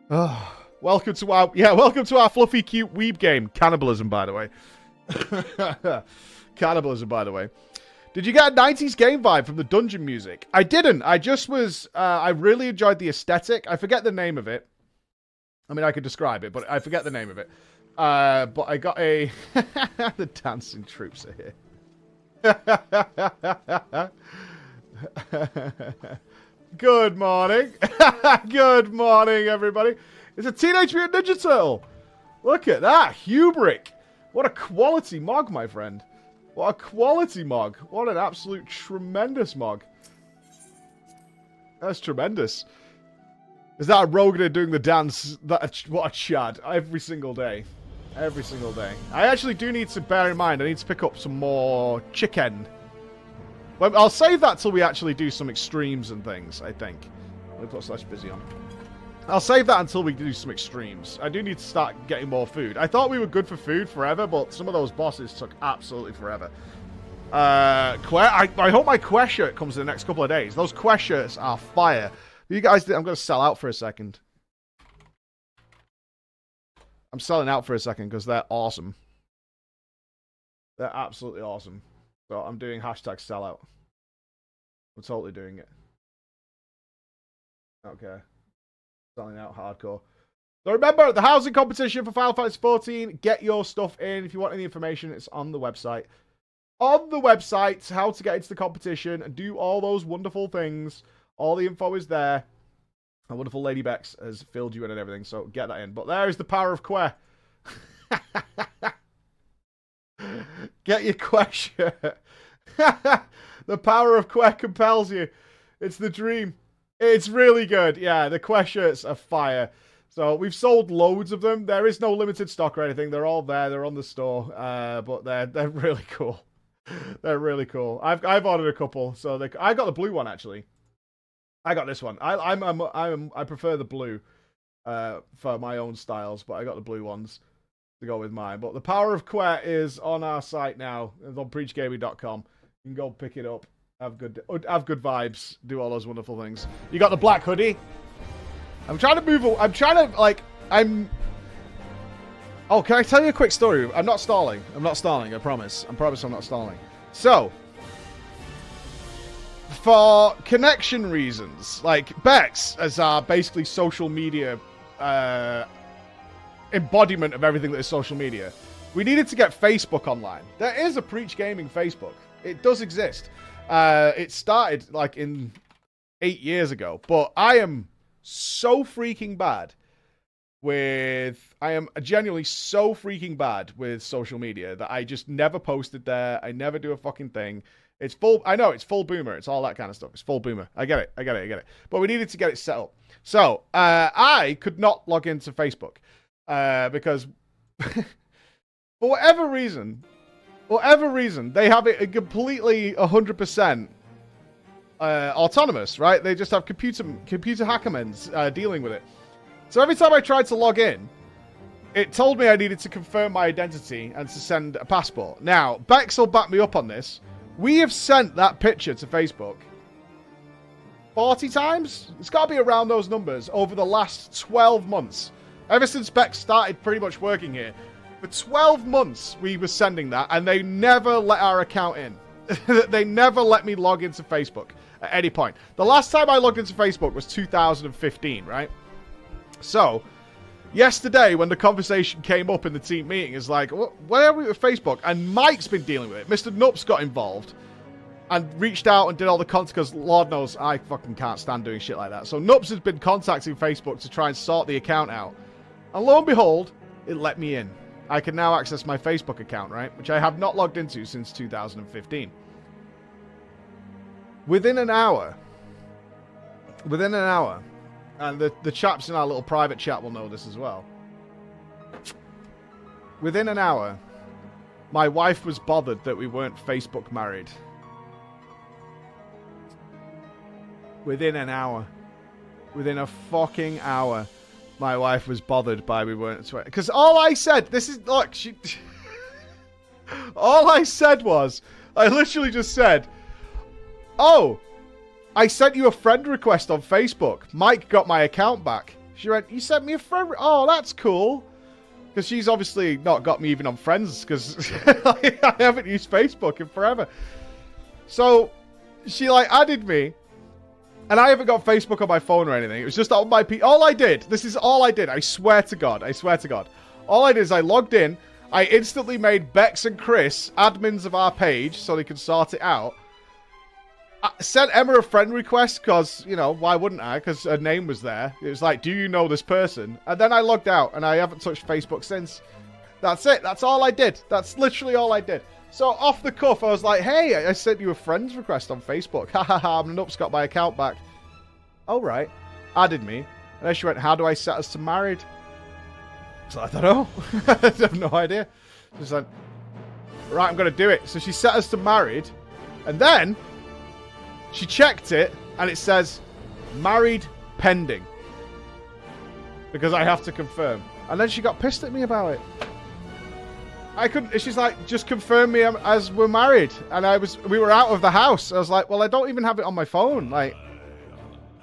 Oh, welcome to our fluffy cute weeb game. Cannibalism, by the way. Cannibalism, by the way. Did you get a 90s game vibe from the dungeon music? I didn't. I just was, I really enjoyed the aesthetic. I forget the name of it. I mean, I could describe it, but I forget the name of it. But I got a... the dancing troops are here. Good morning. Good morning, everybody. It's a Teenage Mutant Ninja Turtle. Look at that. Hubrick. What a quality mog, my friend. What a quality mog. What an absolute tremendous mog. That's tremendous. Is that a Rogan doing the dance? What a chad. Every single day. Every single day. I actually do need to bear in mind, I need to pick up some more chicken. Well, I'll save that till we actually do some extremes and things, I think. Let me put /busy on. I'll save that until we do some extremes. I do need to start getting more food. I thought we were good for food forever, but some of those bosses took absolutely forever. I hope my quest shirt comes in the next couple of days. Those quest shirts are fire. You guys, I'm going to sell out for a second. I'm selling out for a second because they're awesome. They're absolutely awesome. So I'm doing #sellout. I'm totally doing it. Okay. Selling out hardcore. So remember, the housing competition for Final Fantasy XIV. Get your stuff in. If you want any information, it's on the website. On the website, how to get into the competition and do all those wonderful things. All the info is there. A wonderful Lady Bex has filled you in and everything, so get that in. But there is the power of Quer. Get your Quer shirt. The power of Quer compels you. It's the dream. It's really good. Yeah, the Quer shirts are fire. So we've sold loads of them. There is no limited stock or anything. They're all there. They're on the store. But they're really cool. They're really cool. I've ordered a couple. So I got the blue one actually. I got this one. I prefer the blue for my own styles, but I got the blue ones to go with mine. But the power of Quer is on our site now. It's on PreachGaming.com. You can go pick it up. Have good vibes. Do all those wonderful things. You got the black hoodie. I'm trying to move. I'm trying to like. Oh, can I tell you a quick story? I'm not stalling. I'm not stalling. I promise. I promise I'm not stalling. So. For connection reasons, like Bex, as our basically social media embodiment of everything that is social media, we needed to get Facebook online. There is a Preach Gaming Facebook. It does exist. It started like in 8 years ago, but I am so freaking bad with... I am genuinely so freaking bad with social media that I just never posted there. I never do a fucking thing. It's full... I know, it's full boomer. It's all that kind of stuff. It's full boomer. I get it. But we needed to get it set up. So, I could not log into Facebook. Because... for whatever reason, they have it completely 100% autonomous, right? They just have computer hackermen dealing with it. So every time I tried to log in, it told me I needed to confirm my identity and to send a passport. Now, Bex will back me up on this. We have sent that picture to Facebook 40 times? It's got to be around those numbers over the last 12 months. Ever since Bex started pretty much working here. For 12 months, we were sending that, and they never let our account in. They never let me log into Facebook at any point. The last time I logged into Facebook was 2015, right? So... yesterday, when the conversation came up in the team meeting, is like, where are we with Facebook? And Mike's been dealing with it. Mr. Nups got involved and reached out and did all the content, because Lord knows I fucking can't stand doing shit like that. So Nups has been contacting Facebook to try and sort the account out. And lo and behold, it let me in. I can now access my Facebook account, right? Which I have not logged into since 2015. Within an hour, and the chaps in our little private chat will know this as well. Within an hour, my wife was bothered that we weren't Facebook married. Within an hour. Within a fucking hour, my wife was bothered by we weren't... Because all I said... This is... Look, she... all I said was... I literally just said... Oh... I sent you a friend request on Facebook. Mike got my account back. She went, you sent me a friend. Oh, that's cool. Because she's obviously not got me even on friends because I haven't used Facebook in forever. So she like added me. And I haven't got Facebook on my phone or anything. It was just on my all I did. This is all I did. I swear to God. I swear to God. All I did is I logged in. I instantly made Bex and Chris admins of our page so they could sort it out. I sent Emma a friend request because, you know, why wouldn't I? Because her name was there. It was like, do you know this person? And then I logged out and I haven't touched Facebook since. That's it. That's all I did. That's literally all I did. So off the cuff, I was like, hey, I sent you a friend's request on Facebook. Ha ha ha, I'm an ups, got my account back. Oh, right. Added me. And then she went, how do I set us to married? So I don't know. I have no idea. She's like, right, I'm going to do it. So she set us to married. And then she checked it and it says married pending. Because I have to confirm. And then she got pissed at me about it. I couldn't. She's like, just confirm me as we're married. And we were out of the house. I was like, well, I don't even have it on my phone. Like,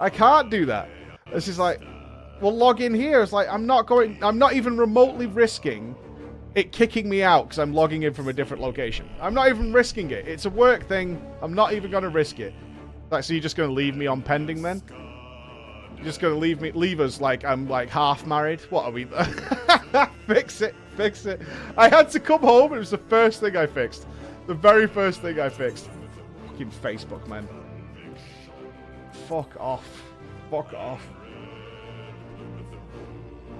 I can't do that. And she's like, well, log in here. It's like, I'm not even remotely risking it kicking me out because I'm logging in from a different location. I'm not even risking it. It's a work thing. I'm not even going to risk it. Like, so you're just going to leave me on pending then? You're just going to leave us like I'm like half married? What are we? Fix it. Fix it. I had to come home. It was the first thing I fixed. The very first thing I fixed. Fucking Facebook, man. Fuck off. Fuck off.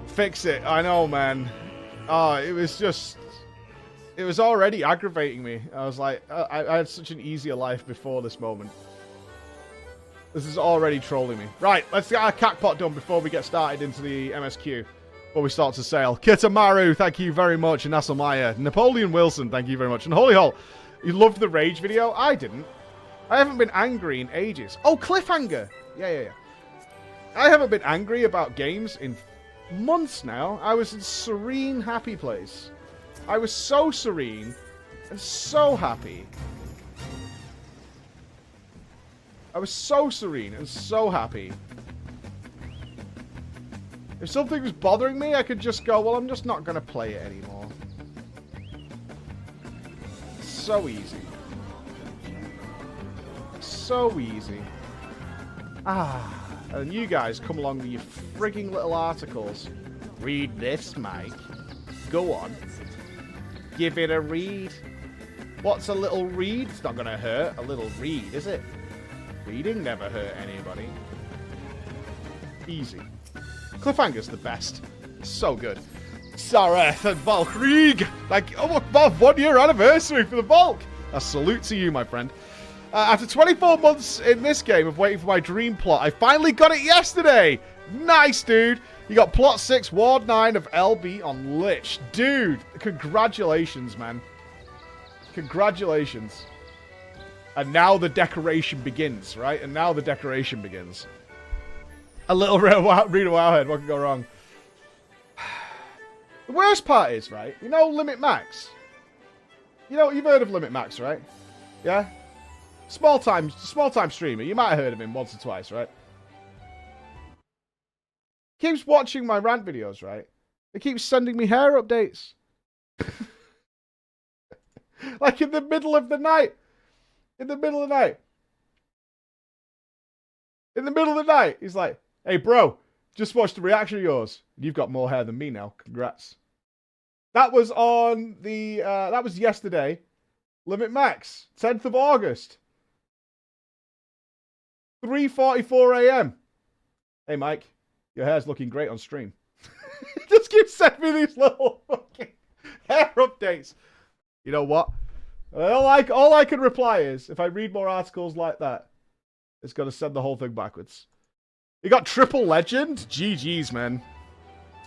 Fix it. I know, man. Oh, it was just... It was already aggravating me. I was like, I had such an easier life before this moment. This is already trolling me. Right, let's get our catpot done before we get started into the MSQ. Before we start to sail. Kitamaru, thank you very much. And Nasamaya. Napoleon Wilson, thank you very much. And Holy Hole, you loved the Rage video? I didn't. I haven't been angry in ages. Oh, Cliffhanger. Yeah. I haven't been angry about games in months now. I was in serene, happy place. I was so serene and so happy. I was so serene and so happy. If something was bothering me, I could just go, well, I'm just not going to play it anymore. So easy. So easy. And you guys come along with your frigging little articles. Read this, Mike. Go on. Give it a read. What's a little read? It's not going to hurt. A little read, is it? Reading never hurt anybody. Easy. Cliffhanger's the best. So good. Sareth and Valkyrie. Like, oh, Bob, 1 year anniversary for the Valk. A salute to you, my friend. After 24 months in this game of waiting for my dream plot, I finally got it yesterday. Nice, dude. You got plot 6, ward 9 of LB on Lich. Dude, congratulations, man. Congratulations. And now the decoration begins, right? And now the decoration begins. A little Rita Wowhead, what could go wrong? The worst part is, right? You know Limit Max? You know, you've heard of Limit Max, right? Yeah? Small time streamer. You might have heard of him once or twice, right? Keeps watching my rant videos, right? He keeps sending me hair updates. Like in the middle of the night. In the middle of the night. In the middle of the night. He's like, hey, bro, just watched the reaction of yours. You've got more hair than me now. Congrats. That was on the... that was yesterday. Limit Max. 10th of August. 3:44 a.m. Hey, Mike. Your hair's looking great on stream. Just keep sending me these little fucking hair updates. You know what? All I can reply is, if I read more articles like that, it's going to send the whole thing backwards. You got triple legend? GG's, man.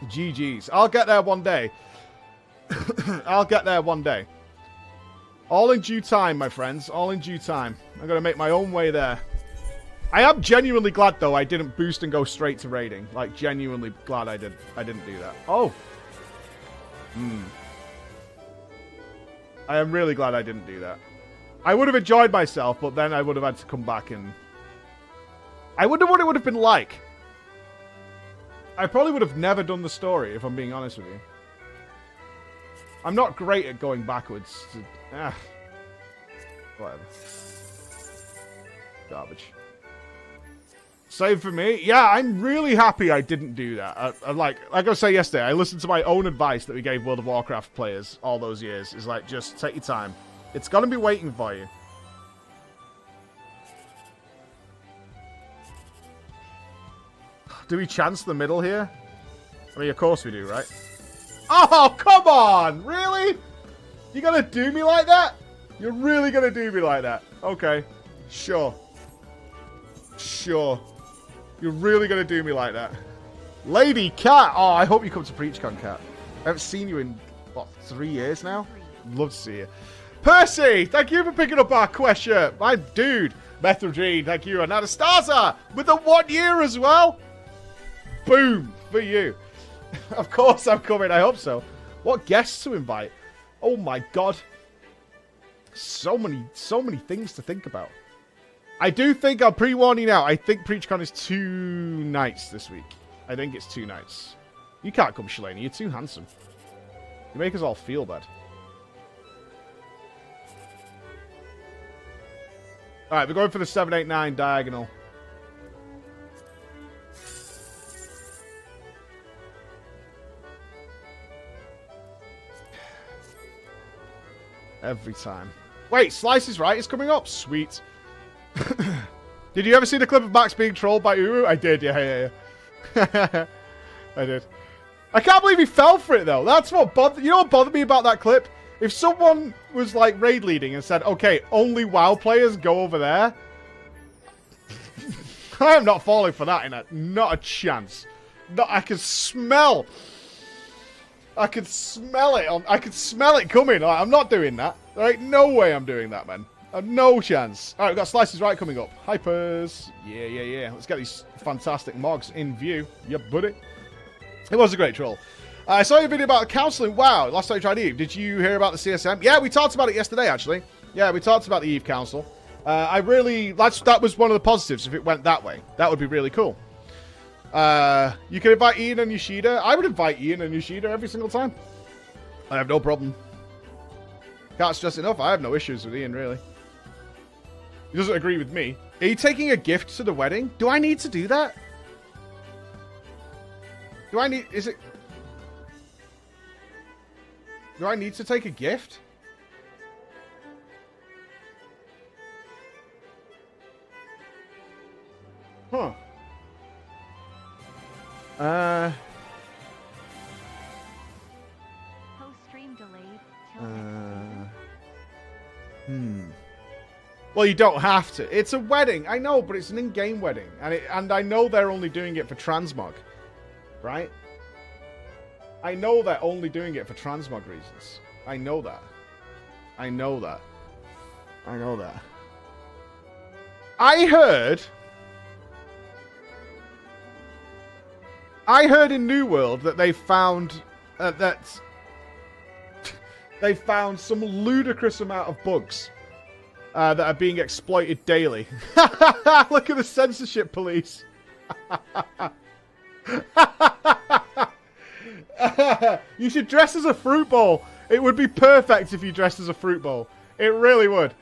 GG's. I'll get there one day. I'll get there one day. All in due time, my friends. All in due time. I'm going to make my own way there. I am genuinely glad, though, I didn't boost and go straight to raiding. Like, genuinely glad I didn't do that. Oh. I am really glad I didn't do that. I would have enjoyed myself, but then I would have had to come back and... I wonder what it would have been like. I probably would have never done the story, if I'm being honest with you. I'm not great at going backwards. Whatever. Garbage. Save for me? Yeah, I'm really happy I didn't do that. Like I was saying yesterday, I listened to my own advice that we gave World of Warcraft players all those years. It's like, just take your time. It's gonna be waiting for you. Do we chance the middle here? I mean, of course we do, right? Oh, come on! Really? You gonna do me like that? You're really gonna do me like that? Okay. Sure. Sure. You're really gonna do me like that? Lady Cat! Oh, I hope you come to PreachCon, Cat. I haven't seen you in, what, 3 years now? Love to see you. Percy! Thank you for picking up our question. My dude. Methaldrine, thank you. Anastasia with the 1 year as well. Boom! For you. Of course I'm coming, I hope so. What guests to invite? Oh my god. So many things to think about. I do think, I'll pre-warn you now, I think PreachCon is 2 nights this week. I think it's 2 nights. You can't come, Shalani, you're too handsome. You make us all feel bad. Alright, we're going for the 789 diagonal. Every time. Wait, Slice is right. It's coming up. Sweet. Did you ever see the clip of Max being trolled by Uru? I did. Yeah. I did. I can't believe he fell for it, though. That's what bothered... You know what bothered me about that clip? If someone was, like, raid leading and said, okay, only WoW players go over there. I am not falling for that, innit? Not a chance. I can smell... I could smell it. I could smell it coming. I'm not doing that. There ain't no way I'm doing that, man. No chance. All right, we've got Slices Right coming up. Hypers. Yeah. Let's get these fantastic mogs in view. Yep, buddy. It was a great troll. I saw your video about counseling. Wow, last time you tried Eve. Did you hear about the CSM? Yeah, we talked about it yesterday, actually. Yeah, we talked about the Eve Council. That was one of the positives if it went that way. That would be really cool. You can invite Ian and Yoshida. I would invite Ian and Yoshida every single time. I have no problem. Can't stress enough. I have no issues with Ian, really. He doesn't agree with me. Are you taking a gift to the wedding? Do I need to do that? Do I need... Is it... Do I need to take a gift? Huh. Post-stream delayed. Well, you don't have to. It's a wedding. I know, but it's an in-game wedding. And I know they're only doing it for transmog. Right? I know they're only doing it for transmog reasons. I know that. I know that. I heard in New World that they found they found some ludicrous amount of bugs that are being exploited daily. Look at the censorship police. You should dress as a fruit bowl. It would be perfect if you dressed as a fruit bowl. It really would.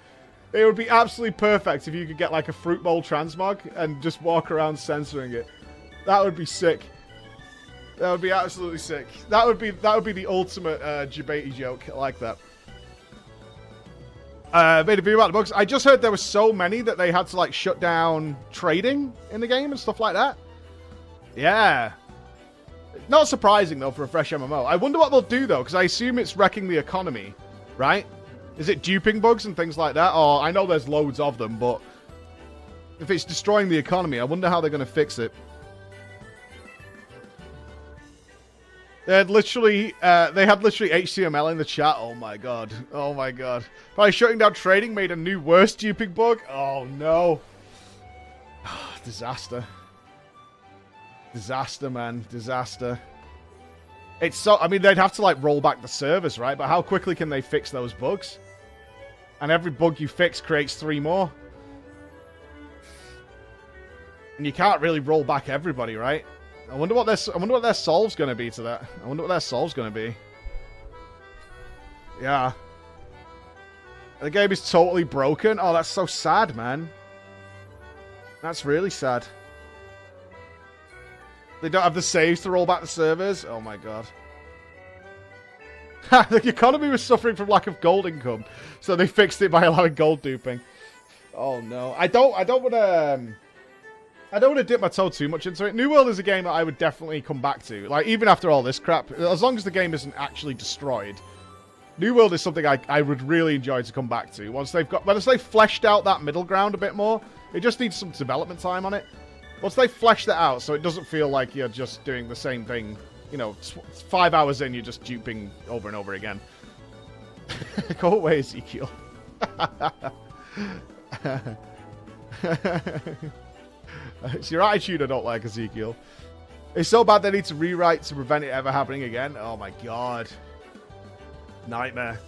It would be absolutely perfect if you could get like a fruit bowl transmog and just walk around censoring it. That would be sick. That would be absolutely sick. That would be the ultimate debatey joke. I like that. Made a video about the bugs. I just heard there were so many that they had to like shut down trading in the game and stuff like that. Yeah. Not surprising though for a fresh MMO. I wonder what they'll do though, because I assume it's wrecking the economy, right? Is it duping bugs and things like that? Or I know there's loads of them, but if it's destroying the economy, I wonder how they're going to fix it. They had literally HTML in the chat. Oh my god. Oh my god. By shutting down trading made a new worse duping bug. Oh no. Disaster. Disaster, man. Disaster. It's so... I mean, they'd have to, like, roll back the servers, right? But how quickly can they fix those bugs? And every bug you fix creates 3 more. And you can't really roll back everybody, right? I wonder what their solve's gonna be to that. I wonder what their solve's gonna be. Yeah. The game is totally broken. Oh, that's so sad, man. That's really sad. They don't have the saves to roll back the servers. Oh my god. The economy was suffering from lack of gold income, so they fixed it by allowing gold duping. Oh no. I don't want to dip my toe too much into it. New World is a game that I would definitely come back to. Like, even after all this crap, as long as the game isn't actually destroyed. New World is something I would really enjoy to come back to. Once they've fleshed out that middle ground a bit more, it just needs some development time on it. Once they flesh that out, so it doesn't feel like you're just doing the same thing, you know, 5 hours in, you're just duping over and over again. Go away, Ezekiel. It's your attitude I don't like, Ezekiel. It's so bad they need to rewrite to prevent it ever happening again. Oh my god. Nightmare.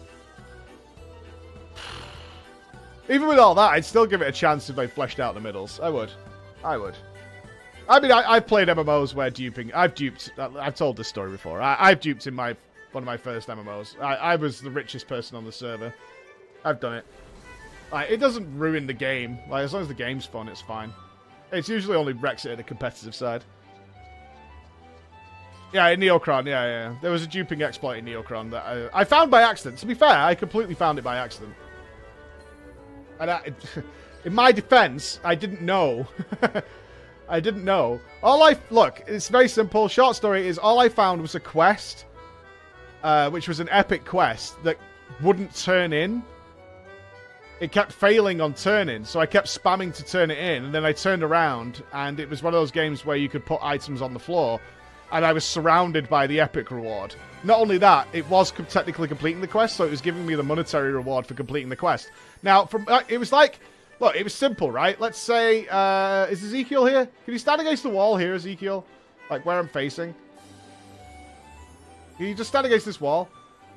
Even with all that, I'd still give it a chance if they fleshed out the middles. I would. I mean, I've played MMOs where duping... I've told this story before. I've duped in one of my first MMOs. I was the richest person on the server. I've done it. Like, it doesn't ruin the game. Like, as long as the game's fun, it's fine. It's usually only wrecks it at the competitive side. Yeah, in Neocron, yeah. There was a duping exploit in Neocron that I found by accident. To be fair, I completely found it by accident. And in my defense, I didn't know. I didn't know. Look, it's very simple. Short story is, all I found was a quest, which was an epic quest that wouldn't turn in. It kept failing on turn-in, so I kept spamming to turn it in, and then I turned around, and it was one of those games where you could put items on the floor, and I was surrounded by the epic reward. Not only that, it was technically completing the quest, so it was giving me the monetary reward for completing the quest. Now, it was like, look, it was simple, right? Let's say, is Ezekiel here? Can you stand against the wall here, Ezekiel? Like, where I'm facing? Can you just stand against this wall?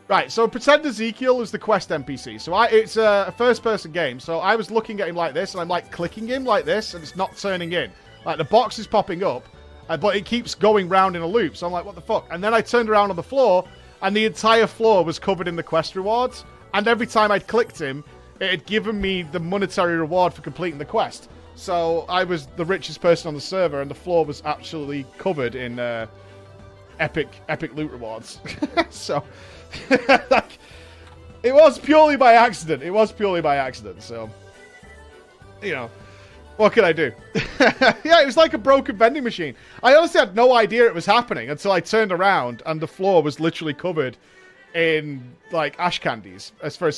Right, so pretend Ezekiel is the quest NPC. So it's a first-person game, so I was looking at him like this, and I'm, like, clicking him like this, and it's not turning in. Like, the box is popping up, but it keeps going round in a loop, so I'm like, what the fuck? And then I turned around on the floor, and the entire floor was covered in the quest rewards, and every time I'd clicked him, it had given me the monetary reward for completing the quest. So I was the richest person on the server, and the floor was actually covered in epic loot rewards. So... like, it was purely by accident. So, you know, what could I do? Yeah, it was like a broken vending machine. I honestly had no idea it was happening until I turned around and the floor was literally covered in, like, ash candies. As for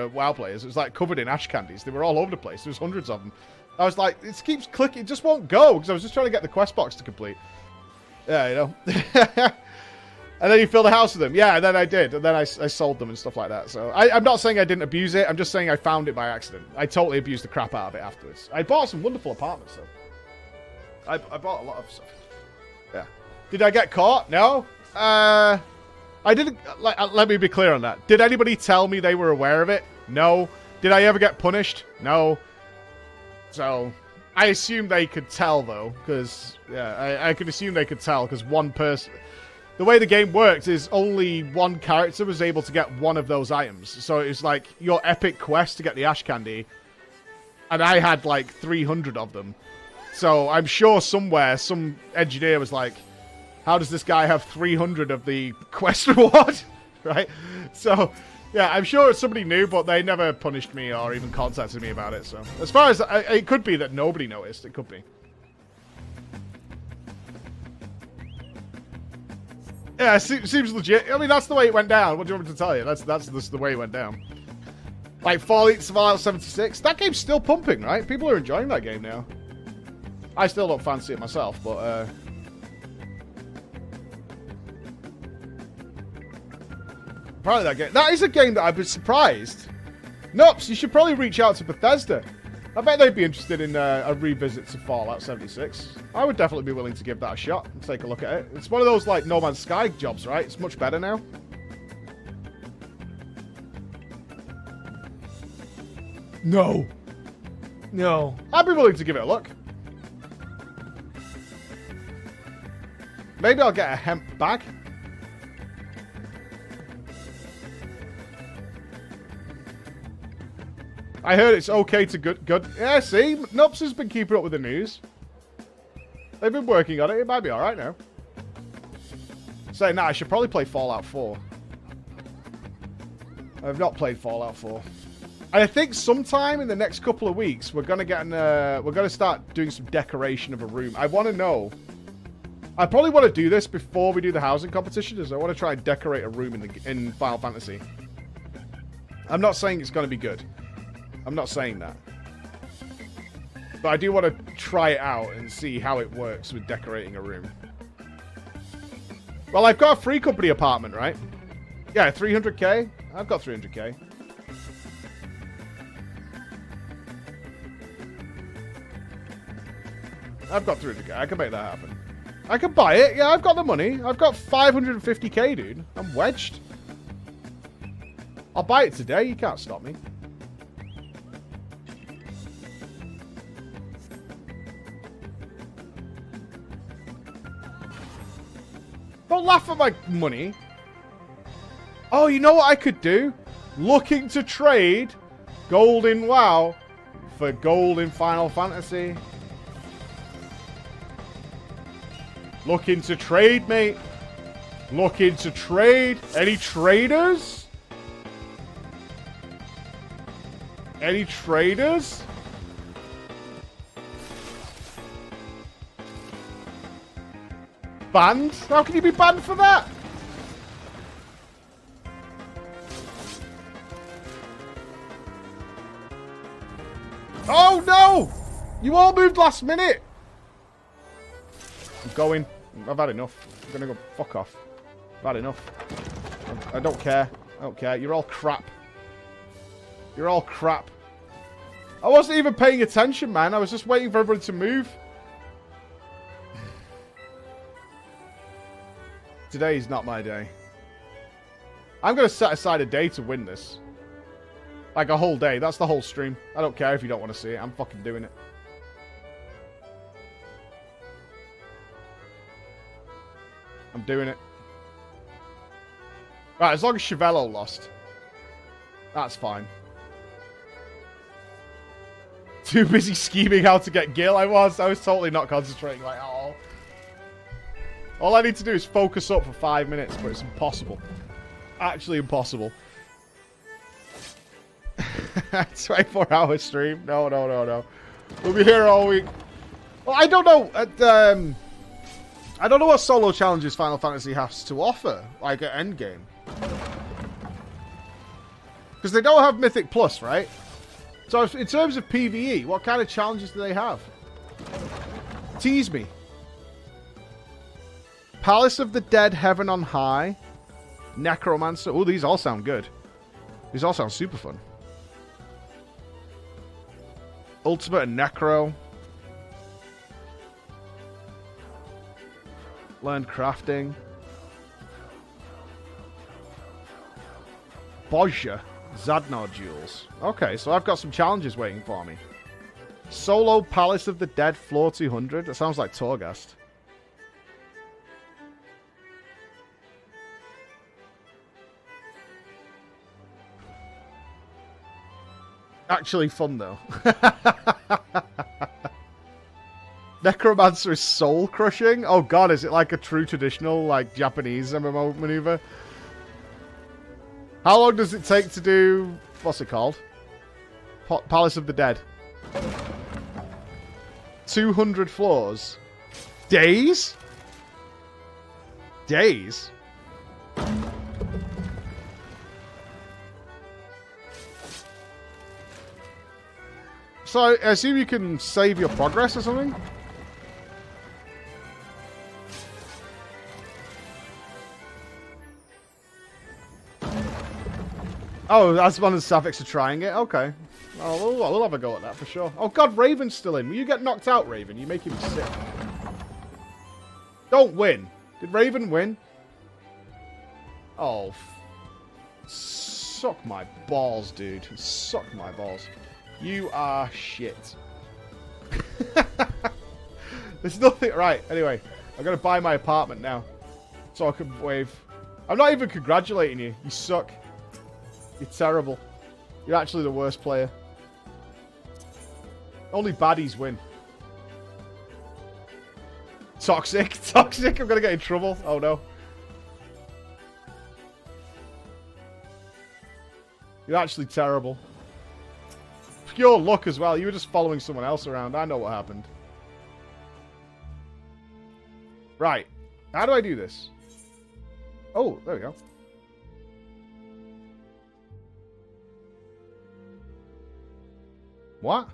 WoW players, it was, like, covered in ash candies. They were all over the place. There was hundreds of them. I was like, it keeps clicking. It just won't go, because I was just trying to get the quest box to complete. Yeah, you know. And then you fill the house with them. Yeah, and then I did. And then I sold them and stuff like that. So I'm not saying I didn't abuse it. I'm just saying I found it by accident. I totally abused the crap out of it afterwards. I bought some wonderful apartments, though. I bought a lot of stuff. Yeah. Did I get caught? No. I didn't... let me be clear on that. Did anybody tell me they were aware of it? No. Did I ever get punished? No. So... I assume they could tell, though. Because, yeah, I could assume they could tell. Because one person... The way the game worked is only one character was able to get one of those items. So it was like your epic quest to get the ash candy. And I had like 300 of them. So I'm sure somewhere some engineer was like, how does this guy have 300 of the quest reward? Right? So, yeah, I'm sure somebody knew, but they never punished me or even contacted me about it. So as far as... it could be that nobody noticed. It could be. Yeah, it seems legit. I mean, that's the way it went down. What do you want me to tell you? That's the way it went down. Like, Fallout 76. That game's still pumping, right? People are enjoying that game now. I still don't fancy it myself, but... Probably that game. That is a game that I've been surprised. Nups, you should probably reach out to Bethesda. I bet they'd be interested in a revisit to Fallout 76. I would definitely be willing to give that a shot and take a look at it. It's one of those, like, No Man's Sky jobs, right? It's much better now. No. No. I'd be willing to give it a look. Maybe I'll get a hemp bag. I heard it's okay to good. Yeah, see? Nups has been keeping up with the news. They've been working on it. It might be alright now. So, nah, I should probably play Fallout 4. I've not played Fallout 4. And I think sometime in the next couple of weeks, we're gonna get we're gonna start doing some decoration of a room. I want to know. I probably want to do this before we do the housing competition, as I want to try and decorate a room in Final Fantasy. I'm not saying it's gonna be good. I'm not saying that. But I do want to try it out and see how it works with decorating a room. Well, I've got a free company apartment, right? Yeah, 300k. I've got 300k. I've got 300k. I can make that happen. I can buy it. Yeah, I've got the money. I've got 550k, dude. I'm wedged. I'll buy it today. You can't stop me. Don't laugh at my money. Oh, you know what I could do? Looking to trade gold in WoW for gold in Final Fantasy. Looking to trade, mate. Looking to trade. Any traders? Any traders? Banned? How can you be banned for that? Oh no! You all moved last minute! I'm going. I've had enough. I'm gonna go fuck off. I've had enough. I don't care. I don't care. You're all crap. You're all crap. I wasn't even paying attention, man. I was just waiting for everybody to move. Today's not my day. I'm going to set aside a day to win this. Like a whole day. That's the whole stream. I don't care if you don't want to see it. I'm fucking doing it. I'm doing it. Right, as long as Chevello lost. That's fine. Too busy scheming how to get Gil. I was totally not concentrating like at all. All I need to do is focus up for 5 minutes, but it's impossible. Actually impossible. 24-hour stream? No, no, no, no. We'll be here all week. Well, I don't know. I don't know what solo challenges Final Fantasy has to offer, like at endgame. Because they don't have Mythic Plus, right? So in terms of PvE, what kind of challenges do they have? Tease me. Palace of the Dead, Heaven on High, Necromancer. Oh, these all sound good. These all sound super fun. Ultimate and Necro. Learn crafting. Bozja. Zadnar duels. Okay, so I've got some challenges waiting for me. Solo Palace of the Dead, floor 200. That sounds like Torghast. Actually fun, though. Necromancer is soul-crushing? Oh god, is it like a true traditional, like, Japanese MMO maneuver? How long does it take to do... What's it called? Palace of the Dead. 200 floors. Days? Days? So, I assume you can save your progress or something? Oh, that's one of the Sapphics are trying it? Okay. Oh, we'll have a go at that for sure. Oh god, Raven's still in. Will you get knocked out, Raven? You're making me sick. Don't win. Did Raven win? Oh. Suck my balls, dude. Suck my balls. You are shit. There's nothing... Right, anyway. I gotta buy my apartment now. So I can wave. I'm not even congratulating you. You suck. You're terrible. You're actually the worst player. Only baddies win. Toxic. Toxic. I'm gonna get in trouble. Oh no. You're actually terrible. Pure luck as well. You were just following someone else around. I know what happened. Right. How do I do this? Oh, there we go. What?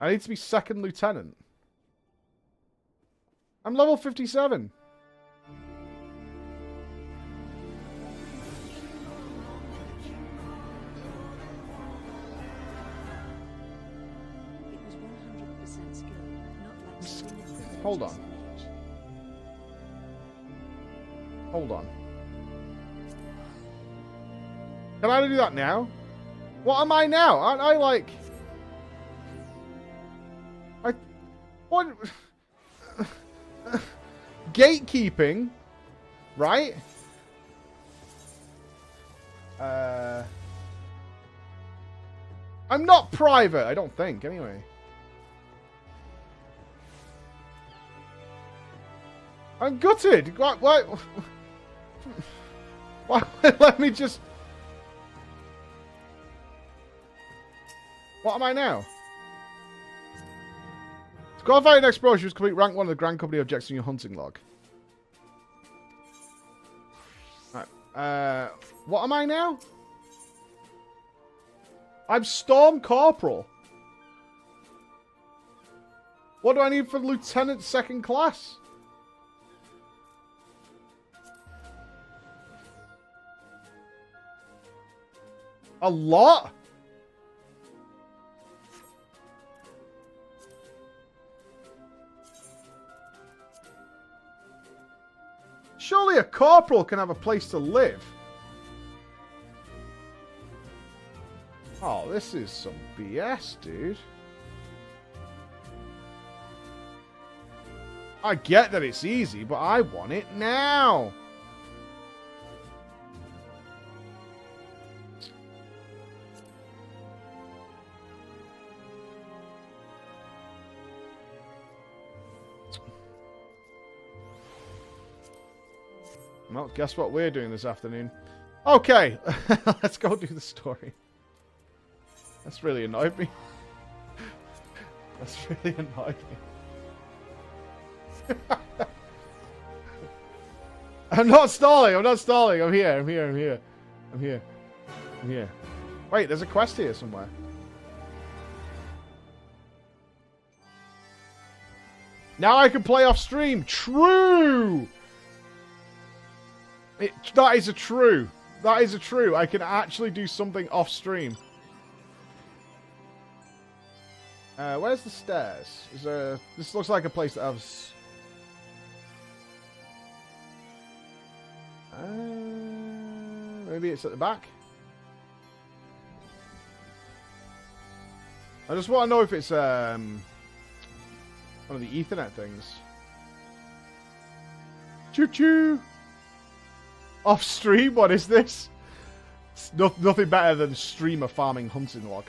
I need to be second lieutenant. I'm level 57. It was 100% skill, not like skill. Hold on. Hold on. Can I do that now? What am I now? Aren't I like... What? Gatekeeping, right? I'm not private, I don't think, anyway. I'm gutted. What? Why? Let me just... What am I now? Qualified exposure is complete rank 1 of the Grand Company objects in your hunting log. Right. What am I now? I'm Storm Corporal. What do I need for Lieutenant 2nd class? A lot? Surely a corporal can have a place to live. Oh, this is some BS, dude. I get that it's easy, but I want it now. Well, guess what we're doing this afternoon? Okay, let's go do the story. That's really annoyed me. That's really annoyed me. I'm not stalling. I'm not stalling. I'm here. I'm here. I'm here. I'm here. I'm here. Wait, there's a quest here somewhere. Now I can play off stream. True. That is a true. That is a true. I can actually do something off stream. Where's the stairs? Is there... This looks like a place that has... maybe it's at the back? I just want to know if it's one of the Ethernet things. Choo-choo! Off stream? What is this? It's nothing better than streamer farming hunting log.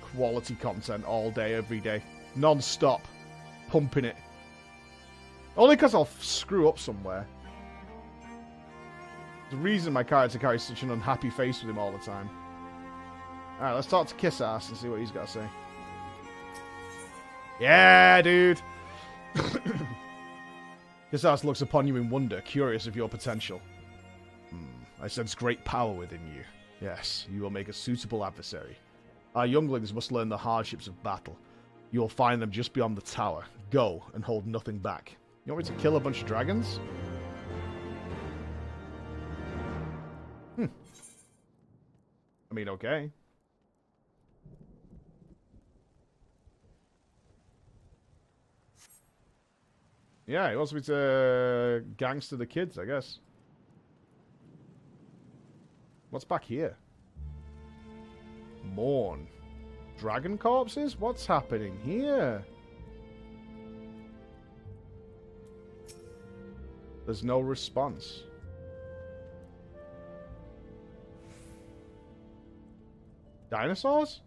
Quality content all day, every day. Non-stop. Pumping it. Only because I'll screw up somewhere. The reason my character carries such an unhappy face with him all the time. Alright, let's talk to Kiss Ass and see what he's got to say. Yeah, dude! Kiss Ass looks upon you in wonder, curious of your potential. I sense great power within you. Yes, you will make a suitable adversary. Our younglings must learn the hardships of battle. You will find them just beyond the tower. Go, and hold nothing back. You want me to kill a bunch of dragons? I mean, okay. Yeah, he wants me to gangster the kids, I guess. What's back here? Mourn. Dragon corpses? What's happening here? There's no response. Dinosaurs?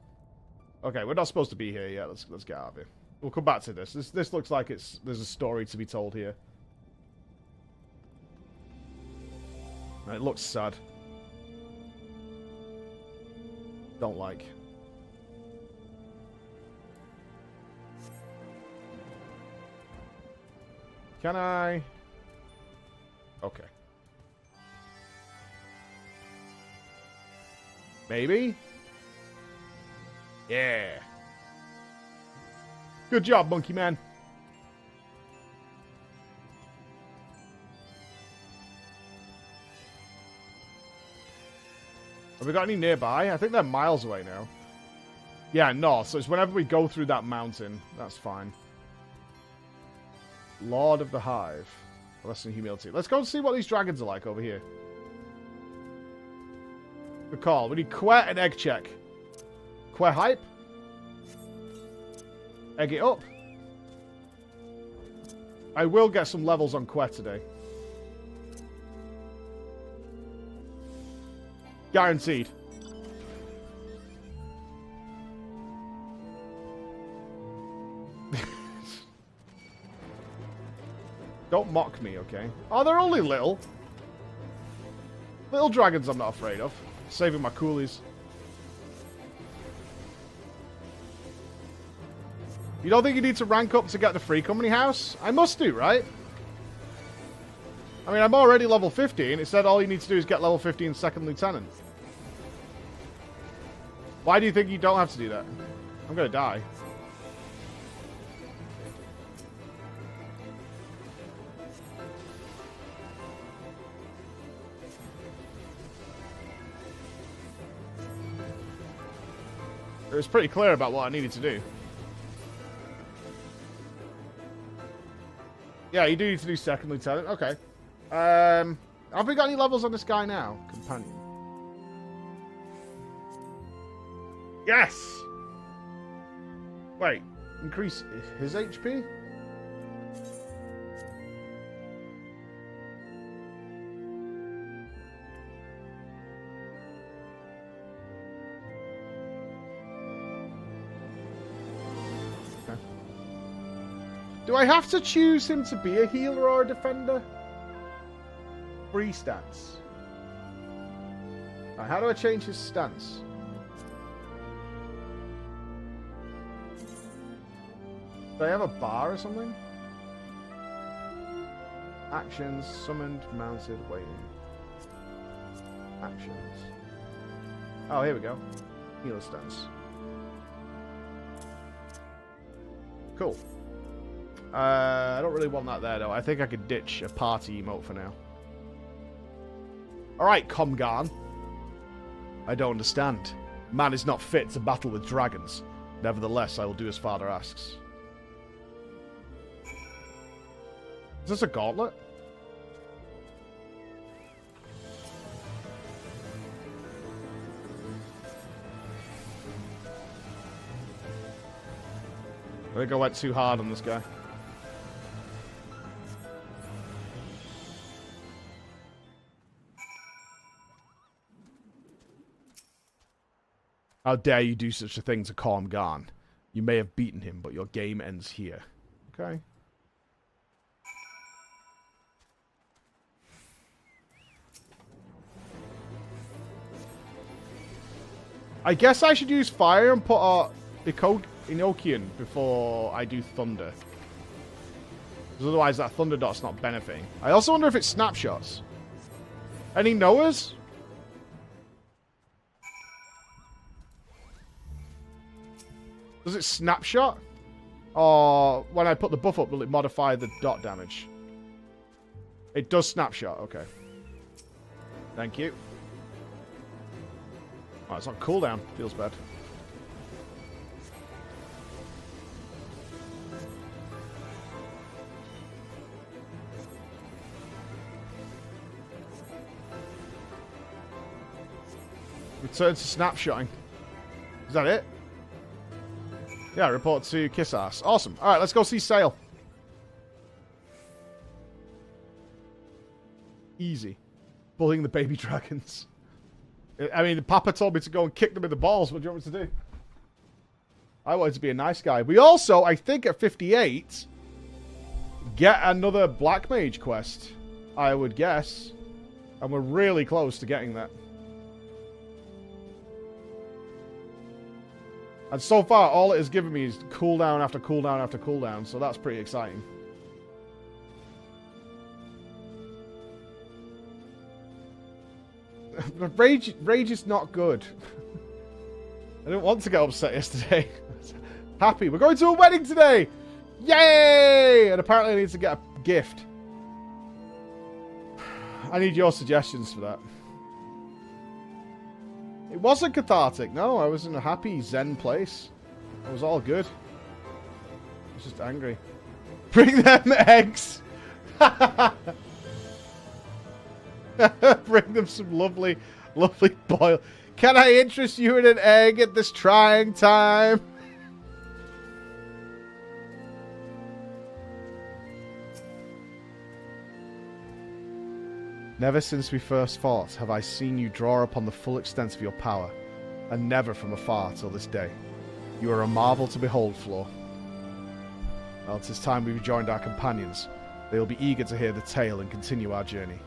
Okay, we're not supposed to be here yet. Let's get out of here. We'll come back to this. This looks like there's a story to be told here. It looks sad. Don't like. Can I? Okay. Maybe? Yeah. Good job, Monkey Man. Have we got any nearby? I think they're miles away now. Yeah, no. So it's whenever we go through that mountain. That's fine. Lord of the Hive. Lesson humility. Let's go and see what these dragons are like over here. Good call. We need Quet and Egg check. Quet hype. Egg it up. I will get some levels on Quet today. Guaranteed. Don't mock me, okay? Oh, they're only little. Little dragons I'm not afraid of. Saving my coolies. You don't think you need to rank up to get the free company house? I must do, right? I mean, I'm already level 15. It said all you need to do is get level 15 second lieutenant. Why do you think you don't have to do that? I'm gonna die. It was pretty clear about what I needed to do. Yeah, you do need to do second lieutenant. Okay. Have we got any levels on this guy now? Companion. Yes! Wait. Increase his HP? Do I have to choose him to be a healer or a defender? Free stance. Right, how do I change his stance? Do I have a bar or something? Actions, summoned, mounted, waiting. Actions. Oh, here we go. Healer stance. Cool. I don't really want that there, though. I think I could ditch a party emote for now. Alright, Comgarn. I don't understand. Man is not fit to battle with dragons. Nevertheless, I will do as father asks. Is this a gauntlet? I think I went too hard on this guy. How dare you do such a thing to Comgarn? You may have beaten him, but your game ends here. Okay. I guess I should use fire and put Enochian before I do thunder. Because otherwise that thunder dot's not benefiting. I also wonder if it's snapshots. Any knowers? Does it snapshot? Or when I put the buff up, will it modify the dot damage? It does snapshot, okay. Thank you. Oh, it's on cooldown. Feels bad. Return to snapshotting. Is that it? Yeah, report to Kiss Ass. Awesome. Alright, let's go see Sail. Easy. Bullying the baby dragons. I mean, Papa told me to go and kick them in the balls. What do you want me to do? I wanted to be a nice guy. We also, I think at 58, get another Black Mage quest. I would guess. And we're really close to getting that. And so far, all it has given me is cooldown after cooldown after cooldown. So that's pretty exciting. Rage is not good. I didn't want to get upset yesterday. Happy. We're going to a wedding today! Yay! And apparently I need to get a gift. I need your suggestions for that. It wasn't cathartic. No, I was in a happy zen place. It was all good. I was just angry. Bring them eggs! Bring them some lovely, lovely boil. Can I interest you in an egg at this trying time? Never since we first fought have I seen you draw upon the full extent of your power, and never from afar till this day. You are a marvel to behold, Floor. Well, it is time we rejoined our companions. They will be eager to hear the tale and continue our journey.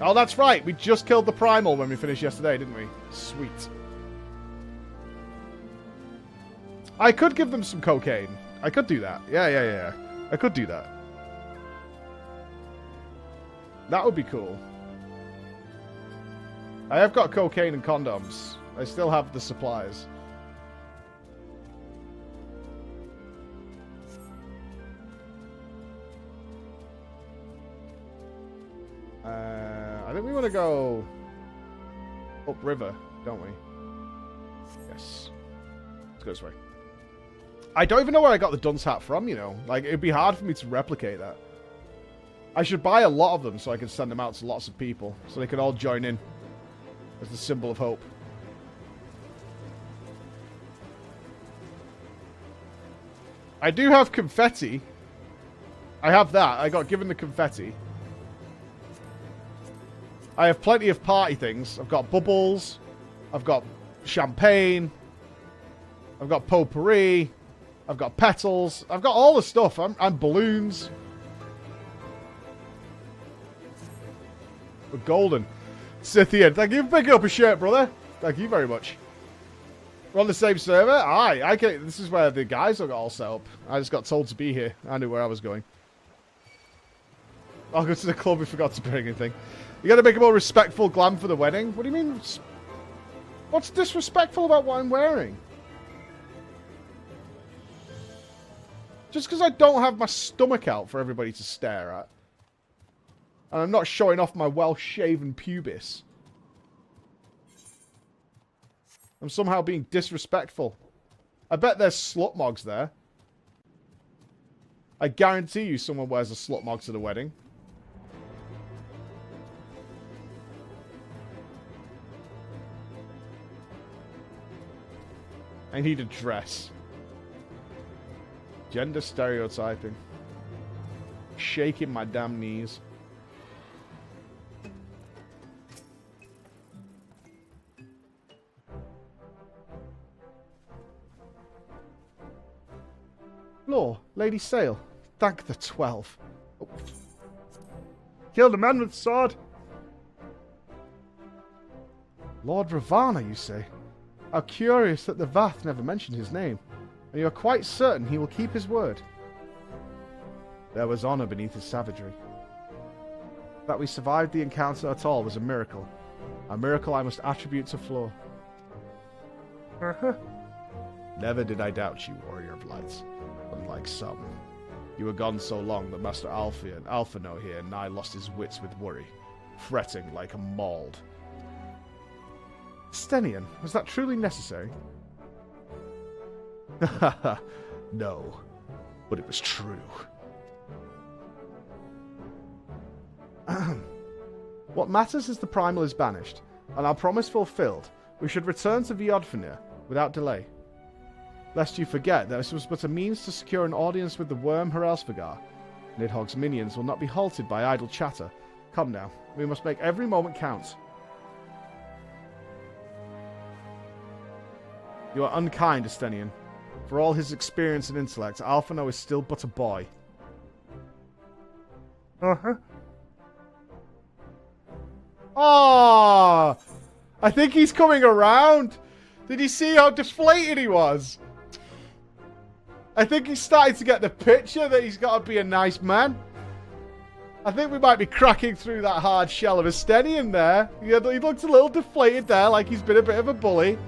Oh, that's right. We just killed the Primal when we finished yesterday, didn't we? Sweet. I could give them some cocaine. I could do that. Yeah. I could do that. That would be cool. I have got cocaine and condoms. I still have the supplies. I think we want to go upriver, don't we? Yes. Let's go this way. I don't even know where I got the dunce hat from, you know. Like, it'd be hard for me to replicate that. I should buy a lot of them so I can send them out to lots of people. So they can all join in as the symbol of hope. I do have confetti. I have that. I got given the confetti. I have plenty of party things. I've got bubbles. I've got champagne. I've got potpourri. I've got petals. I've got all the stuff. I'm balloons. We're golden. Scythian, thank you for picking up a shirt, brother. Thank you very much. We're on the same server? Aye. This is where the guys are all set up. I just got told to be here. I knew where I was going. I'll go to the club. We forgot to bring anything. You gotta make a more respectful glam for the wedding? What do you mean? What's disrespectful about what I'm wearing? Just because I don't have my stomach out for everybody to stare at. And I'm not showing off my well-shaven pubis. I'm somehow being disrespectful. I bet there's slutmogs there. I guarantee you someone wears a slutmog to the wedding. I need a dress. Gender stereotyping. Shaking my damn knees. Law, Lady Sale, thank the 12. Oh. Killed a man with sword. Lord Ravana, you say? How curious that the Vath never mentioned his name, and you are quite certain he will keep his word. There was honor beneath his savagery. That we survived the encounter at all was a miracle I must attribute to Floor. Never did I doubt you, Warrior of Lights. Unlike some. You were gone so long that Master Alphino here nigh lost his wits with worry, fretting like a mauled. Stenian, was that truly necessary? No, but it was true. What matters is the Primal is banished, and our promise fulfilled, We should return to Viodfenir without delay. Lest you forget that this was but a means to secure an audience with the worm Herelsvagar. Nidhogg's minions will not be halted by idle chatter. Come now, we must make every moment count. You are unkind, Estenian. For all his experience and intellect, Alphino is still but a boy. Uh-huh. Oh! I think he's coming around. Did you see how deflated he was? I think he's starting to get the picture that he's got to be a nice man. I think we might be cracking through that hard shell of Estenian there. He looked a little deflated there, like he's been a bit of a bully.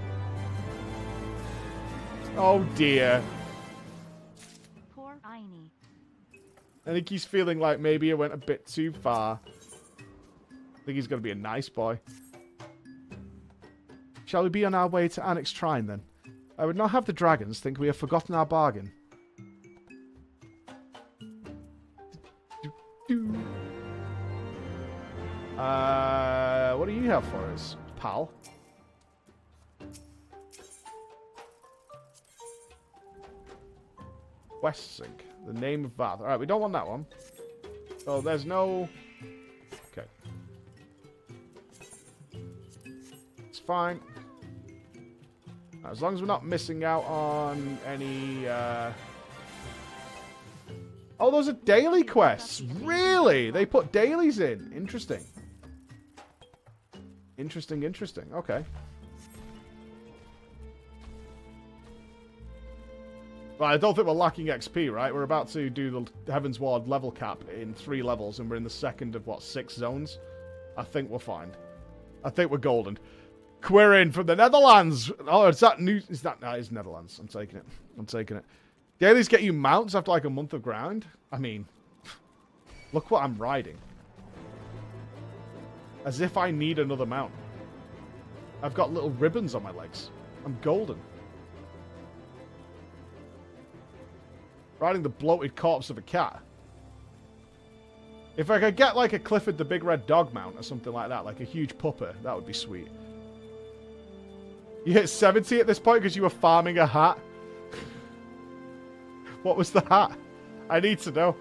Oh dear. Poor Aini. I think he's feeling like maybe it went a bit too far. I think he's going to be a nice boy. Shall we be on our way to Annex Shrine then? I would not have the dragons think we have forgotten our bargain. What do you have for us, pal? Westsink, the name of Bath. Alright, we don't want that one. Oh, there's no... Okay. It's fine. As long as we're not missing out on any, Oh, those are daily quests. Really? They put dailies in. Interesting. Interesting, interesting. Okay. Well, I don't think we're lacking XP, right? We're about to do the Heaven's Ward level cap in 3 levels, and we're in the second of, what, 6 zones? I think we're fine. I think we're golden. Quirin from the Netherlands. Oh, is that new? Is that? No, it's Netherlands. I'm taking it. I'm taking it. Dailies get you mounts after like a month of grind. I mean, look what I'm riding. As if I need another mount. I've got little ribbons on my legs. I'm golden. Riding the bloated corpse of a cat. If I could get like a Clifford the Big Red Dog mount or something like that, like a huge pupper, that would be sweet. You hit 70 at this point because you were farming a hat? What was the hat? I need to know.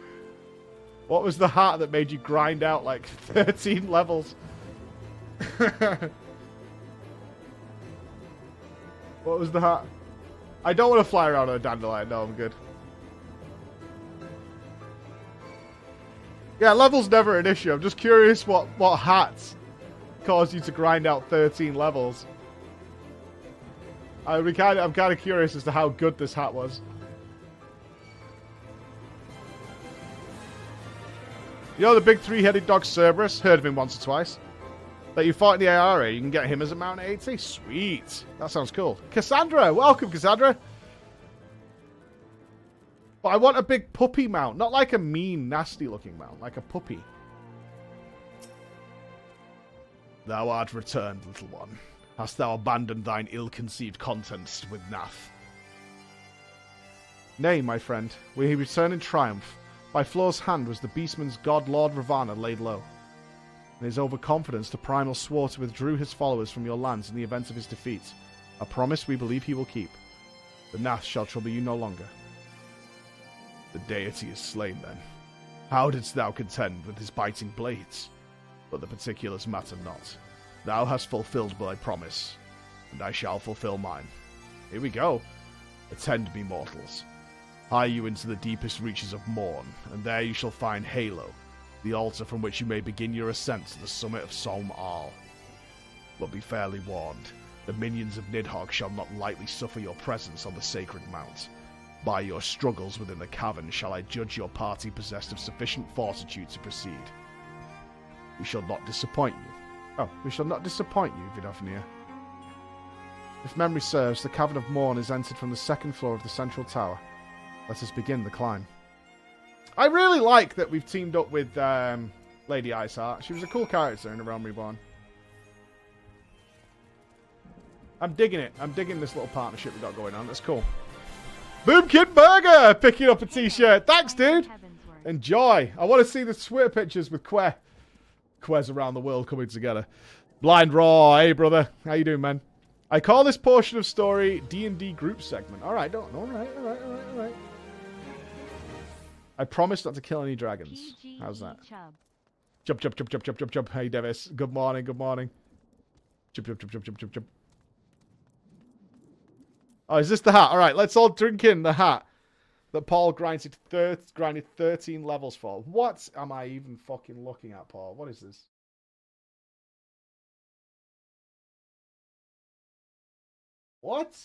What was the hat that made you grind out like 13 levels? What was the hat? I don't want to fly around on a dandelion. No, I'm good. Yeah, level's never an issue. I'm just curious what hats caused you to grind out 13 levels. I'm kind of curious as to how good this hat was. You know the big 3-headed dog Cerberus? Heard of him once or twice. That you fought in the ARA, you can get him as a mount at 80? Sweet. That sounds cool. Cassandra! Welcome, Cassandra! But I want a big puppy mount. Not like a mean, nasty-looking mount. Like a puppy. Thou art returned, little one. Hast thou abandoned thine ill-conceived contents with Nath? Nay, my friend. We return in triumph. By Floor's hand was the beastman's god Lord Ravana laid low. In his overconfidence, the Primal swore to withdraw his followers from your lands in the event of his defeat. A promise we believe he will keep. The Nath shall trouble you no longer. The deity is slain, then. How didst thou contend with his biting blades? But the particulars matter not. Thou hast fulfilled thy promise, and I shall fulfill mine. Here we go. Attend me, mortals. Hie you into the deepest reaches of Morn, and there you shall find Halo, the altar from which you may begin your ascent to the summit of Som Arl. But be fairly warned, the minions of Nidhogg shall not lightly suffer your presence on the sacred mount. By your struggles within the cavern shall I judge your party possessed of sufficient fortitude to proceed. We shall not disappoint you. Oh, we shall not disappoint you, Vidofnir. If memory serves, the Cavern of Morn is entered from the 2nd floor of the central tower. Let us begin the climb. I really like that we've teamed up with Lady Iceheart. She was a cool character in A Realm Reborn. I'm digging it. I'm digging this little partnership we've got going on. That's cool. Boomkin Burger picking up a t-shirt. Thanks, dude. Enjoy. I want to see the Twitter pictures with Quez around the world coming together. Blind Raw, hey brother. How you doing, man? I call this portion of story D&D group segment. All right, all right. I promise not to kill any dragons. How's that? Jump. Hey, Devis. Good morning. Jump. Oh, is this the hat? All right, let's all drink in the hat that Paul grinded 13 levels for. What am I even fucking looking at, Paul? What is this? What?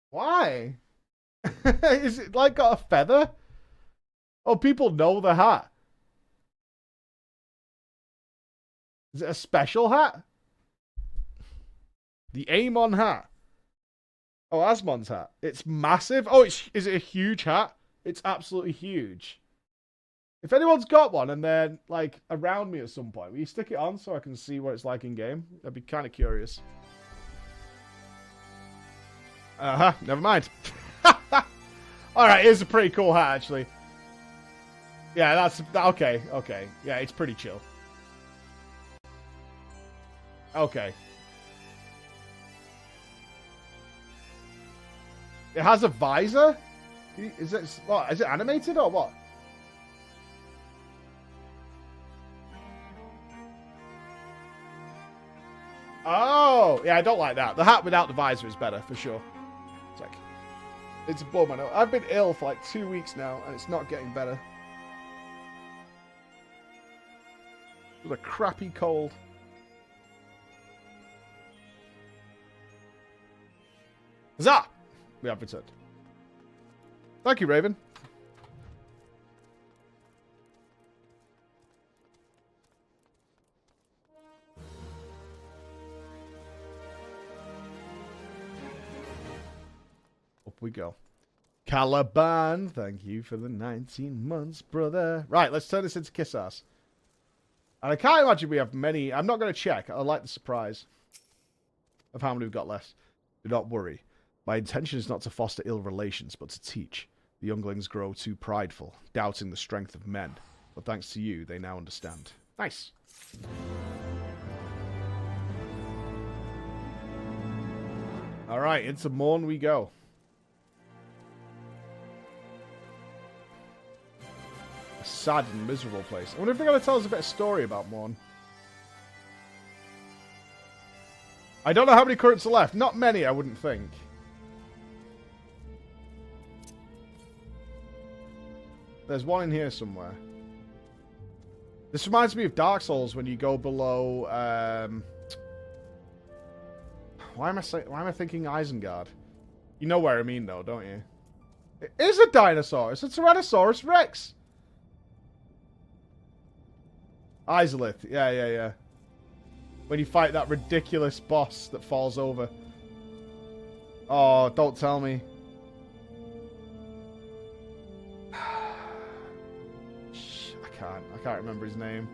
Why? Is it like got a feather? Oh, people know the hat. Is it a special hat? The Amon hat. Oh, Asmon's hat. It's massive. Oh, is it a huge hat? It's absolutely huge. If anyone's got one and they're like around me at some point, will you stick it on so I can see what it's like in game? I'd be kind of curious. Never mind. Alright, here's a pretty cool hat, actually. Yeah, that's... Okay. Yeah, it's pretty chill. Okay. It has a visor? Is it animated or what? Oh! Yeah, I don't like that. The hat without the visor is better, for sure. It's a bum, I know. I've been ill for like 2 weeks now, and it's not getting better. With a crappy cold. Huzzah! We have returned. Thank you, Raven. Up we go. Caliban, thank you for the 19 months, brother. Right, let's turn this into kiss ass. And I can't imagine we have many. I'm not going to check. I like the surprise of how many we've got left. Do not worry. My intention is not to foster ill relations, but to teach. The younglings grow too prideful, doubting the strength of men. But thanks to you, they now understand. Nice. Alright, into Morn we go. A sad and miserable place. I wonder if they're going to tell us a bit of story about Morn. I don't know how many currents are left. Not many, I wouldn't think. There's one in here somewhere. This reminds me of Dark Souls when you go below... Why am I thinking Isengard? You know where I mean, though, don't you? It is a dinosaur. It's a Tyrannosaurus Rex. Izalith. Yeah. When you fight that ridiculous boss that falls over. Oh, don't tell me. I can't remember his name.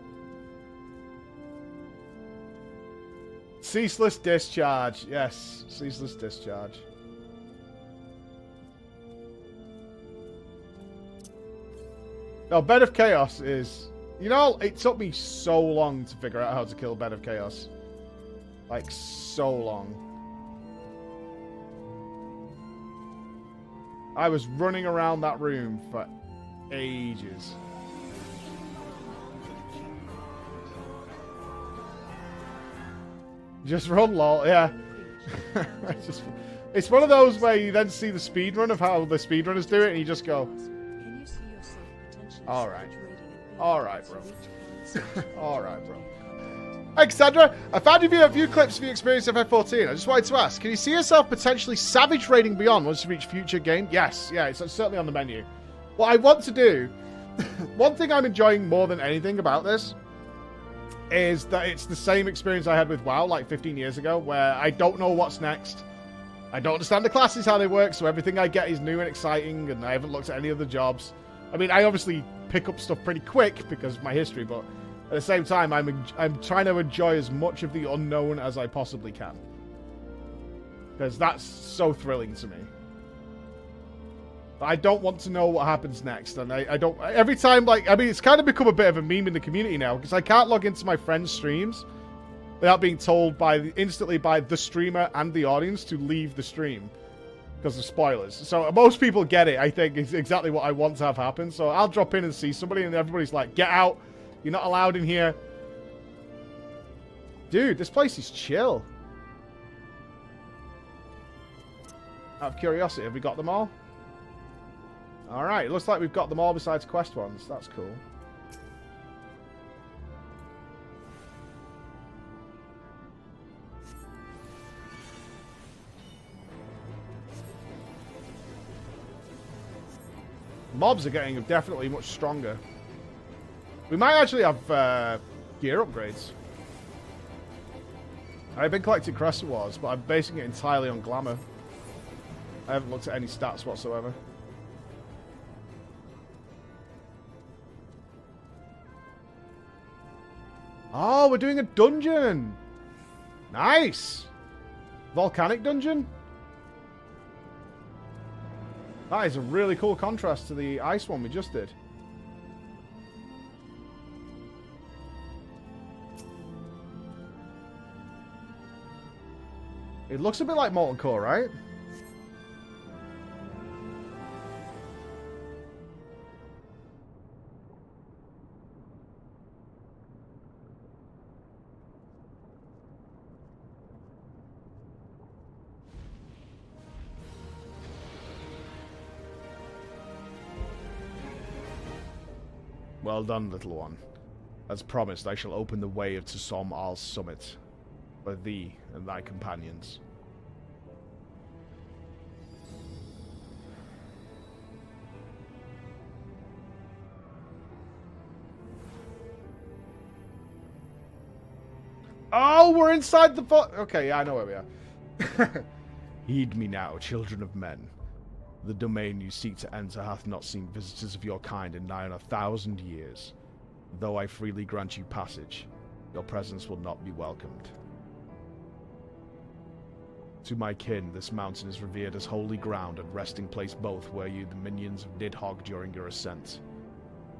Ceaseless Discharge. Yes, Ceaseless Discharge. No, Bed of Chaos is... You know, it took me so long to figure out how to kill Bed of Chaos. Like, so long. I was running around that room for ages. Just run, lol, yeah. It's one of those where you then see the speedrun of how the speedrunners do it, and you just go... Alright. Alright, bro. Alright, bro. Thanks, Sandra. I found a few clips of your experience of FF14. I just wanted to ask, can you see yourself potentially savage raiding beyond once you reach future game? Yes, yeah, it's certainly on the menu. What I want to do... one thing I'm enjoying more than anything about this is that it's the same experience I had with WoW like 15 years ago, where I don't know what's next. I don't understand the classes, how they work, so everything I get is new and exciting, and I haven't looked at any other jobs. I mean, I obviously pick up stuff pretty quick because of my history, but at the same time, I'm trying to enjoy as much of the unknown as I possibly can. Because that's so thrilling to me. I don't want to know what happens next, and I don't... Every time, like... I mean, it's kind of become a bit of a meme in the community now, because I can't log into my friends' streams without being told instantly by the streamer and the audience to leave the stream because of spoilers. So most people get it, I think, is exactly what I want to have happen. So I'll drop in and see somebody, and everybody's like, get out. You're not allowed in here. Dude, this place is chill. Out of curiosity, have we got them all? Alright, it looks like we've got them all besides quest ones. That's cool. Mobs are getting definitely much stronger. We might actually have gear upgrades. I've been collecting Crest Awards, but I'm basing it entirely on glamour. I haven't looked at any stats whatsoever. Oh, we're doing a dungeon! Nice! Volcanic dungeon? That is a really cool contrast to the ice one we just did. It looks a bit like Molten Core, right? Well done, little one. As promised, I shall open the way to Som Al's summit for thee and thy companions. Oh, we're inside the okay, yeah, I know where we are. Heed me now, children of men. The domain you seek to enter hath not seen visitors of your kind in nigh on 1,000 years. Though I freely grant you passage, your presence will not be welcomed. To my kin, this mountain is revered as holy ground and resting place both were you the minions of Nidhogg during your ascent.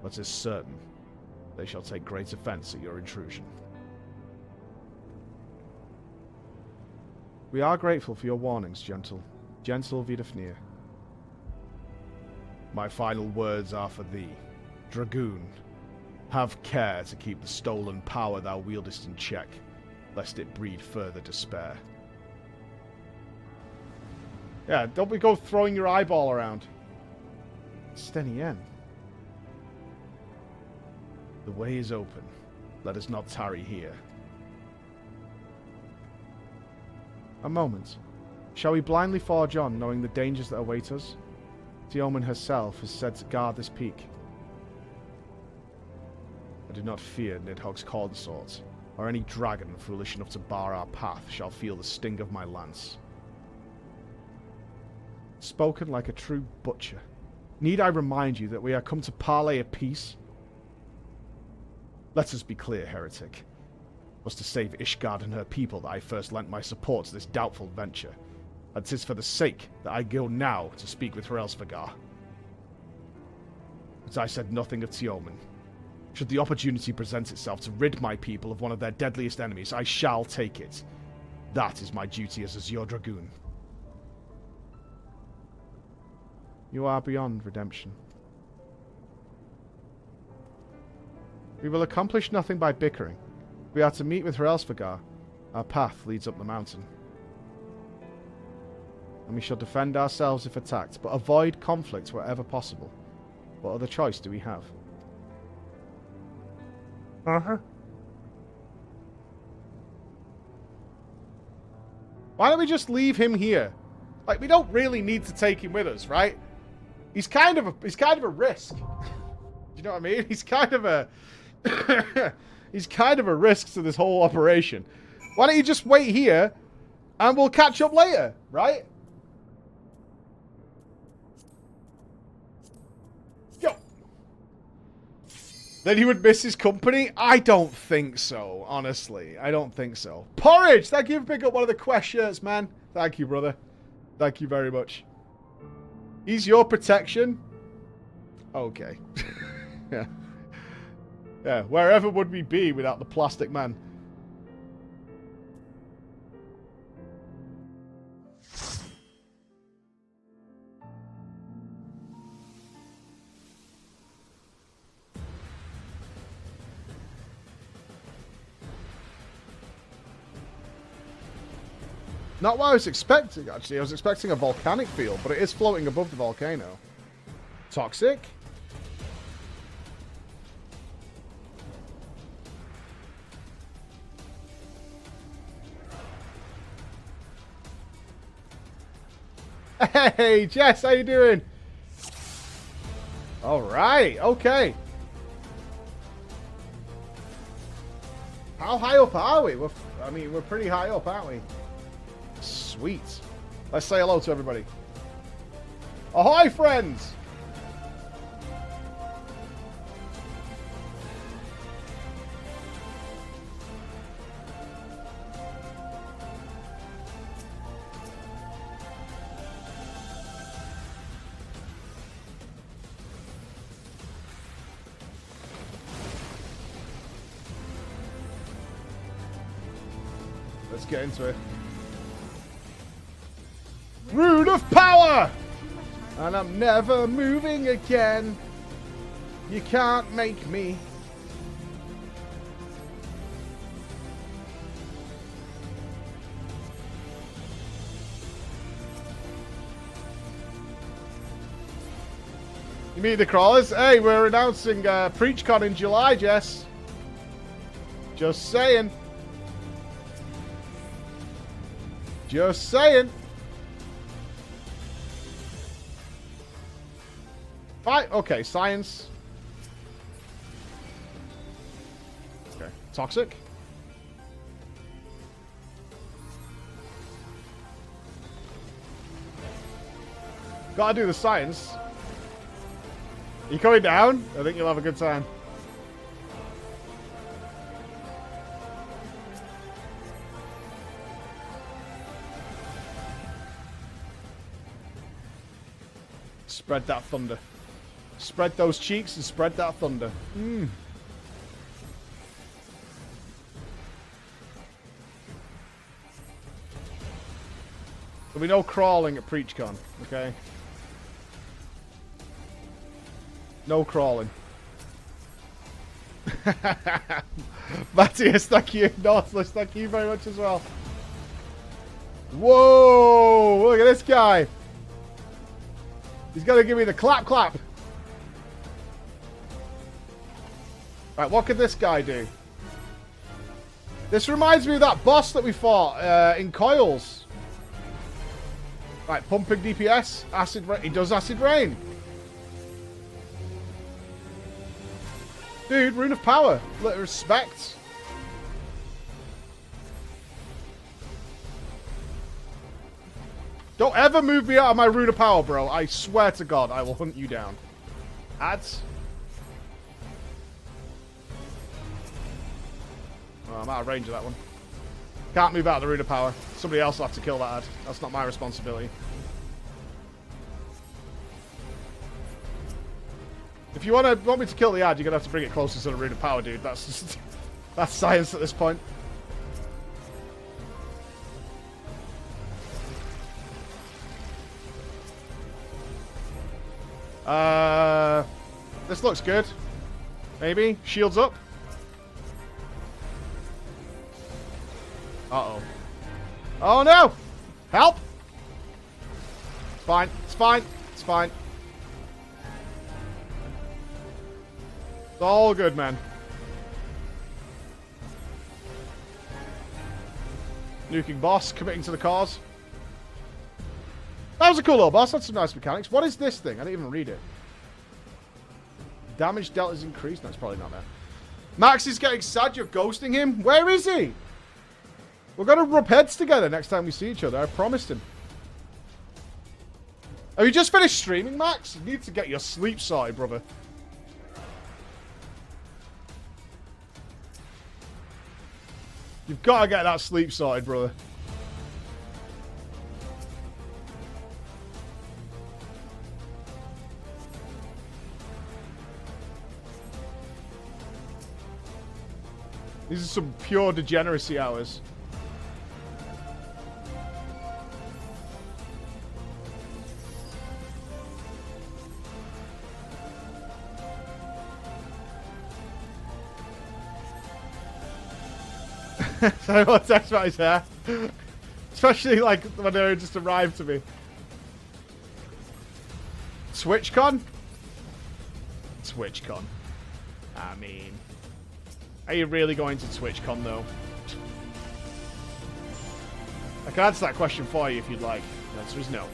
But 'tis certain, they shall take great offense at your intrusion. We are grateful for your warnings, gentle Vidafnir. My final words are for thee. Dragoon, have care to keep the stolen power thou wieldest in check, lest it breed further despair. Yeah, don't be go throwing your eyeball around. Stenien. The way is open. Let us not tarry here. A moment. Shall we blindly forge on, knowing the dangers that await us? Teoman herself is said to guard this peak. I do not fear Nidhogg's consort, or any dragon foolish enough to bar our path shall feel the sting of my lance. Spoken like a true butcher. Need I remind you that we are come to parley a peace? Let us be clear, heretic. It was to save Ishgard and her people that I first lent my support to this doubtful venture. And 'tis for the sake that I go now to speak with Hrelsvagar. But I said nothing of Teoman. Should the opportunity present itself to rid my people of one of their deadliest enemies, I shall take it. That is my duty as Azure Dragoon. You are beyond redemption. We will accomplish nothing by bickering. We are to meet with Hrelsvagar. Our path leads up the mountain. And we shall defend ourselves if attacked, but avoid conflict wherever possible. What other choice do we have? Uh-huh. Why don't we just leave him here? Like, we don't really need to take him with us, right? He's kind of a risk. Do you know what I mean? He's kind of a he's kind of a risk to this whole operation. Why don't you just wait here and we'll catch up later, right? Yo. Then he would miss his company? I don't think so, honestly. I don't think so. Porridge! Thank you for picking up one of the quest shirts, man. Thank you, brother. Thank you very much. He's your protection? Okay. Yeah. Yeah, wherever would we be without the plastic man? Not what I was expecting, actually. I was expecting a volcanic field, but it is floating above the volcano. Toxic? Hey, Jess, how you doing? All right, okay. How high up are we? I mean, we're pretty high up, aren't we? Sweet. Let's say hello to everybody. Ahoy, friends! Let's get into it. Rune of power! And I'm never moving again. You can't make me. You meet the crawlers? Hey, we're announcing PreachCon in July, Jess. Just saying. Just saying. Right, okay, science. Okay, toxic. Gotta do the science. Are you coming down? I think you'll have a good time. Spread that thunder. Spread those cheeks and spread that thunder. Mmm. There'll be no crawling at PreachCon, okay? No crawling. Matthias, thank you. Nautilus, thank you very much as well. Whoa! Look at this guy. He's gonna give me the clap clap. Right, what could this guy do? This reminds me of that boss that we fought in Coils. Right, pumping DPS. Acid rain. He does acid rain. Dude, rune of power. Little respect. Don't ever move me out of my rune of power, bro. I swear to God, I will hunt you down. Ads. Oh, I'm out of range of that one. Can't move out of the rune of power. Somebody else will have to kill that ad. That's not my responsibility. If you want me to kill the ad, you're gonna have to bring it closer to the rune of power, dude. That's just, that's science at this point. This looks good. Maybe. Shields up. Uh-oh. Oh, no! Help! It's fine. It's fine. It's fine. It's all good, man. Nuking boss, committing to the cause. That was a cool little boss. That's some nice mechanics. What is this thing? I didn't even read it. Damage dealt is increased. No, it's probably not there. Max is getting sad you're ghosting him. Where is he? We're going to rub heads together next time we see each other. I promised him. Have you just finished streaming, Max? You need to get your sleep sorted, brother. You've got to get that sleep sorted, brother. These are some pure degeneracy hours. So I want to text about his hair. Especially like when they just arrived to me. TwitchCon? TwitchCon. I mean, are you really going to TwitchCon though? I can answer that question for you if you'd like. The answer is no.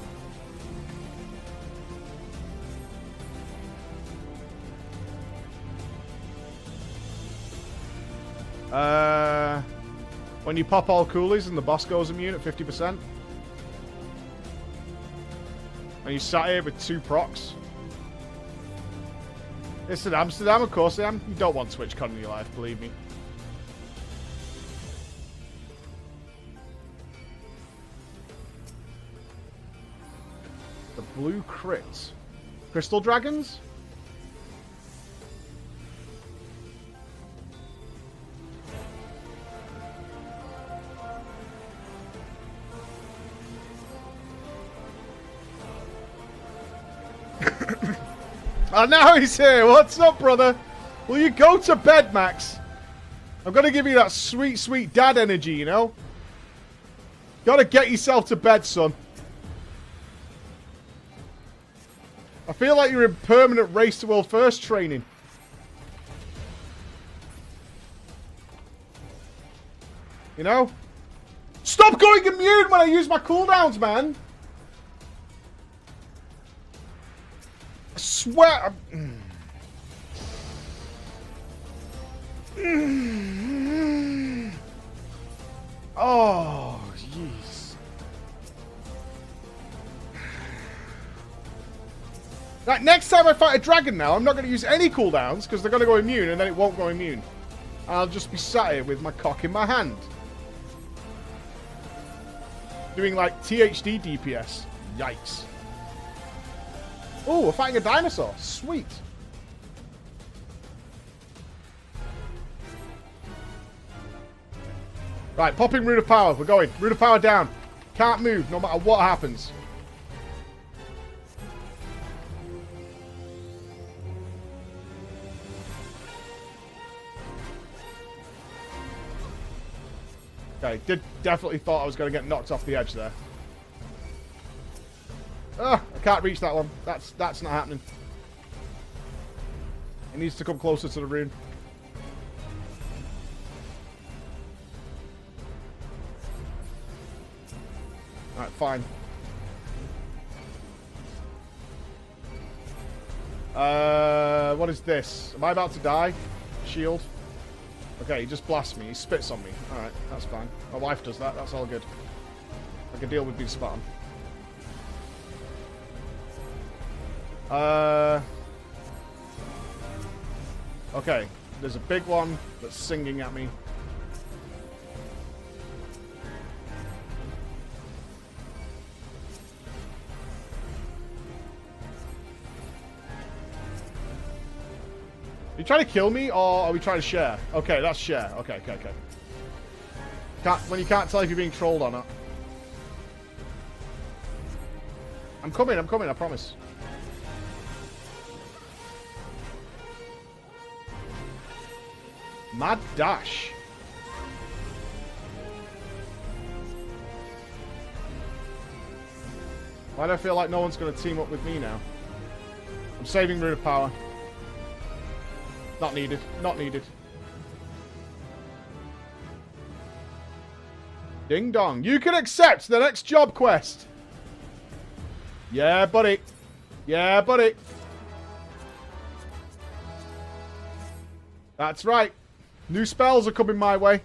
When you pop all coolies and the boss goes immune at 50%. And you sat here with 2 procs. It's in Amsterdam, of course I am. You don't want TwitchCon in your life, believe me. The blue crits. Crystal dragons? Oh, now he's here. What's up, brother? Will you go to bed, Max? I'm going to give you that sweet, sweet dad energy, you know? Gotta get yourself to bed, son. I feel like you're in permanent race to world first training. You know? Stop going immune when I use my cooldowns, man! I swear... Oh, jeez. Right, next time I fight a dragon now, I'm not going to use any cooldowns because they're going to go immune and then it won't go immune. I'll just be sat here with my cock in my hand. Doing like THD DPS. Yikes. Oh, we're fighting a dinosaur. Sweet. Right, popping Rune of Power. We're going. Rune of Power down. Can't move no matter what happens. Okay, definitely thought I was going to get knocked off the edge there. Ah, I can't reach that one. That's not happening. It needs to come closer to the rune. Alright, fine. What is this? Am I about to die? Shield. Okay, he just blasts me. He spits on me. Alright, that's fine. My wife does that. That's all good. I can deal with being spat on. Okay, there's a big one that's singing at me. Are you trying to kill me, or are we trying to share? Okay, that's share. Okay. When you can't tell if you're being trolled or not. I'm coming, I promise. Mad dash. Why do I feel like no one's going to team up with me now? I'm saving Rune of Power. Not needed. Not needed. Ding dong. You can accept the next job quest. Yeah, buddy. Yeah, buddy. That's right. New spells are coming my way.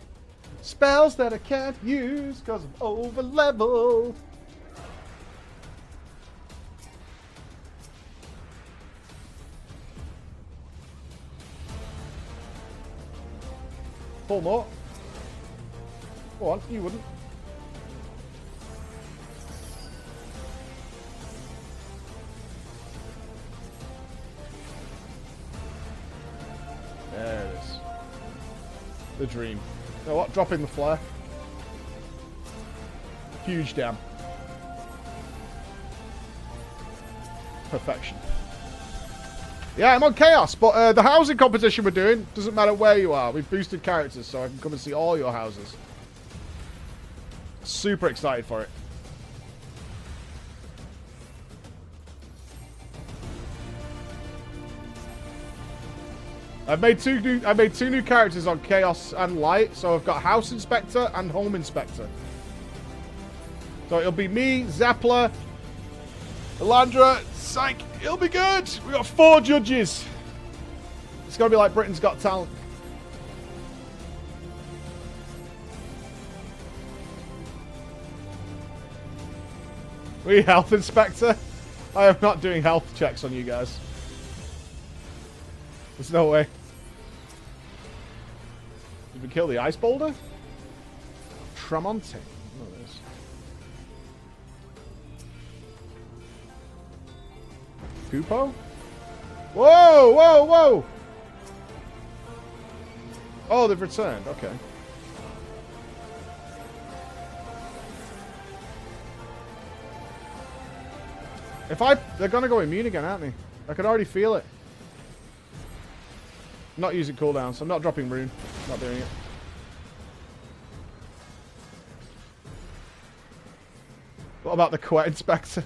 Spells that I can't use because I'm over leveled. Pull more. Go on, you wouldn't. There it is. the dream. You know what? Drop in the flare. Huge dam. Perfection. Yeah, I'm on Chaos, but the housing competition we're doing doesn't matter where you are. We've boosted characters, so I can come and see all your houses. Super excited for it. I've made two new characters on Chaos and Light, so I've got House Inspector and Home Inspector. So it'll be me, Zeppler, Elandra, Psych. It'll be good. We got 4 judges. It's gonna be like Britain's Got Talent. We Health Inspector. I am not doing health checks on you guys. There's no way. Did we kill the ice boulder? Tramonte. Oh, there's. Kupo? Whoa, whoa, whoa! Oh, they've returned. Okay. They're gonna go immune again, aren't they? I can already feel it. Not using cooldowns. I'm not dropping rune. Not doing it. What about the Quet Inspector?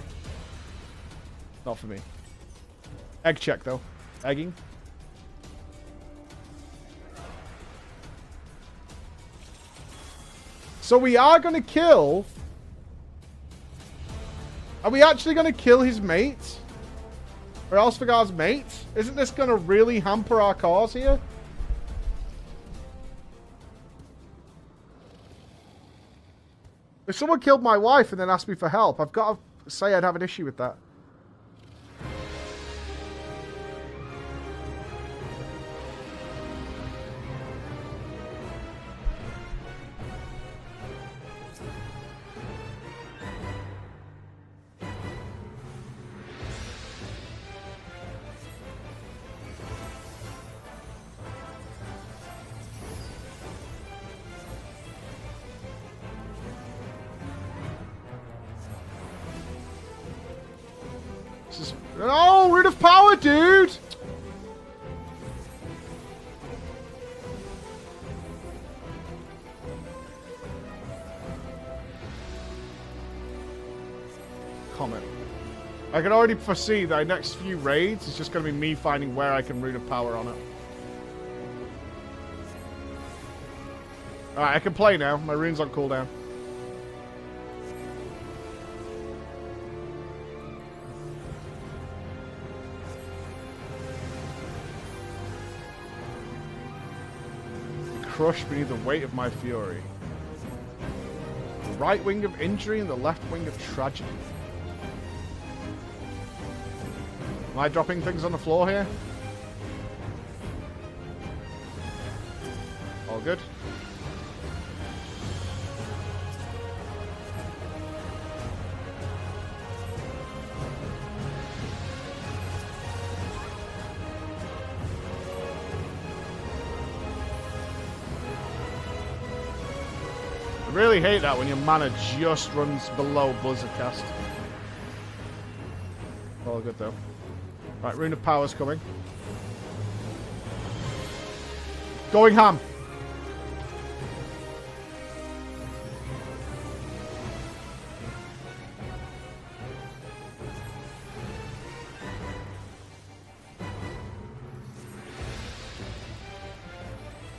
Not for me. Egg check, though. Egging. So we are going to kill... Are we actually going to kill his mate? Or Elsfagard's mate? Isn't this going to really hamper our cause here? If someone killed my wife and then asked me for help, I've got to say I'd have an issue with that. No, Root of Power, dude! Comment. I can already foresee that the next few raids is just going to be me finding where I can Root of Power on it. Alright, I can play now. My rune's on cooldown. Crushed beneath the weight of my fury. The right wing of injury and the left wing of tragedy. Am I dropping things on the floor here? All good. I really hate that when your mana just runs below Blizzard Cast. All good though. Right, Rune of Power's coming. Going ham.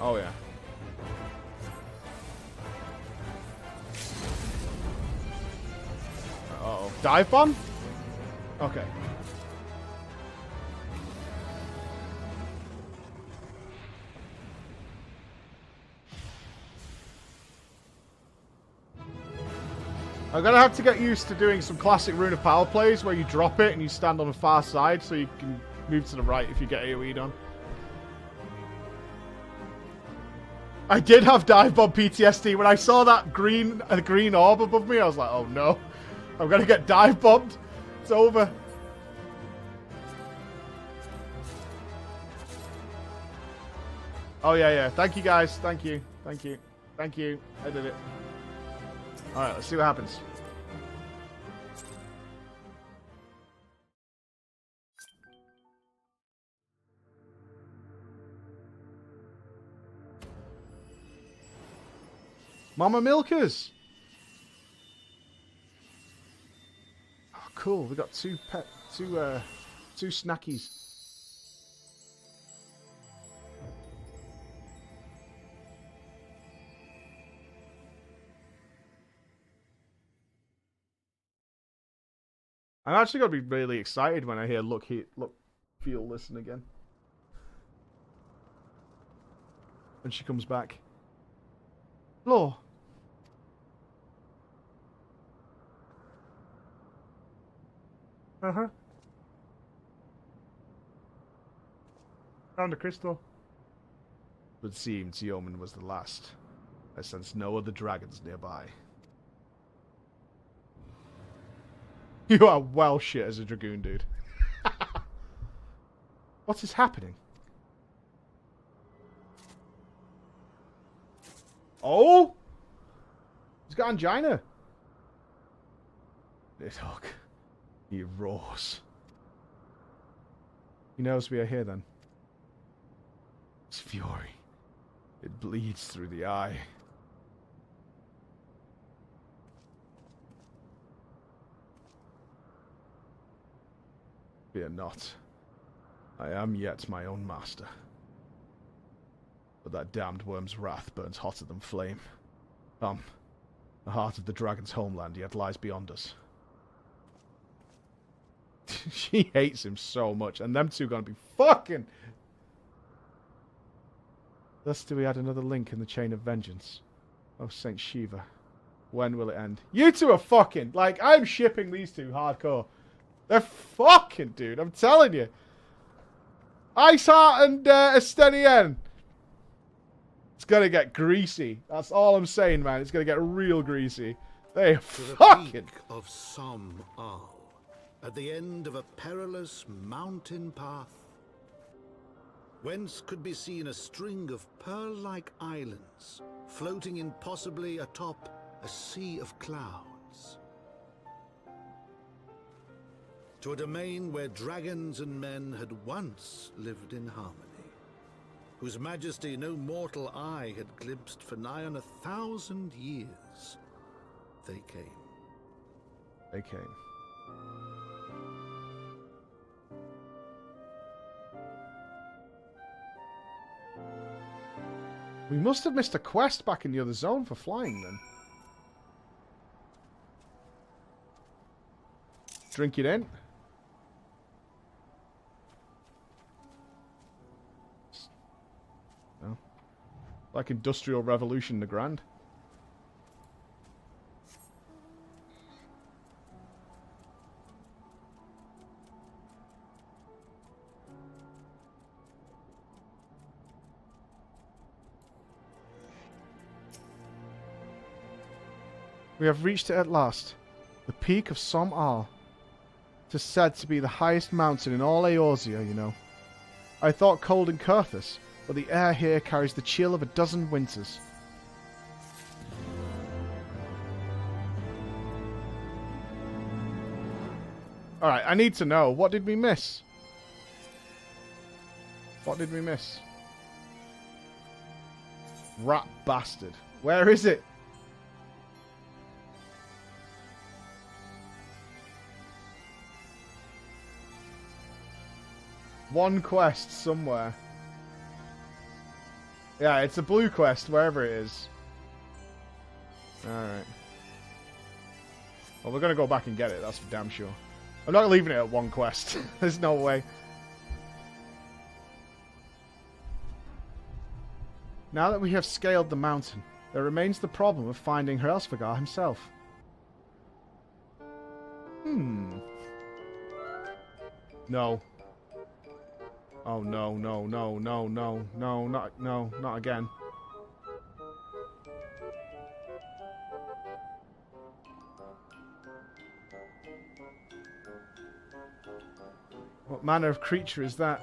Oh yeah. Uh-oh. Dive bomb? Okay. I'm gonna have to get used to doing some classic Rune of Power plays where you drop it and you stand on the far side so you can move to the right if you get AoE'd on. I did have dive bomb PTSD when I saw that green orb above me. I was like, oh no, I'm gonna get dive bombed. It's over. Oh, yeah, yeah. Thank you, guys. Thank you. Thank you. Thank you. I did it. Alright, let's see what happens. Mama Milkers! Oh, cool. We got two snackies. I'm actually going to be really excited when I hear look, feel, listen again. When she comes back. Hello. Uh-huh. Found a crystal. Would seem Tioman was the last. I sense no other dragons nearby. You are well shit as a dragoon, dude. What is happening? Oh! He's got angina. Nidhogg. He roars. He knows we are here then. His fury. It bleeds through the eye. Fear not. I am yet my own master. But that damned worm's wrath burns hotter than flame. Come. The heart of the dragon's homeland yet lies beyond us. She hates him so much, and them two gonna be fucking... Thus do we add another link in the chain of vengeance. Oh, Saint Shiva. When will it end? You two are fucking... Like, I'm shipping these two hardcore. They're fucking, dude. I'm telling you. Iceheart and Estenien. It's gonna get greasy. That's all I'm saying, man. It's gonna get real greasy. They are fucking... peak of Som Al, at the end of a perilous mountain path, whence could be seen a string of pearl-like islands floating in possibly atop a sea of clouds. To a domain where dragons and men had once lived in harmony, whose majesty no mortal eye had glimpsed for nigh on 1,000 years, they came. They came. We must have missed a quest back in the other zone for flying then. Drink it in. No. Like Industrial Revolution the Grand. We have reached it at last. The peak of Som Al. It is said to be the highest mountain in all Eorzea, you know. I thought cold in Kurthus, but the air here carries the chill of a dozen winters. Alright, I need to know. What did we miss? What did we miss? Rat bastard. Where is it? One quest somewhere. Yeah, it's a blue quest, wherever it is. Alright. Well, we're gonna go back and get it, that's for damn sure. I'm not leaving it at one quest. There's no way. Now that we have scaled the mountain, there remains the problem of finding Hrelsvagar himself. No. Oh no, no, no, no, no, no, not again. What manner of creature is that?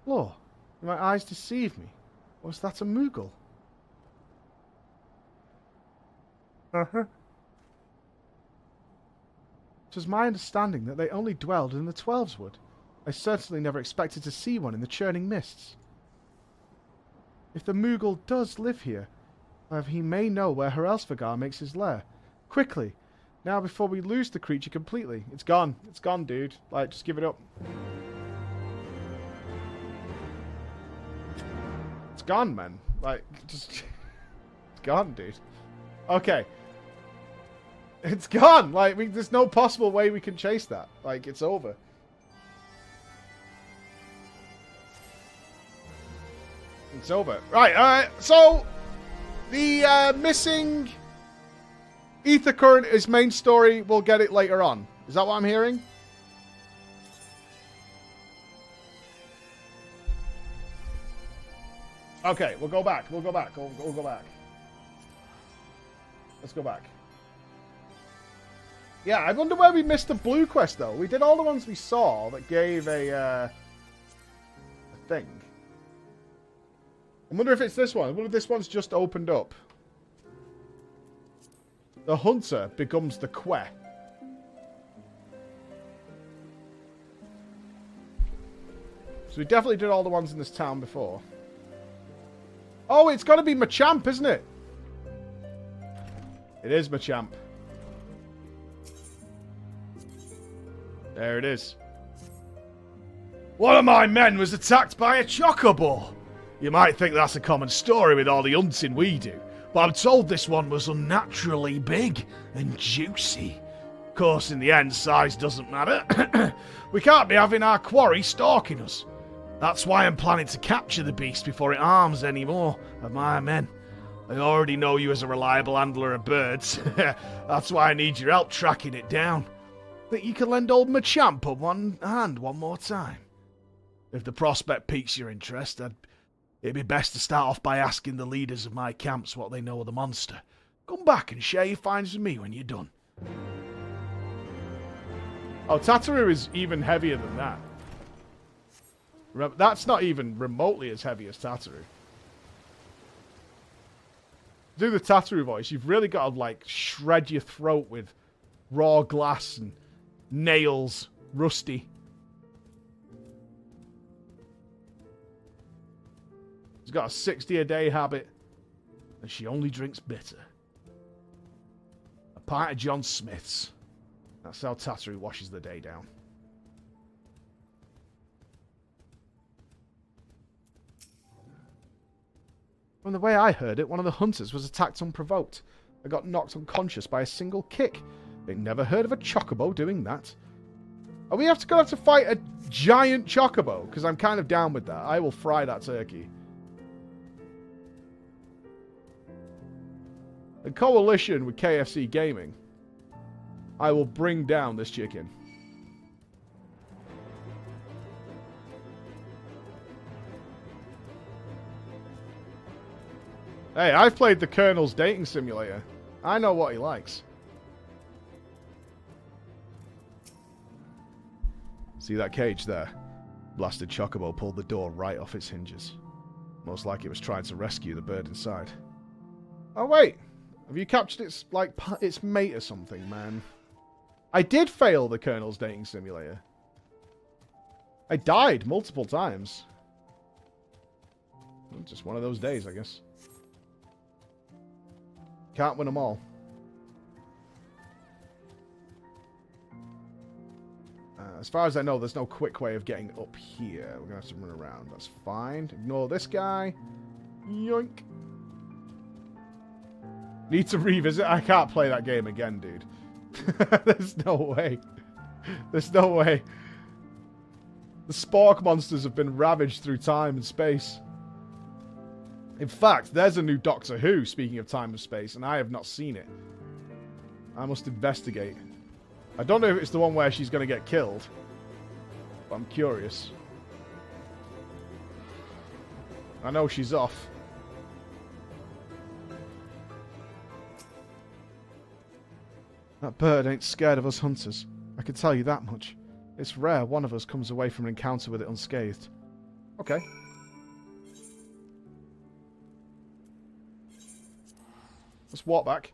Lord, my eyes deceive me. Was that a Moogle? Uh-huh. It was my understanding that they only dwelled in the Twelveswood. I certainly never expected to see one in the churning mists. If the Moogle does live here, however, he may know where Herelsfagar makes his lair. Quickly, now before we lose the creature completely. It's gone. It's gone, dude. Like, just give it up. It's gone, man. Like, just... It's gone, dude. Okay. It's gone! Like, there's no possible way we can chase that. Like, it's over. It's over. Right, so... The missing ether current is main story. We'll get it later on. Is that what I'm hearing? Okay, we'll go back. We'll go back. We'll go back. Let's go back. Yeah, I wonder where we missed the blue quest, though. We did all the ones we saw that gave a thing. I wonder if it's this one. I wonder if this one's just opened up. The hunter becomes the que. So we definitely did all the ones in this town before. Oh, it's got to be Machamp, isn't it? It is Machamp. There it is. One of my men was attacked by a chocobo. You might think that's a common story with all the hunting we do, but I'm told this one was unnaturally big and juicy. Of course, in the end, size doesn't matter. We can't be having our quarry stalking us. That's why I'm planning to capture the beast before it harms any more of my men. I already know you as a reliable handler of birds. That's why I need your help tracking it down. Think you can lend old Machamp one hand one more time? If the prospect piques your interest, it'd be best to start off by asking the leaders of my camps what they know of the monster. Come back and share your finds with me when you're done. Oh, Tataru is even heavier than that. That's not even remotely as heavy as Tataru. Do the Tataru voice, you've really got to, like, shred your throat with raw glass and nails, rusty. She's got a 60-a-day habit, and she only drinks bitter. A pint of John Smith's. That's how Tataru washes the day down. From the way I heard it, one of the hunters was attacked unprovoked. I got knocked unconscious by a single kick. They never heard of a chocobo doing that. Are we going to have to fight a giant chocobo? Because I'm kind of down with that. I will fry that turkey. In coalition with KFC Gaming, I will bring down this chicken. Hey, I've played the Colonel's dating simulator. I know what he likes. See that cage there? Blasted chocobo pulled the door right off its hinges. Most like it was trying to rescue the bird inside. Oh wait, have you captured its mate or something, man? I did fail the Colonel's dating simulator. I died multiple times. Just one of those days, I guess. Can't win them all. As far as I know, there's no quick way of getting up here. We're going to have to run around. That's fine. Ignore this guy. Yoink. Need to revisit. I can't play that game again, dude. There's no way. There's no way. The Spork monsters have been ravaged through time and space. In fact, there's a new Doctor Who, speaking of time and space, and I have not seen it. I must investigate. I don't know if it's the one where she's going to get killed, but I'm curious. I know she's off. That bird ain't scared of us hunters. I can tell you that much. It's rare one of us comes away from an encounter with it unscathed. Okay. Let's walk back.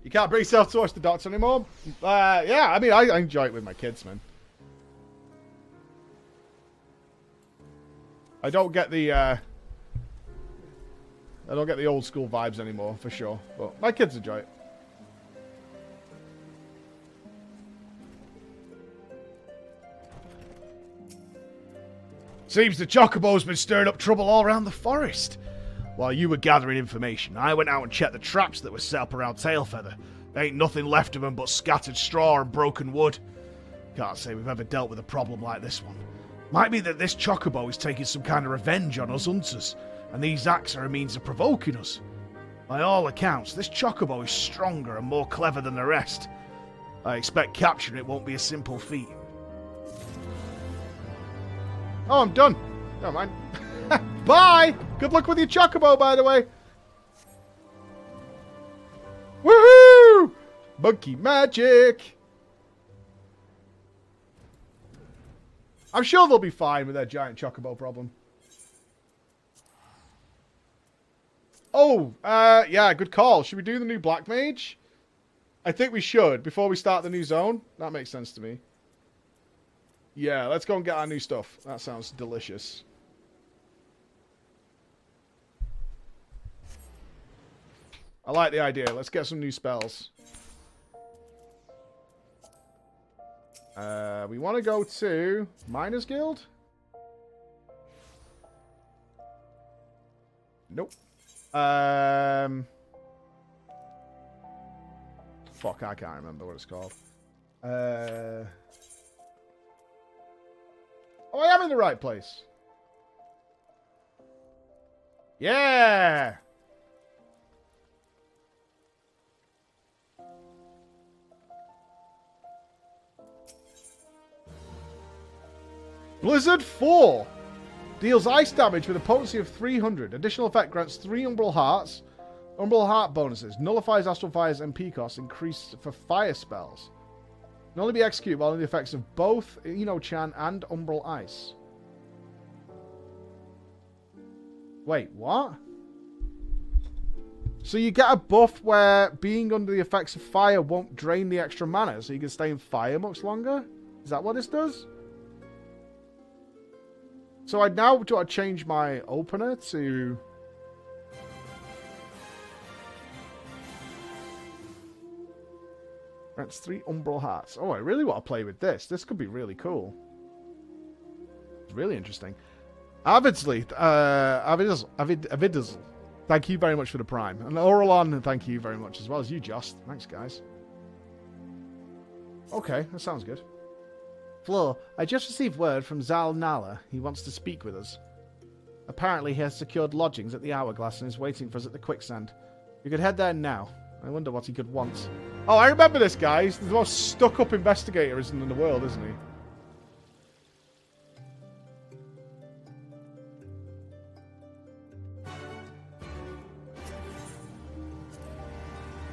You can't bring yourself to watch the doctor anymore? Yeah, I mean, I enjoy it with my kids, man. I don't get the old school vibes anymore, for sure. But my kids enjoy it. Seems the Chocobo's been stirring up trouble all around the forest. While you were gathering information, I went out and checked the traps that were set up around Tailfeather. There ain't nothing left of them but scattered straw and broken wood. Can't say we've ever dealt with a problem like this one. Might be that this Chocobo is taking some kind of revenge on us hunters, and these acts are a means of provoking us. By all accounts, this Chocobo is stronger and more clever than the rest. I expect capturing it won't be a simple feat. Oh, I'm done. Never mind. Bye! Good luck with your Chocobo, by the way. Woohoo! Monkey magic! I'm sure they'll be fine with their giant Chocobo problem. Oh, yeah, good call. Should we do the new Black Mage? I think we should, before we start the new zone. That makes sense to me. Yeah, let's go and get our new stuff. That sounds delicious. I like the idea. Let's get some new spells. We want to go to Miners Guild? Nope. Fuck, I can't remember what it's called. Oh, I am in the right place. Yeah! Blizzard 4 deals ice damage with a potency of 300. Additional effect grants 3 Umbral Hearts. Umbral Heart bonuses. Nullifies Astral Fire's MP cost increased for fire spells. Can only be executed while under the effects of both Ino-chan and Umbral Ice. Wait, what? So you get a buff where being under the effects of fire won't drain the extra mana, so you can stay in fire much longer? Is that what this does? So I now do I change my opener to... That's 3 Umbral Hearts. Oh, I really want to play with this. This could be really cool. It's really interesting. Avidsley, Avidizzle, thank you very much for the Prime. And Oralon, thank you very much, as well as you, Jost. Thanks, guys. Okay, that sounds good. Flo, I just received word from Zal Nala. He wants to speak with us. Apparently he has secured lodgings at the Hourglass and is waiting for us at the Quicksand. You could head there now. I wonder what he could want. Oh, I remember this guy. He's the most stuck-up investigator in the world, isn't he?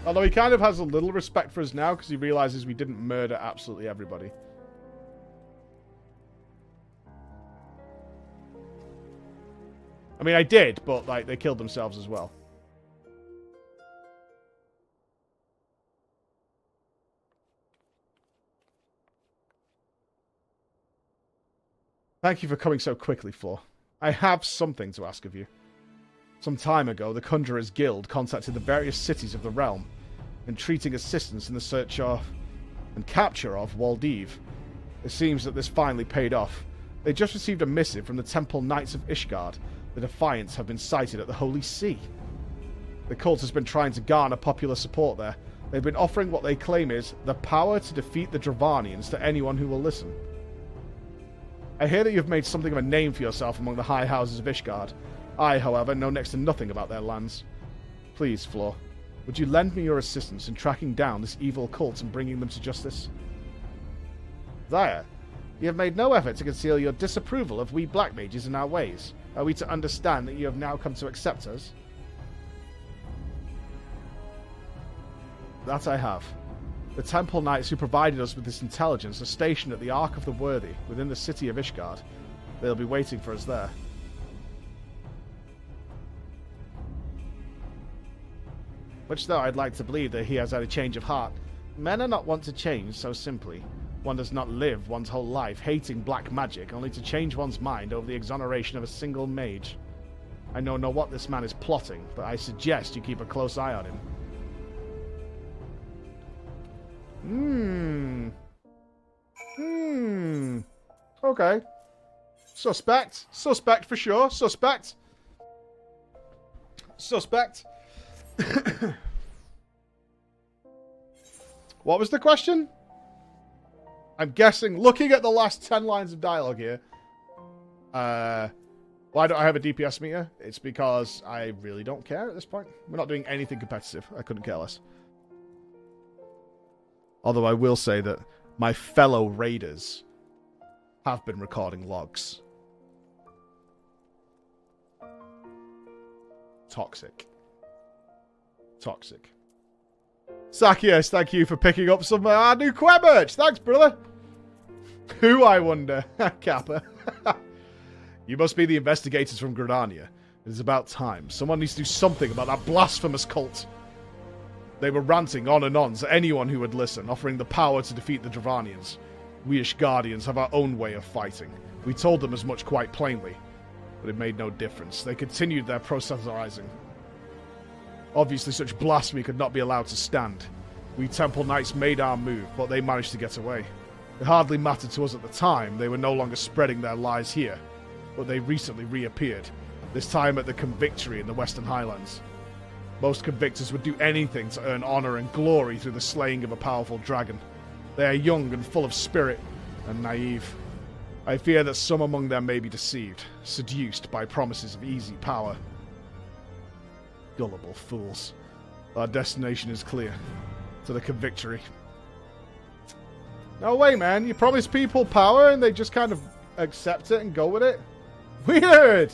Although he kind of has a little respect for us now because he realizes we didn't murder absolutely everybody. I mean, I did, but like they killed themselves as well. Thank you for coming so quickly, Flo. I have something to ask of you. Some time ago, the Conjurers Guild contacted the various cities of the realm, entreating assistance in the search of and capture of Waldiv. It seems that this finally paid off. They just received a missive from the Temple Knights of Ishgard. The Defiants have been sighted at the Holy See. The cult has been trying to garner popular support there. They've been offering what they claim is the power to defeat the Dravanians to anyone who will listen. I hear that you've made something of a name for yourself among the high houses of Ishgard. I, however, know next to nothing about their lands. Please, Flor, would you lend me your assistance in tracking down this evil cult and bringing them to justice? Zaya, you have made no effort to conceal your disapproval of we black mages and our ways. Are we to understand that you have now come to accept us? That I have. The Temple Knights who provided us with this intelligence are stationed at the Ark of the Worthy, within the city of Ishgard. They'll be waiting for us there. Which, though, I'd like to believe that he has had a change of heart. Men are not wont to change so simply. One does not live one's whole life hating black magic, only to change one's mind over the exoneration of a single mage. I don't know what this man is plotting, but I suggest you keep a close eye on him. Okay. Suspect. Suspect for sure. Suspect. Suspect. What was the question? I'm guessing, looking at the last 10 lines of dialogue here, why don't I have a DPS meter? It's because I really don't care at this point. We're not doing anything competitive. I couldn't care less. Although I will say that my fellow raiders have been recording logs. Toxic. Toxic. Sakios, thank you for picking up some new Quet merch. Thanks, brother. Who, I wonder? Kappa. You must be the investigators from Gridania. It is about time. Someone needs to do something about that blasphemous cult. They were ranting on and on to anyone who would listen, offering the power to defeat the Dravanians. We Ishgardians have our own way of fighting. We told them as much quite plainly, but it made no difference. They continued their proselytizing. Obviously, such blasphemy could not be allowed to stand. We Temple Knights made our move, but they managed to get away. It hardly mattered to us at the time. They were no longer spreading their lies here, but they recently reappeared, this time at the Convictory in the Western Highlands. Most convictors would do anything to earn honor and glory through the slaying of a powerful dragon. They are young and full of spirit, and naive. I fear that some among them may be deceived, seduced by promises of easy power. Gullible fools. Our destination is clear. To the Convictory. No way, man. You promise people power and they just kind of accept it and go with it? Weird!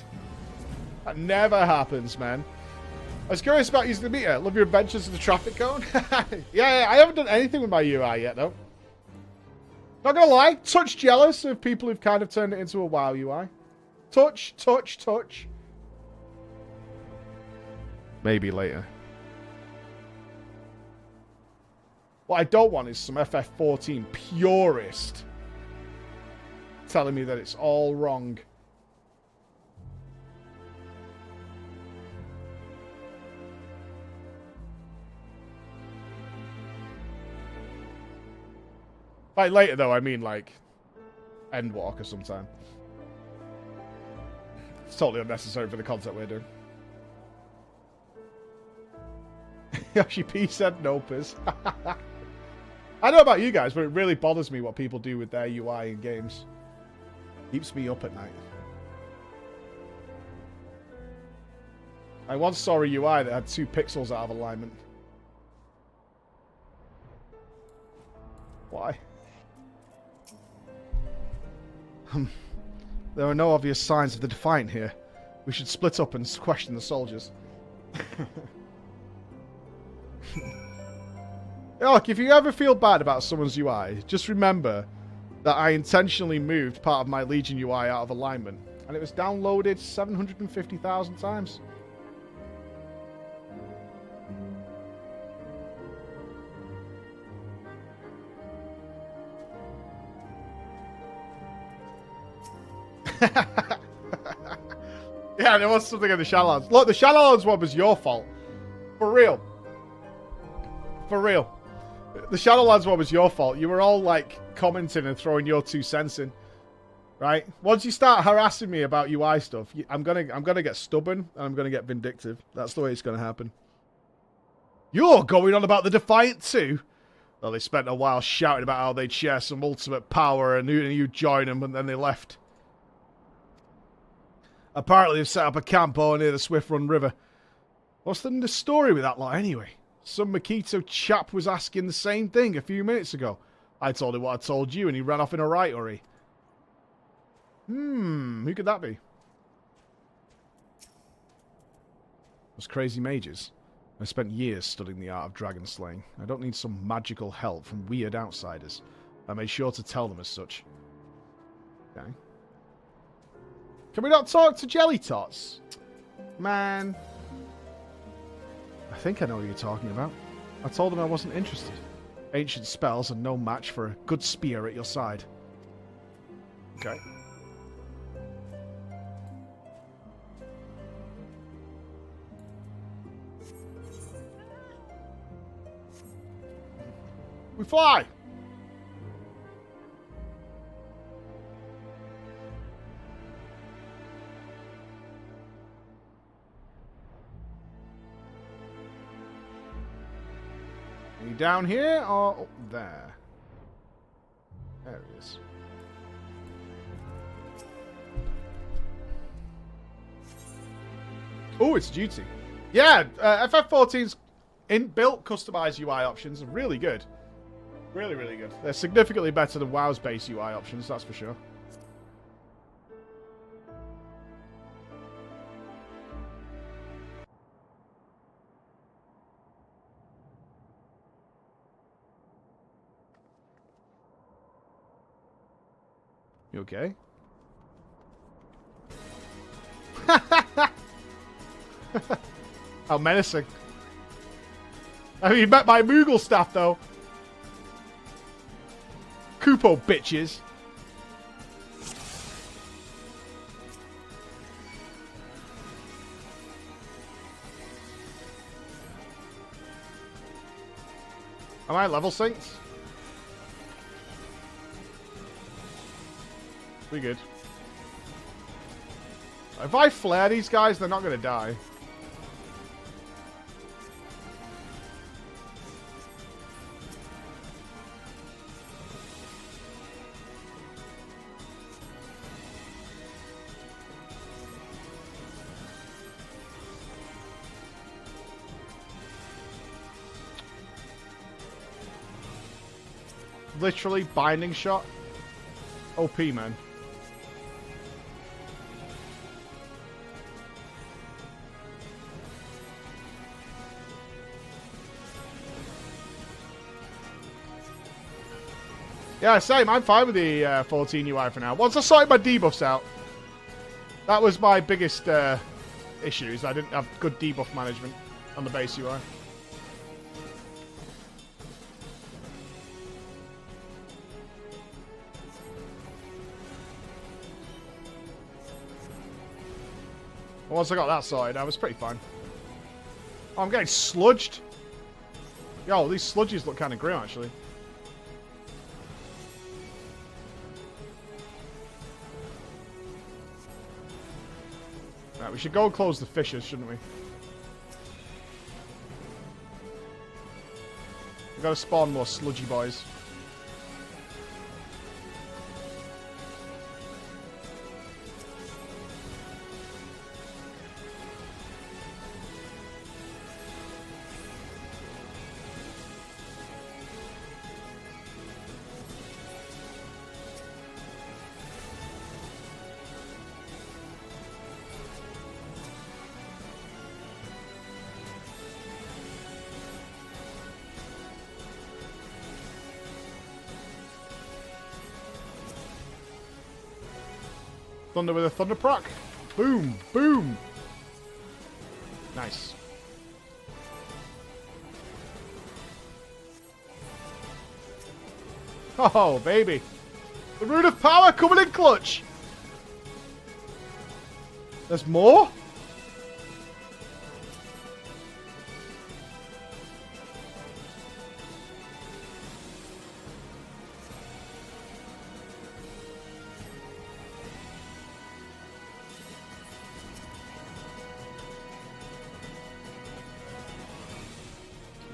That never happens, man. I was curious about using the meter. Love your adventures in the traffic cone. yeah, I haven't done anything with my UI yet, though. Not gonna lie, touch jealous of people who've kind of turned it into a WoW UI. Touch. Maybe later. What I don't want is some FF14 purist telling me that it's all wrong. By later, though, I mean, like, Endwalker sometime. It's totally unnecessary for the content we're doing. Yoshi P said no, Piz. I don't know about you guys, but it really bothers me what people do with their UI in games. Keeps me up at night. I once saw a UI that had 2 pixels out of alignment. Why? There are no obvious signs of the Defiant here. We should split up and question the soldiers. Look, if you ever feel bad about someone's UI, just remember that I intentionally moved part of my Legion UI out of alignment, and it was downloaded 750,000 times. Yeah, there was something in the Shadowlands. Look, the Shadowlands one was your fault. For real. For real. The Shadowlands one was your fault. You were all, like, commenting and throwing your 2 cents in. Right? Once you start harassing me about UI stuff, I'm gonna get stubborn and I'm gonna get vindictive. That's the way it's gonna happen. You're going on about the Defiant too? Well, they spent a while shouting about how they'd share some ultimate power and you'd join them, and then they left. Apparently they've set up a camp over near the Swift Run River. What's the story with that lot anyway? Some Makito chap was asking the same thing a few minutes ago. I told him what I told you and he ran off in a right hurry. Who could that be? Those crazy mages. I spent years studying the art of dragon slaying. I don't need some magical help from weird outsiders. I made sure to tell them as such. Okay. Can we not talk to Jelly Tots? Man. I think I know what you're talking about. I told them I wasn't interested. Ancient spells are no match for a good spear at your side. Okay. We fly! Are you down here or up there? There he is. Oh, it's duty. Yeah, FF14's inbuilt customized UI options are really good. Really, really good. They're significantly better than WoW's base UI options, that's for sure. You okay? How menacing. I mean, you met my Moogle staff, though. Kupo, bitches. Am I level synced? We good. If I flare these guys, they're not going to die. Literally binding shot. OP, man. Yeah, same. I'm fine with the 14 UI for now. Once I sorted my debuffs out, that was my biggest issue, is I didn't have good debuff management on the base UI. Once I got that sorted, I was pretty fine. Oh, I'm getting sludged. Yo, these sludges look kind of grim, actually. Right, we should go and close the fissures, shouldn't we? We've got to spawn more sludgy boys. Thunder with a thunder proc. Boom, boom. Nice. Oh, baby. The Rune of Power coming in clutch. There's more?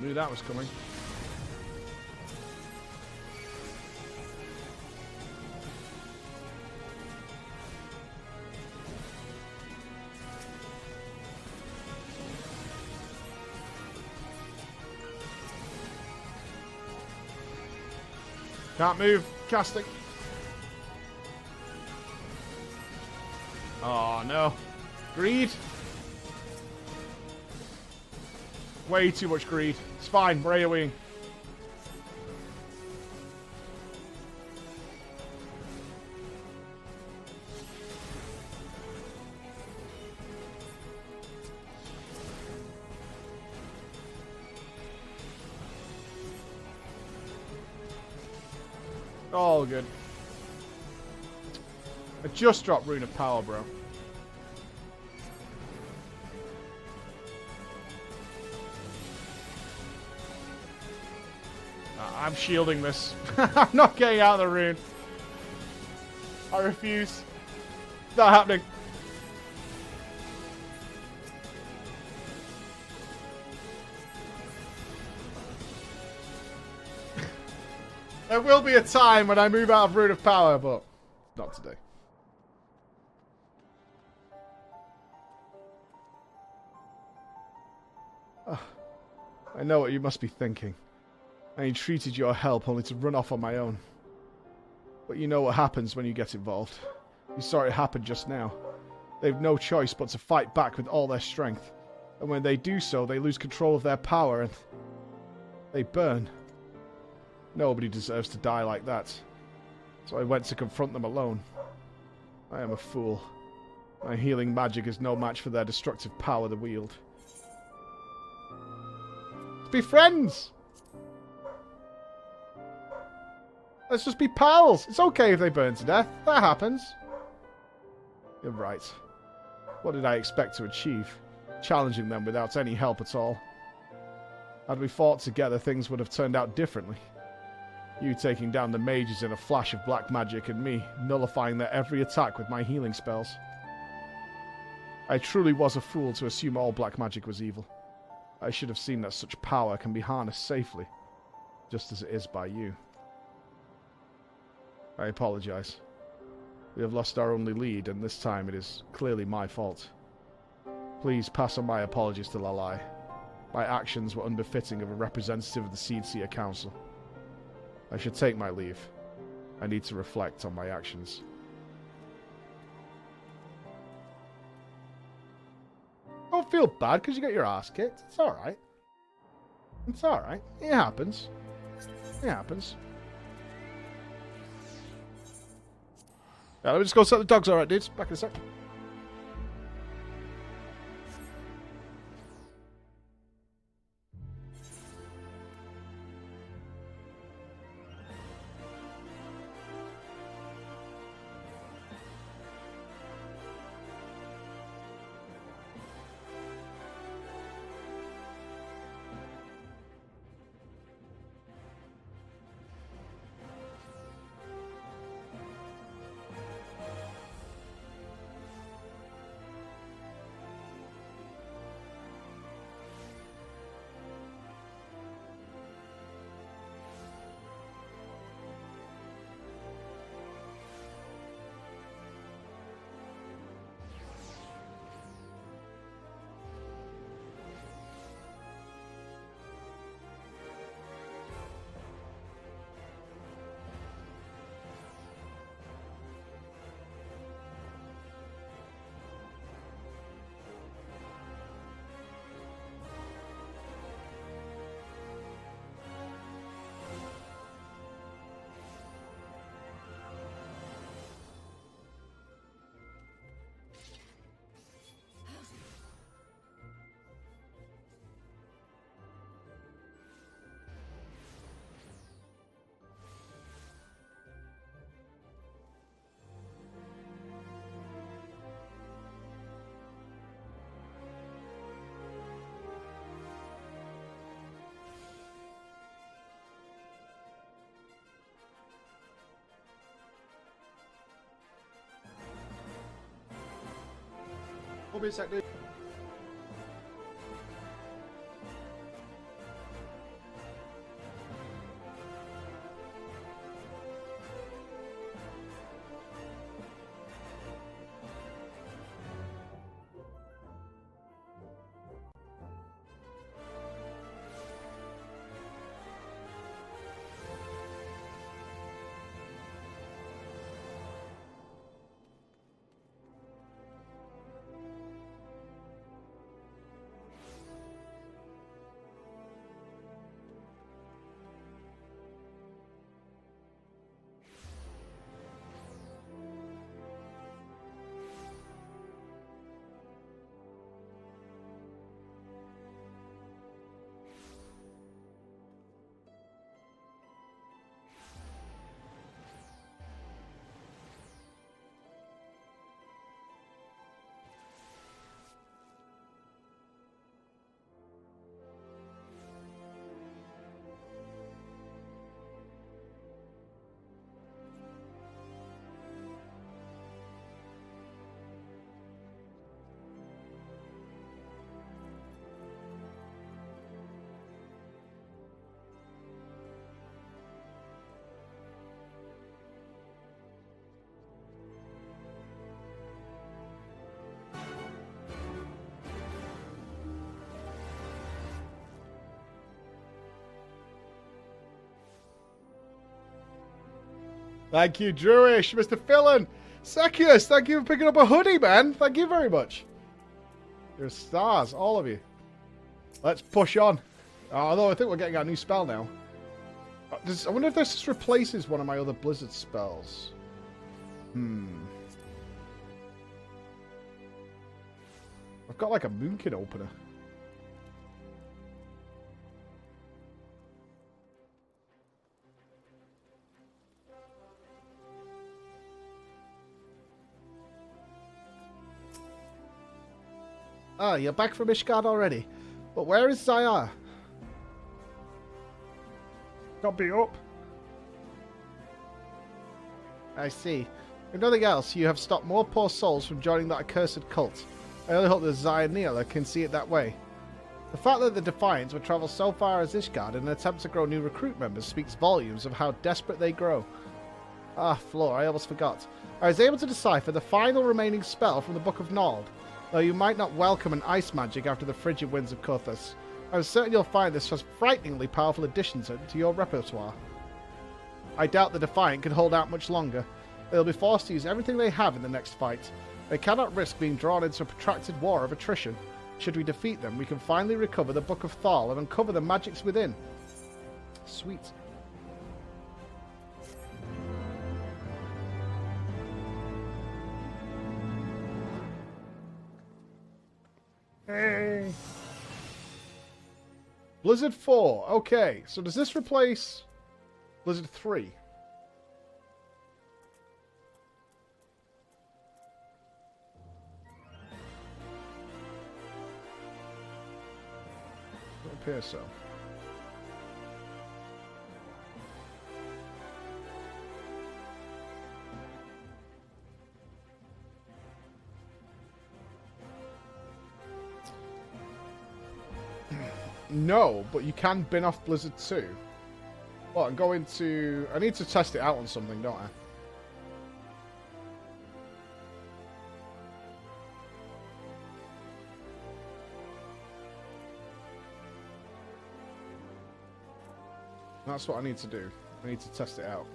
Knew that was coming. Can't move. Casting. Oh no. Greed. Way too much greed. It's fine. We're AoEing. All good. I just dropped Rune of Power, bro. I'm shielding this. I'm not getting out of the rune. I refuse. It's not happening. There will be a time when I move out of Rune of Power, but not today. I know what you must be thinking. I entreated your help only to run off on my own. But you know what happens when you get involved. You saw it happen just now. They've no choice but to fight back with all their strength. And when they do so, they lose control of their power and they burn. Nobody deserves to die like that. So I went to confront them alone. I am a fool. My healing magic is no match for their destructive power to wield. Let's be friends! Let's just be pals! It's okay if they burn to death. That happens. You're right. What did I expect to achieve? Challenging them without any help at all. Had we fought together, things would have turned out differently. You taking down the mages in a flash of black magic and me nullifying their every attack with my healing spells. I truly was a fool to assume all black magic was evil. I should have seen that such power can be harnessed safely, just as it is by you. I apologize. We have lost our only lead, and this time it is clearly my fault. Please pass on my apologies to Lalai. My actions were unbefitting of a representative of the Seedseer Council. I should take my leave. I need to reflect on my actions. Don't feel bad because you got your ass kicked. It's alright. It's alright. It happens. It happens. Yeah, let me just go set the dogs alright, dudes. Back in a sec. Hold me a sec, dude. Thank you, Jewish, Mr. Fillon. Sekius, thank you for picking up a hoodie, man. Thank you very much. You're stars, all of you. Let's push on. Although I think we're getting our new spell now. I wonder if this just replaces one of my other Blizzard spells. I've got like a Moonkin opener. Ah, you're back from Ishgard already. But where is Zayar? Got beat up. I see. If nothing else, you have stopped more poor souls from joining that accursed cult. I only hope that Zionila can see it that way. The fact that the Defiants would travel so far as Ishgard in an attempt to grow new recruit members speaks volumes of how desperate they grow. Ah, Floor, I almost forgot. I was able to decipher the final remaining spell from the Book of Nald, though you might not welcome an ice magic after the frigid winds of Kothas. I'm certain you'll find this a frighteningly powerful addition to your repertoire. I doubt the Defiant can hold out much longer. They'll be forced to use everything they have in the next fight. They cannot risk being drawn into a protracted war of attrition. Should we defeat them, we can finally recover the Book of Thal and uncover the magics within. Sweet. Hey. Blizzard 4. Okay, so does this replace Blizzard 3? It appears so. No, but you can bin off Blizzard 2. Well, I'm going to... I need to test it out on something, don't I? That's what I need to do. I need to test it out.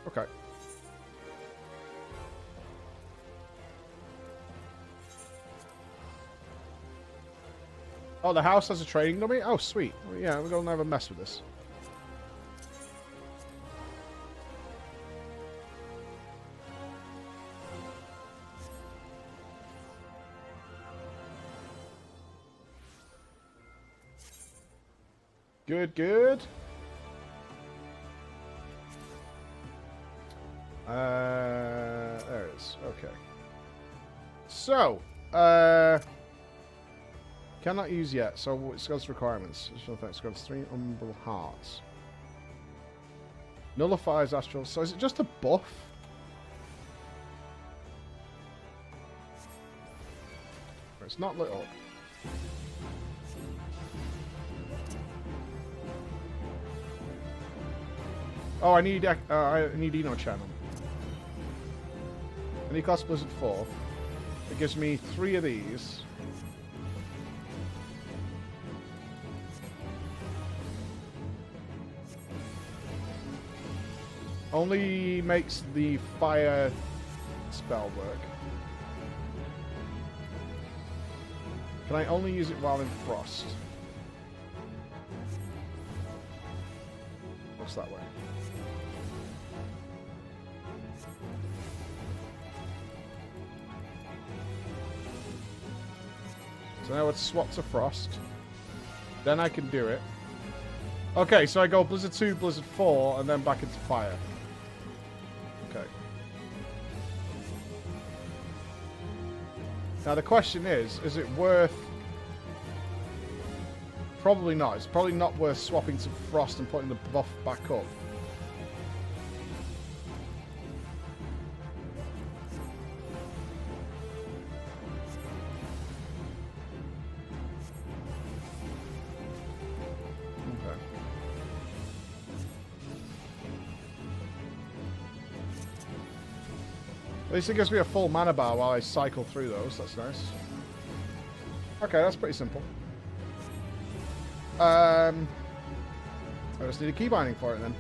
Okay. Oh, the house has a trading dummy? Oh, sweet. Well, yeah, we're going to have a mess with this. Good, good. There it is. Okay. So, cannot use yet, so it's got requirements. Additional effects grants 3 umbral hearts. Nullifies astral. So is it just a buff? It's not lit up. Oh, I need Eno channel. And he costs Blizzard 4. It gives me 3 of these. Only makes the fire spell work. Can I only use it while in frost? Looks that way. So now it's swap to frost. Then I can do it. Okay, so I go Blizzard 2, Blizzard 4, and then back into fire. Okay. Now the question is it worth... Probably not. It's probably not worth swapping to frost and putting the buff back up. At least it gives me a full mana bar while I cycle through those. That's nice. Okay, that's pretty simple. I just need a key binding for it then.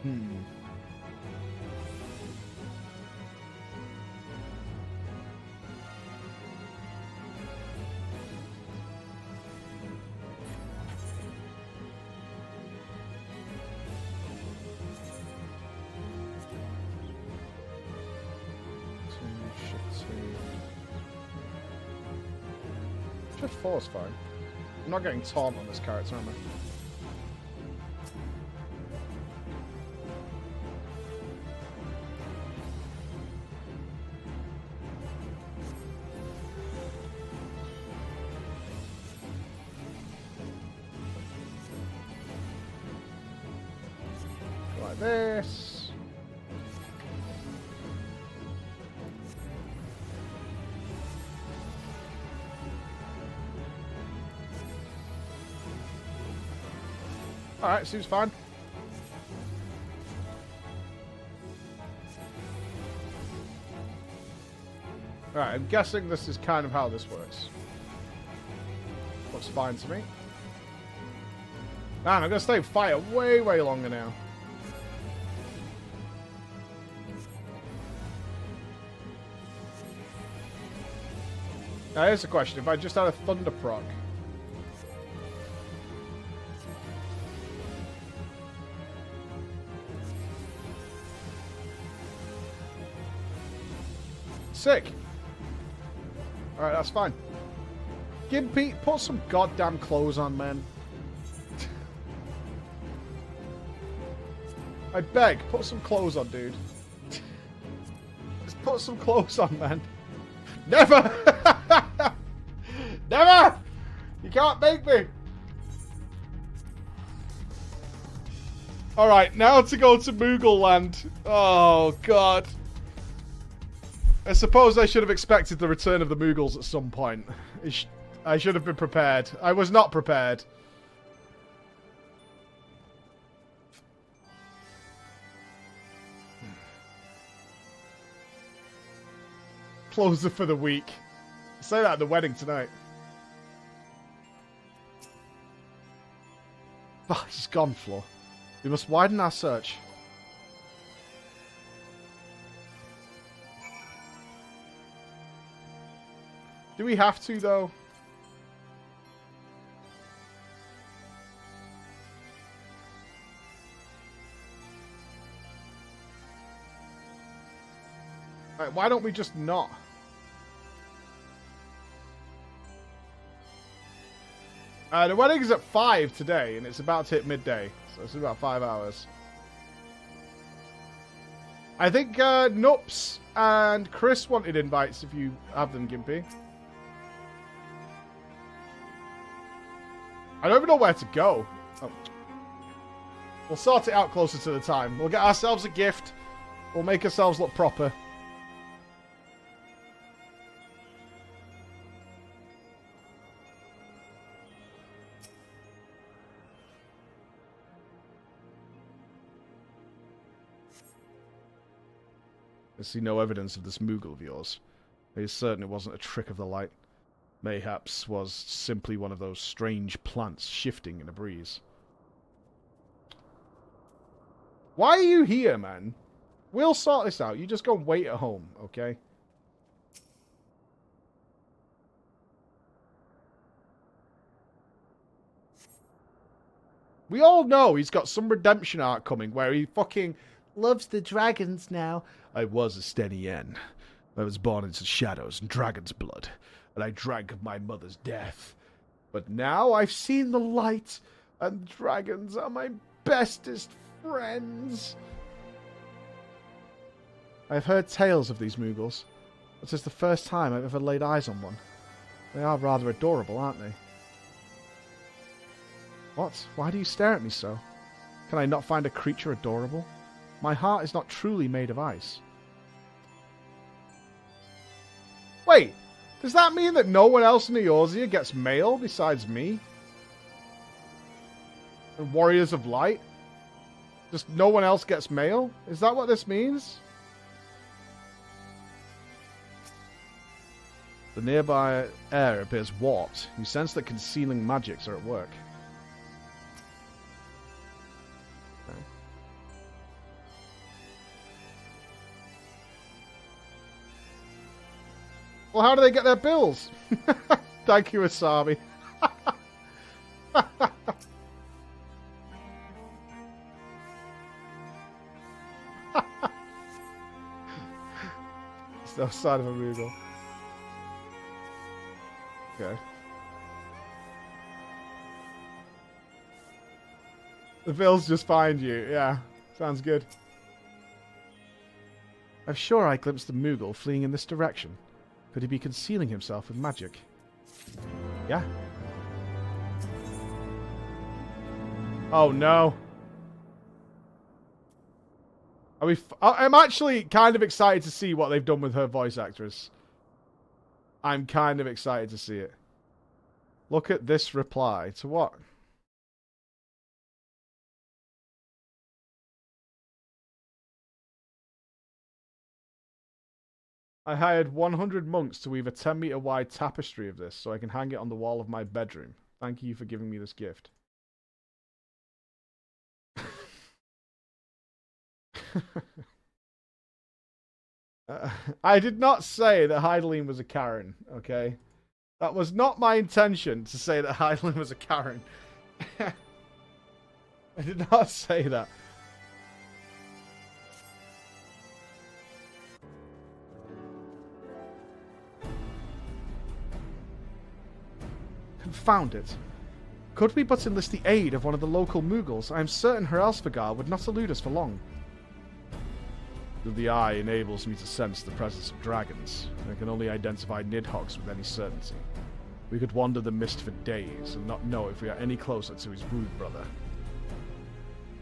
Hmm. Shift 4 is fine. I'm not getting taunt on this character, am I? Like this. Alright, seems fine. Alright, I'm guessing this is kind of how this works. Looks fine to me. Man, I'm gonna stay fire way, way longer now. Now here's the question, if I just had a thunder proc. Sick. Alright, that's fine. Gimpy, put some goddamn clothes on, man. I beg, put some clothes on, dude. Just put some clothes on, man. Never! Never! You can't make me! Alright, now to go to Moogle land. Oh, God. I suppose I should have expected the return of the Moogles at some point. I should have been prepared. I was not prepared. Closer for the week. Say that at the wedding tonight. Oh, he's gone, Flo. We must widen our search. Do we have to, though? Right, why don't we just not? The wedding is at 5 today, and it's about to hit midday. So it's about 5 hours. I think Nups and Chris wanted invites if you have them, Gimpy. I don't even know where to go. Oh. We'll sort it out closer to the time. We'll get ourselves a gift. We'll make ourselves look proper. I see no evidence of this Moogle of yours. Are you certain it wasn't a trick of the light? Mayhaps was simply one of those strange plants shifting in a breeze. Why are you here, man? We'll sort this out. You just go wait at home, okay? We all know he's got some redemption arc coming where he fucking loves the dragons now. I was a Stenien. I was born into shadows and dragon's blood, and I drank of my mother's death. But now I've seen the light, and dragons are my bestest friends. I've heard tales of these Moogles. This is the first time I've ever laid eyes on one. They are rather adorable, aren't they? What? Why do you stare at me so? Can I not find a creature adorable? My heart is not truly made of ice. Wait, does that mean that no one else in Eorzea gets mail besides me? And Warriors of Light? Just no one else gets mail? Is that what this means? The nearby air appears warped. You sense that concealing magics are at work. Well, how do they get their bills? Thank you, Asami. It's the side of a Moogle. Okay. The bills just find you. Yeah, sounds good. I'm sure I glimpsed a Moogle fleeing in this direction. Could he be concealing himself with magic? Yeah. Oh no. Are we? I'm actually kind of excited to see what they've done with her voice actress. I'm kind of excited to see it. Look at this reply. To what? I hired 100 monks to weave a 10-meter wide tapestry of this so I can hang it on the wall of my bedroom. Thank you for giving me this gift. I did not say that Heidelin was a Karen, okay? That was not my intention to say that Heidelin was a Karen. I did not say that. Confound it. Could we but enlist the aid of one of the local Moogles, I am certain her Elsfagar would not elude us for long. The eye enables me to sense the presence of dragons. I can only identify Nidhoggs with any certainty. We could wander the mist for days and not know if we are any closer to his brood brother.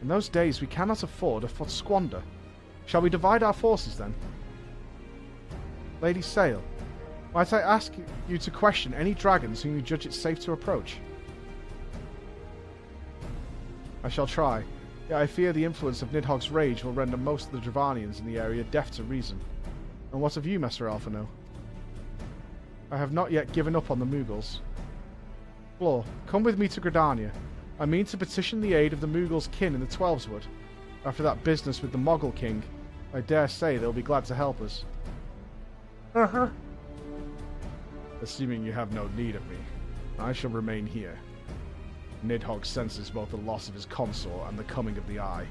In those days we cannot afford a foot squander. Shall we divide our forces then? Lady Sale, might I ask you to question any dragons whom you judge it safe to approach? I shall try. Yet I fear the influence of Nidhogg's rage will render most of the Dravanians in the area deaf to reason. And what of you, Messer Alphino? I have not yet given up on the Moogles. Floor, come with me to Gridania. I mean to petition the aid of the Moogles' kin in the Twelveswood. After that business with the Moggle King, I dare say they'll be glad to help us. Assuming you have no need of me, I shall remain here. Nidhogg senses both the loss of his consort and the coming of the Eye.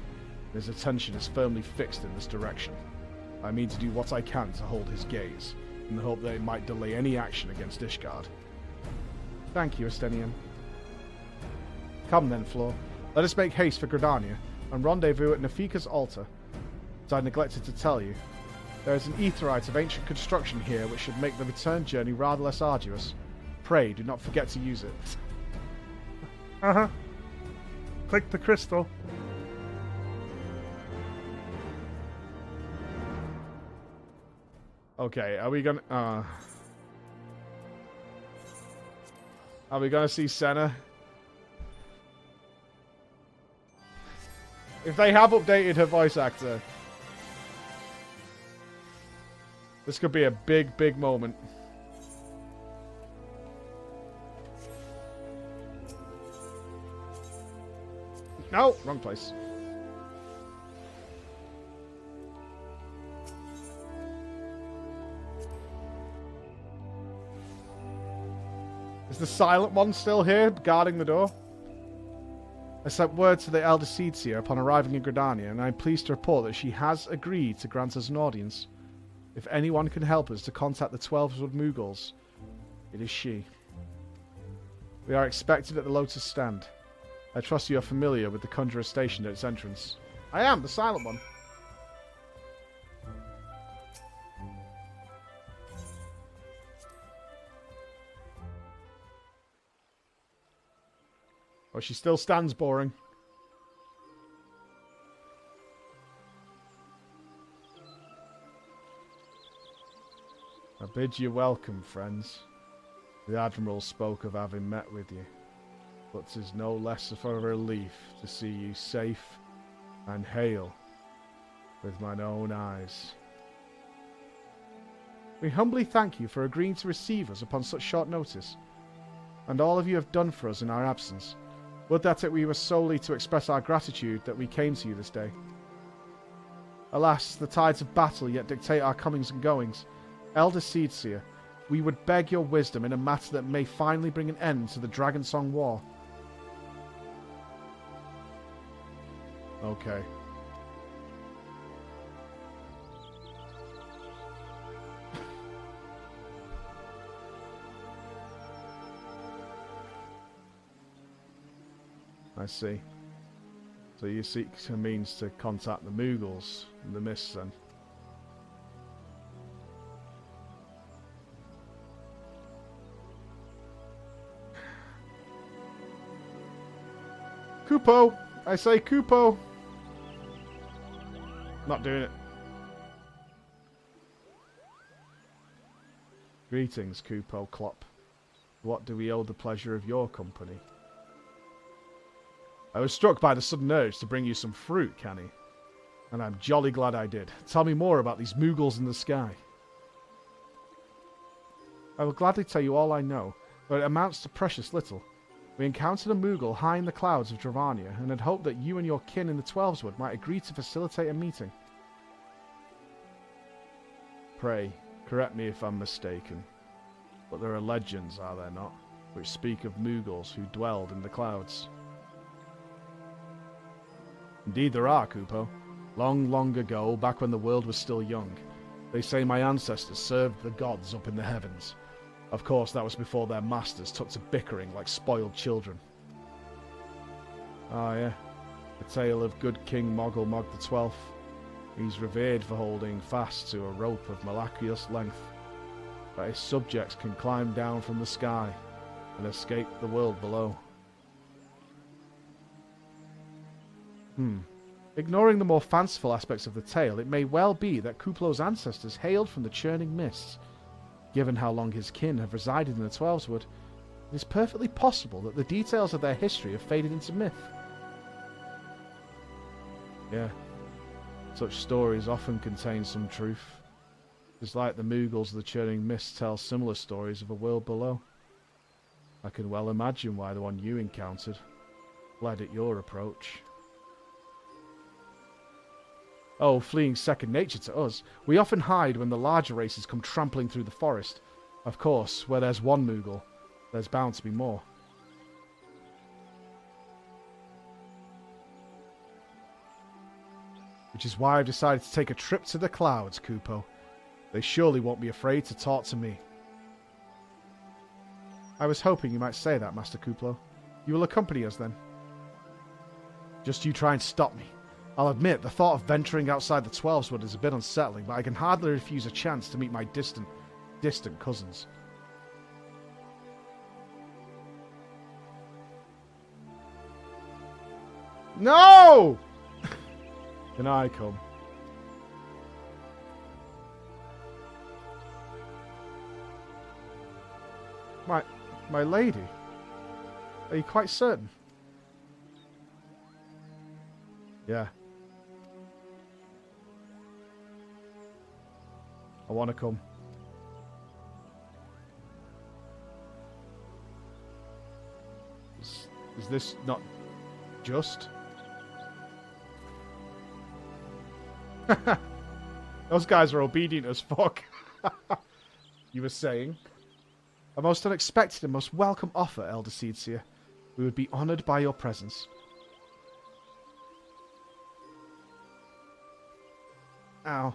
His attention is firmly fixed in this direction. I mean to do what I can to hold his gaze, in the hope that it might delay any action against Ishgard. Thank you, Estenian. Come then, Flor. Let us make haste for Gridania, and rendezvous at Nafika's altar. As I neglected to tell you, there is an aetheryte of ancient construction here which should make the return journey rather less arduous. Pray, do not forget to use it. Click the crystal. Okay, are we gonna see Senna? If they have updated her voice actor, this could be a big, big moment. No, wrong place. Is the silent one still here, guarding the door? I sent word to the Elder Seedseer upon arriving in Gridania, and I am pleased to report that she has agreed to grant us an audience. If anyone can help us to contact the Twelveswood Moogles, it is she. We are expected at the Lotus Stand. I trust you are familiar with the Conjurer stationed at its entrance. I am, the silent one. Oh, she still stands boring. I bid you welcome, friends. The Admiral spoke of having met with you, but 'tis no less of a relief to see you safe and hail with mine own eyes. We humbly thank you for agreeing to receive us upon such short notice, and all of you have done for us in our absence. Would that we were solely to express our gratitude that we came to you this day. Alas, the tides of battle yet dictate our comings and goings. Elder Seedseer, we would beg your wisdom in a matter that may finally bring an end to the Dragon Song War. Okay. I see. So you seek a means to contact the Moogles in the mists then? Kupo! I say Kupo! Not doing it. Greetings, Kupo Klopp. What do we owe the pleasure of your company? I was struck by the sudden urge to bring you some fruit, Canny. And I'm jolly glad I did. Tell me more about these Moogles in the sky. I will gladly tell you all I know, but it amounts to precious little. We encountered a Moogle high in the clouds of Dravania, and had hoped that you and your kin in the Twelveswood might agree to facilitate a meeting. Pray, correct me if I'm mistaken, but there are legends, are there not, which speak of Moogles who dwelled in the clouds? Indeed there are, Kupo. Long, long ago, back when the world was still young, they say my ancestors served the gods up in the heavens. Of course, that was before their masters took to bickering like spoiled children. Ah, yeah. The tale of good King Moggle Mog the XII. He's revered for holding fast to a rope of miraculous length, but his subjects can climb down from the sky and escape the world below. Ignoring the more fanciful aspects of the tale, it may well be that Kuplo's ancestors hailed from the churning mists. Given how long his kin have resided in the Twelveswood, it is perfectly possible that the details of their history have faded into myth. Yeah, such stories often contain some truth. It's like the Moogles of the churning mists tell similar stories of a world below. I can well imagine why the one you encountered fled at your approach. Oh, fleeing's second nature to us. We often hide when the larger races come trampling through the forest. Of course, where there's one Moogle, there's bound to be more. Which is why I've decided to take a trip to the clouds, Kupo. They surely won't be afraid to talk to me. I was hoping you might say that, Master Kuplo. You will accompany us then. Just you try and stop me. I'll admit, the thought of venturing outside the Twelveswood is a bit unsettling, but I can hardly refuse a chance to meet my distant cousins. No! Can I come? My lady? Are you quite certain? Yeah. I want to come. Is this not just? Those guys are obedient as fuck. You were saying? A most unexpected and most welcome offer, Elder Seedseer. We would be honoured by your presence. Ow.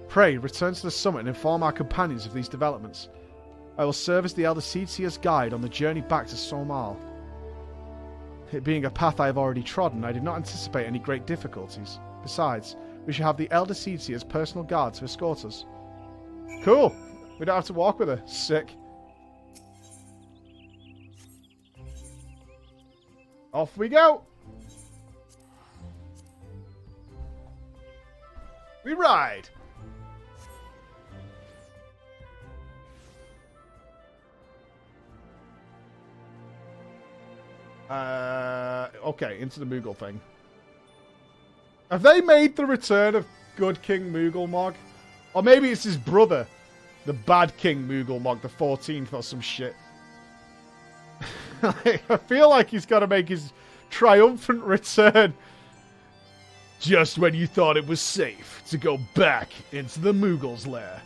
Pray, return to the summit and inform our companions of these developments. I will serve as the Elder Seedseer's guide on the journey back to Somal. It being a path I have already trodden, I did not anticipate any great difficulties. Besides, we shall have the Elder Seedseer's personal guard to escort us. Cool! We don't have to walk with her. Sick. Off we go! We ride! Okay, into the Moogle thing. Have they made the return of good King Moogle Mog? Or maybe it's his brother. The bad King Moogle Mog the 14th or some shit. I feel like he's got to make his triumphant return just when you thought it was safe to go back into the Moogles' lair.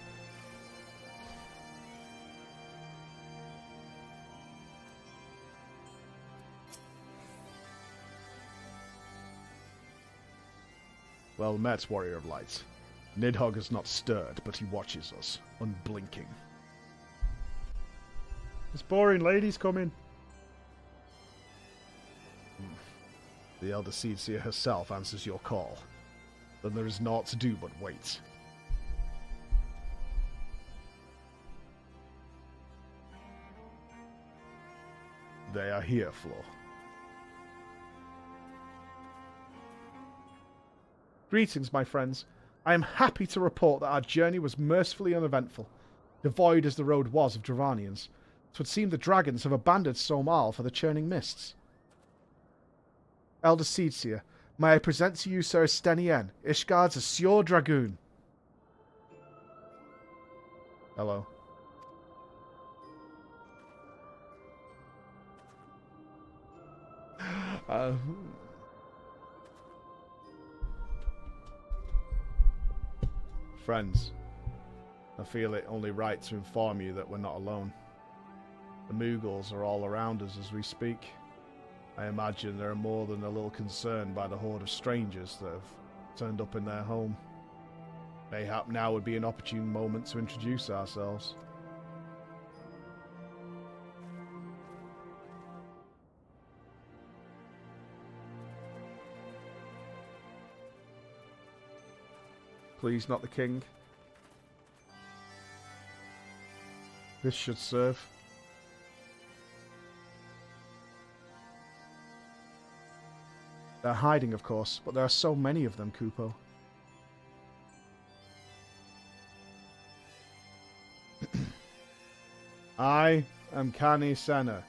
Well met, Warrior of Light. Nidhogg has not stirred, but he watches us, unblinking. This boring lady's coming. The Elder Seedseer herself answers your call. Then there is naught to do but wait. They are here, Flo. Greetings, my friends. I am happy to report that our journey was mercifully uneventful. Devoid as the road was of Dravanians, it would seem the dragons have abandoned Somal for the churning mists. Elder Seedseer, may I present to you Sir Estenien, Ishgard's Assure Dragoon. Hello. Friends, I feel it only right to inform you that we're not alone. The Moogles are all around us as we speak. I imagine they're more than a little concerned by the horde of strangers that have turned up in their home. Mayhap now would be an opportune moment to introduce ourselves. Please, not the king. This should serve. They're hiding, of course, but there are so many of them, Kupo. I am Kani Senna.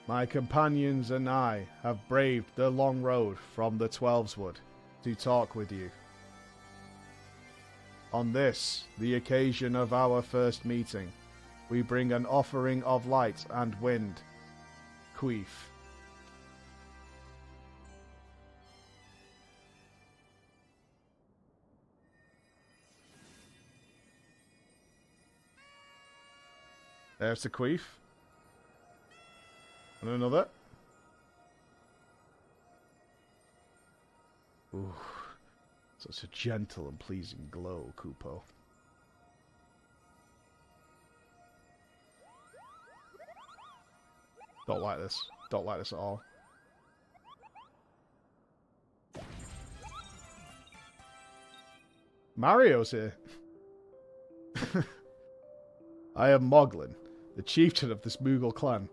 My companions and I have braved the long road from the Twelveswood to talk with you. On this, the occasion of our first meeting, we bring an offering of light and wind. Queef. There's the queef. And another. Ooh. Such a gentle and pleasing glow, Kupo. Don't like this. Don't like this at all. Mario's here. I am Moglin, the chieftain of this Moogle clan.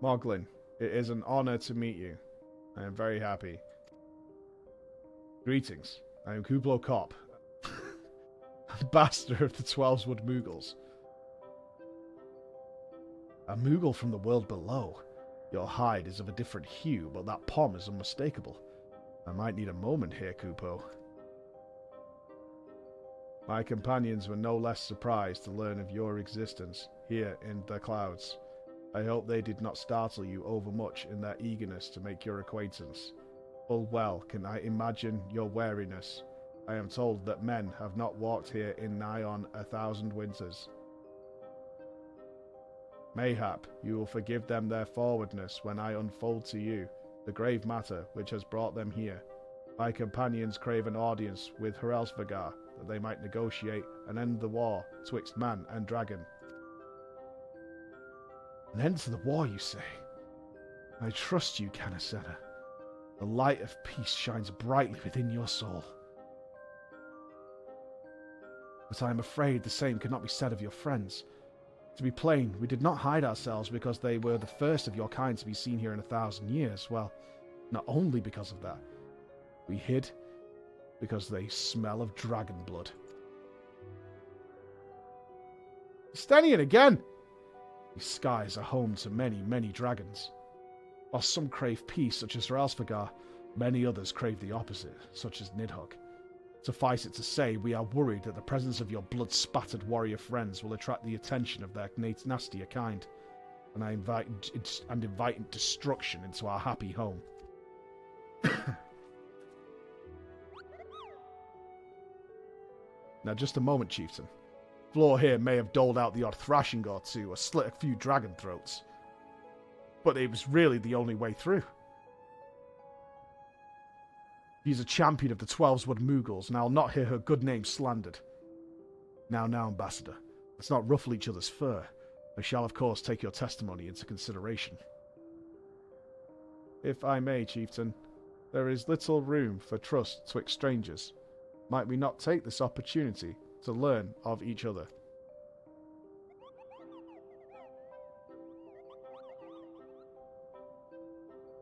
Moglin, it is an honor to meet you. I am very happy. Greetings. I am Kublo Kopp, Ambassador of the Twelveswood Moogles. A Moogle from the world below. Your hide is of a different hue, but that pom is unmistakable. I might need a moment here, Kupo. My companions were no less surprised to learn of your existence here in the clouds. I hope they did not startle you overmuch in their eagerness to make your acquaintance. Full well can I imagine your wariness. I am told that men have not walked here in nigh on 1,000 winters. Mayhap you will forgive them their forwardness when I unfold to you the grave matter which has brought them here. My companions crave an audience with Hrelsvagar, that they might negotiate and end the war twixt man and dragon. An end to the war, you say? I trust you, Canacena. The light of peace shines brightly within your soul. But I am afraid the same cannot be said of your friends. To be plain, we did not hide ourselves because they were the first of your kind to be seen here in 1,000 years. Well, not only because of that. We hid because they smell of dragon blood. Stenian again! These skies are home to many, many dragons. While some crave peace, such as Ralsvagar, Many others crave the opposite, such as Nidhogg. Suffice it to say, we are worried that the presence of your blood-spattered warrior friends will attract the attention of their nastier kind, and I invite destruction into our happy home. Now, just a moment, Chieftain. Floor here may have doled out the odd thrashing or two, or slit a few dragon throats, but it was really the only way through. He's a champion of the 12's-Wood Moogles, and I'll not hear her good name slandered. Now, Ambassador, let's not ruffle each other's fur. I shall, of course, take your testimony into consideration. If I may, Chieftain, there is little room for trust twixt strangers. Might we not take this opportunity to learn of each other?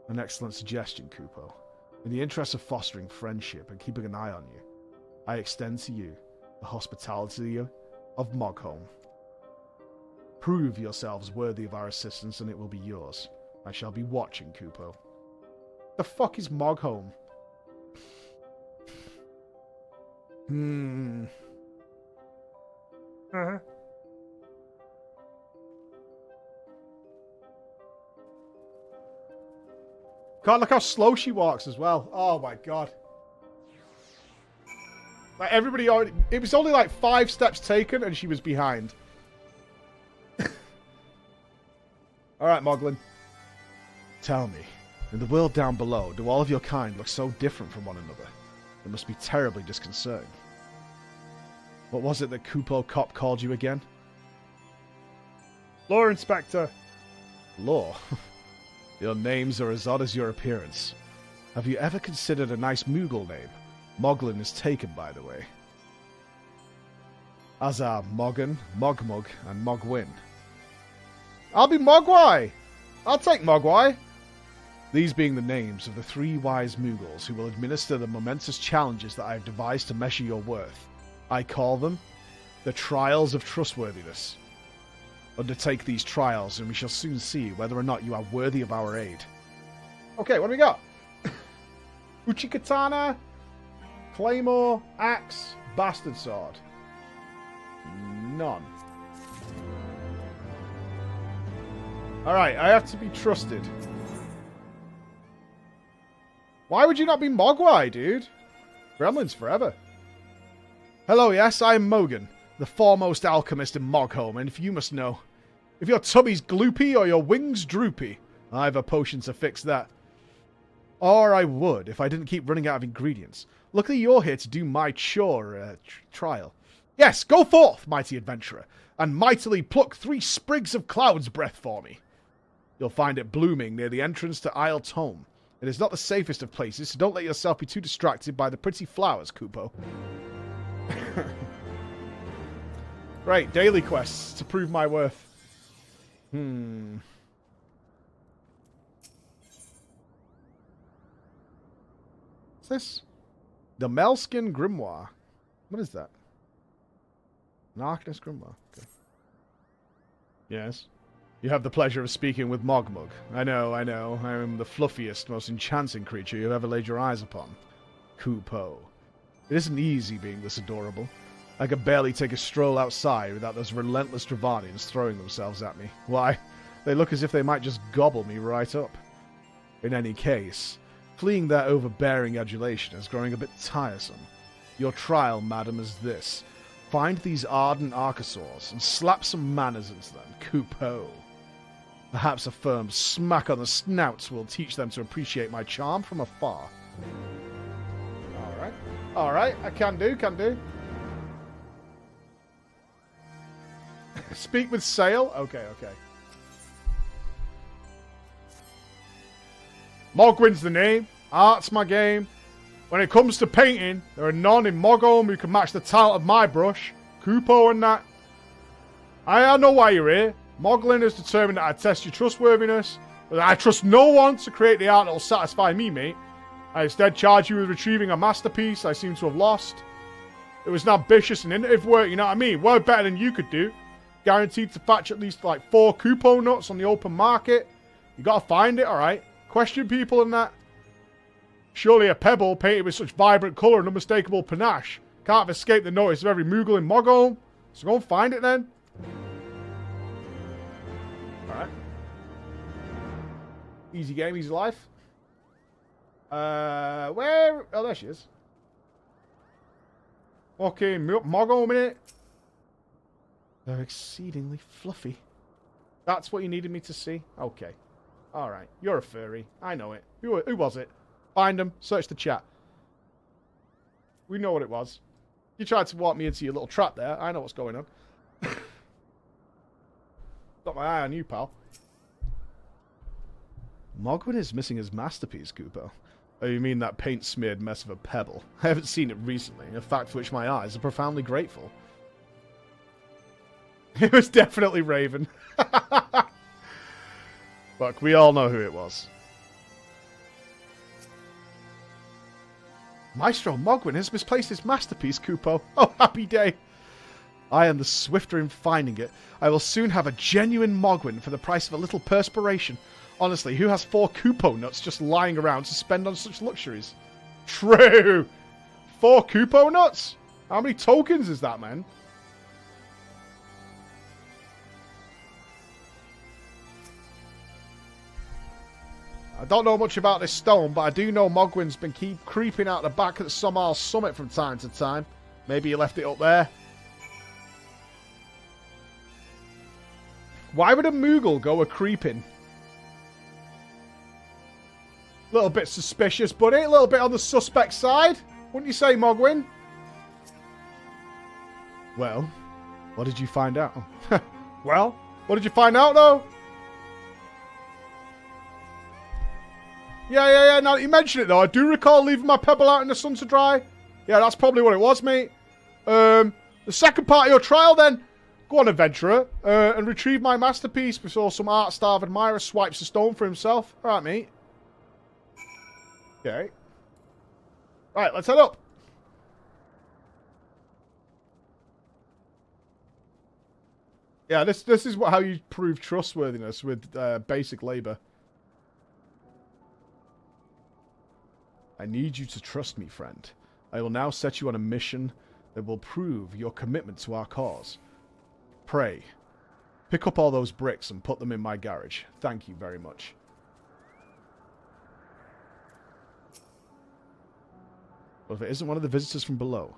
An excellent suggestion, Kupo. In the interest of fostering friendship and keeping an eye on you, I extend to you the hospitality of Mogholm. Prove yourselves worthy of our assistance and it will be yours. I shall be watching, Kupo. The fuck is Mogholm? God, look how slow she walks as well. Oh my god. Like everybody already... It was only like 5 steps taken and she was behind. Alright, Moglin. Tell me, in the world down below, do all of your kind look so different from one another? It must be terribly disconcerting. What was it that Kupo Cop called you again? Law Inspector. Law? Your names are as odd as your appearance. Have you ever considered a nice Moogle name? Moglin is taken, by the way. As are Moggen, Mogmug, and Mogwin. I'll be Mogwai! I'll take Mogwai! These being the names of the 3 wise Moogles who will administer the momentous challenges that I have devised to measure your worth. I call them the Trials of Trustworthiness. Undertake these trials and we shall soon see whether or not you are worthy of our aid. Okay, what do we got? Uchikatana, Claymore, Axe, Bastard Sword. None. Alright, I have to be trusted. Why would you not be Mogwai, dude? Gremlins forever. Hello, yes, I am Mogan, the foremost alchemist in Mogholm, and if you must know, if your tummy's gloopy or your wings droopy, I have a potion to fix that. Or I would, if I didn't keep running out of ingredients. Luckily you're here to do my trial. Yes, go forth, mighty adventurer, and mightily pluck 3 sprigs of cloud's breath for me. You'll find it blooming near the entrance to Isle Tome. It is not the safest of places, so don't let yourself be too distracted by the pretty flowers, Kupo. Right, daily quests to prove my worth. Is this? The Melskin Grimoire. What is that? An Arcanist Grimoire. Okay. Yes. You have the pleasure of speaking with Mogmug. I know. I am the fluffiest, most enchanting creature you've ever laid your eyes upon. Kupo. It isn't easy being this adorable. I could barely take a stroll outside without those relentless Dravanians throwing themselves at me. Why, they look as if they might just gobble me right up. In any case, fleeing their overbearing adulation is growing a bit tiresome. Your trial, madam, is this. Find these ardent archosaurs and slap some manners into them, Kupo. Perhaps a firm smack on the snouts will teach them to appreciate my charm from afar. Alright, I can do. Speak with Sail? Okay. Mogwin's the name. Art's my game. When it comes to painting, there are none in Mogholm who can match the talent of my brush. Kupo and that. I know why you're here. Moglin has determined that I test your trustworthiness, but I trust no one to create the art that will satisfy me, mate. I instead charge you with retrieving a masterpiece I seem to have lost. It was an ambitious and innovative work, you know what I mean? Well better than you could do. Guaranteed to fetch at least like 4 Kupo nuts on the open market. You gotta find it, alright? Question people and that. Surely a pebble painted with such vibrant colour and unmistakable panache can't have escaped the notice of every Moogle in Moogles. So go and find it then. Alright. Easy game, easy life. Where? Oh, there she is. Okay, Moggle minute. They're exceedingly fluffy. That's what you needed me to see? Okay. Alright. You're a furry. I know it. Who was it? Find them. Search the chat. We know what it was. You tried to walk me into your little trap there. I know what's going on. Got my eye on you, pal. Mogwin is missing his masterpiece, Kupo. Oh, you mean that paint-smeared mess of a pebble? I haven't seen it recently, a fact for which my eyes are profoundly grateful. It was definitely Raven. Look, we all know who it was. Maestro Mogwin has misplaced his masterpiece, Kupo. Oh, happy day. I am the swifter in finding it. I will soon have a genuine Mogwin for the price of a little perspiration. Honestly, who has 4 Kupo nuts just lying around to spend on such luxuries? True! 4 Kupo nuts? How many tokens is that, man? I don't know much about this stone, but I do know Mogwin's been creeping out the back of the Somal summit from time to time. Maybe he left it up there. Why would a Moogle go a-creeping? Little bit suspicious, buddy. A little bit on the suspect side. Wouldn't you say, Mogwin? Well, what did you find out? Well, what did you find out, though? Yeah. Now that you mention it, though, I do recall leaving my pebble out in the sun to dry. Yeah, that's probably what it was, mate. The second part of your trial, then. Go on, adventurer, and retrieve my masterpiece before some art-starved admirer swipes the stone for himself. All right, mate. Okay. Right, let's head up. Yeah, this is how you prove trustworthiness with basic labor. I need you to trust me, friend. I will now set you on a mission that will prove your commitment to our cause. Pray, pick up all those bricks and put them in my garage. Thank you very much. Well, if it isn't one of the visitors from below,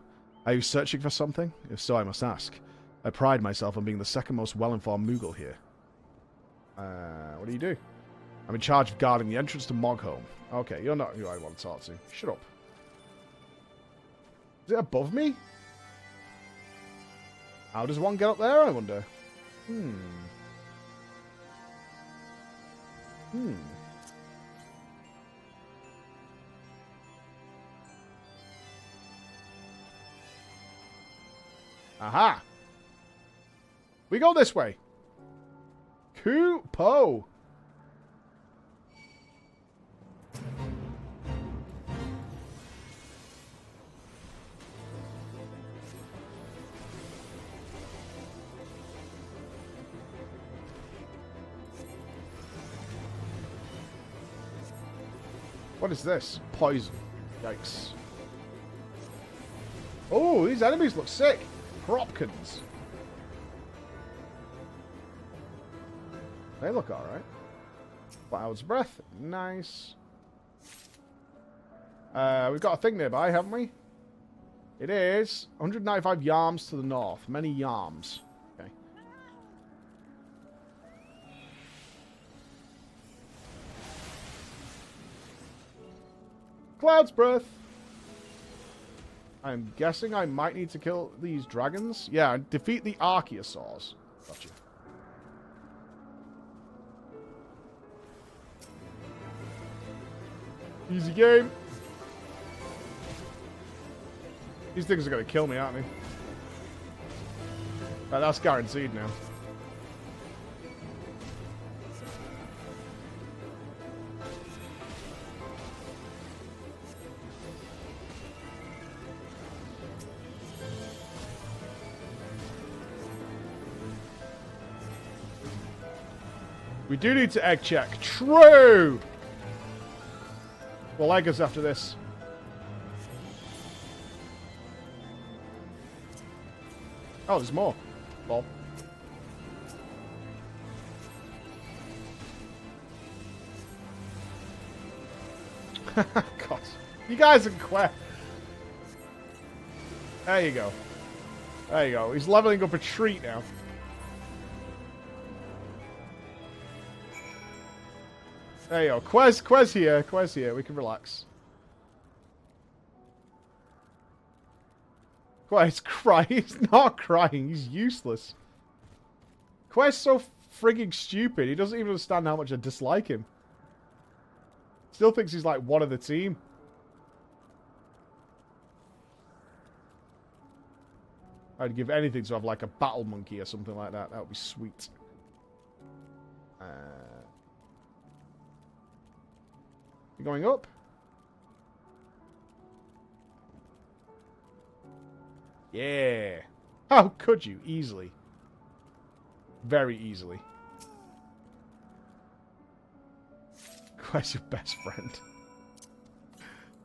are you searching for something? If so, I must ask. I pride myself on being the second most well-informed Moogle here. What do you do? I'm in charge of guarding the entrance to Mogholm. Okay, you're not who I want to talk to. Shut up. Is it above me? How does one get up there, I wonder? Aha! We go this way. Kupo! What is this? Poison. Yikes. Oh, these enemies look sick. Cropkins. They look alright. Cloud's Breath. Nice. We've got a thing nearby, haven't we? It is 195 yarms to the north. Many yarms. Okay. Cloud's Breath. I'm guessing I might need to kill these dragons. Yeah, defeat the Archaeosaurs. Gotcha. Easy game. These things are going to kill me, aren't they? That's guaranteed now. We do need to egg check. True! Well, egg us after this. Oh, there's more. Lol. God. You guys are queer. There you go. There you go. He's leveling up a treat now. There you go. Quez here. Quez here. We can relax. Quez crying. He's not crying. He's useless. Quez's so frigging stupid. He doesn't even understand how much I dislike him. Still thinks he's like one of the team. I'd give anything to have like a battle monkey or something like that. That would be sweet. You going up? Yeah. How could you? Easily. Very easily. Where's your best friend?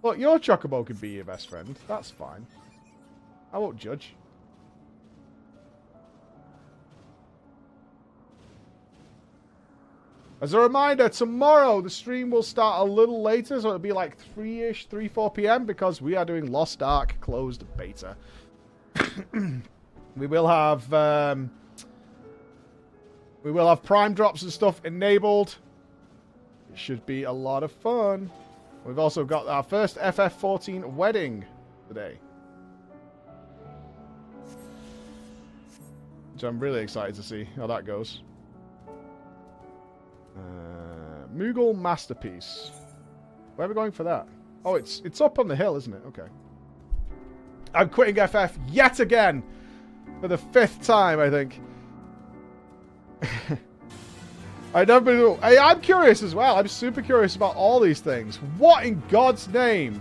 Look, your Chocobo can be your best friend. That's fine. I won't judge. As a reminder, tomorrow the stream will start a little later, so it'll be like 3-ish, 3, 4 p.m. because we are doing Lost Ark closed beta. We will have prime drops and stuff enabled. It should be a lot of fun. We've also got our first FF14 wedding today, which I'm really excited to see how that goes. Moogle Masterpiece. Where are we going for that? Oh, it's up on the hill, isn't it? Okay. I'm quitting FF yet again. For the 5th time, I think. I'm curious as well. I'm super curious about all these things. What in God's name?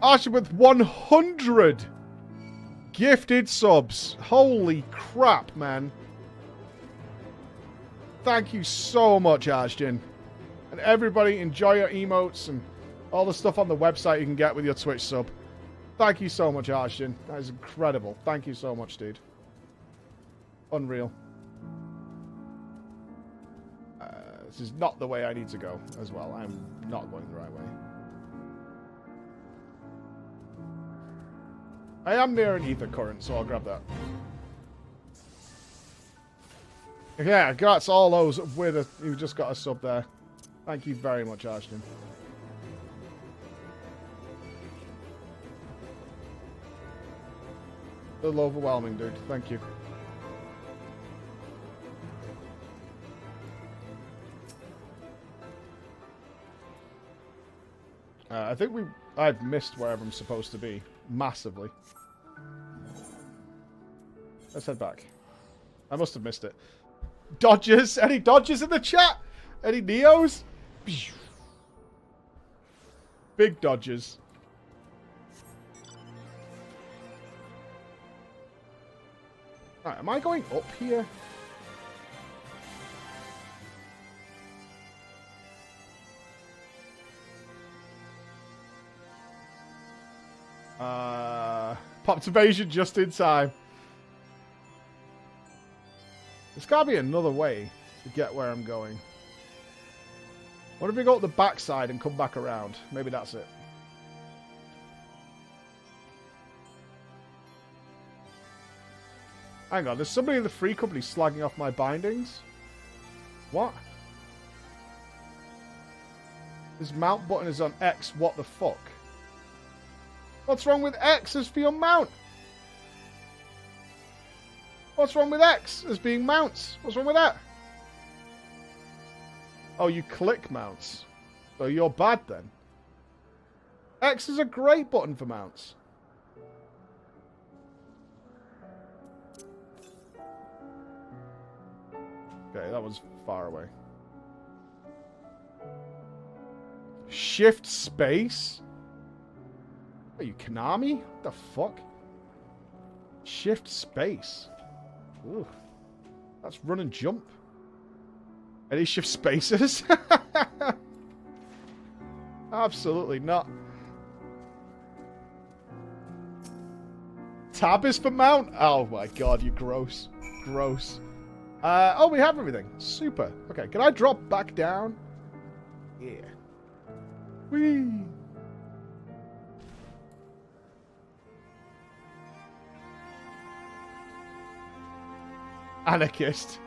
Archie with 100 gifted subs. Holy crap, man. Thank you so much, Arjun. And everybody, enjoy your emotes and all the stuff on the website you can get with your Twitch sub. Thank you so much, Arjun. That is incredible. Thank you so much, dude. Unreal. This is not the way I need to go as well. I'm not going the right way. I am near an ether current, so I'll grab that. Yeah, congrats all those who just got a sub there. Thank you very much, Ashton. A little overwhelming, dude. Thank you. I think I've missed wherever I'm supposed to be. Massively. Let's head back. I must have missed it. Dodgers? Any dodgers in the chat? Any Neos? Big dodgers. Right, am I going up here? Popped evasion just in time. There's gotta be another way to get where I'm going. What if we go up the backside and come back around? Maybe that's it. Hang on, there's somebody in the free company slagging off my bindings. What? This mount button is on X, what the fuck? What's wrong with X as for your mount? What's wrong with X as being mounts? What's wrong with that? Oh, you click mounts. So you're bad then. X is a great button for mounts. Okay, that was far away. Shift space? Are you Konami? What the fuck? Shift space. Ooh. That's run and jump. Any shift spaces? Absolutely not. Tab is for mount? Oh my god, you gross. Gross. Oh, we have everything. Super. Okay, can I drop back down? Yeah. Whee! Anarchist.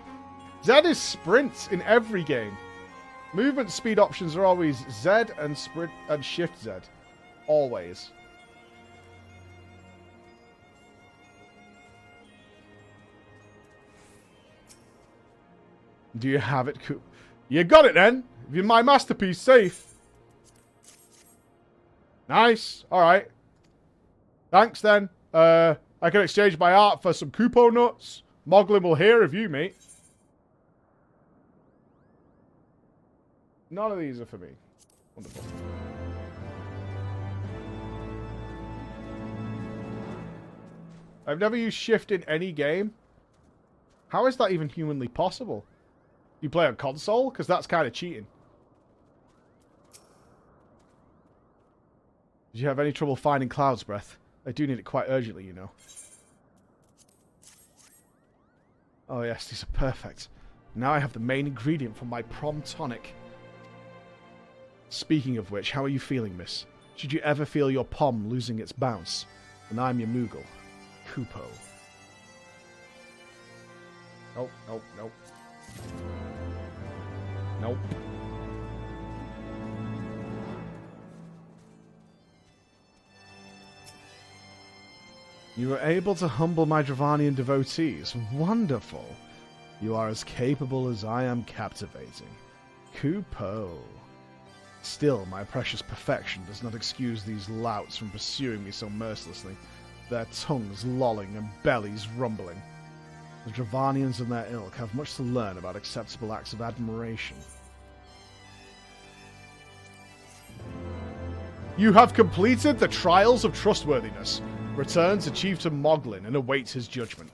Z is sprint in every game. Movement speed options are always Z and sprint and shift Z. Always. Do you have it? You got it then. You're my masterpiece safe. Nice. Alright. Thanks then. I can exchange my art for some Kupo nuts. Moglin will hear of you, mate. None of these are for me. Wonderful. I've never used shift in any game. How is that even humanly possible? You play on console? Because that's kind of cheating. Did you have any trouble finding Cloud's Breath? I do need it quite urgently, you know. Oh yes, these are perfect. Now I have the main ingredient for my prom tonic. Speaking of which, how are you feeling, miss? Should you ever feel your pom losing its bounce? And I'm your Moogle, Kupo. Nope, nope, nope. Nope. You were able to humble my Dravanian devotees. Wonderful. You are as capable as I am captivating. Kupo. Still, my precious perfection does not excuse these louts from pursuing me so mercilessly, their tongues lolling and bellies rumbling. The Dravanians and their ilk have much to learn about acceptable acts of admiration. You have completed the trials of trustworthiness. Return to Chieftain Moglin and await his judgment.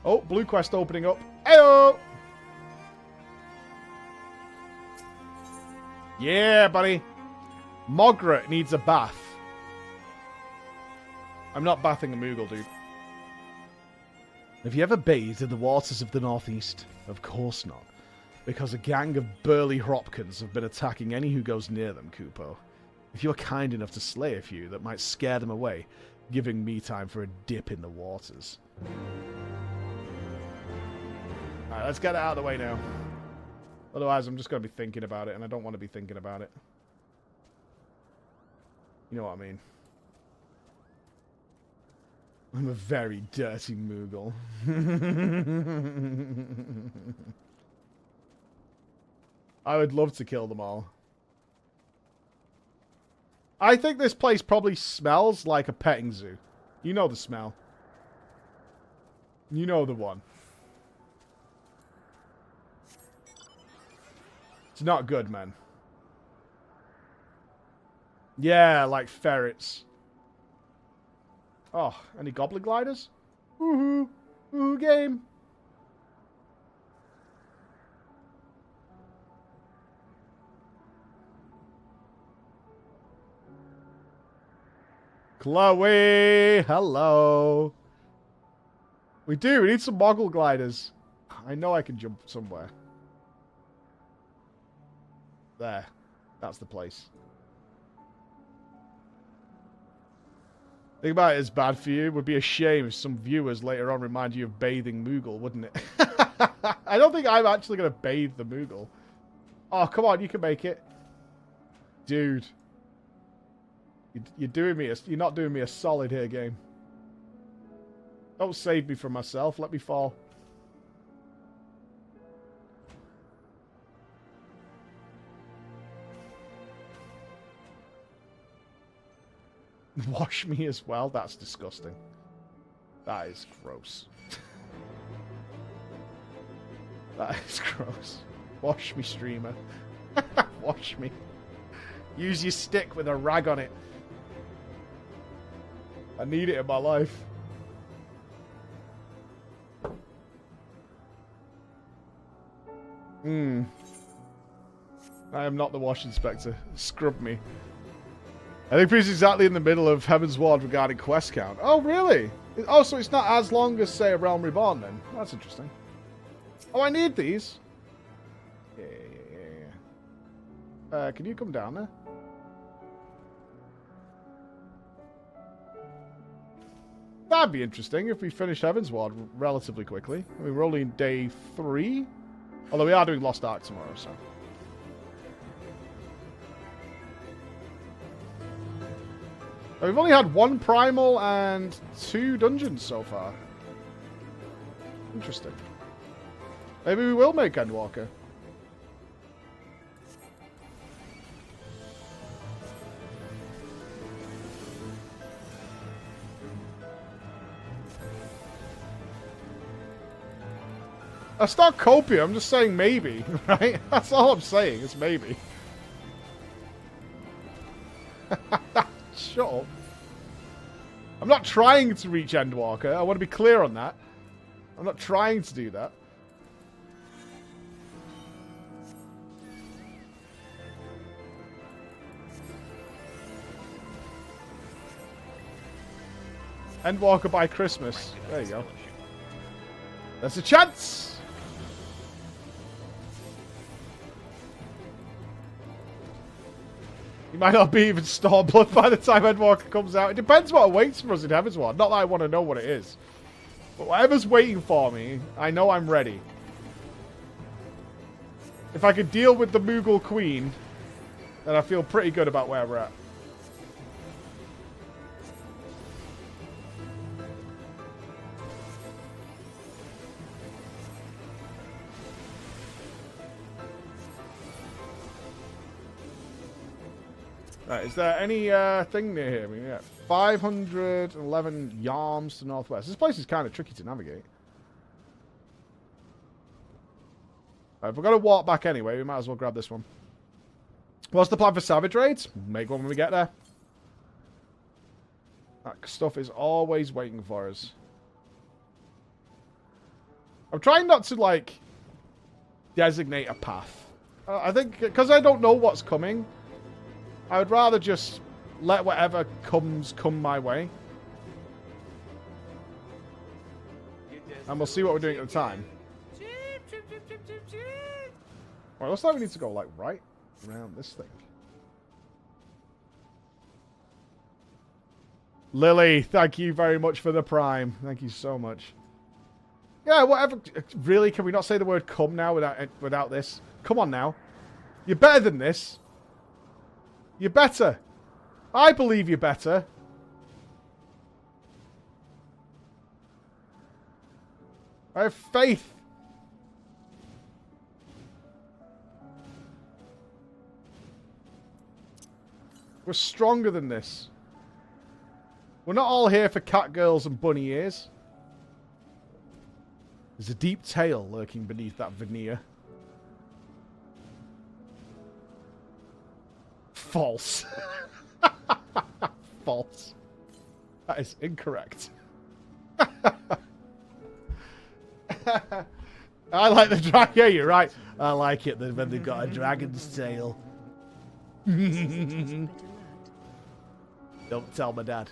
Oh, blue quest opening up. Heyo! Yeah, buddy. Mogret needs a bath. I'm not bathing a Moogle, dude. Have you ever bathed in the waters of the Northeast? Of course not. Because a gang of burly Hropkins have been attacking any who goes near them, Kupo. If you're kind enough to slay a few, that might scare them away, giving me time for a dip in the waters. Alright, let's get it out of the way now. Otherwise, I'm just going to be thinking about it, and I don't want to be thinking about it. You know what I mean. I'm a very dirty Moogle. I would love to kill them all. I think this place probably smells like a petting zoo. You know the smell. You know the one. It's not good, man. Yeah, like ferrets. Oh, any goblin gliders? Woohoo! Woohoo game! Chloe! Hello! We do, we need some Moggle gliders. I know I can jump somewhere. There. That's the place. Think about it as bad for you. It would be a shame if some viewers later on remind you of bathing Moogle, wouldn't it? I don't think I'm actually going to bathe the Moogle. Oh, come on, you can make it. Dude. You're doing me you're not doing me a solid here, game. Don't save me from myself. Let me fall. Wash me as well? That's disgusting. That is gross. That is gross. Wash me, streamer. Wash me. Use your stick with a rag on it. I need it in my life. I am not the wash inspector. Scrub me. I think Priest is exactly in the middle of Heaven's Ward regarding quest count. Oh, really? Oh, so it's not as long as, say, a Realm Reborn, then. That's interesting. Oh, I need these. Yeah. Can you come down there? That'd be interesting if we finish Heaven's Ward relatively quickly. I mean, we're only in day 3. Although we are doing Lost Ark tomorrow, so... We've only had 1 Primal and 2 dungeons so far. Interesting. Maybe we will make Endwalker. That's not copium, I'm just saying maybe, right? That's all I'm saying, it's maybe. Shut up. I'm not trying to reach Endwalker. I want to be clear on that. I'm not trying to do that. Endwalker by Christmas. There you go. There's a chance! You might not be even Stormblood by the time Endwalker comes out. It depends what awaits for us in Heaven's Ward. Not that I want to know what it is. But whatever's waiting for me, I know I'm ready. If I could deal with the Moogle Queen, then I feel pretty good about where we're at. Right, is there any thing near here? I mean, yeah, 511 yarms to northwest. This place is kind of tricky to navigate. Right, if we're going to walk back anyway, we might as well grab this one. What's the plan for Savage Raids? Make one when we get there. That stuff is always waiting for us. I'm trying not to, like, designate a path. I think, because I don't know what's coming... I would rather just let whatever comes come my way. And we'll see what we're doing at the time. Well, looks like we need to go, like, right around this thing. Lily, thank you very much for the Prime. Thank you so much. Yeah, whatever. Really, can we not say the word come now without this? Come on now. You're better than this. You're better. I believe you're better. I have faith. We're stronger than this. We're not all here for cat girls and bunny ears. There's a deep tale lurking beneath that veneer. False. False. That is incorrect. I like the dragon. Yeah, you're right. I like it when they've got a dragon's tail. Don't tell my dad.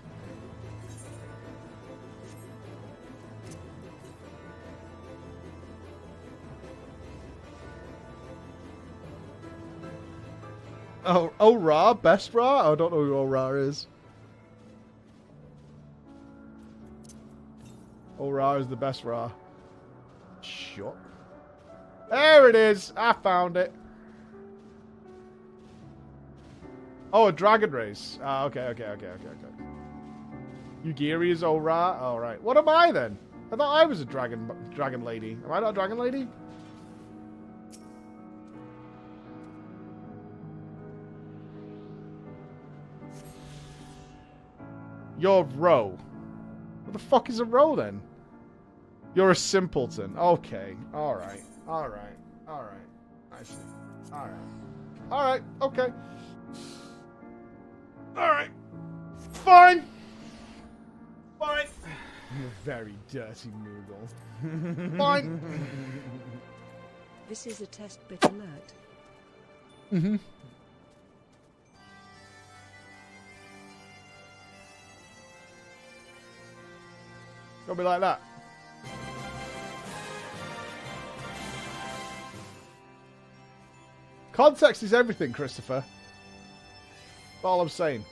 Oh, Ra? Best Ra? I don't know who Ra is. Ra is the best Ra. Shut. There it is. I found it. Oh, a dragon race. Okay. Yugiri is Ra. All right. What am I then? I thought I was a dragon lady. Am I not a dragon lady? You're Ro. What the fuck is a Ro then? You're a simpleton. Okay. Alright. I see. Alright. Okay. Alright. Fine. You're very dirty Moogle. Fine. This is a test bit alert. Mm-hmm. Gonna be like that. Context is everything, Christopher. That's all I'm saying.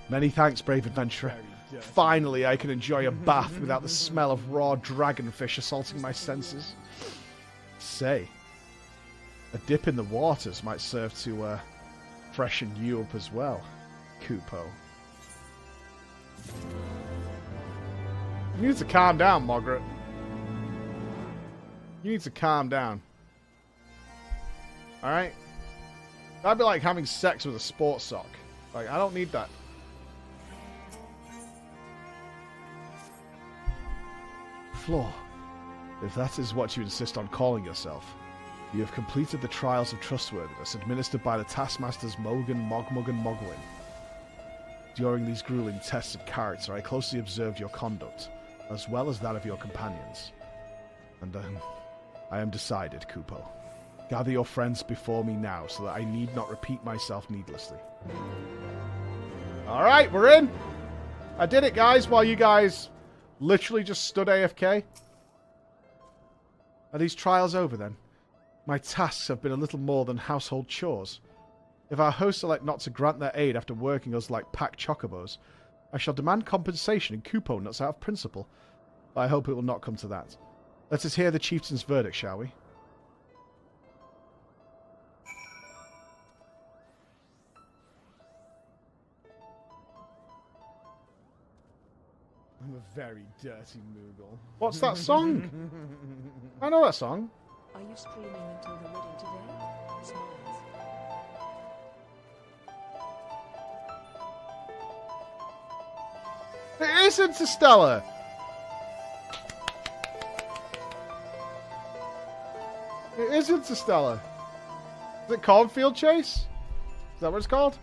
Many thanks, brave adventurer. Finally, I can enjoy a bath without the smell of raw dragonfish assaulting my senses. Say, a dip in the waters might serve to freshen you up as well, Kupo. You need to calm down, Margaret. You need to calm down. Alright? That'd be like having sex with a sports sock. Like, I don't need that. Floor, if that is what you insist on calling yourself, you have completed the trials of trustworthiness administered by the taskmasters Mogan, Mogmug, and Mogwin. During these grueling tests of character, I closely observed your conduct, as well as that of your companions. And I am decided, Kupo. Gather your friends before me now, so that I need not repeat myself needlessly. Alright, we're in! I did it, guys, while you guys literally just stood AFK. Are these trials over, then? My tasks have been a little more than household chores. If our hosts elect not to grant their aid after working us like packed chocobos, I shall demand compensation in Kupo nuts out of principle. But I hope it will not come to that. Let us hear the chieftain's verdict, shall we? I'm a very dirty Moogle. What's that song? I know that song. Are you streaming until the wedding today? Smiles. It is Interstellar! It is Interstellar. Is it called Field Chase? Is that what it's called?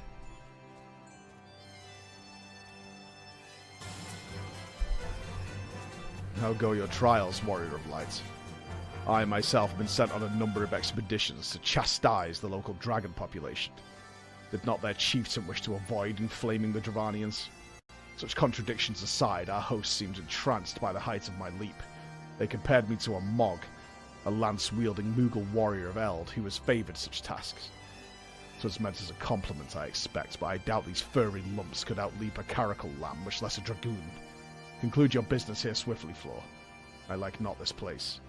How go your trials, Warrior of Light? I myself have been sent on a number of expeditions to chastise the local dragon population. Did not their chieftain wish to avoid inflaming the Dravanians? Such contradictions aside, our host seemed entranced by the height of my leap. They compared me to a Mog, a lance-wielding Moogle warrior of Eld who has favoured such tasks. So it's meant as a compliment, I expect, but I doubt these furry lumps could outleap a caracal lamb, much less a dragoon. Conclude your business here swiftly, Floor. I like not this place.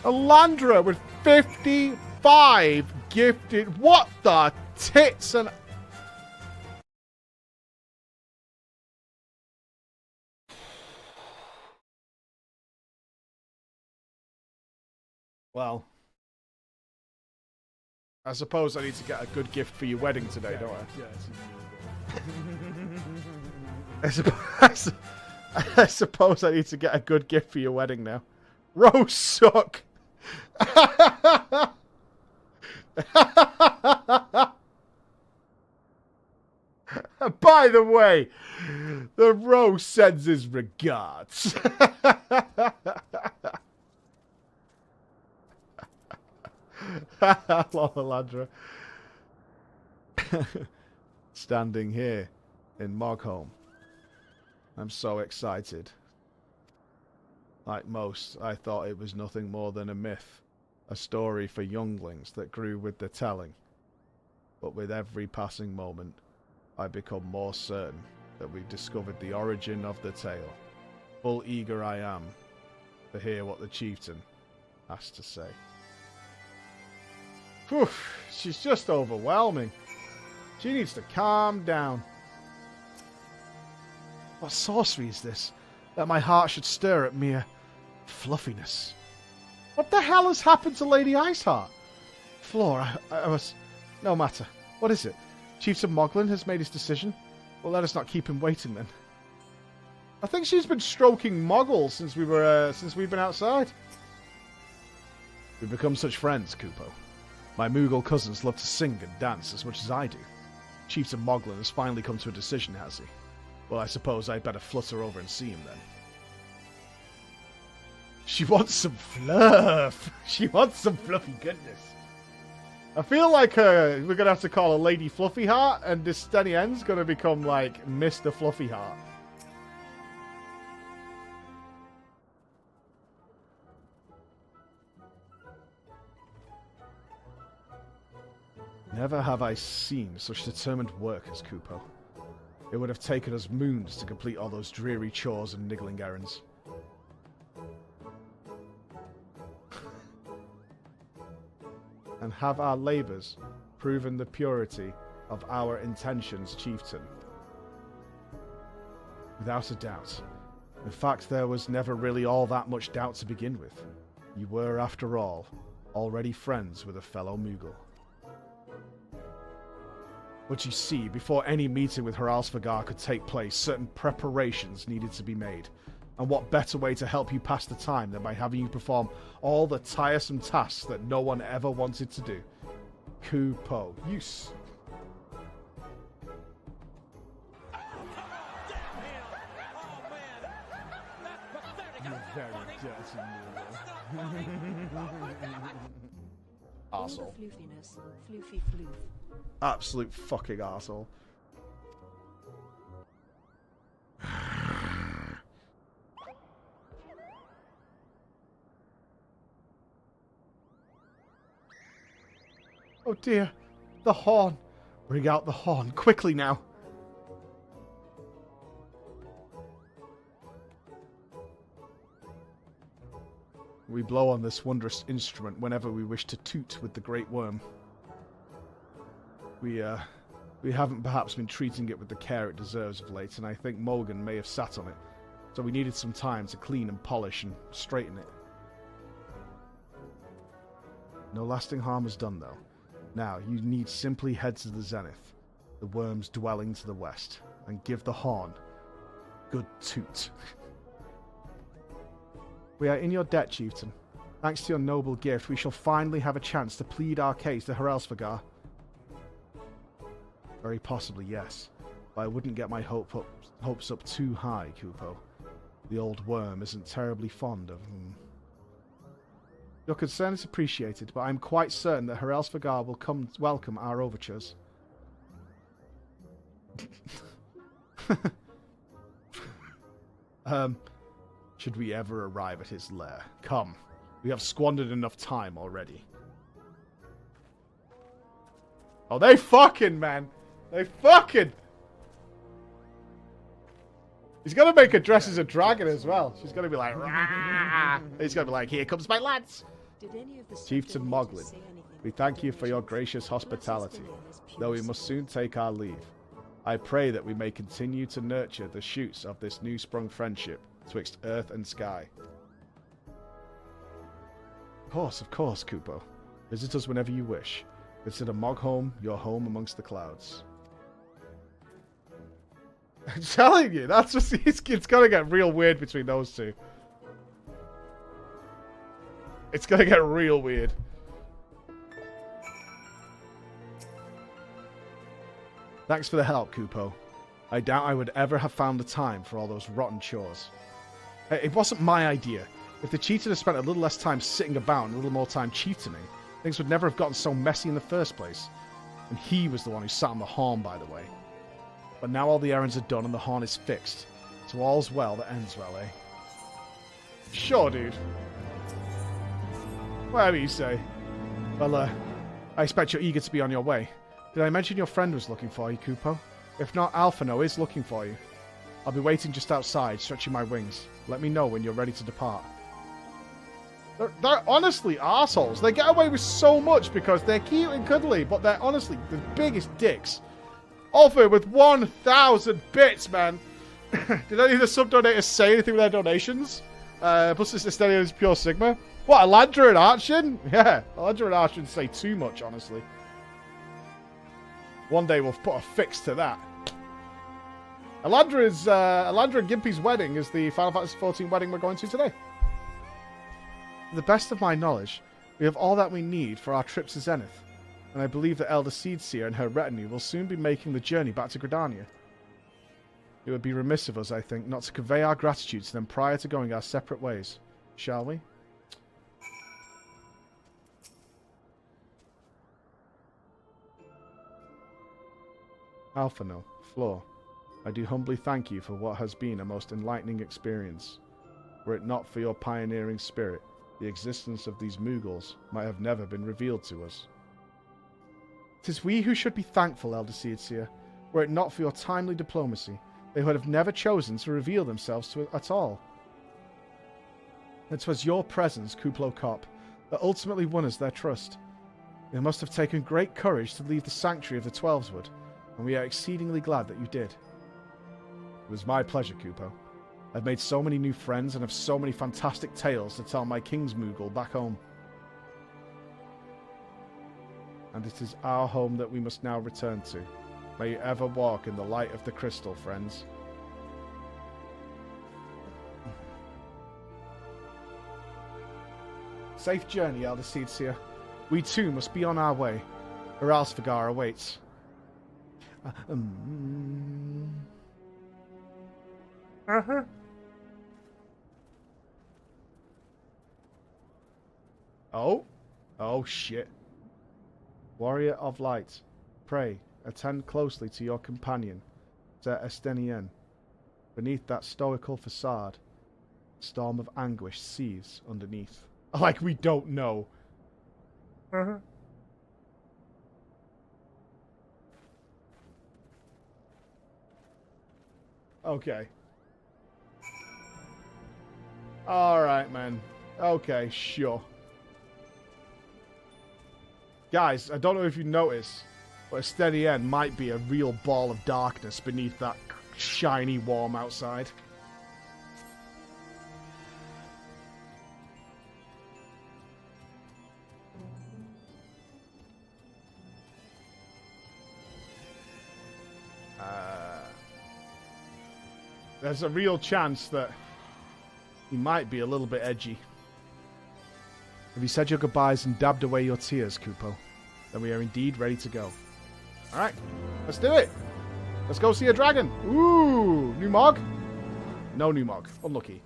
Alandra with 55 gifted. What the tits and... Well, I suppose I need to get a good gift for your wedding today, don't I? I suppose I need to get a good gift for your wedding now. Rose suck. By the way, the Rose sends his regards. Lolandra. Standing here in Mogholm. I'm so excited. Like most, I thought it was nothing more than a myth, a story for younglings that grew with the telling. But with every passing moment, I become more certain that we've discovered the origin of the tale. Full eager I am to hear what the chieftain has to say. Whew, she's just overwhelming. She needs to calm down. What sorcery is this, that my heart should stir at mere fluffiness? What the hell has happened to Lady Iceheart? Floor, I was... No matter. What is it? Chieftain Moglin has made his decision? Well, let us not keep him waiting then. I think she's been stroking Moggles since we've been outside. We've become such friends, Kupo. My Moogle cousins love to sing and dance as much as I do. Chieftain Moglin has finally come to a decision, has he? Well, I suppose I'd better flutter over and see him then. She wants some fluff. She wants some fluffy goodness. I feel like we're going to have to call her Lady Fluffy Heart, and this Stenny N's going to become like Mr. Fluffy Heart. Never have I seen such determined workers, Kupo. It would have taken us moons to complete all those dreary chores and niggling errands. And have our labours proven the purity of our intentions, Chieftain? Without a doubt. In fact, there was never really all that much doubt to begin with. You were, after all, already friends with a fellow Moogle. But you see, before any meeting with Hralsvgar could take place, certain preparations needed to be made. And what better way to help you pass the time than by having you perform all the tiresome tasks that no one ever wanted to do? Kupo. Use. You're very dirty, arsehole. Floofiness. Floofy floof. Absolute fucking arsehole. Oh dear, the horn. Bring out the horn, quickly now. We blow on this wondrous instrument whenever we wish to toot with the great worm. We haven't perhaps been treating it with the care it deserves of late, and I think Morgan may have sat on it. So we needed some time to clean and polish and straighten it. No lasting harm is done, though. Now, you need simply head to the zenith, the worm's dwelling to the west, and give the horn good toot. We are in your debt, Chieftain. Thanks to your noble gift, we shall finally have a chance to plead our case to Hralsvgar. Very possibly, yes. But I wouldn't get my hopes up too high, Kupo. The old worm isn't terribly fond of them. Your concern is appreciated, but I'm quite certain that Hralsvgar will come welcome our overtures. Should we ever arrive at his lair? Come. We have squandered enough time already. Oh, they fucking, man. They fucking. He's gonna make her dress as a dragon as well. She's gonna be like, rah! He's gonna be like, here comes my lads. Chieftain Moglin, we thank you for your gracious hospitality, though we must soon take our leave. I pray that we may continue to nurture the shoots of this new-sprung friendship twixt earth and sky. Of course, Kupo. Visit us whenever you wish. Consider Moghome your home amongst the clouds. I'm telling you, that's just, it's gonna get real weird between those two. It's gonna get real weird. Thanks for the help, Kupo. I doubt I would ever have found the time for all those rotten chores. It wasn't my idea. If the chieftain had spent a little less time sitting about and a little more time chieftaining, things would never have gotten so messy in the first place. And he was the one who sat on the horn, by the way. But now all the errands are done and the horn is fixed. So all's well that ends well, eh? Sure, dude. Whatever you say. Well, I expect you're eager to be on your way. Did I mention your friend was looking for you, Kupo? If not, Alphino is looking for you. I'll be waiting just outside, stretching my wings. Let me know when you're ready to depart. They're honestly assholes. They get away with so much because they're cute and cuddly, but they're honestly the biggest dicks. Offer with 1,000 bits, man. Did any of the sub-donators say anything with their donations? Plus this is pure Sigma. What, Alandra and Archon? Yeah, Alandra and Archon say too much, honestly. One day we'll put a fix to that. Alandra and Gimpy's wedding is the Final Fantasy XIV wedding we're going to today. To the best of my knowledge, we have all that we need for our trip to Zenith, and I believe that Elder Seedseer and her retinue will soon be making the journey back to Gridania. It would be remiss of us, I think, not to convey our gratitude to them prior to going our separate ways. shall we? Alphano, Floor, I do humbly thank you for what has been a most enlightening experience. Were it not for your pioneering spirit, the existence of these Moogles might have never been revealed to us. 'Tis we who should be thankful, Elder Seedseer. Were it not for your timely diplomacy, they would have never chosen to reveal themselves to us at all. It was your presence, Kupo Cop, that ultimately won us their trust. It must have taken great courage to leave the sanctuary of the Twelveswood, and we are exceedingly glad that you did. It was my pleasure, Kupo. I've made so many new friends and have so many fantastic tales to tell my King's Moogle back home. And it is our home that we must now return to. May you ever walk in the light of the crystal, friends. Safe journey, Elder Seedseer. We too must be on our way. Aralsvagar awaits. Oh? Oh, shit. Warrior of Light, pray, attend closely to your companion, Sir Estenien. Beneath that stoical facade, a storm of anguish seethes underneath. Like we don't know. Okay. Alright, man. Okay, sure. Guys, I don't know if you noticed, but a steady end might be a real ball of darkness beneath that shiny warm outside. There's a real chance that he might be a little bit edgy. Have you said your goodbyes and dabbed away your tears, Kupo? Then we are indeed ready to go. Alright, let's do it! Let's go see a dragon! Ooh! New Mog? No new Mog. Unlucky.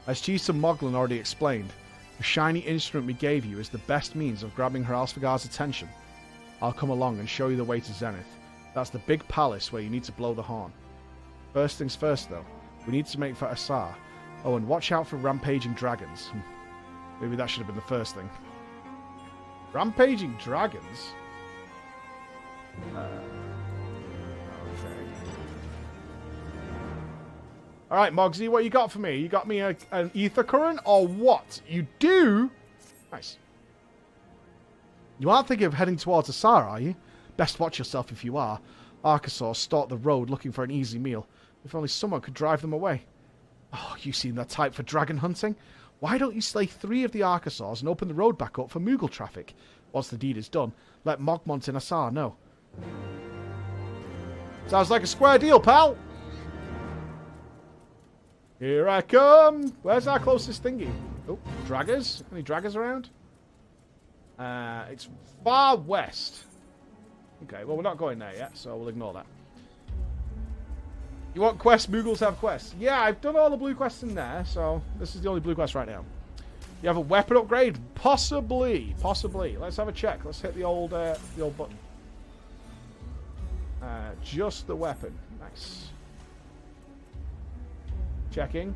As Chiefs of Moglin already explained, the shiny instrument we gave you is the best means of grabbing Hralsvagar's attention. I'll come along and show you the way to Zenith. That's the big palace where you need to blow the horn. First things first, though. We need to make for Asar. Oh, and watch out for rampaging dragons. Maybe that should have been the first thing. Rampaging dragons? Okay. Alright, Mogsy, what you got for me? You got me an ether current or what? You do? Nice. You aren't thinking of heading towards Asar, are you? Best watch yourself if you are. Archosaurs stalk the road looking for an easy meal. If only someone could drive them away. Oh, you seem that type for dragon hunting? Why don't you slay 3 of the Archosaurs and open the road back up for Moogle traffic? Once the deed is done, let Mogmont and Asar know. Sounds like a square deal, pal! Here I come! Where's our closest thingy? Oh, draggers? Any draggers around? It's far west. Okay, well, we're not going there yet, so we'll ignore that. You want quests? Moogles have quests. Yeah, I've done all the blue quests in there, so this is the only blue quest right now. You have a weapon upgrade? Possibly. Possibly. Let's have a check. Let's hit the old button. Just the weapon. Nice. Checking.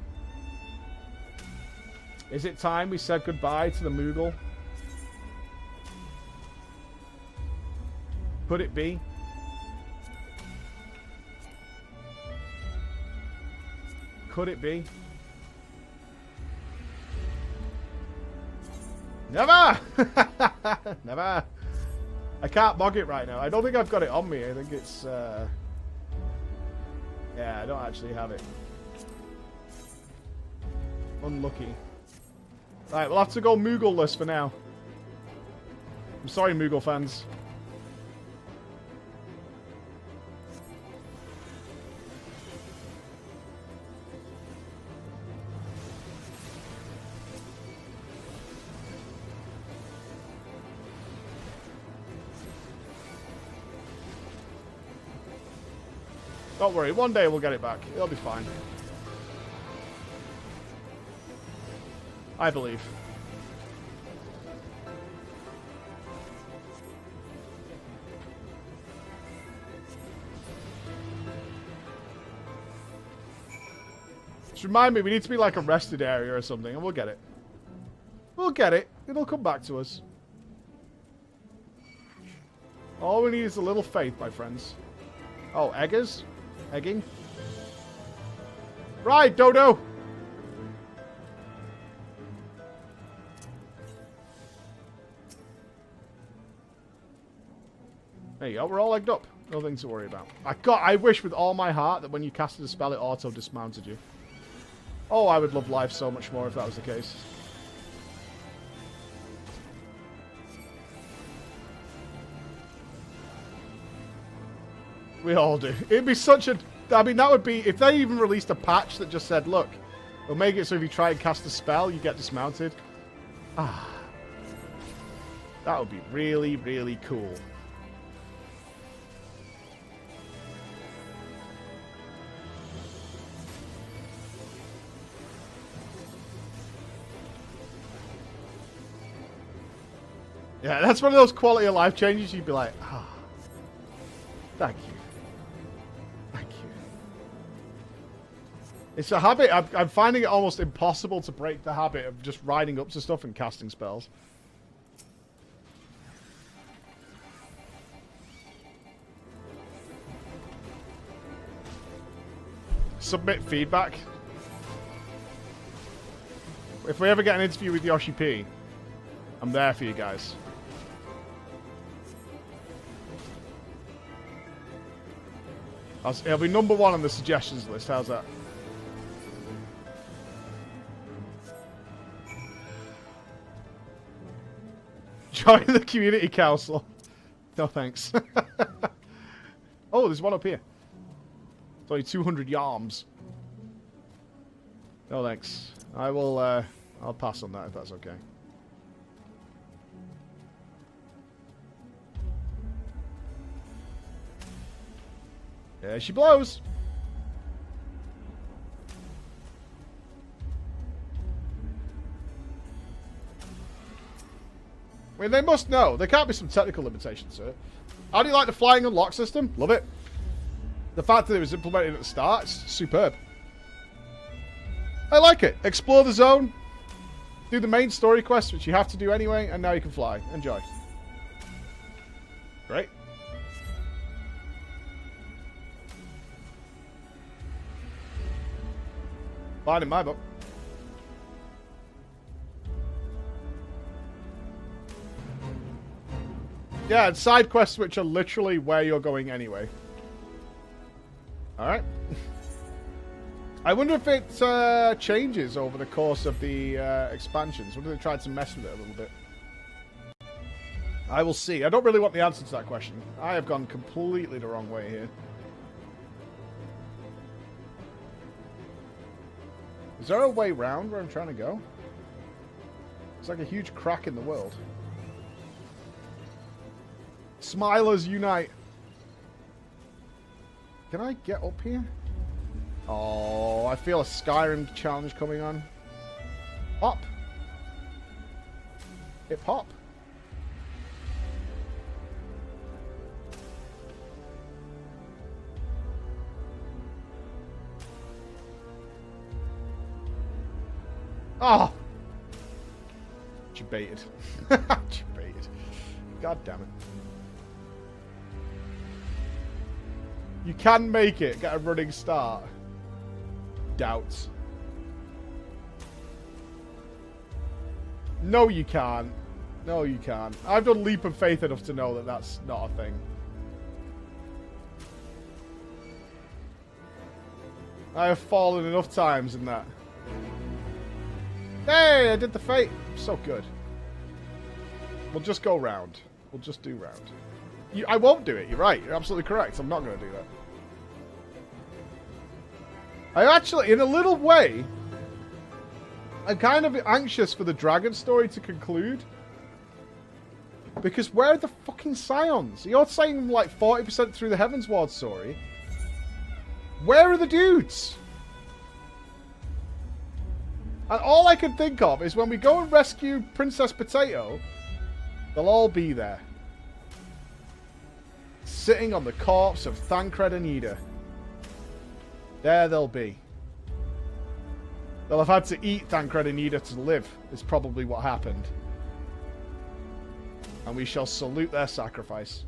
Is it time we said goodbye to the Moogle? Could it be? Could it be? Never! Never! I can't mog it right now. I don't think I've got it on me. I think it's... Yeah, I don't actually have it. Unlucky. Right, we'll have to go Moogle-less for now. I'm sorry, Moogle fans. Don't worry, one day we'll get it back. It'll be fine. I believe. Just remind me, we need to be like a rested area or something, and we'll get it. We'll get it. It'll come back to us. All we need is a little faith, my friends. Oh, eggers? Egging? Right, Dodo! There you go, we're all egged up. Nothing to worry about. I wish with all my heart that when you casted a spell, it auto-dismounted you. Oh, I would love life so much more if that was the case. We all do. It'd be such a... I mean, that would be... If they even released a patch that just said, look, we'll make it so if you try and cast a spell, you get dismounted. Ah. That would be really, really cool. Yeah, that's one of those quality of life changes you'd be like, ah, thank you. Thank you. It's a habit. I'm finding it almost impossible to break the habit of just riding up to stuff and casting spells. Submit feedback. If we ever get an interview with Yoshi P, I'm there for you guys. It'll be number 1 on the suggestions list. How's that? Join the community council. No thanks. Oh, there's one up here. It's only 200 yarms. No thanks. I will. I'll pass on that if that's okay. There she blows. I mean, they must know. There can't be some technical limitations to it. How do you like the flying unlock system? Love it. The fact that it was implemented at the start, it's superb. I like it. Explore the zone. Do the main story quest, which you have to do anyway, and now you can fly. Enjoy. Great. Fine in my book. Yeah, and side quests which are literally where you're going anyway. Alright. I wonder if it changes over the course of the expansions. I wonder if they tried to mess with it a little bit. I will see. I don't really want the answer to that question. I have gone completely the wrong way here. Is there a way round where I'm trying to go? It's like a huge crack in the world. Smilers unite. Can I get up here? Oh, I feel a Skyrim challenge coming on. Hop. Hip hop. Oh! You baited. You baited. God damn it. You can make it. Get a running start. Doubts. No, you can't. No, you can't. I've done leap of faith enough to know that that's not a thing. I have fallen enough times in that. Hey, I did the fate. So good. We'll just go round. We'll just do round. I won't do it. You're right. You're absolutely correct. I'm not going to do that. I actually, in a little way, I'm kind of anxious for the dragon story to conclude. Because where are the fucking scions? You're saying like 40% through the Heavensward story. Where are the dudes? And all I can think of is when we go and rescue Princess Potato, they'll all be there. Sitting on the corpse of Thancred and Ida. There they'll be. They'll have had to eat Thancred and Ida to live, is probably what happened. And we shall salute their sacrifice.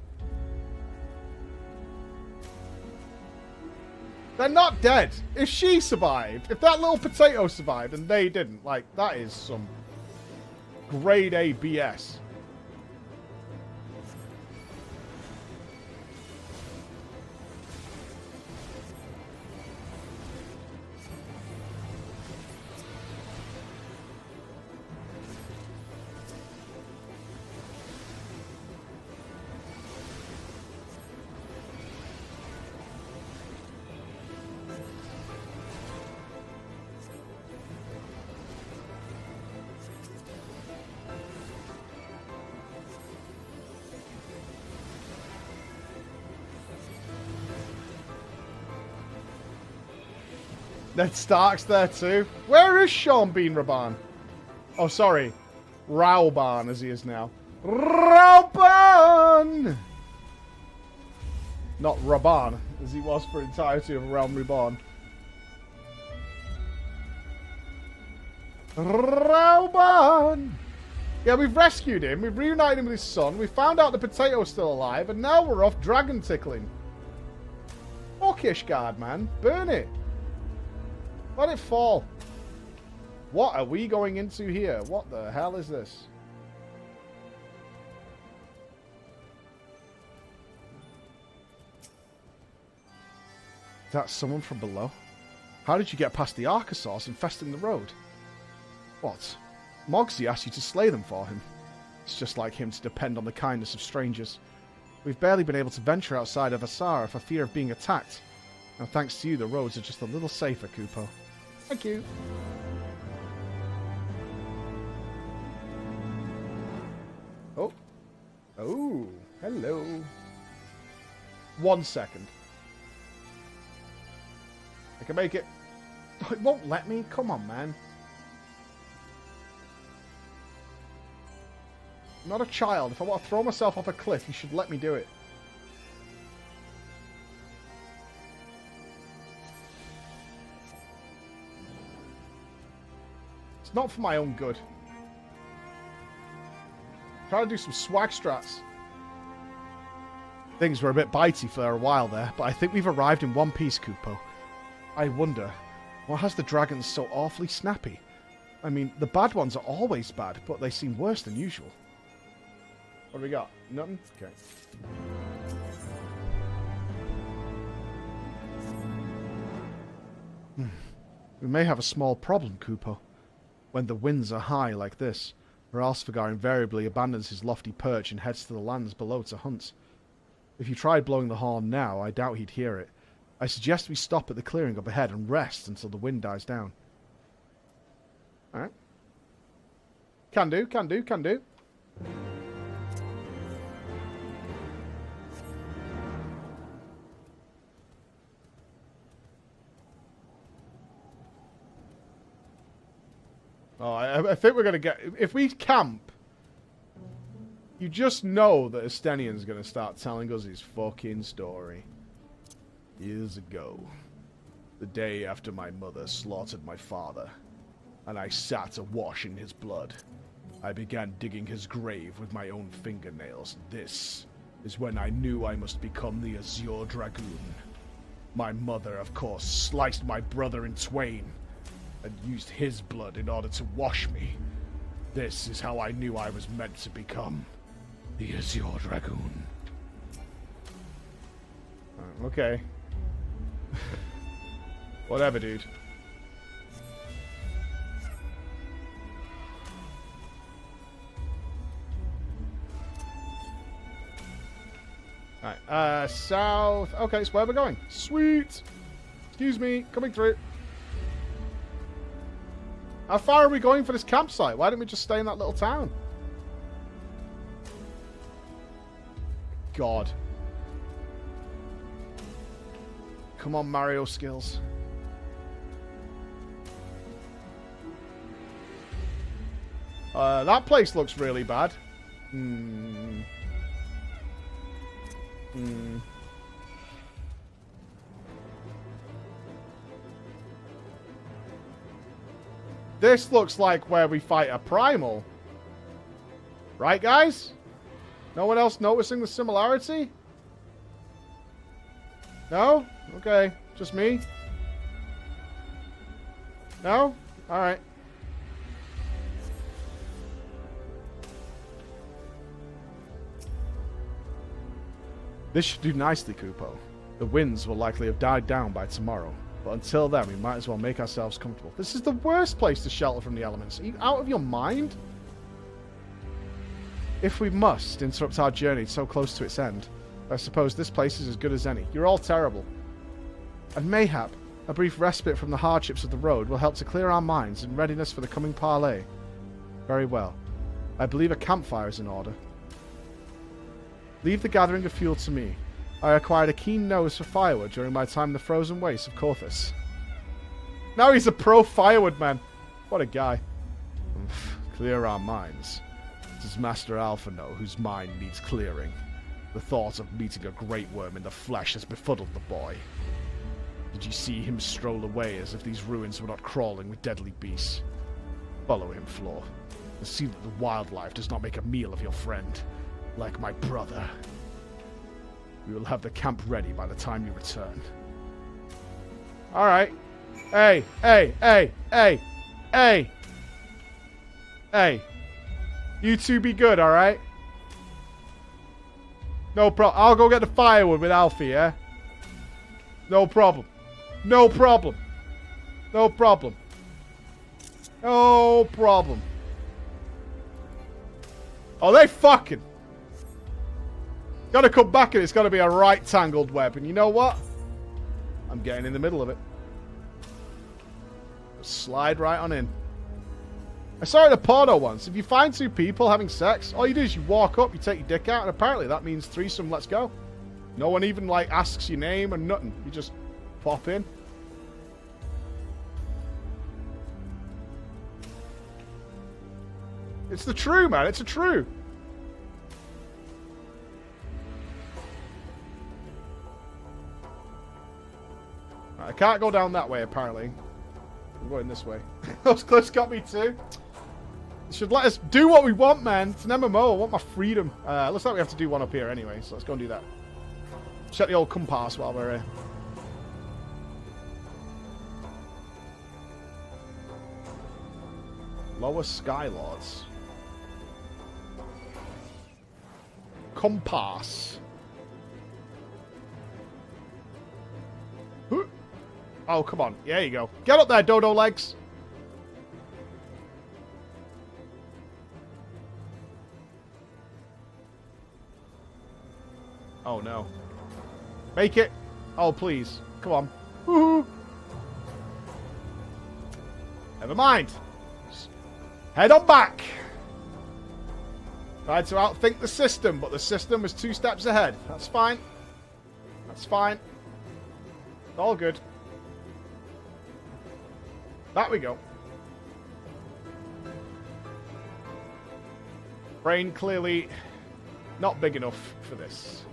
They're not dead. If she survived, if that little potato survived and they didn't, like, that is some grade A BS. Ned Stark's there too. Where is Sean Bean Raban? Oh, sorry. Rauban, as he is now. Rauban! Not Raban, as he was for the entirety of Realm Reborn. Rauban! Yeah, we've rescued him. We've reunited him with his son. We found out the potato's still alive. And now we're off dragon tickling. Fuck Ishgard, man. Burn it. Let it fall. What are we going into here? What the hell is this? Is that someone from below? How did you get past the Archosaurs infesting the road? What? Mogsy asked you to slay them for him. It's just like him to depend on the kindness of strangers. We've barely been able to venture outside of Asara for fear of being attacked. Now thanks to you, the roads are just a little safer, Kupo. Thank you. Oh. Oh. Hello. 1 second. I can make it. Oh, it won't let me. Come on, man. I'm not a child. If I want to throw myself off a cliff, you should let me do it. It's not for my own good. Trying to do some swag strats. Things were a bit bitey for a while there, but I think we've arrived in one piece, Kupo. I wonder, what has the dragons so awfully snappy? I mean, the bad ones are always bad, but they seem worse than usual. What do we got? Nothing? Okay. We may have a small problem, Kupo. When the winds are high like this, Ralsvagar invariably abandons his lofty perch and heads to the lands below to hunt. If you tried blowing the horn now, I doubt he'd hear it. I suggest we stop at the clearing up ahead and rest until the wind dies down. Alright. Can do, can do, can do. Oh, I think we're going to get... If we camp, you just know that Estenian's going to start telling us his fucking story. Years ago, the day after my mother slaughtered my father, and I sat awash in his blood, I began digging his grave with my own fingernails. This is when I knew I must become the Azure Dragoon. My mother, of course, sliced my brother in twain, and used his blood in order to wash me. This is how I knew I was meant to become the Azure Dragoon. Okay. Whatever, dude. Alright, south. Okay, so where we're going. Sweet! Excuse me, coming through. How far are we going for this campsite? Why don't we just stay in that little town? God. Come on, Mario skills. That place looks really bad. This looks like where we fight a primal. Right, guys? No one else noticing the similarity? No? Okay. Just me? No? Alright. This should do nicely, Kupo. The winds will likely have died down by tomorrow. But until then, we might as well make ourselves comfortable. This is the worst place to shelter from the elements. Are you out of your mind? If we must interrupt our journey so close to its end, I suppose this place is as good as any. You're all terrible. And mayhap, a brief respite from the hardships of the road will help to clear our minds in readiness for the coming parley. Very well. I believe a campfire is in order. Leave the gathering of fuel to me. I acquired a keen nose for firewood during my time in the frozen wastes of Corthus. Now he's a pro firewood man. What a guy. Clear our minds. Does Master Alpha know whose mind needs clearing? The thought of meeting a great worm in the flesh has befuddled the boy. Did you see him stroll away as if these ruins were not crawling with deadly beasts? Follow him, Floor, and see that the wildlife does not make a meal of your friend, like my brother. We will have the camp ready by the time you return. Alright. Hey, hey, hey, hey, hey. Hey. You two be good, alright? No problem. I'll go get the firewood with Alfie, yeah? No problem. No problem. No problem. No problem. Oh, they fucking. Gotta come back and it's gotta be a right-tangled web. And you know what? I'm getting in the middle of it. Just slide right on in. I saw it in a porno once. If you find two people having sex, all you do is you walk up, you take your dick out, and apparently that means threesome, let's go. No one even, like, asks your name or nothing. You just pop in. It's the true, man. It's a true. I can't go down that way, apparently. I'm going this way. Those cliffs got me too. They should let us do what we want, man. It's an MMO. I want my freedom. Looks like we have to do one up here anyway, so let's go and do that. Check the old compass while we're here. Lower Skylords. Compass. Oh, come on. There you go. Get up there, dodo legs. Oh, no. Make it. Oh, please. Come on. Woohoo. Never mind. Just head on back. Tried to outthink the system, but the system was 2 steps ahead. That's fine. That's fine. It's all good. That we go. Brain clearly not big enough for this.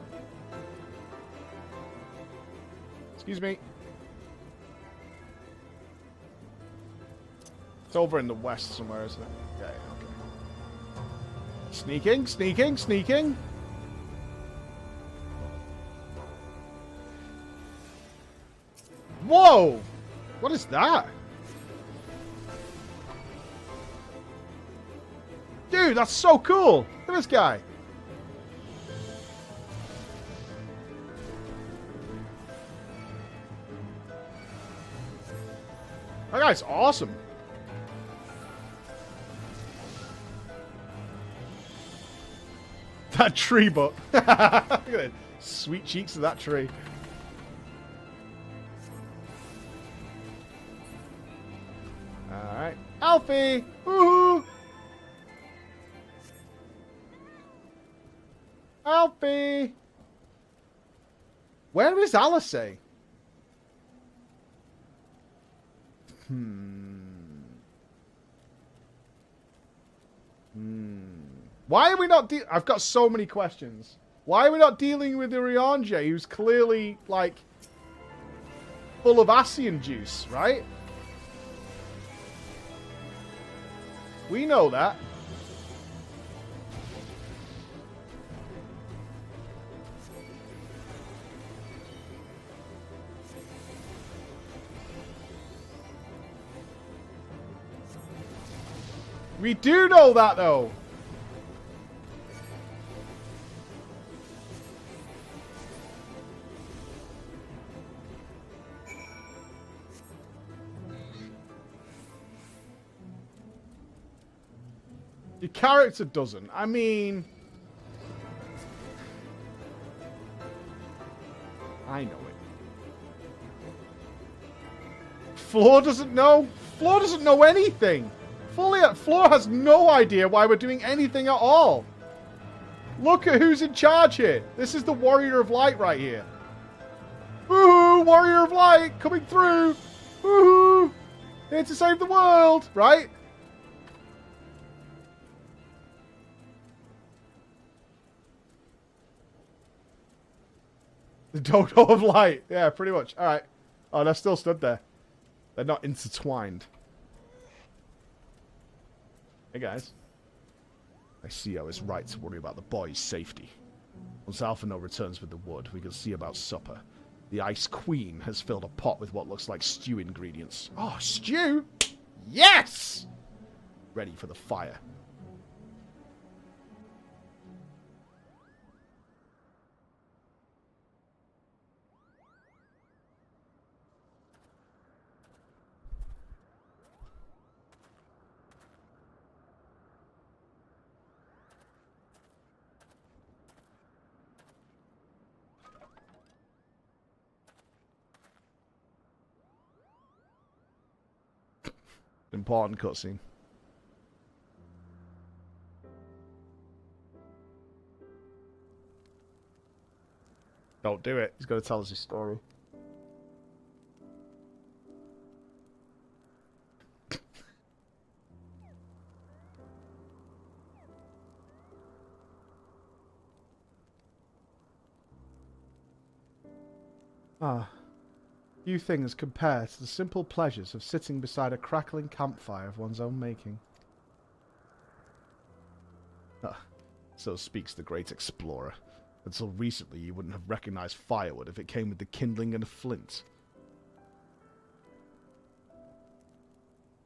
Excuse me. It's over in the west somewhere, isn't it? Yeah, okay. Sneaking, sneaking, sneaking. Whoa! What is that? Dude, that's so cool! Look at this guy. That guy's awesome. That tree butt. Look at the sweet cheeks of that tree. Alright. Alfie! Woohoo! Alfie! Where is Alice? Why are we not I've got so many questions. Why are we not dealing with Urianger, who's clearly, like, full of Asian juice, right? We know that. We do know that, though. Your character doesn't. I mean... I know it. Floor doesn't know? Floor doesn't know anything! Floor has no idea why we're doing anything at all. Look at who's in charge here. This is the Warrior of Light right here. Woohoo! Warrior of Light coming through! Woohoo! Here to save the world, right? The Dodo of Light. Yeah, pretty much. Alright. Oh, they're still stood there. They're not intertwined. Hey, guys. I see I was right to worry about the boy's safety. Once Alphino returns with the wood, we can see about supper. The Ice Queen has filled a pot with what looks like stew ingredients. Oh, stew? Yes! Ready for the fire. Important cutscene. Don't do it. He's got to tell us his story. Few things compare to the simple pleasures of sitting beside a crackling campfire of one's own making. So speaks the great explorer. Until recently you wouldn't have recognized firewood if it came with the kindling and a flint.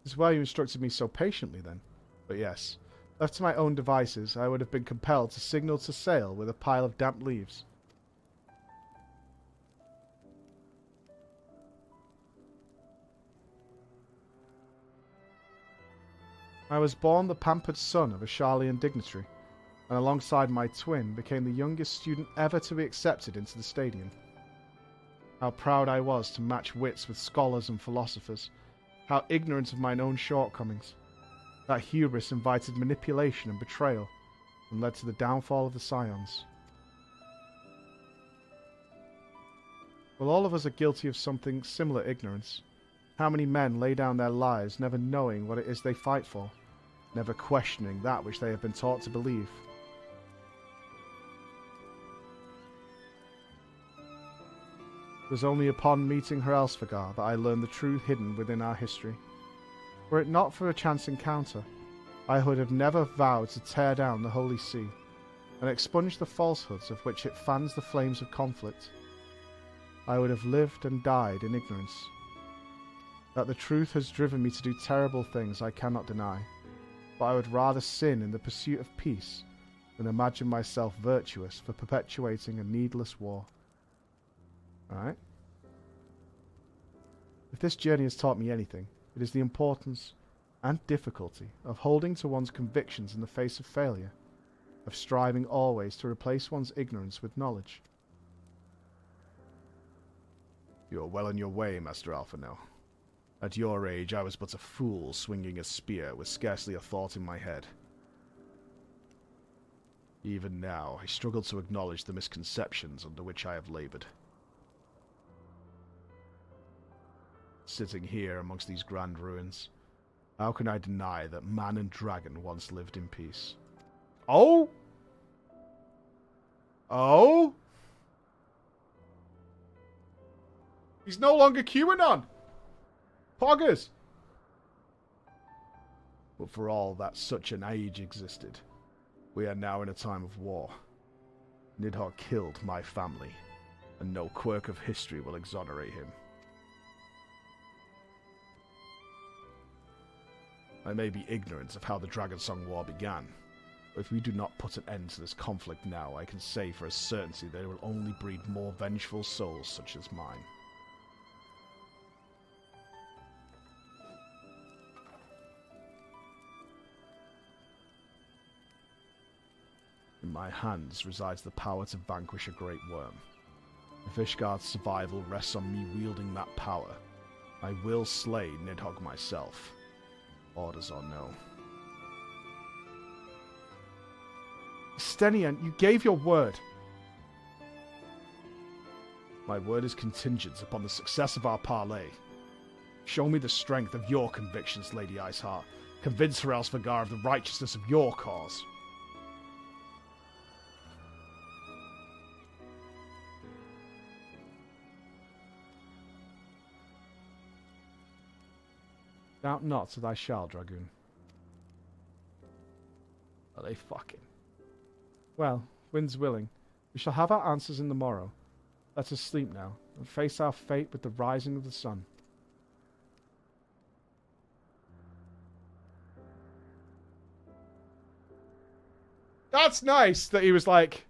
This is why you instructed me so patiently then. But yes, left to my own devices, I would have been compelled to signal to sail with a pile of damp leaves. I was born the pampered son of a Charlian dignitary, and alongside my twin became the youngest student ever to be accepted into the stadium. How proud I was to match wits with scholars and philosophers, how ignorant of mine own shortcomings. That hubris invited manipulation and betrayal, and led to the downfall of the Scions. Well, all of us are guilty of something similar ignorance. How many men lay down their lives never knowing what it is they fight for, never questioning that which they have been taught to believe. It was only upon meeting Herelsfagar that I learned the truth hidden within our history. Were it not for a chance encounter, I would have never vowed to tear down the Holy See, and expunge the falsehoods of which it fans the flames of conflict. I would have lived and died in ignorance. That the truth has driven me to do terrible things I cannot deny, but I would rather sin in the pursuit of peace than imagine myself virtuous for perpetuating a needless war. Alright? If this journey has taught me anything, it is the importance and difficulty of holding to one's convictions in the face of failure, of striving always to replace one's ignorance with knowledge. You are well on your way, Master Alphino. At your age, I was but a fool swinging a spear with scarcely a thought in my head. Even now, I struggle to acknowledge the misconceptions under which I have labored. Sitting here amongst these grand ruins, How can I deny that man and dragon once lived in peace? Oh? Oh? He's no longer QAnon. Poggers. But for all that such an age existed, we are now in a time of war. Nidhogg killed my family, and no quirk of history will exonerate him. I may be ignorant of how the Dragonsong War began, but if we do not put an end to this conflict now, I can say for a certainty that it will only breed more vengeful souls such as mine. In my hands resides the power to vanquish a great worm. If Ishgard's survival rests on me wielding that power, I will slay Nidhogg myself. Orders or no. Stenian, you gave your word. My word is contingent upon the success of our parley. Show me the strength of your convictions, Lady Iceheart. Convince Hraelsvagar of the righteousness of your cause. Doubt not that I shall, Dragoon. Are they fucking? Well, wind's willing. We shall have our answers in the morrow. Let us sleep now, and face our fate with the rising of the sun. That's nice that he was like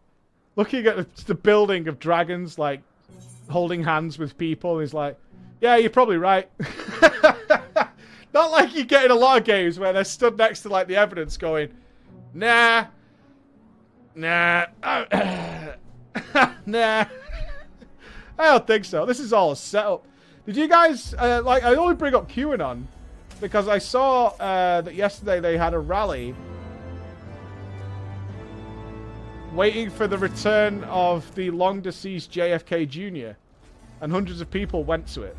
looking at the building of dragons, like holding hands with people. He's like, yeah, you're probably right. Not like you get in a lot of games where they're stood next to like the evidence going, nah, nah, nah. I don't think so. This is all a setup. Did you guys, like, I only bring up QAnon because I saw that yesterday they had a rally waiting for the return of the long-deceased JFK Jr. And hundreds of people went to it.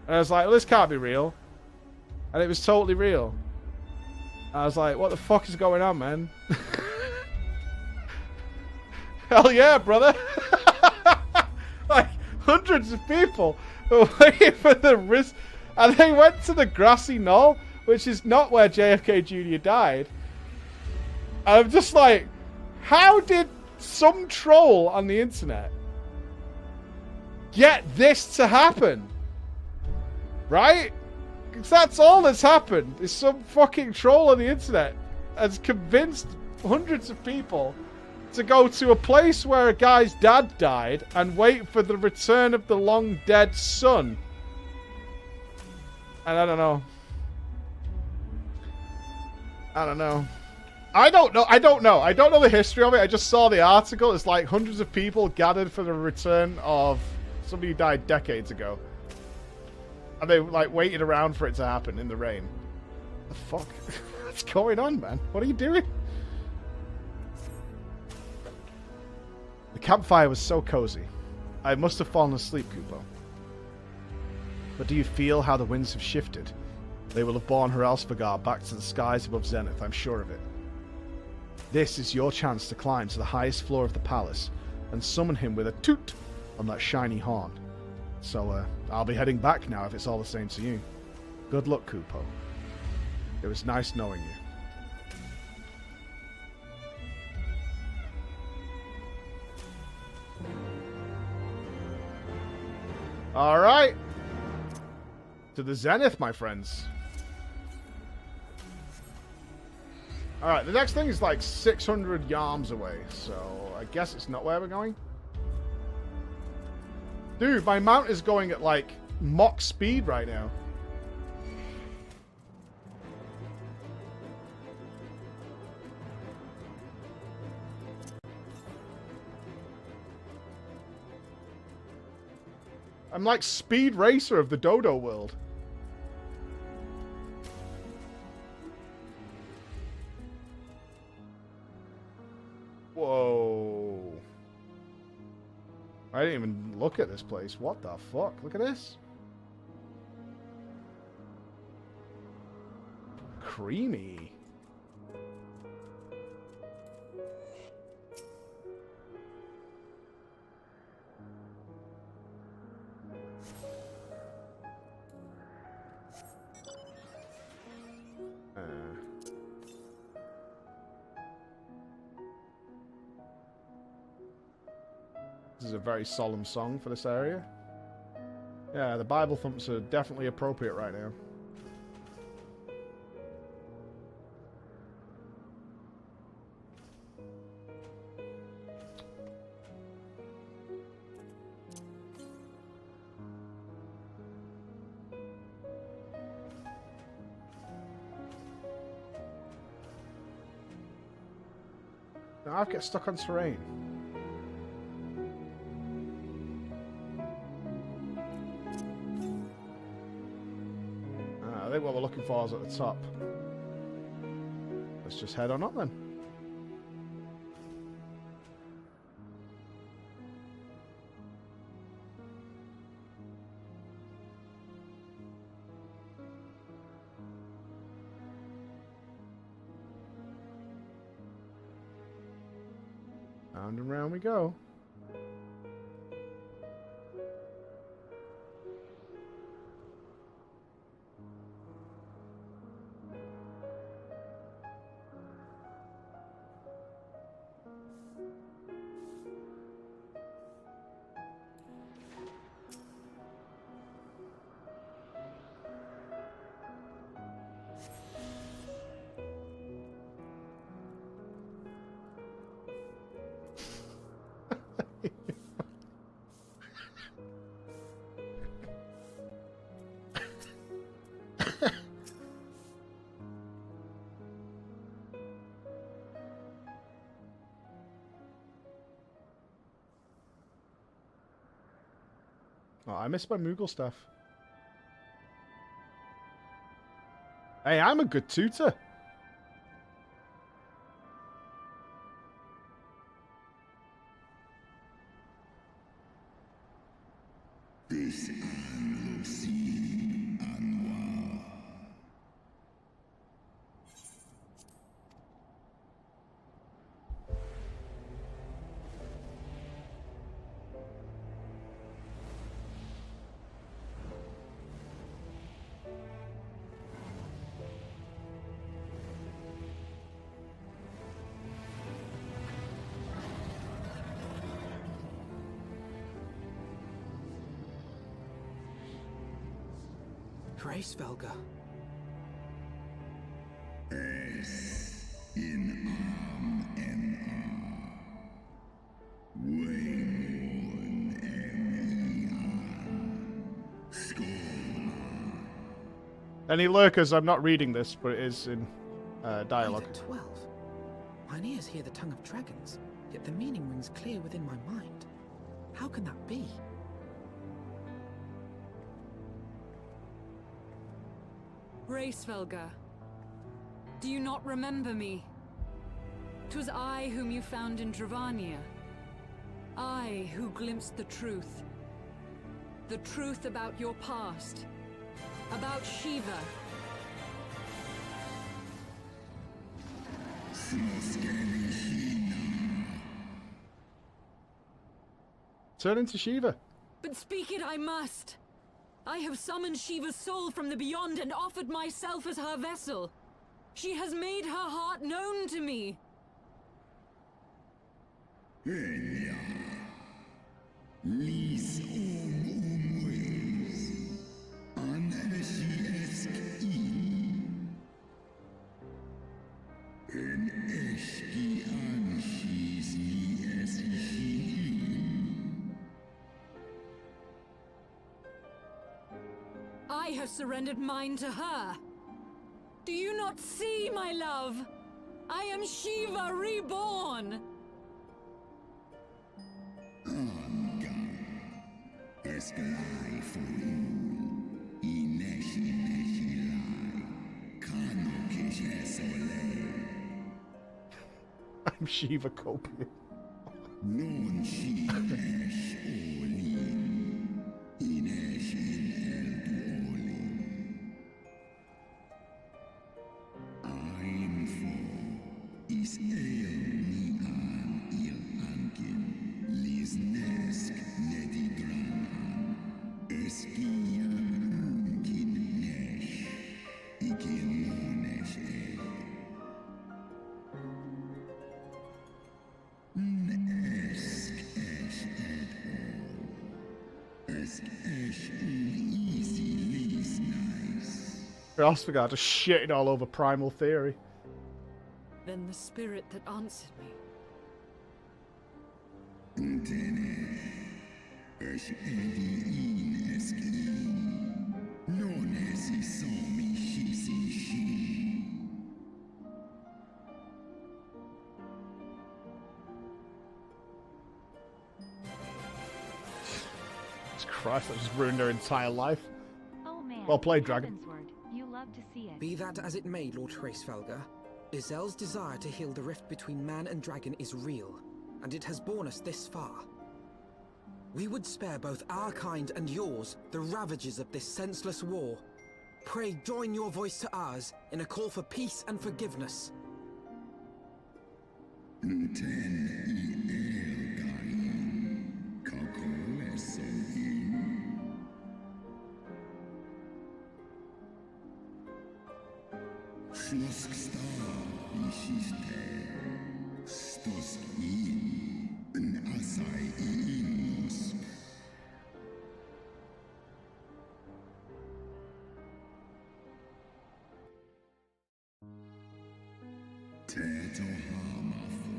And I was like, well, this can't be real. And it was totally real. I was like, what the fuck is going on, man? Hell yeah, brother. Like, hundreds of people were waiting for the risk. And they went to the grassy knoll, which is not where JFK Jr. died. And I'm just like, how did some troll on the internet get this to happen? Right? Because that's all that's happened. Is some fucking troll on the internet has convinced hundreds of people to go to a place where a guy's dad died and wait for the return of the long dead son. And I don't know. I don't know. I don't know the history of it. I just saw the article. It's like hundreds of people gathered for the return of somebody who died decades ago. And they like waited around for it to happen in the rain. The fuck? What's going on, man? What are you doing? The campfire was so cozy. I must have fallen asleep, Kupo. But do you feel how the winds have shifted? They will have borne Hraelsvagar back to the skies above Zenith, I'm sure of it. This is your chance to climb to the highest floor of the palace and summon him with a toot on that shiny horn. So, I'll be heading back now if it's all the same to you. Good luck, Kupo. It was nice knowing you. Alright. To the Zenith, my friends. Alright, the next thing is like 600 yards away, so I guess it's not where we're going. Dude, my mount is going at like Mach speed right now. I'm like Speed Racer of the Dodo world. Whoa. I didn't even look at this place. What the fuck? Look at this. creamy. This is a very solemn song for this area. Yeah, the Bible thumps are definitely appropriate right now. Now I've get stuck on terrain. I think what we're looking for is at the top. Let's just head on up then. Round and round we go. Oh, I missed my Moogle stuff. Hey, I'm a good tutor. Grace Velga. Any lurkers? I'm not reading this, but it is in dialogue. At 12. Mine ears hear the tongue of dragons, yet the meaning rings clear within my mind. How can that be? Racevelga, do you not remember me? 'Twas I whom you found in Dravania. I who glimpsed the truth. The truth about your past. About Shiva. Turn into Shiva. But speak it I must. I have summoned Shiva's soul from the beyond and offered myself as her vessel. She has made her heart known to me. I have surrendered mine to her. Do you not see, my love? I am Shiva reborn. I'm Shiva Copian. Is ni an il ankin, lis nesk nedi granan, eskian unkin nesh, ikin monesh Esk esh et all, esk esh easy lis nice. Osfigard just shitting all over primal theory. Then the spirit that answered me. Untene, esh edi in eski, non esi somi shisi shi. Jesus Christ, that just ruined her entire life. Oh man. Well played, Dragon. Heavensward. You love to see it. Be that as it may, Lord Hraesvelgr, Izel's desire to heal the rift between man and dragon is real, and it has borne us this far. We would spare both our kind and yours the ravages of this senseless war. Pray join your voice to ours in a call for peace and forgiveness. Unten I elgarin, kako esohin. Slosk star ishiste, stos in asai inos. Teto hamafo,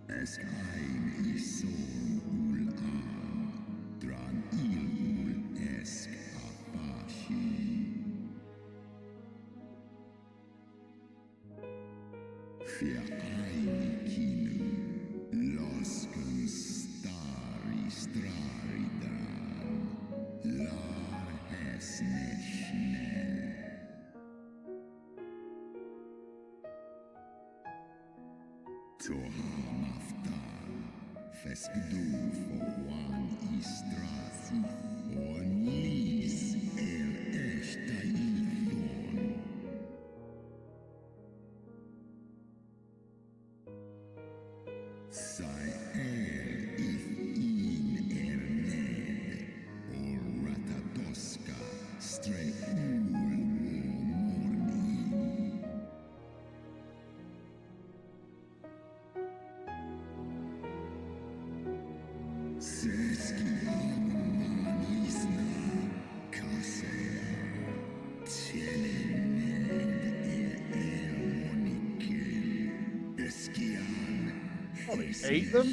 esk ein ison ul a, dran il ul esk apashi. Für eine Kino, losken stari strari dran, lar es nicht schnell. Toha maftar, feskdu for one istrasi, on lis eshta ithon. Sai if in ned, or ratatoska, stray morni. Seski manisna, kasea, ned eskian. Oh, they ate them?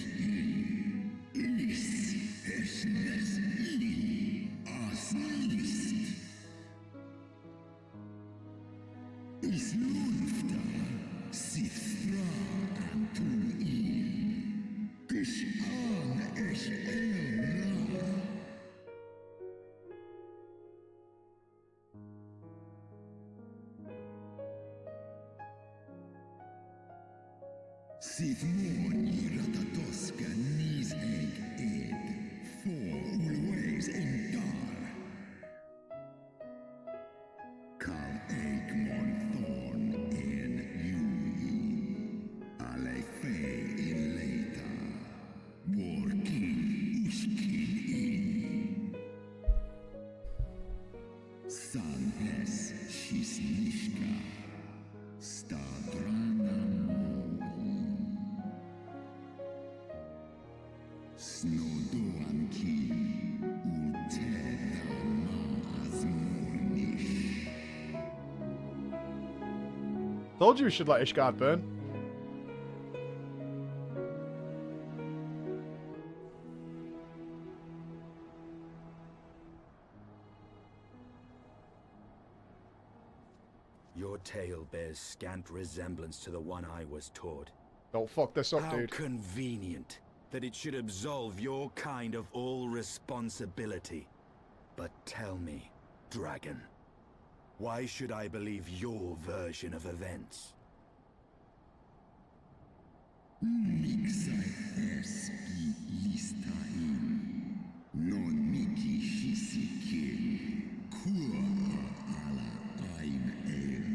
Sith morni ratatoska nis eg ed, for always en dar. Kal eikmon thorn en jui, ale fe in leita, workin uskin in. San es shisnishka, stadrana Snodoan ki uteda maaz mornish. Told you we should let Ishgard burn. Your tale bears scant resemblance to the one I was taught. Don't fuck this up, How dude. convenient that it should absolve your kind of all responsibility. But tell me, Dragon, why should I believe your version of events? Mixai eski listain, non miki shisikin, kua a 'ala ein el.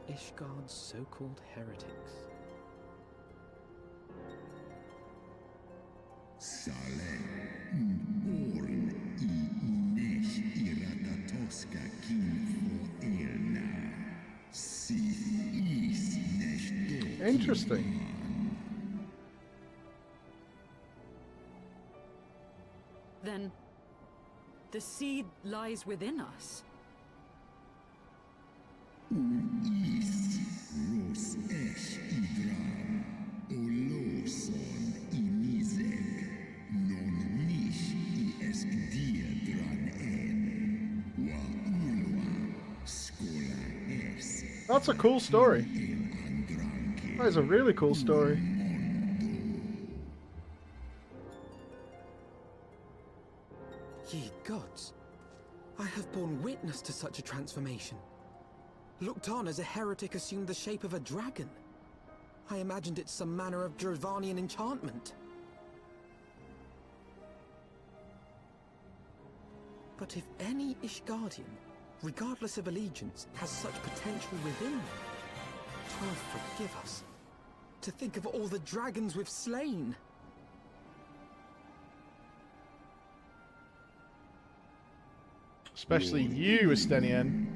Ishgard's so-called heretics. Interesting. Then, the seed lies within us. That's a cool story. That is a really cool story. Ye gods, I have borne witness to such a transformation. Looked on as a heretic assumed the shape of a dragon. I imagined it some manner of Dravanian enchantment. But if any Ishgardian, regardless of allegiance, has such potential within them, 'twill forgive us. To think of all the dragons we've slain. Especially you, Estenian.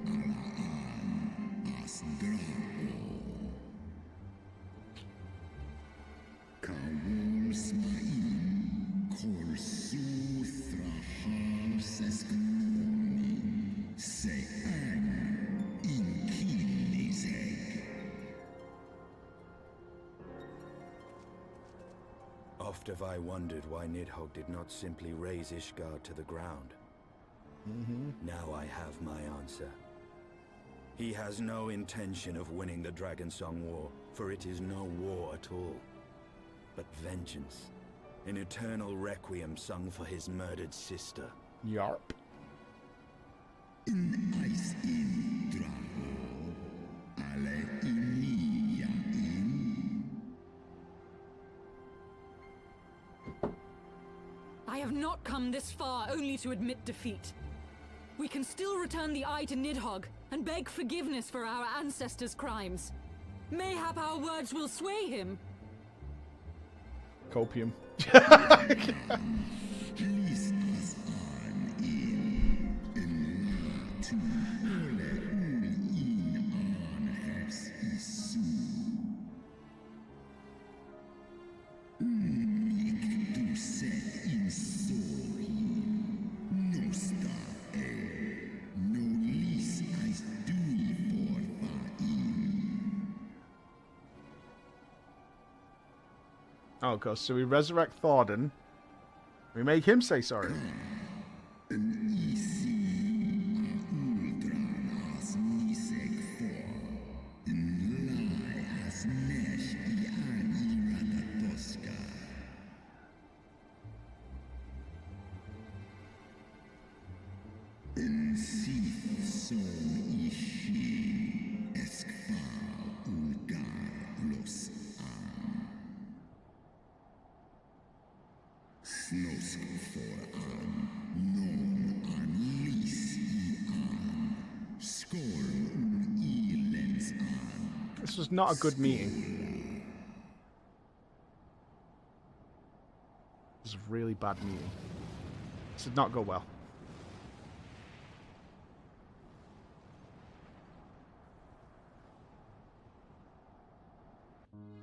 Oft have I wondered why Nidhogg did not simply raze Ishgard to the ground. Now I have my answer. He has no intention of winning the Dragonsong War, for it is no war at all, but vengeance, an eternal requiem sung for his murdered sister. Yarp. I have not come this far only to admit defeat. We can still return the eye to Nidhogg and beg forgiveness for our ancestors' crimes. Mayhap our words will sway him. Copium. Oh, gosh. So we resurrect Thordan. We make him say sorry. This was not a good meeting. This was a really bad meeting. This did not go well.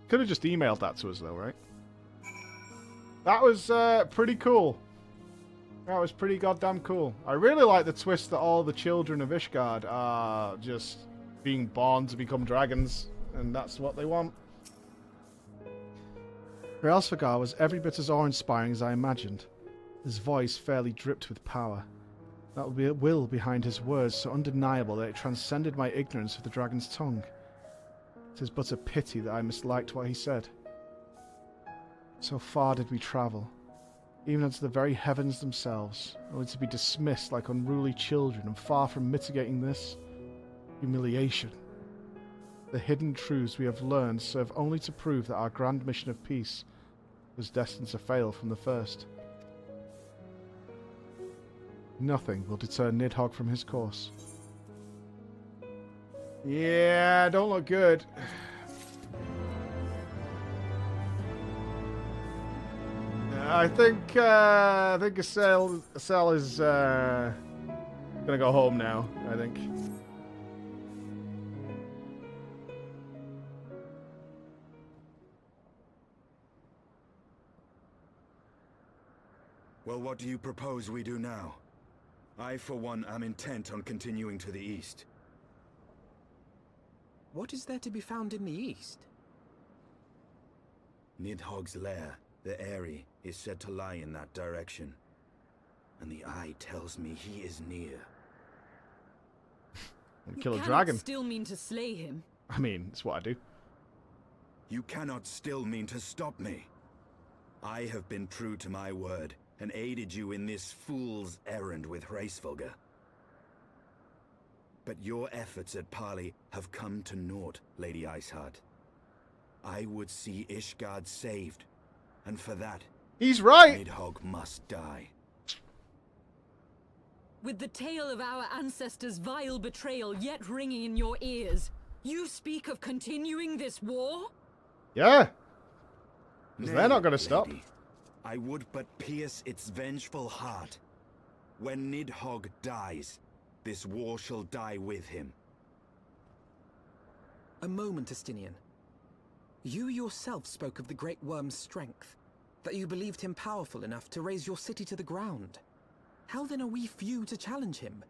Could have just emailed that to us though, right? That was pretty cool. That was pretty goddamn cool. I really like the twist that all the children of Ishgard are just being born to become dragons, and that's what they want. Realsvagar was every bit as awe-inspiring as I imagined. His voice fairly dripped with power. That would be a will behind his words so undeniable that it transcended my ignorance of the dragon's tongue. 'Tis but a pity that I misliked what he said. So far did we travel, even unto the very heavens themselves, only to be dismissed like unruly children, and far from mitigating this, humiliation. The hidden truths we have learned serve only to prove that our grand mission of peace was destined to fail from the first. Nothing will deter Nidhogg from his course. Yeah, don't look good. I think Estelle is gonna go home now, I think. Well, what do you propose we do now? I, for one, am intent on continuing to the east. What is there to be found in the east? Nidhogg's lair, the Eyrie, is said to lie in that direction. And the eye tells me he is near. Kill a You dragon. cannot still mean to slay him. I mean, it's what I do. You cannot still mean to stop me. I have been true to my word, and aided you in this fool's errand with Hraesvelgr. But your efforts at parley have come to naught, Lady Iceheart. I would see Ishgard saved, and for that, He's right! Nidhogg must die. With the tale of our ancestors' vile betrayal yet ringing in your ears, you speak of continuing this war? Yeah! 'Cause Nay, they're not gonna stop. lady. I would but pierce its vengeful heart. When Nidhogg dies, this war shall die with him. A moment, Estinian. You yourself spoke of the Great Worm's strength, that you believed him powerful enough to raise your city to the ground. How then are we few to challenge him?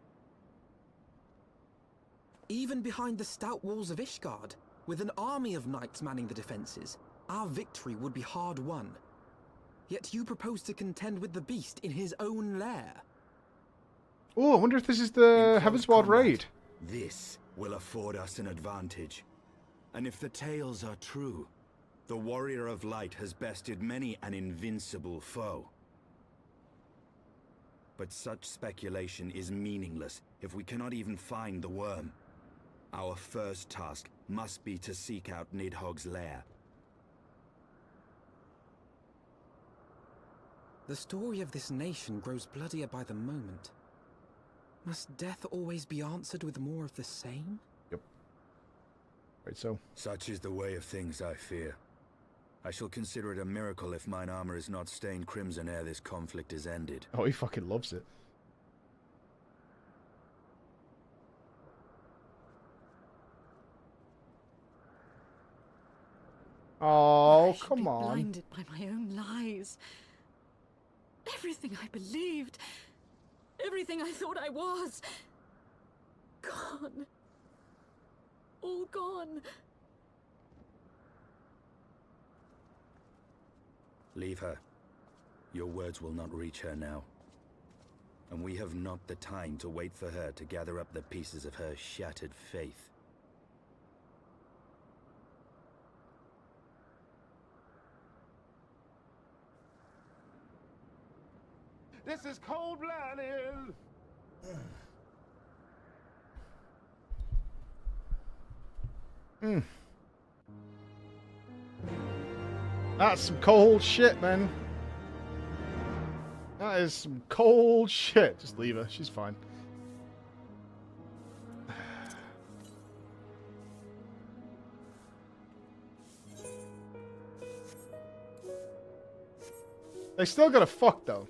Even behind the stout walls of Ishgard, with an army of knights manning the defenses, our victory would be hard won. Yet you propose to contend with the beast in his own lair. Oh, I wonder if this is the In close Heavensward combat, raid. This will afford us an advantage. And if the tales are true, the Warrior of Light has bested many an invincible foe. But such speculation is meaningless if we cannot even find the worm. Our first task must be to seek out Nidhogg's lair. The story of this nation grows bloodier by the moment. Must death always be answered with more of the same? Right, so. Such is the way of things, I fear. I shall consider it a miracle if mine armor is not stained crimson ere this conflict is ended. Oh, he fucking loves it. Oh, I should come be on. blinded by my own lies. Everything I believed, everything I thought I was, gone. All gone. Leave her. Your words will not reach her now. And we have not the time to wait for her to gather up the pieces of her shattered faith. This is cold-blooded. That's some cold shit, man. That is some cold shit. Just leave her. She's fine. They still gotta fuck, though.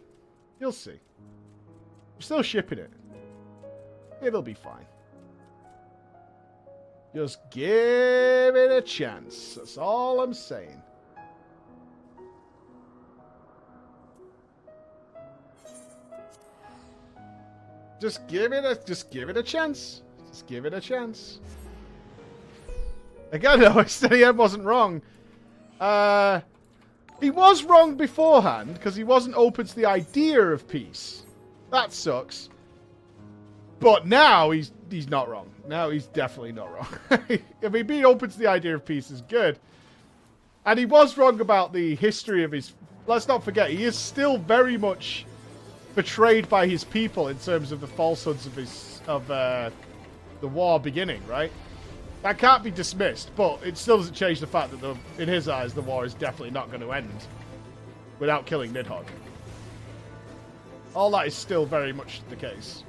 You'll see. I'm still shipping it. It'll be fine. Just give it a chance. That's all I'm saying. Just give it a chance. Just give it a chance. Again, though, Estinian wasn't wrong. He was wrong beforehand because he wasn't open to the idea of peace. That sucks. But now he's not wrong. No, he's definitely not wrong. I mean, being open to the idea of peace is good. And he was wrong about the history of his... Let's not forget, he is still very much betrayed by his people in terms of the falsehoods of the war beginning, right? That can't be dismissed, but it still doesn't change the fact that, in his eyes, the war is definitely not going to end without killing Nidhogg. All that is still very much the case.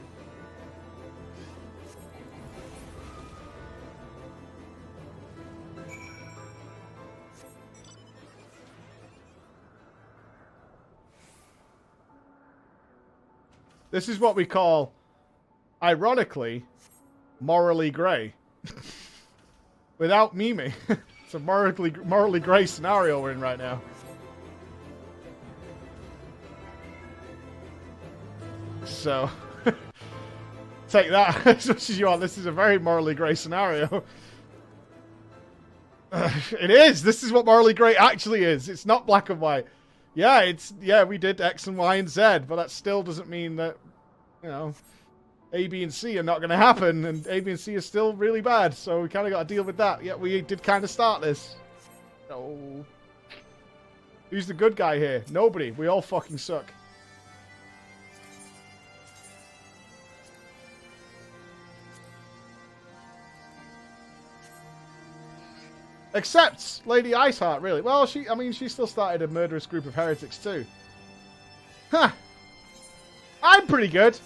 This is what we call, ironically, morally grey. Without memeing. It's a morally grey scenario we're in right now. So, take that as much as you want. This is a very morally grey scenario. It is. This is what morally grey actually is. It's not black and white. Yeah, we did X and Y and Z, but that still doesn't mean that, you know, A, B, and C are not going to happen, and A, B, and C are still really bad, so we kind of got to deal with that. Yeah, we did kind of start this. No. Who's the good guy here? Nobody. We all fucking suck. Except Lady Iceheart, really. Well, she still started a murderous group of heretics too. Huh. I'm pretty good.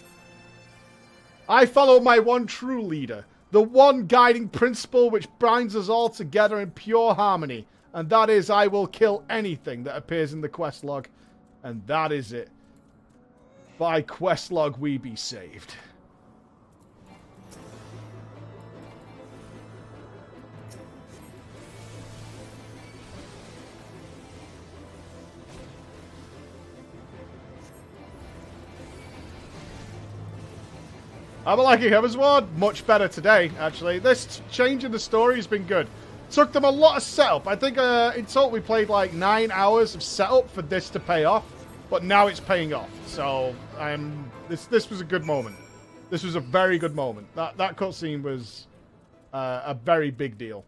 I follow my one true leader. The one guiding principle which binds us all together in pure harmony. And that is, I will kill anything that appears in the quest log. And that is it. By quest log we be saved. I'm liking Heaven's Ward. Much better today, actually. This change in the story has been good. Took them a lot of setup. I think in total we played like 9 hours of setup for this to pay off. But now it's paying off. So this was a good moment. This was a very good moment. That cutscene was a very big deal.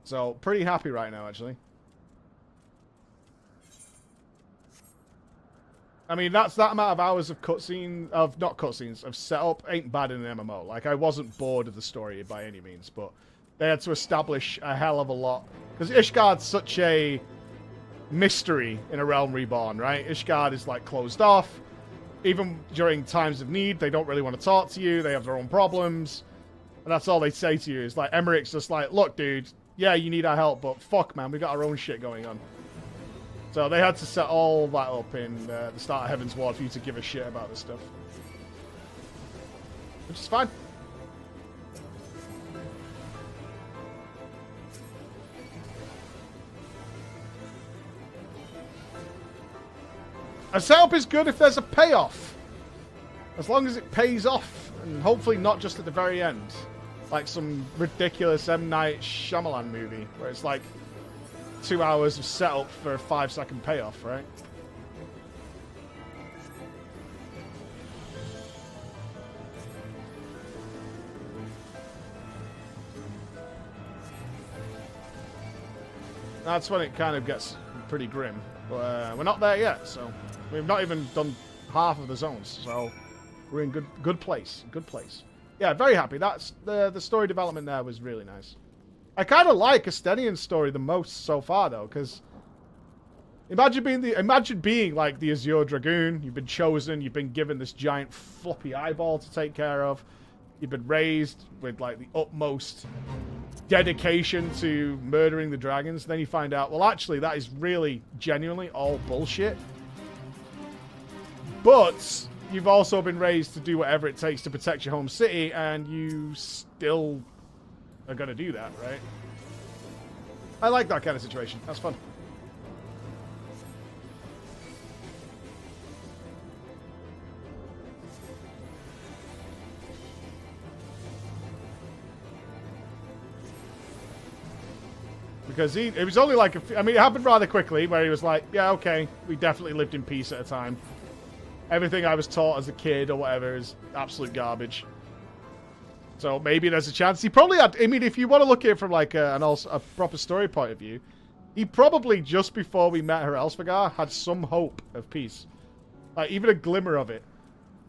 So pretty happy right now, actually. I mean, that amount of hours of of setup ain't bad in an MMO. Like, I wasn't bored of the story by any means, but they had to establish a hell of a lot. Because Ishgard's such a mystery in A Realm Reborn, right? Ishgard is, like, closed off. Even during times of need, they don't really want to talk to you. They have their own problems. And that's all they say to you. Is like, Emmerich's just like, look, dude, yeah, you need our help, but fuck, man, we got our own shit going on. So they had to set all that up in the start of Heaven's Ward for you to give a shit about this stuff. Which is fine. A setup is good if there's a payoff. As long as it pays off. And hopefully not just at the very end. Like some ridiculous M. Night Shyamalan movie. Where it's like 2 hours of setup for a 5-second payoff, right? That's when it kind of gets pretty grim. But we're not there yet, so we've not even done half of the zones, so we're in good place. Good place. Yeah, very happy. That's the story development there was really nice. I kind of like Estenian's story the most so far, though, because imagine being like the Azure Dragoon. You've been chosen. You've been given this giant floppy eyeball to take care of. You've been raised with like the utmost dedication to murdering the dragons. Then you find out, well, actually, that is really genuinely all bullshit. But you've also been raised to do whatever it takes to protect your home city, and you still are going to do that, right? I like that kind of situation. That's fun. Because it was only like, I mean, it happened rather quickly, where he was like, yeah, okay, we definitely lived in peace at a time. everything I was taught as a kid or whatever is absolute garbage. So maybe there's a chance. He probably had, I mean, if you want to look at it from like a proper story point of view, he probably, just before we met her Elsfagar, had some hope of peace. Like, even a glimmer of it,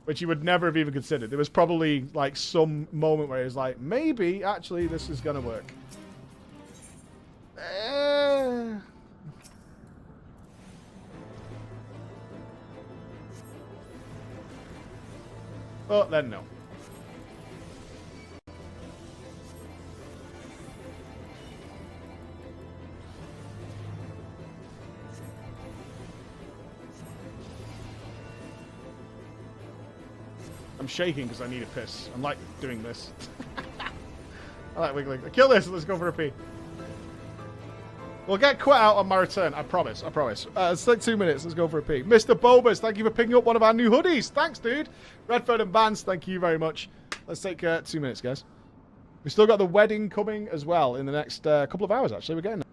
which he would never have even considered. There was probably, like, some moment where he was like, maybe, actually, this is going to work. Oh, then no. I'm shaking because I need a piss. I'm like doing this. I like wiggling. Kill this. Let's go for a pee. We'll get quit out on my return. I promise. I promise. It's like 2 minutes. Let's go for a pee. Mr. Bobas, thank you for picking up one of our new hoodies. Thanks, dude. Redford and Vance, thank you very much. Let's take 2 minutes, guys. We've still got the wedding coming as well in the next couple of hours, actually. We're getting there.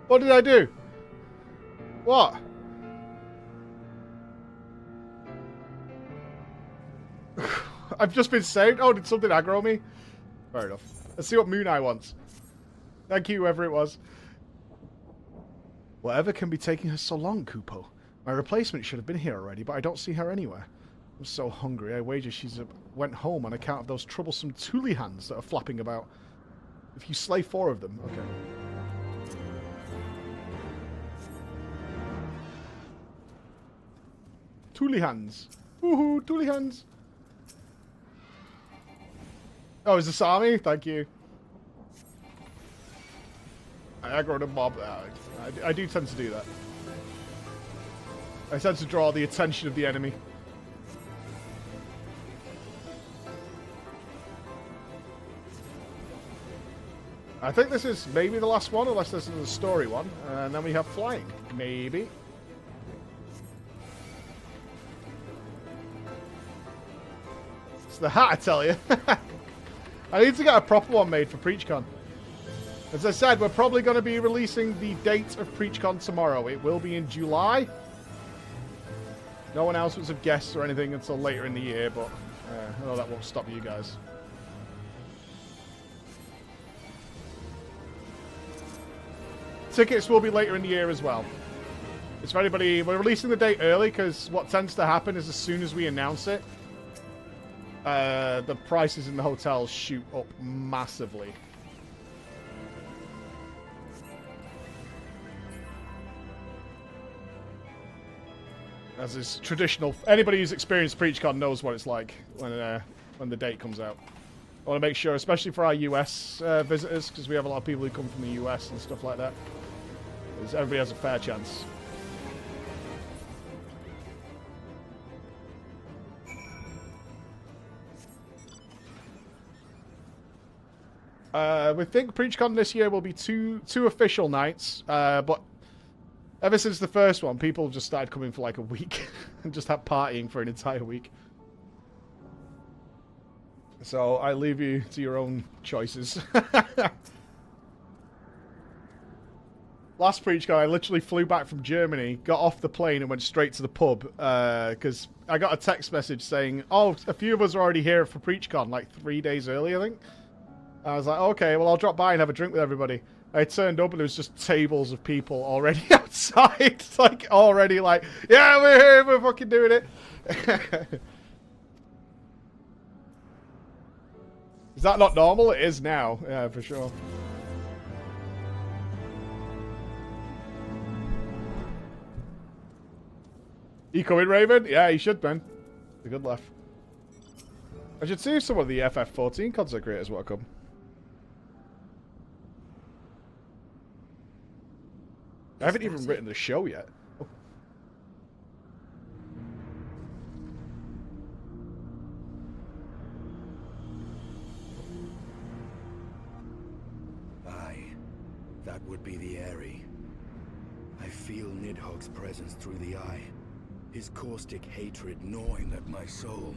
What did I do? What? I've just been saved. Oh, did something aggro me? Fair enough. Let's see what Moon Eye wants. Thank you, whoever it was. Whatever can be taking her so long, Kupo? My replacement should have been here already, but I don't see her anywhere. I'm so hungry. I wager she's went home on account of those troublesome Thule hands that are flapping about. If you slay 4 of them, okay. Thule hands. Woohoo, Thule hands. Oh, is this Army? Thank you. I aggroed a mob. I do tend to do that. I tend to draw the attention of the enemy. I think this is maybe the last one, unless this is a story one. And then we have flying. Maybe. It's the hat, I tell you. I need to get a proper one made for PreachCon. As I said, we're probably going to be releasing the date of PreachCon tomorrow. It will be in July. No announcements of guests or anything until later in the year, but I know that won't stop you guys. Tickets will be later in the year as well. It's for anybody. We're releasing the date early because what tends to happen is as soon as we announce it, the prices in the hotels shoot up massively. As is traditional. Anybody who's experienced PreachCon knows what it's like when the date comes out. I want to make sure, especially for our US visitors, because we have a lot of people who come from the US and stuff like that. Because everybody has a fair chance. We think PreachCon this year will be two official nights, but ever since the first one, people have just started coming for like a week and just had partying for an entire week. So I leave you to your own choices. Last PreachCon, I literally flew back from Germany, got off the plane and went straight to the pub because I got a text message saying, oh, a few of us are already here for PreachCon, like 3 days early, I think. I was like, okay, well, I'll drop by and have a drink with everybody. I turned up and there was just tables of people already outside. Like, already like, yeah, we're here, we're fucking doing it. Is that not normal? It is now, yeah, for sure. You coming, Raven? Yeah, you should, man. A good laugh. I should see if some of the FF14 content creators want to come. I haven't even written the show yet. Oh. Aye, that would be the Airy. I feel Nidhogg's presence through the eye. His caustic hatred gnawing at my soul.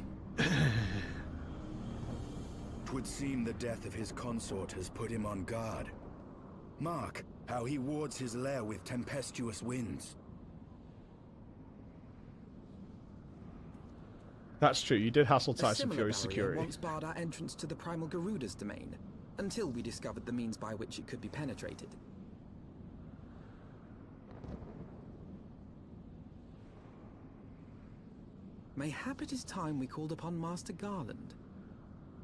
'Twould seem the death of his consort has put him on guard. Mark how he wards his lair with tempestuous winds. That's true. You did hassle A Tyson similar Fury's barrier security. once barred our entrance to the Primal Garuda's domain, until we discovered the means by which it could be penetrated. Mayhap it is time we called upon Master Garland.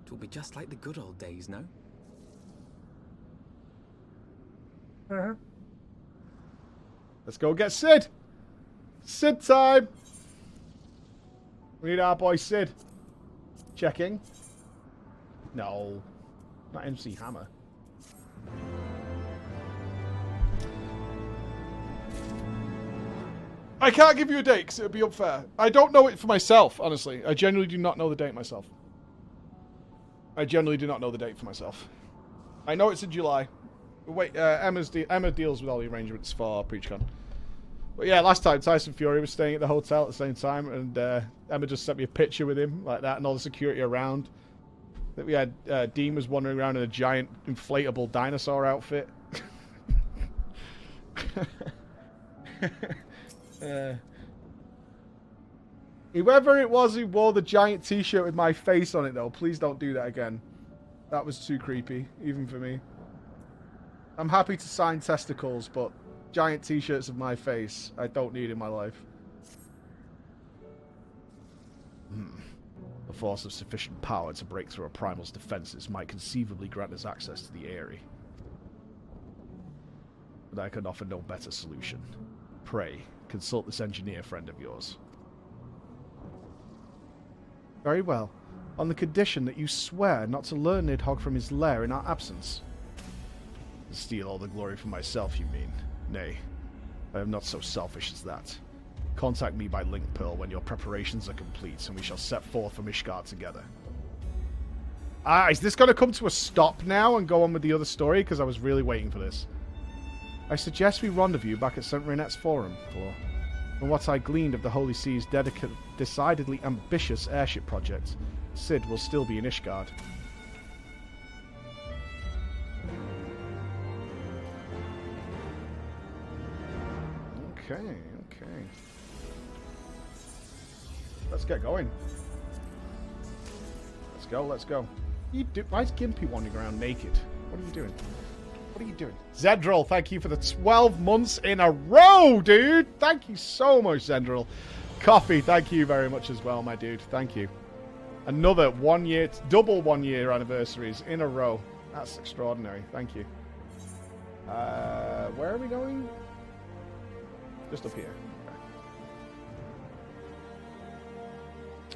'Twill be just like the good old days, no? Let's go get Sid. Sid time. We need our boy Sid. Checking. No. Not MC Hammer. I can't give you a date because it would be unfair. I don't know it for myself, honestly. I genuinely do not know the date myself. I genuinely do not know the date for myself. I know it's in July. Wait, Emma deals with all the arrangements for PreachCon. But yeah, last time Tyson Fury was staying at the hotel at the same time, and Emma just sent me a picture with him like that, and all the security around. That we had Dean was wandering around in a giant inflatable dinosaur outfit. Whoever it was who wore the giant t-shirt with my face on it, though, please don't do that again. That was too creepy, even for me. I'm happy to sign testicles, but giant t-shirts of my face, I don't need in my life. A force of sufficient power to break through a primal's defenses might conceivably grant us access to the Eyrie. But I can offer no better solution. Pray, consult this engineer friend of yours. Very well. On the condition that you swear not to lure Nidhogg from his lair in our absence. To steal all the glory for myself, you mean? Nay, I am not so selfish as that. Contact me by Link Pearl when your preparations are complete, and we shall set forth from Ishgard together. Is this going to come to a stop now and go on with the other story? Because I was really waiting for this. I suggest we rendezvous back at St. Renette's Forum, Floor. From what I gleaned of the Holy Sea's decidedly ambitious airship project, Cid will still be in Ishgard. Okay, okay. Let's get going. Let's go, let's go. Why is Gimpy wandering around naked? What are you doing? What are you doing? Zendril, thank you for the 12 months in a row, dude! Thank you so much, Zendril. Coffee, thank you very much as well, my dude. Thank you. Another 1 year, double 1 year anniversaries in a row. That's extraordinary. Thank you. Where are we going? Just up here. Okay.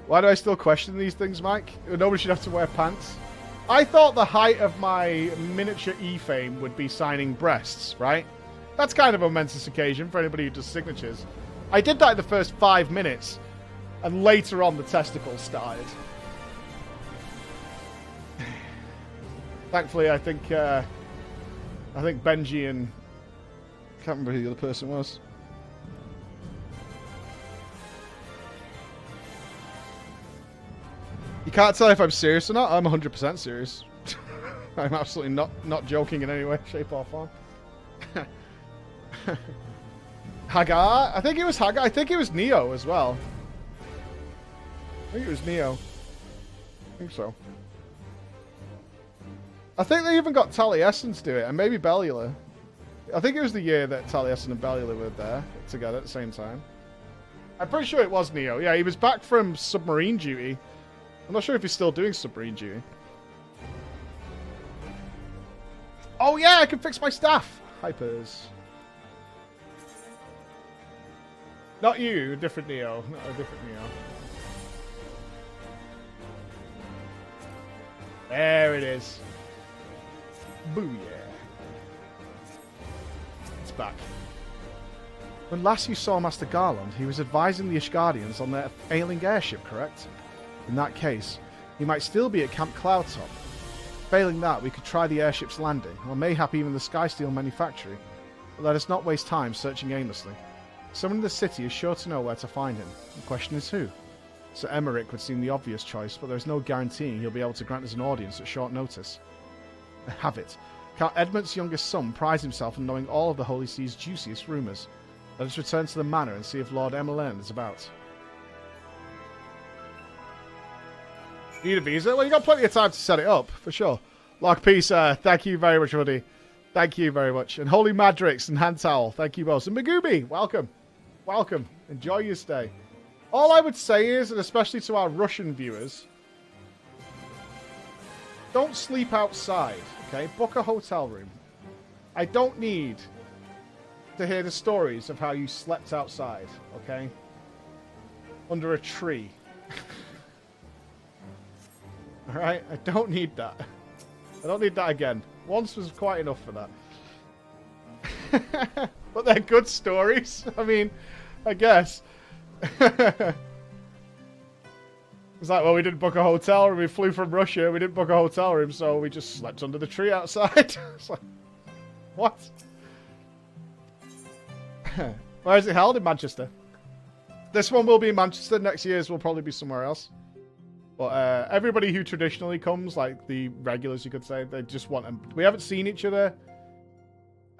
Why do I still question these things, Mike? Nobody should have to wear pants. I thought the height of my miniature E-fame would be signing breasts, right? That's kind of a momentous occasion for anybody who does signatures. I did that in the first 5 minutes, and later on the testicles started. Thankfully, I think Benji and... I can't remember who the other person was. You can't tell if I'm serious or not. I'm 100% serious. I'm absolutely not joking in any way, shape or form. Hagar? I think it was Hagar. I think it was Neo as well. I think it was Neo. I think so. I think they even got Taliesin to do it, and maybe Bellula. I think it was the year that Taliesin and Bellula were there together at the same time. I'm pretty sure it was Neo. Yeah, he was back from submarine duty. I'm not sure if he's still doing submarine duty. Oh yeah, I can fix my staff. Hypers. Not you, a different Neo. Not a different Neo. There it is. Booyah. It's back. When last you saw Master Garland, he was advising the Ishgardians on their ailing airship, correct? In that case, he might still be at Camp Cloudtop. Failing that, we could try the airship's landing, or mayhap even the Skysteel manufactory. But let us not waste time searching aimlessly. Someone in the city is sure to know where to find him. The question is who? Sir Emmerich would seem the obvious choice, but there is no guaranteeing he'll be able to grant us an audience at short notice. Have it. Count Edmund's youngest son prides himself on knowing all of the Holy Sea's juiciest rumours. Let us return to the manor and see if Lord Emmerlein is about. Need a visa? Well, you got plenty of time to set it up, for sure. Lockpiece, thank you very much, buddy. Thank you very much. And Holy Madrix and Hand Towel, thank you both. And Magooby, welcome. Welcome. Enjoy your stay. All I would say is, and especially to our Russian viewers, don't sleep outside, okay? Book a hotel room. I don't need to hear the stories of how you slept outside, okay? Under a tree. Alright? I don't need that. I don't need that again. Once was quite enough for that. But they're good stories. I mean, I guess. It's like, well, we didn't book a hotel room. We flew from Russia. We didn't book a hotel room, so we just slept under the tree outside. It's like, what? Where is it held? In Manchester. This one will be in Manchester. Next year's will probably be somewhere else. But everybody who traditionally comes, like the regulars, you could say, they just want them. We haven't seen each other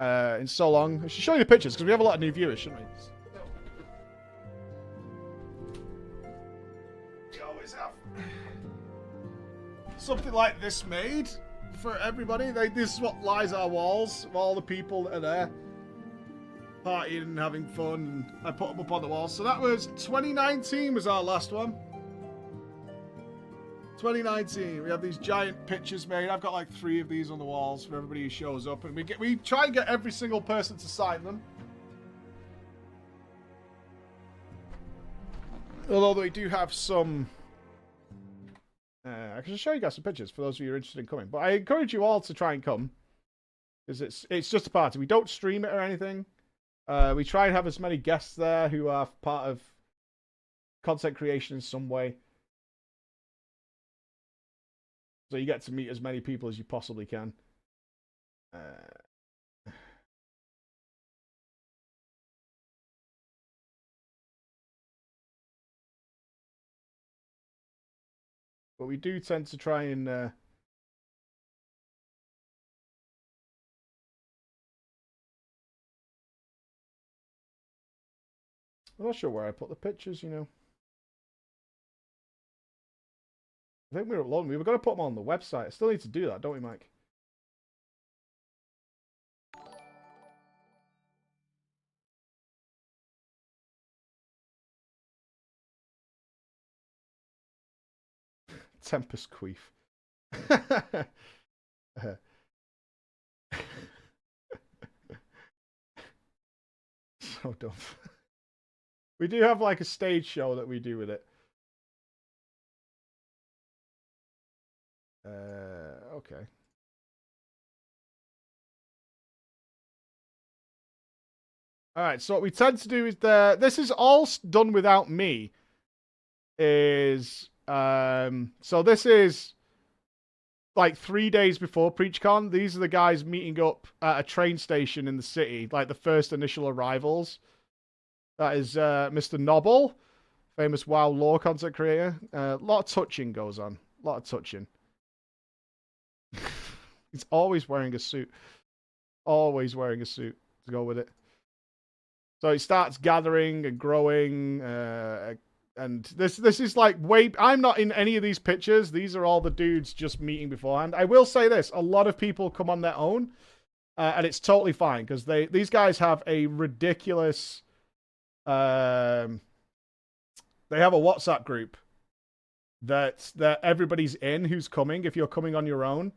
in so long. I should show you the pictures, because we have a lot of new viewers, shouldn't we? something like this made for everybody. This is what lies our walls of all the people that are there partying and having fun. And I put them up on the wall. So that was 2019 was our last one. 2019. We have these giant pictures made. I've got like 3 of these on the walls for everybody who shows up, and we try and get every single person to sign them. Although we do have some. I can show you guys some pictures for those of you who are interested in coming. But I encourage you all to try and come, because it's just a party. We don't stream it or anything. We try and have as many guests there who are part of content creation in some way. So you get to meet as many people as you possibly can. But we do tend to try and... I'm not sure where I put the pictures, you know. I think we were uploading. We were going to put them on the website. I still need to do that, don't we, Mike? Tempest Queef. So dumb. We do have like a stage show that we do with it. Okay. Alright, so what we tend to do is this is all done without me. So this is like 3 days before PreachCon. These are the guys meeting up at a train station in the city, like the first initial arrivals. That is Mr. Nobble, famous WoW lore content creator. A lot of touching goes on. A lot of touching. He's always wearing a suit. Always wearing a suit to go with it. So he starts gathering and growing. And this is like way... I'm not in any of these pictures. These are all the dudes just meeting beforehand. I will say this. A lot of people come on their own. And it's totally fine. Because these guys have a ridiculous... they have a WhatsApp group that everybody's in who's coming, if you're coming on your own,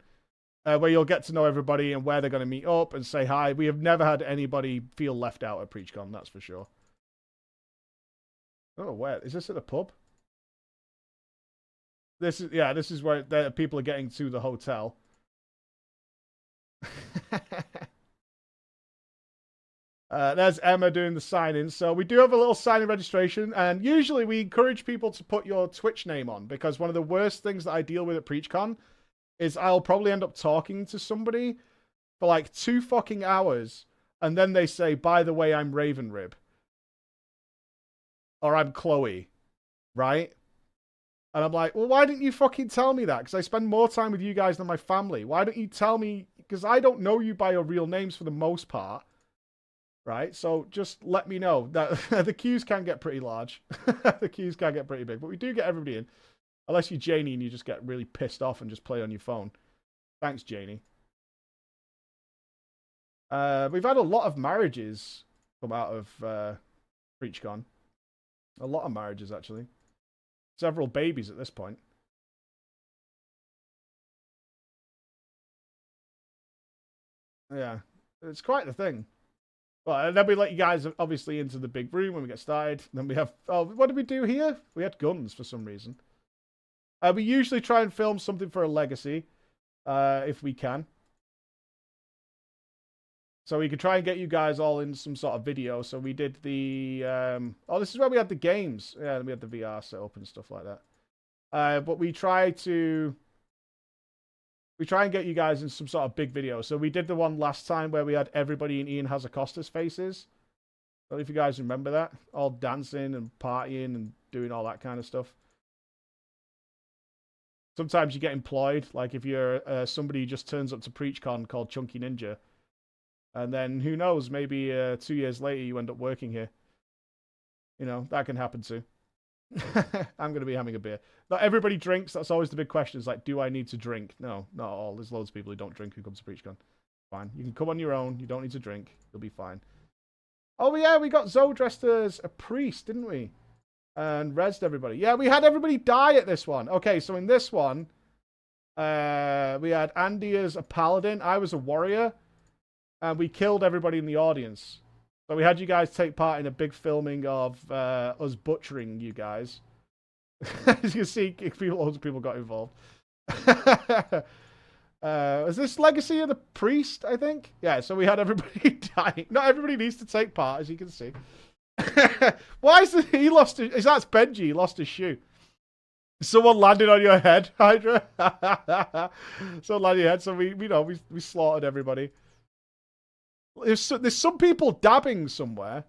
where you'll get to know everybody and where they're going to meet up and say hi. We have never had anybody feel left out at PreachCon, that's for sure. Oh, where? Is this at a pub? This is where people are getting to the hotel. There's Emma doing the sign-in. So we do have a little sign-in registration, and usually we encourage people to put your Twitch name on, because one of the worst things that I deal with at PreachCon is I'll probably end up talking to somebody for like 2 fucking hours, and then they say, by the way, I'm Ravenrib. Or I'm Chloe. Right? And I'm like, well, why didn't you fucking tell me that? Because I spend more time with you guys than my family. Why don't you tell me? Because I don't know you by your real names for the most part. Right? So just let me know. That the queues can get pretty large. The queues can get pretty big. But we do get everybody in. Unless you're Janie and you just get really pissed off and just play on your phone. Thanks, Janie. We've had a lot of marriages come out of PreachCon. A lot of marriages, actually. Several babies at this point. Yeah. It's quite the thing. Well, and then we let you guys, obviously, into the big room when we get started. Then we have... Oh, what did we do here? We had guns for some reason. We usually try and film something for a legacy. If we can. So we could try and get you guys all in some sort of video. So we did the... oh, this is where we had the games. Yeah, we had the VR set up and stuff like that. But we try to... We try and get you guys in some sort of big video. So we did the one last time where we had everybody in Ian Hazacosta's faces. I don't know if you guys remember that. All dancing and partying and doing all that kind of stuff. Sometimes you get employed. Like if you're somebody who just turns up to PreachCon called Chunky Ninja. And then, who knows, maybe 2 years later you end up working here. You know, that can happen too. I'm going to be having a beer. Not everybody drinks. That's always the big question. Is like, do I need to drink? No, not at all. There's loads of people who don't drink who come to PreachCon. Fine. You can come on your own. You don't need to drink. You'll be fine. Oh, yeah, we got Zoe dressed as a priest, didn't we? And rezzed everybody. Yeah, we had everybody die at this one. Okay, so in this one, we had Andy as a paladin. I was a warrior. And we killed everybody in the audience. So we had you guys take part in a big filming of us butchering you guys. As you can see, loads of people got involved. Is this Legacy of the Priest, I think? Yeah, so we had everybody dying. Not everybody needs to take part, as you can see. Why is he lost his... That's Benji, he lost his shoe. Someone landed on your head, Hydra. Someone landed on your head, so we slaughtered everybody. There's some people dabbing somewhere.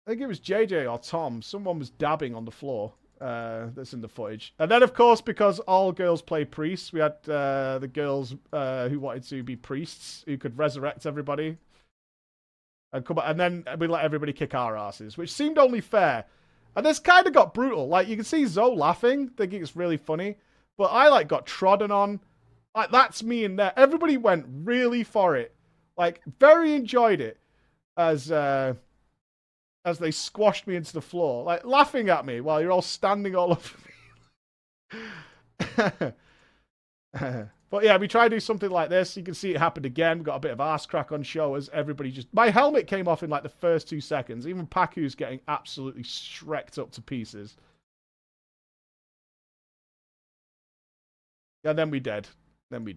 I think it was JJ or Tom. Someone was dabbing on the floor. That's in the footage. And then, of course, because all girls play priests, we had the girls who wanted to be priests who could resurrect everybody. And then we let everybody kick our asses, which seemed only fair. And this kind of got brutal. Like, you can see Zoe laughing, thinking it's really funny. But I, got trodden on. Like, that's me in there. Everybody went really for it. Like, very enjoyed it as they squashed me into the floor. Like, laughing at me while you're all standing all over me. But yeah, we try to do something like this. You can see it happened again. We got a bit of arse crack on show as everybody just... My helmet came off in, the first 2 seconds. Even Paku's getting absolutely shreked up to pieces. And then we dead. That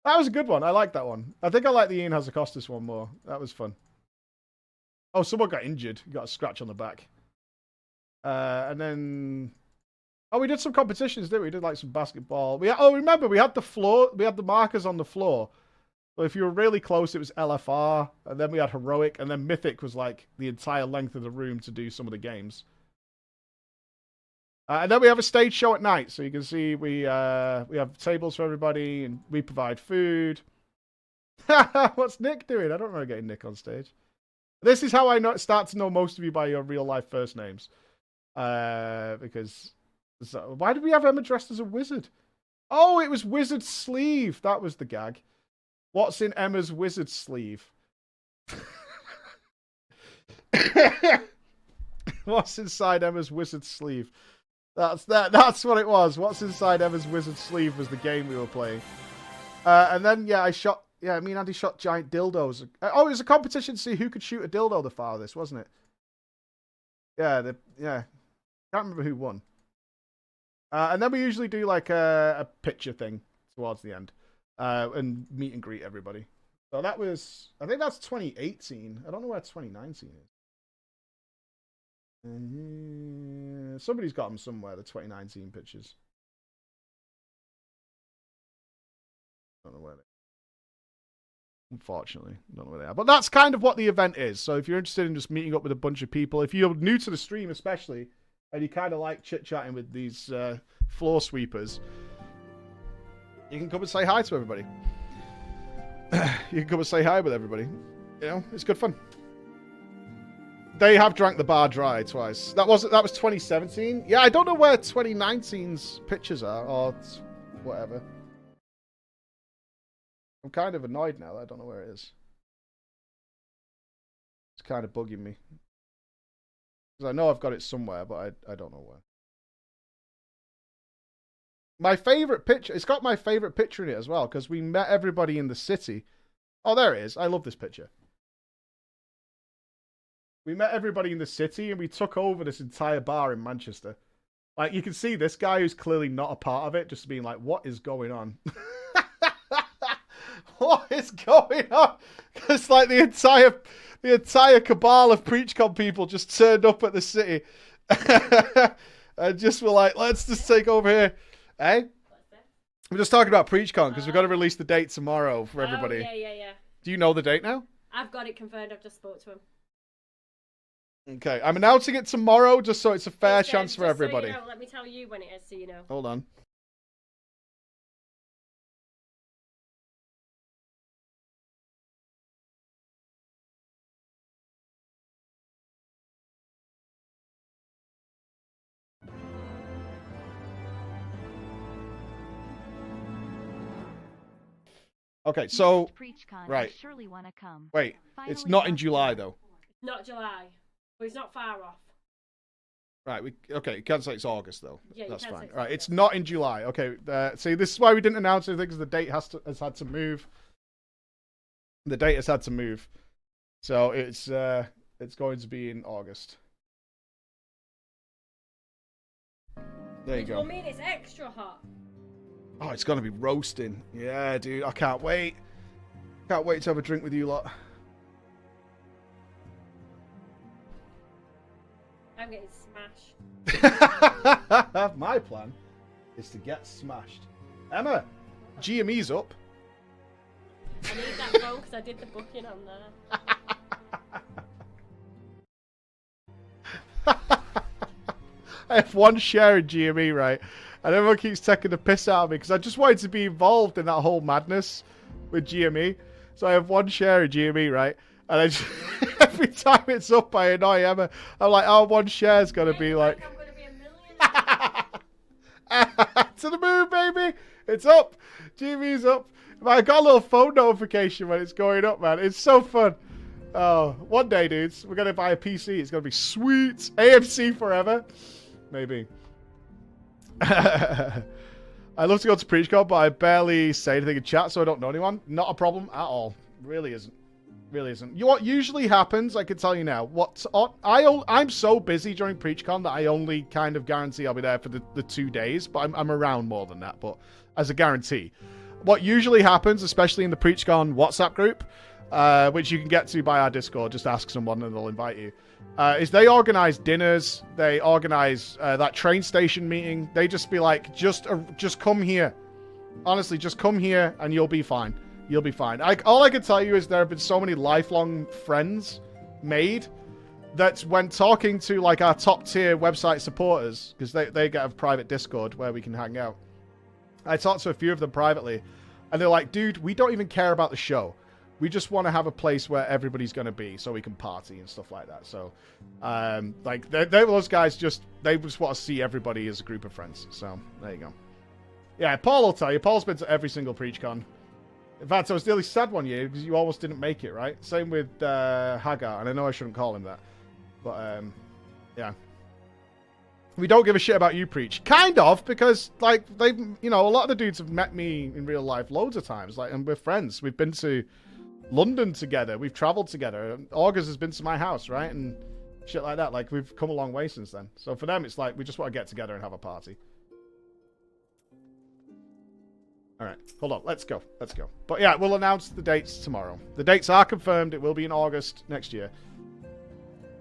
was a good one. I like that one. I think I like the Ian Hazakostas one more. That was fun. Oh, someone got injured. Got a scratch on the back. And then... Oh, we did some competitions, didn't we? We did some basketball. Remember, we had the floor. We had the markers on the floor. So if you were really close, it was LFR. And then we had Heroic. And then Mythic was the entire length of the room to do some of the games. And then we have a stage show at night, so you can see we have tables for everybody, and we provide food. What's Nick doing? I don't remember getting Nick on stage. This is how I start to know most of you by your real-life first names. Because... why did we have Emma dressed as a wizard? Oh, it was Wizard Sleeve. That was the gag. What's in Emma's wizard sleeve? What's inside Emma's wizard sleeve? That's what it was. What's inside Emma's wizard sleeve was the game we were playing. And then, me and Andy shot giant dildos. It was a competition to see who could shoot a dildo the farthest, wasn't it? Yeah. Can't remember who won. And then we usually do a picture thing towards the end. And meet and greet everybody. So that was, I think that's 2018. I don't know where 2019 is. Somebody's got them somewhere, the 2019 pictures. I don't know where they are. Unfortunately, I don't know where they are. But that's kind of what the event is. So if you're interested in just meeting up with a bunch of people, if you're new to the stream especially, and you kind of like chit-chatting with these floor sweepers, you can come and say hi to everybody. You can come and say hi with everybody. It's good fun. They have drank the bar dry twice. That was 2017. Yeah, I don't know where 2019's pictures are, or whatever. I'm kind of annoyed now that I don't know where it is. It's kind of bugging me. Because I know I've got it somewhere, but I don't know where. My favorite picture, it's got my favorite picture in it as well, because we met everybody in the city. Oh, there it is. I love this picture. We met everybody in the city and we took over this entire bar in Manchester. You can see this guy who's clearly not a part of it, just being like, what is going on? What is going on? Because the entire cabal of PreachCon people just turned up at the city. And just were like, let's just take over here. Eh? We're just talking about PreachCon because we've got to release the date tomorrow for everybody. Oh, yeah. Do you know the date now? I've got it confirmed. I've just spoke to him. Okay, I'm announcing it tomorrow just so it's a fair chance for everybody. So you know, let me tell you when it is so you know. Hold on. Okay, so PreachCon, right. I surely want to come. Wait, it's Finally not in got July you. though. Not July, but it's not far off. Right, okay, you can't say it's August though. Yeah, you that's can say fine. it's All right, August. it's not in July. Okay, see, this is why we didn't announce anything because the date has had to move. The date has had to move, so it's going to be in August. There you Which go. will mean it's extra hot. Oh, it's gonna be roasting. Yeah, dude, I can't wait. Can't wait to have a drink with you lot. I'm getting smashed. My plan is to get smashed. Emma, GME's up. I need that phone because I did the booking on there. I have one share in GME, right? And everyone keeps taking the piss out of me because I just wanted to be involved in that whole madness with GME. So I have one share in GME, right? And I just, every time it's up, I annoy Emma. I'm like, oh, one share's going to be like... I'm going to be a millionaire. To the moon, baby! It's up! GME's up. I got a little phone notification when it's going up, man. It's so fun. Oh, one day, dudes, we're going to buy a PC. It's going to be sweet. AMC forever. Maybe. I love to go to PreachCon, but I barely say anything in chat, so I don't know anyone. Not a problem at all. Really isn't. Really isn't. What usually happens, I can tell you now. I'm so busy during PreachCon that I only kind of guarantee I'll be there for the 2 days, but I'm around more than that, but as a guarantee. What usually happens, especially in the PreachCon WhatsApp group, which you can get to by our Discord, just ask someone and they'll invite you, is they organize dinners, they organize that train station meeting. They just be like, just come here. Honestly, just come here and you'll be fine. You'll be fine. All I can tell you is there have been so many lifelong friends made that when talking to like our top tier website supporters, because they get a private Discord where we can hang out. I talked to a few of them privately and they're like, dude, we don't even care about the show. We just want to have a place where everybody's going to be so we can party and stuff like that. So, like, those guys they just want to see everybody as a group of friends. So, there you go. Yeah, Paul will tell you. Paul's been to every single PreachCon. In fact, I was really sad one year because you almost didn't make it, right? Same with Hagar, and I know I shouldn't call him that. But, yeah. We don't give a shit about you, Preach. Kind of, because, like, a lot of the dudes have met me in real life loads of times. Like, and we're friends. We've been to London together. We've traveled together. August has been to my house, right? And shit like that. Like, we've come a long way since then. So for them, it's like, we just want to get together and have a party. All right, hold on. Let's go. Let's go. But yeah, we'll announce the dates tomorrow. The dates are confirmed. It will be in August next year.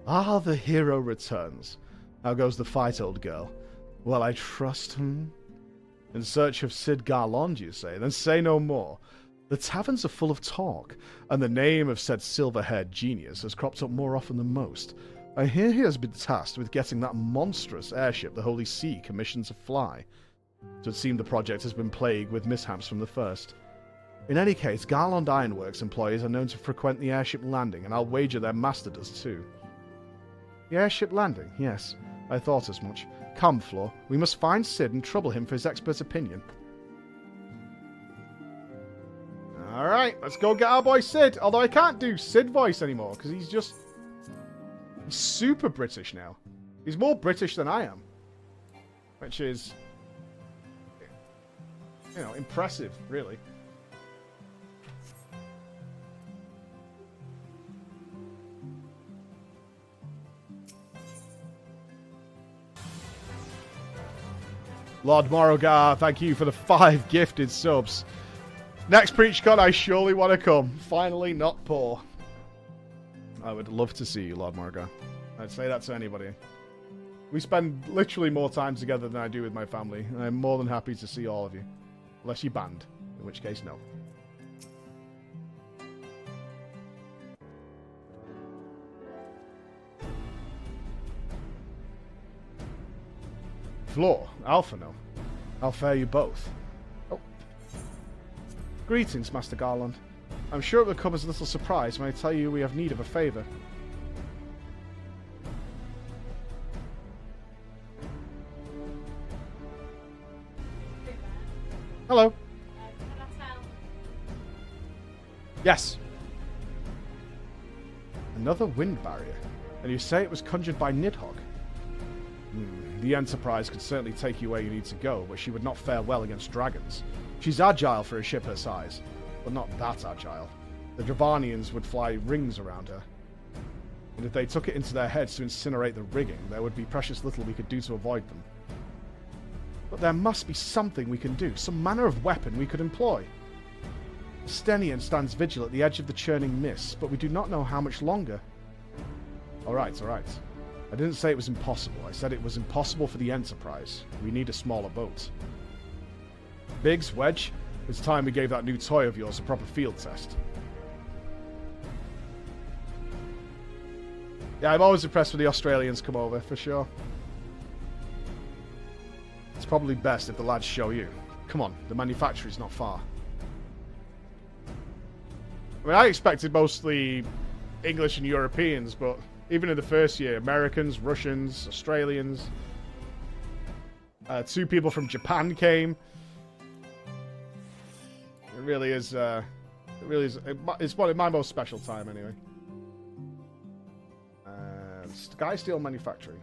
Ah, the hero returns. How goes the fight, old girl? Well, I trust him. In search of Sid Garland, you say? Then say no more. The taverns are full of talk, and the name of said silver-haired genius has cropped up more often than most. I hear he has been tasked with getting that monstrous airship the Holy See commissioned to fly. It would seem the project has been plagued with mishaps from the first. In any case, Garland Ironworks employees are known to frequent the airship landing, and I'll wager their master does too. The airship landing? Yes, I thought as much. Come, Flor, we must find Sid and trouble him for his expert opinion. Alright, let's go get our boy Sid. Although I can't do Sid voice anymore, because he's super British now. He's more British than I am. Which is, impressive, really. Lord Morogar, thank you for the 5 gifted subs. Next PreachCon, I surely want to come. Finally, not poor. I would love to see you, Lord Morogar. I'd say that to anybody. We spend literally more time together than I do with my family, and I'm more than happy to see all of you. Unless you're banned, in which case, no. Floor, Alpha, no. I'll fare you both. Oh. Greetings, Master Garland. I'm sure it will come as a little surprise when I tell you we have need of a favour. Hello. Yes. Another wind barrier. And you say it was conjured by Nidhogg? The Enterprise could certainly take you where you need to go, but she would not fare well against dragons. She's agile for a ship her size, but not that agile. The Dravanians would fly rings around her. And if they took it into their heads to incinerate the rigging, there would be precious little we could do to avoid them. But there must be something we can do, some manner of weapon we could employ. The Stenian stands vigil at the edge of the churning mist, but we do not know how much longer. Alright. I didn't say it was impossible. I said it was impossible for the Enterprise. We need a smaller boat. Biggs, Wedge, it's time we gave that new toy of yours a proper field test. Yeah, I'm always impressed when the Australians come over, for sure. It's probably best if the lads show you. Come on, the manufactory's not far. I mean, I expected mostly English and Europeans, but even in the first year, Americans, Russians, Australians. 2 people from Japan came. It really is, it's one of my most special time, anyway. Sky Steel Manufacturing.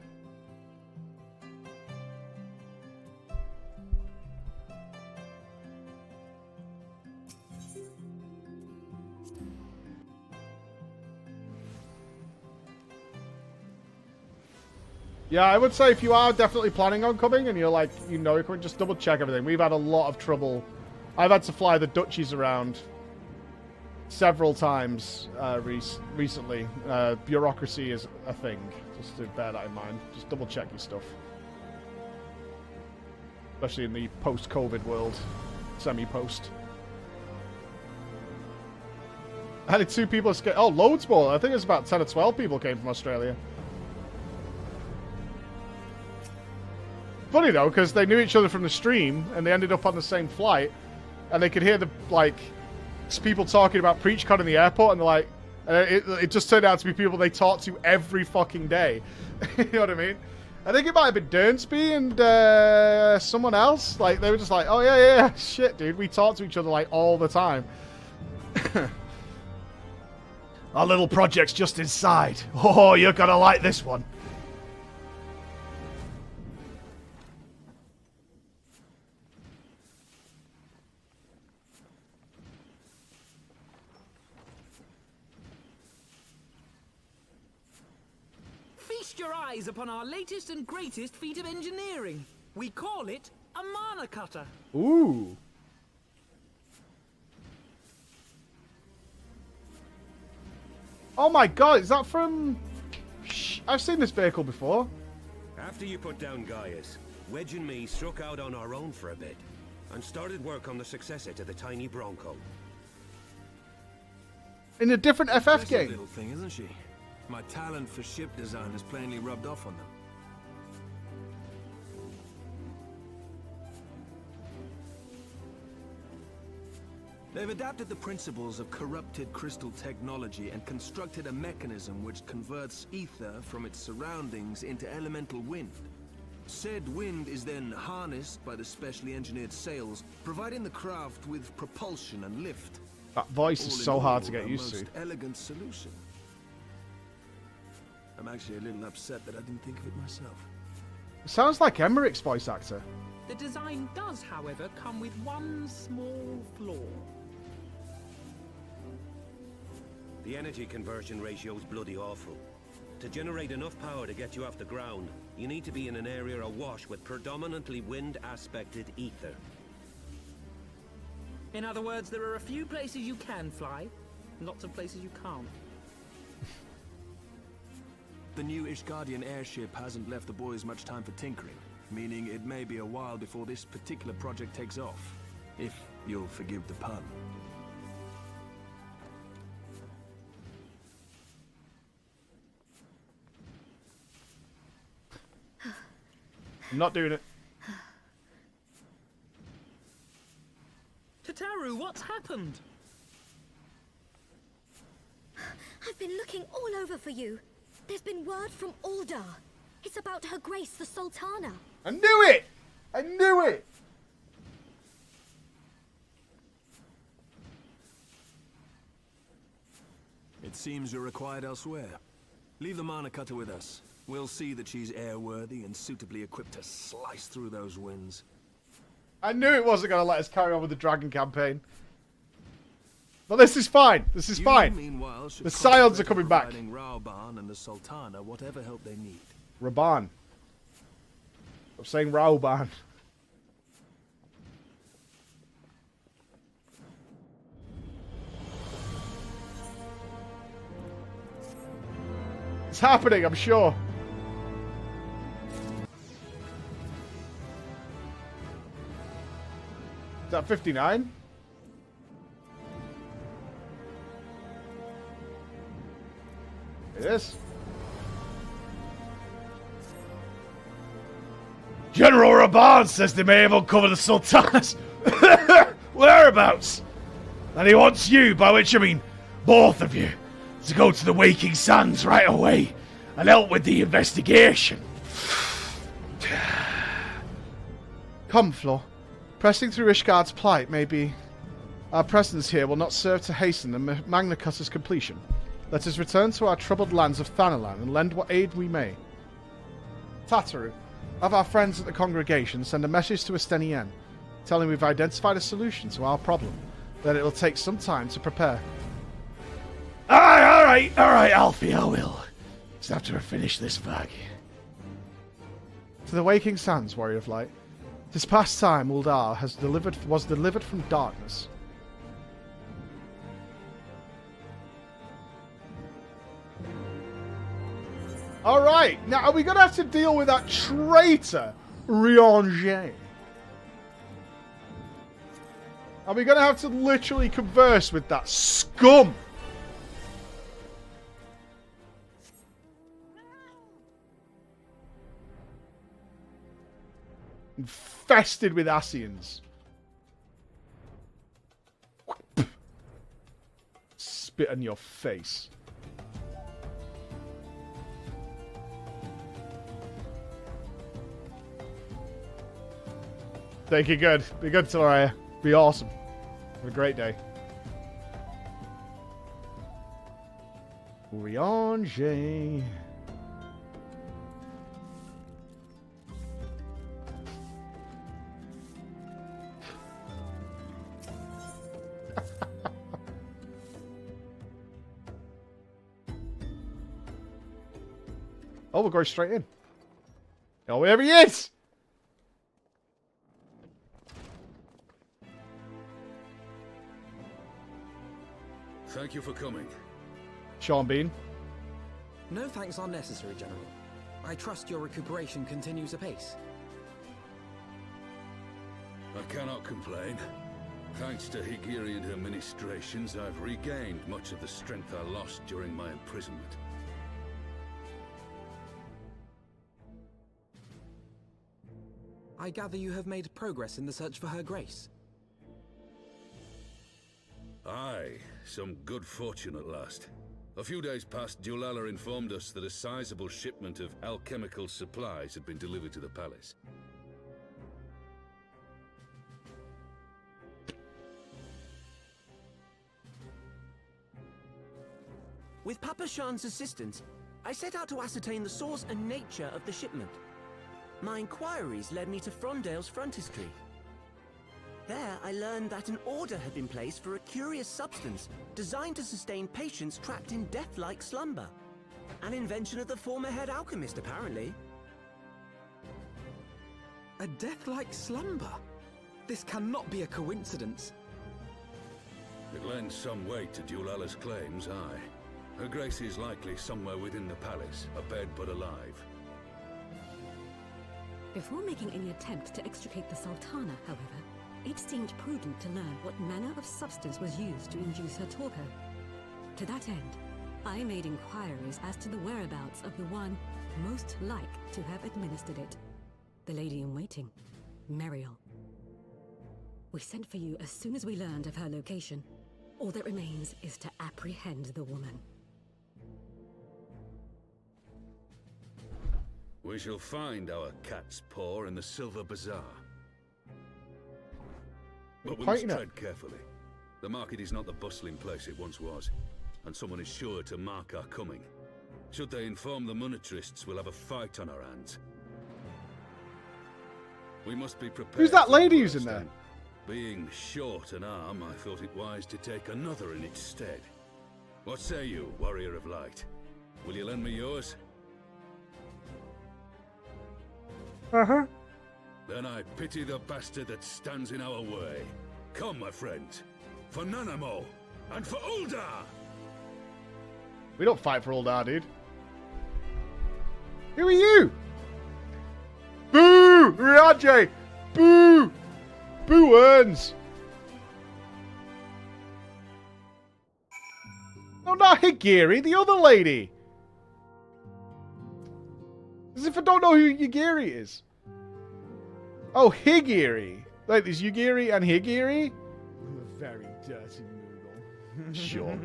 Yeah, I would say if you are definitely planning on coming and you're like, you're coming, just double check everything. We've had a lot of trouble. I've had to fly the Dutchies around several times recently. Bureaucracy is a thing. Just to bear that in mind. Just double check your stuff. Especially in the post-COVID world. Semi-post. I had 2 people escape. Oh, loads more. I think there's about 10 or 12 people came from Australia. Funny though, because they knew each other from the stream, and they ended up on the same flight, and they could hear the people talking about PreachCon in the airport, and they're like, it just turned out to be people they talk to every fucking day. You know what I mean? I think it might have been Dernsby and someone else. Like they were just like, oh yeah, shit, dude, we talk to each other like all the time. Our little project's just inside. Oh, you're gonna like this one. Feast your eyes upon our latest and greatest feat of engineering. We call it a mana cutter. Ooh. Oh my god, is that from... I've seen this vehicle before. After you put down Gaius, Wedge and me struck out on our own for a bit and started work on the successor to the tiny Bronco. In a different FF game. Little thing, isn't she? My talent for ship design has plainly rubbed off on them. They've adapted the principles of corrupted crystal technology and constructed a mechanism which converts ether from its surroundings into elemental wind. Said wind is then harnessed by the specially engineered sails, providing the craft with propulsion and lift. That voice is so hard to get used to. Most elegant solution. I'm actually a little upset that I didn't think of it myself. It sounds like Emmerich's voice actor. The design does, however, come with one small flaw. The energy conversion ratio's bloody awful. To generate enough power to get you off the ground, you need to be in an area awash with predominantly wind-aspected ether. In other words, there are a few places you can fly, lots of places you can't. The new Ishgardian airship hasn't left the boys much time for tinkering, meaning it may be a while before this particular project takes off, if you'll forgive the pun. I'm not doing it. Tataru, what's happened? I've been looking all over for you. There's been word from Aldar. It's about Her Grace the Sultana. I knew it! I knew it! seems you're required elsewhere. Leave the Mana Cutter with us. We'll see that she's airworthy and suitably equipped to slice through those winds. I knew it wasn't going to let us carry on with the dragon campaign. But this is fine. This is fine. Meanwhile, The Scions are coming back. Rauban and the Sultana whatever help they need. Raban. I'm saying Rauban. It's happening, I'm sure. Is that 59? It is. General Raban says they may have uncovered the Sultana's whereabouts. And he wants you, by which I mean both of you, to go to the Waking Sands right away and help with the investigation. Come, Flo. Pressing through Ishgard's plight may be... Our presence here will not serve to hasten the Magna Cutter's completion. Let us return to our troubled lands of Thanalan and lend what aid we may. Tataru, have our friends at the congregation send a message to Estenien, telling we've identified a solution to our problem, that it will take some time to prepare. Aye, alright, Alfie, I will. Just have to finish this bag. To the Waking Sands, Warrior of Light. This past time Uldar was delivered from darkness. Alright, now are we going to have to deal with that traitor, Rianger? Are we going to have to literally converse with that scum? Infested with Ascians. Spit on your face. Take it good. Be good, Soraya. Be awesome. Have a great day. Rianger. Oh, we're going straight in. Oh, there he is! Thank you for coming. Sean Bean. No thanks are necessary, General. I trust your recuperation continues apace. I cannot complain. Thanks to Higiri and her ministrations, I've regained much of the strength I lost during my imprisonment. I gather you have made progress in the search for Her Grace. Aye, some good fortune at last. A few days past, Dulala informed us that a sizable shipment of alchemical supplies had been delivered to the palace. With Papa Shan's assistance, I set out to ascertain the source and nature of the shipment. My inquiries led me to Frondale's frontispiece. There, I learned that an order had been placed for a curious substance designed to sustain patients trapped in death-like slumber. An invention of the former head alchemist, apparently. A death-like slumber? This cannot be a coincidence. It lends some weight to Dulala's claims, aye. Her Grace is likely somewhere within the palace, abed but alive. Before making any attempt to extricate the Sultana, however, it seemed prudent to learn what manner of substance was used to induce her torpor. To that end, I made inquiries as to the whereabouts of the one most like to have administered it. The lady in waiting, Meriel. We sent for you as soon as we learned of her location. All that remains is to apprehend the woman. We shall find our cat's paw in the Silver Bazaar. But we must tread carefully. The market is not the bustling place it once was. and someone is sure to mark our coming. Should they inform the monetrists, we'll have a fight on our hands. We must be prepared. Who's that for lady the who's in worst, there? and being short an arm, I thought it wise to take another in its stead. What say you, Warrior of Light? Will you lend me yours? Uh-huh. Then I pity the bastard that stands in our way. Come, my friends, for Nanamo and for Uldar! We don't fight for Uldar, dude. Who are you? Boo! Riaje! Boo! Boo earns! No, not Higiri, the other lady! As if I don't know who Higiri is. Oh, Higiri. Like, there's Yugiri and Higiri? I'm a very dirty Moogle. Sure.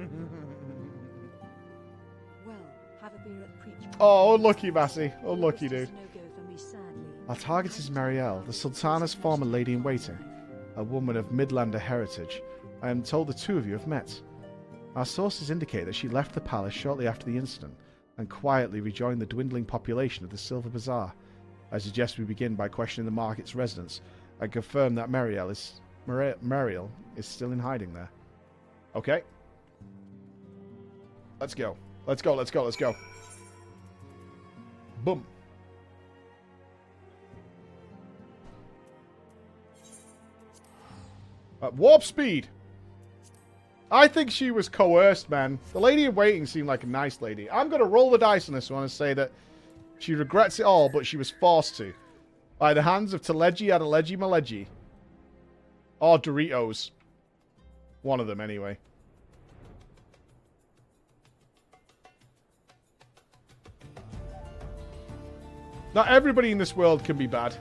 Well, have a beer at PreachGaming. Oh, unlucky, Massey. Unlucky, dude. No-go for me, sadly. Our target is Marielle, the Sultana's former lady-in-waiting. A woman of Midlander heritage. I am told the two of you have met. Our sources indicate that she left the palace shortly after the incident and quietly rejoined the dwindling population of the Silver Bazaar. I suggest we begin by questioning the market's residents and confirm that Marielle is still in hiding there. Okay. Let's go. Let's go, let's go, let's go. Boom. At warp speed! I think she was coerced, man. The lady in waiting seemed like a nice lady. I'm going to roll the dice on this one and say that she regrets it all, but she was forced to. By the hands of Teleji Adeleji Maleji. Or Doritos. One of them, anyway. Not everybody in this world can be bad.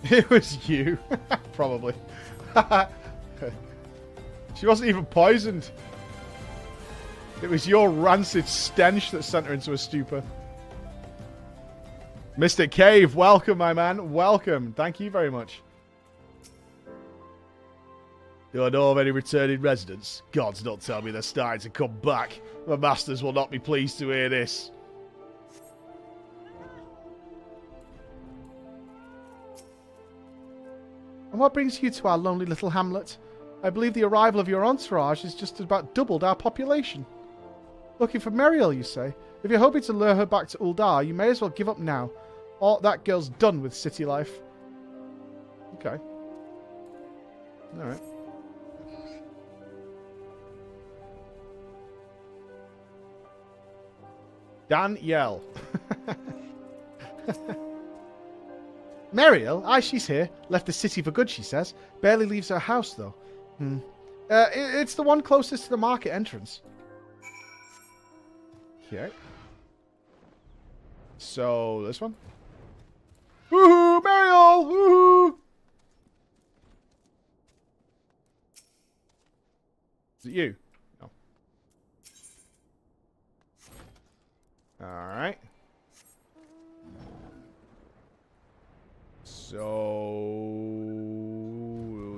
It was you. Probably. She wasn't even poisoned. It was your rancid stench that sent her into a stupor. Mystic Cave, welcome, my man. Welcome. Thank you very much. Do I know of any returning residents? Gods, don't tell me they're starting to come back. My masters will not be pleased to hear this. And what brings you to our lonely little hamlet? I believe the arrival of your entourage has just about doubled our population. Looking for Marielle, you say? If you're hoping to lure her back to Uldar, you may as well give up now. Or that girl's done with city life. Okay. Alright. Danielle. Marielle? Aye, she's here. Left the city for good, she says. Barely leaves her house, though. It's the one closest to the market entrance. Okay. So, this one. Woohoo! Marielle! Woohoo! Is it you? No. Alright. So...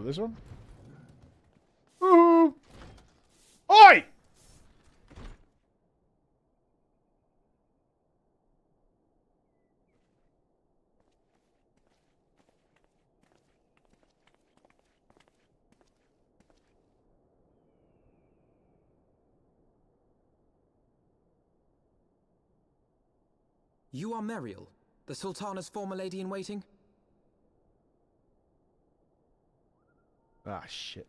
this one? Woohoo! Oi! You are Marielle, the Sultana's former lady-in-waiting? Ah, shit.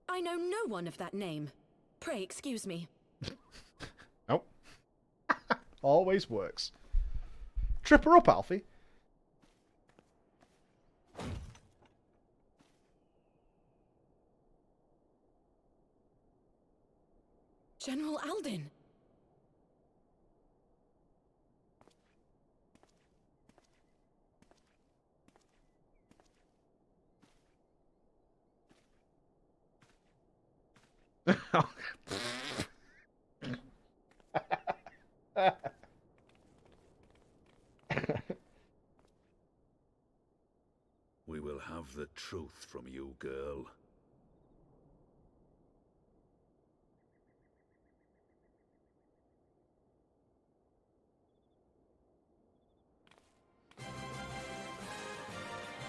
I know no one of that name. Pray excuse me. Nope. Always works. Trip her up, Alfie. General Alden. truth from you, girl.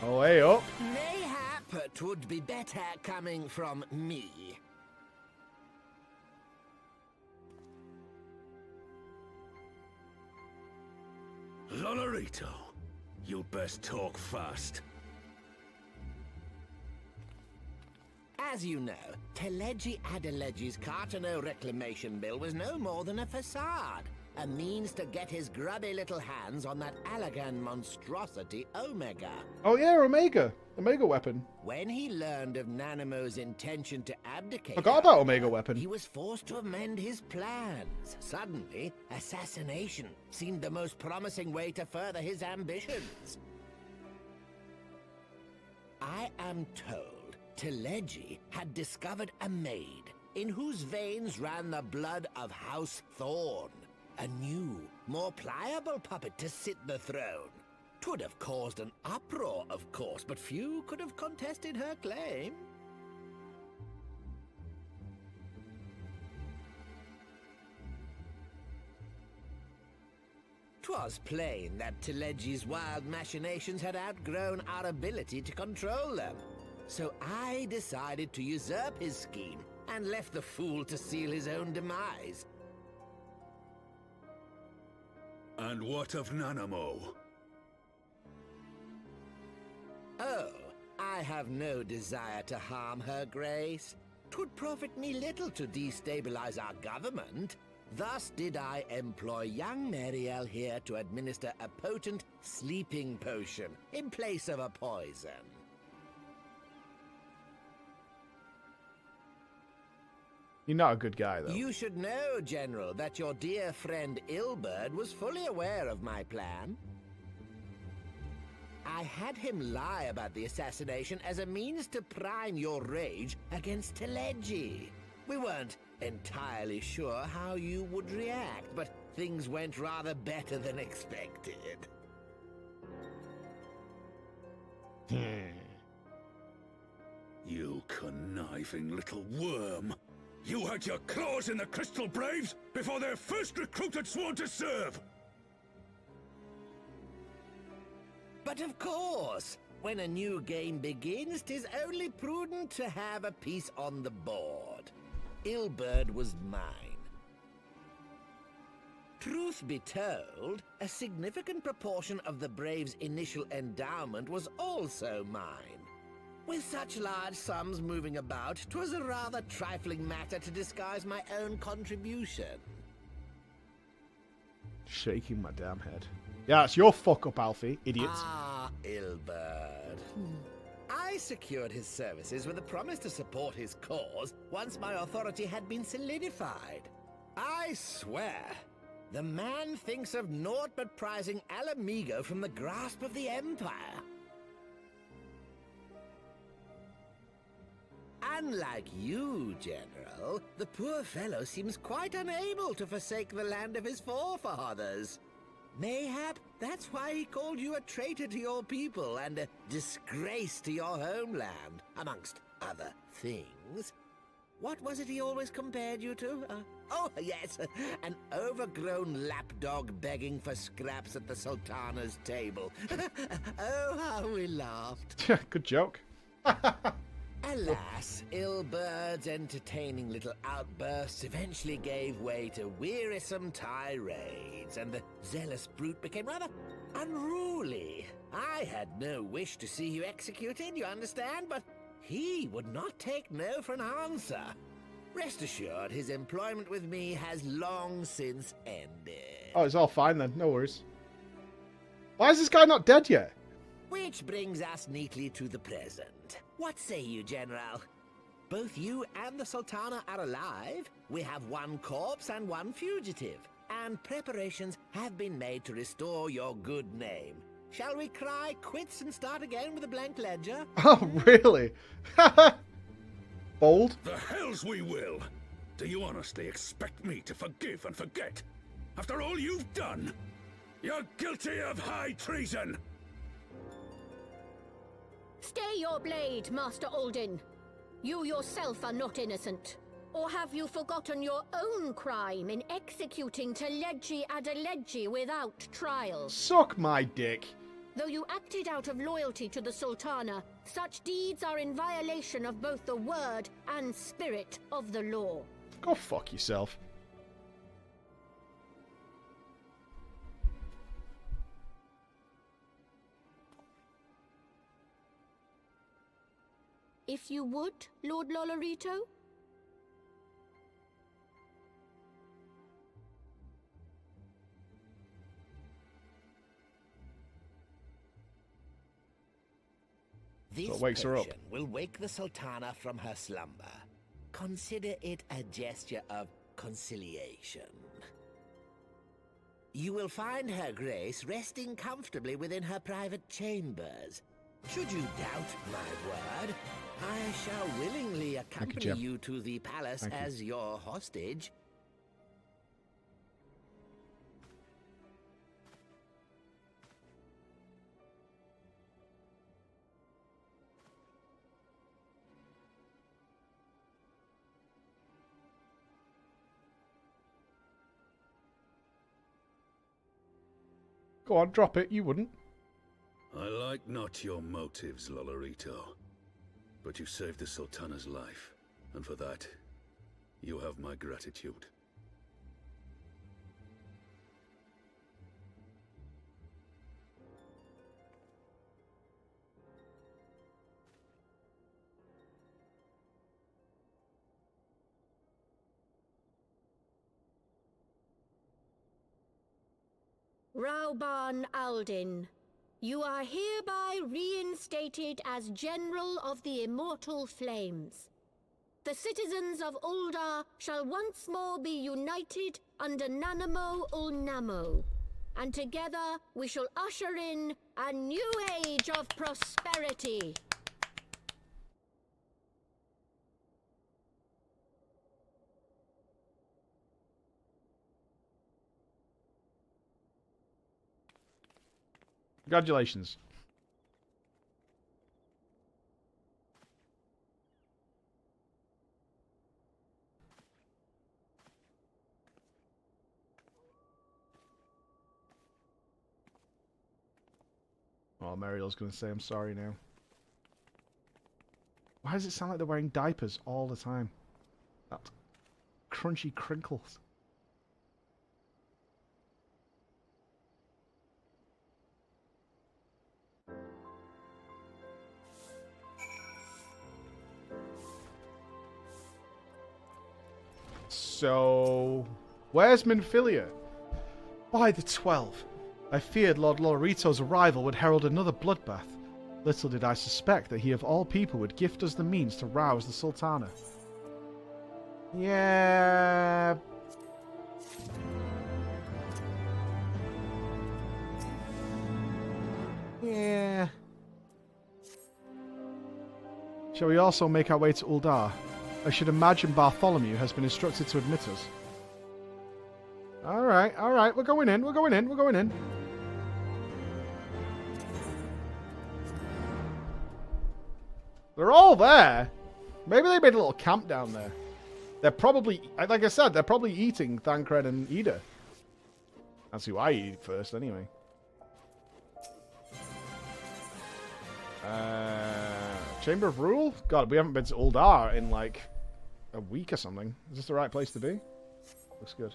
Oh, hey up. Mayhap 'twould be better coming from me. Lolorito, you best talk fast. As you know, Teleji Adeleji's Cartano reclamation bill was no more than a facade. A means to get his grubby little hands on that Allagan monstrosity Omega. Oh yeah, Omega. Omega weapon. When he learned of Nanamo's intention to abdicate... Forgot about Omega weapon. He was forced to amend his plans. Suddenly, assassination seemed the most promising way to further his ambitions. I am told Teleji had discovered a maid in whose veins ran the blood of House Thorn. A new, more pliable puppet to sit the throne. 'Twould have caused an uproar, of course, but few could have contested her claim. 'Twas plain that Teleji's wild machinations had outgrown our ability to control them. So I decided to usurp his scheme and left the fool to seal his own demise. And what of Nanamo? Oh, I have no desire to harm her grace. 'Twould profit me little to destabilize our government. Thus did I employ young Mariel here to administer a potent sleeping potion in place of a poison. You're not a good guy, though. You should know, General, that your dear friend Ilberd was fully aware of my plan. I had him lie about the assassination as a means to prime your rage against Teleji. We weren't entirely sure how you would react, but things went rather better than expected. You conniving little worm. You had your claws in the Crystal Braves before their first recruit had sworn to serve! But of course, when a new game begins, 'tis only prudent to have a piece on the board. Ilberd was mine. Truth be told, a significant proportion of the Braves' initial endowment was also mine. With such large sums moving about, 'twas a rather trifling matter to disguise my own contribution. Shaking my damn head. Yeah, it's your fuck up, Alfie, idiot. Ah, Ilberd. I secured his services with a promise to support his cause once my authority had been solidified. I swear, the man thinks of naught but prizing Alamigo from the grasp of the Empire. Unlike you, General, the poor fellow seems quite unable to forsake the land of his forefathers. Mayhap that's why he called you a traitor to your people and a disgrace to your homeland, amongst other things. What was it he always compared you to? Oh, yes, an overgrown lapdog begging for scraps at the Sultana's table. Oh, how we laughed. Good joke. Alas, Ilberd's entertaining little outbursts eventually gave way to wearisome tirades, and the zealous brute became rather unruly. I had no wish to see you executed, you understand, but he would not take no for an answer. Rest assured, his employment with me has long since ended. Oh, it's all fine then. No worries. Why is this guy not dead yet? Which brings us neatly to the present. What say you, General? Both you and the Sultana are alive. We have one corpse and one fugitive. And preparations have been made to restore your good name. Shall we cry quits and start again with a blank ledger? Oh, really? Bold? The hells we will! Do you honestly expect me to forgive and forget? After all you've done? You're guilty of high treason! Stay your blade, Master Alden. You yourself are not innocent. Or have you forgotten your own crime in executing Teledji Adeledji without trial? Suck my dick. Though you acted out of loyalty to the Sultana, such deeds are in violation of both the word and spirit of the law. Go fuck yourself. If you would, Lord Lolorito? This What wakes her up? potion will wake the Sultana from her slumber. Consider it a gesture of conciliation. You will find her grace resting comfortably within her private chambers. Should you doubt my word, I shall willingly accompany Jim. you to the palace Thank you. as your hostage. Go on, drop it. You wouldn't. I like not your motives, Lolorito. But you saved the Sultana's life, and for that, you have my gratitude. Rauban Aldin, you are hereby reinstated as General of the Immortal Flames. The citizens of Uldar shall once more be united under Nanamo Ulnamo, and together we shall usher in a new age of prosperity. Congratulations. Oh, Mariel's going to say I'm sorry now. Why does it sound like they're wearing diapers all the time? That crunchy crinkles. So, where's Minfilia? By the 12. I feared Lord Lolorito's arrival would herald another bloodbath. Little did I suspect that he of all people would gift us the means to rouse the Sultana. Yeah. Yeah. Shall we also make our way to Uldar? I should imagine Bartholomew has been instructed to admit us. Alright, we're going in, we're going in, we're going in. They're all there. Maybe they made a little camp down there. They're probably, like I said, they're probably eating Thancred and Ida. That's who I eat first, anyway. Chamber of Rule? God, we haven't been to Uldar in like a week or something. Is this the right place to be? Looks good.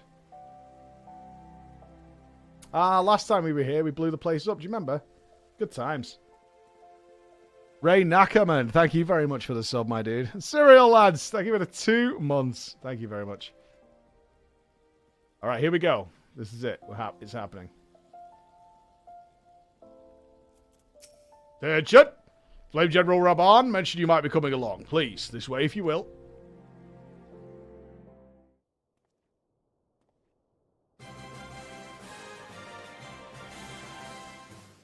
Last time we were here, we blew the place up. Do you remember? Good times. Ray Nakaman, thank you very much for the sub, my dude. Serial Lads, thank you for the 2 months. Thank you very much. All right, here we go. This is it. It's happening. Attention! Flame General Raban mentioned you might be coming along. Please, this way if you will.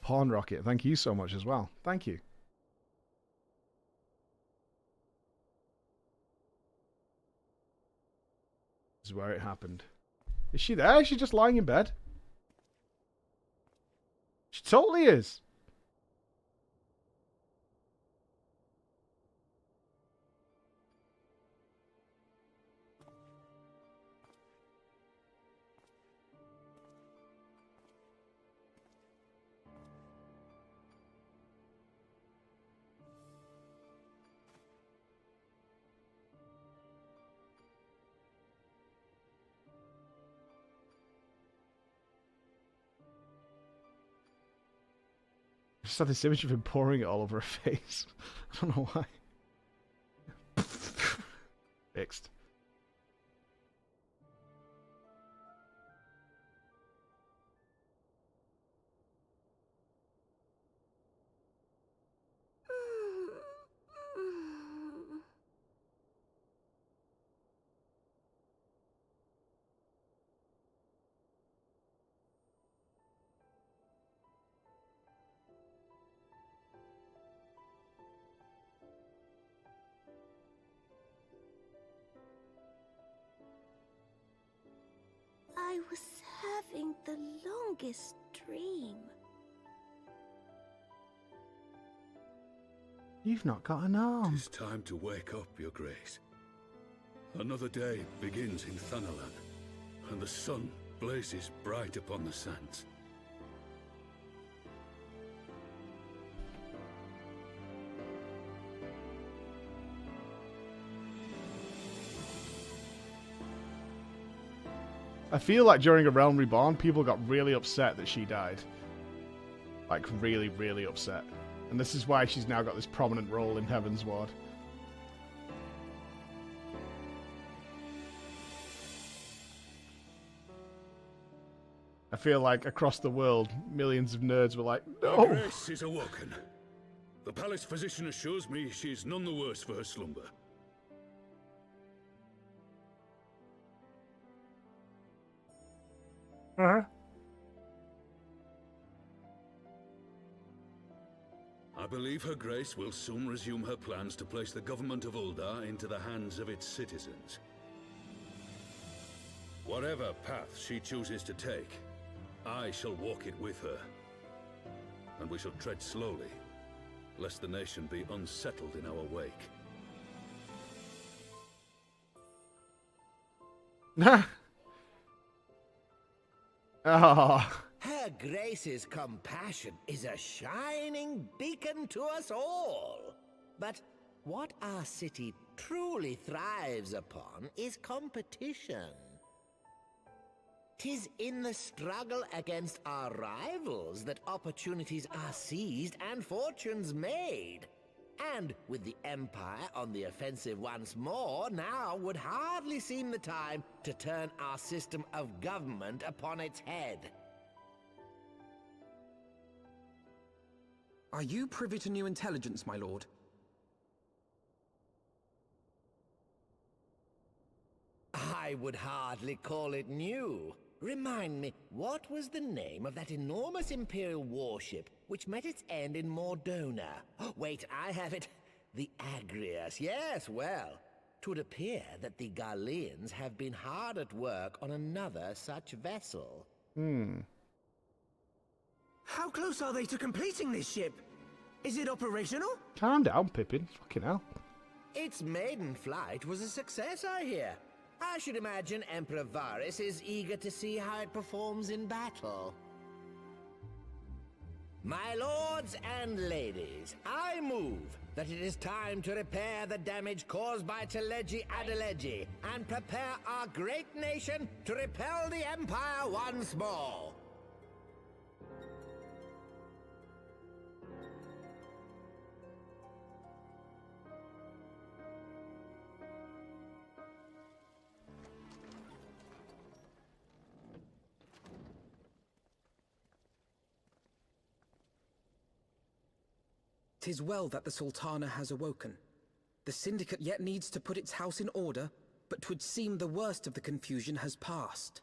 Pawn Rocket, thank you so much as well. Thank you. This is where it happened. Is she there? Is she just lying in bed? She totally is. just had this image of him pouring it all over her face. I don't know why. Fixed. I was having the longest dream. You've not got an arm. It's time to wake up, Your Grace. Another day begins in Thanalan, and the sun blazes bright upon the sands. I feel like during A Realm Reborn, people got really upset that she died. Like, really, really upset. And this is why she's now got this prominent role in Heaven's Ward. I feel like across the world, millions of nerds were like, no! Her Grace is awoken. The palace physician assures me she is none the worse for her slumber. Uh-huh. I believe Her Grace will soon resume her plans to place the government of Uldar into the hands of its citizens. Whatever path she chooses to take, I shall walk it with her. And we shall tread slowly, lest the nation be unsettled in our wake. Oh. Her Grace's compassion is a shining beacon to us all. But what our city truly thrives upon is competition. 'Tis in the struggle against our rivals that opportunities are seized and fortunes made. And with the Empire on the offensive once more, now would hardly seem the time to turn our system of government upon its head. Are you privy to new intelligence, my lord? I would hardly call it new. Remind me, what was the name of that enormous Imperial warship which met its end in Mordona? Wait, I have it. The Agrias. Yes, well, 'twould appear that the Garleans have been hard at work on another such vessel. How close are they to completing this ship? Is it operational? Calm down, Pippin. Fucking hell. Its maiden flight was a success, I hear. I should imagine Emperor Varys is eager to see how it performs in battle. My lords and ladies, I move that it is time to repair the damage caused by Teleji Adeleji and prepare our great nation to repel the Empire once more. "'Tis well that the Sultana has awoken. The Syndicate yet needs to put its house in order, but 'twould seem the worst of the confusion has passed.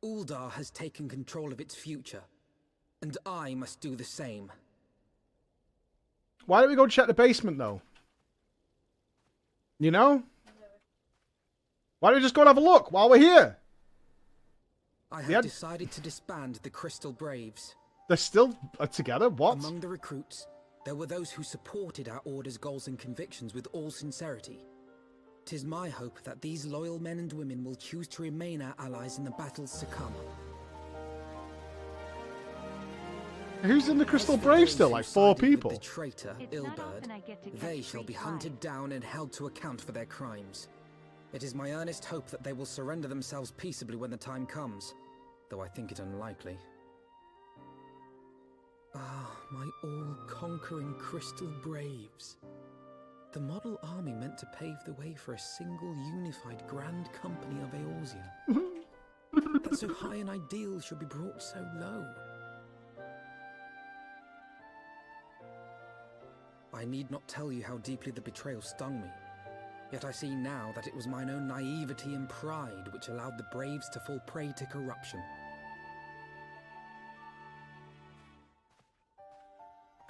Uldar has taken control of its future, and I must do the same." Why don't we go check the basement, though? You know? Why don't we just go and have a look while we're here? I have decided to disband the Crystal Braves. They're still together? What? Among the recruits, there were those who supported our order's goals and convictions with all sincerity. 'Tis my hope that these loyal men and women will choose to remain our allies in the battles to come. Who's in the Crystal Brave still? Like 4 people? The traitor, Ilberd, they shall be hunted down and held to account for their crimes. It is my earnest hope that they will surrender themselves peaceably when the time comes, though I think it unlikely. Ah, my all-conquering Crystal Braves. The model army meant to pave the way for a single unified grand company of Eorzea. That so high an ideal should be brought so low. I need not tell you how deeply the betrayal stung me. Yet I see now that it was mine own naivety and pride which allowed the Braves to fall prey to corruption.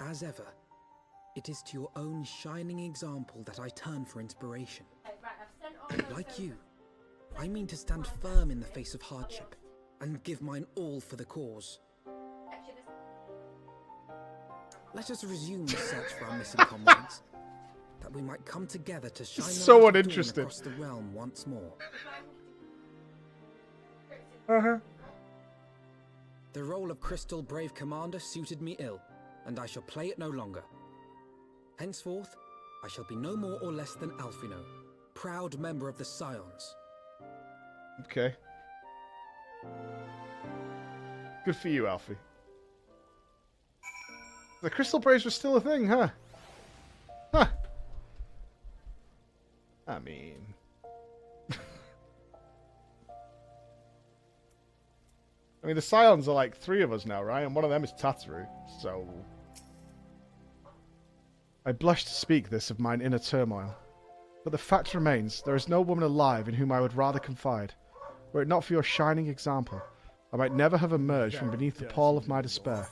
As ever, it is to your own shining example that I turn for inspiration. Like you, I mean to stand firm in the face of hardship and give mine all for the cause. Let us resume the search for our missing comrades, that we might come together to shine the So light of dawn uninterested. across the realm once more. The role of Crystal Brave Commander suited me ill, and I shall play it no longer. Henceforth, I shall be no more or less than Alphino, proud member of the Scions. Okay. Good for you, Alfie. The Crystal Braves were still a thing, huh? Huh. I mean... I mean, the Scions are like 3 of us now, right? And one of them is Tataru, so... I blush to speak this of mine inner turmoil. But the fact remains, there is no woman alive in whom I would rather confide. Were it not for your shining example, I might never have emerged from beneath the pall of my despair.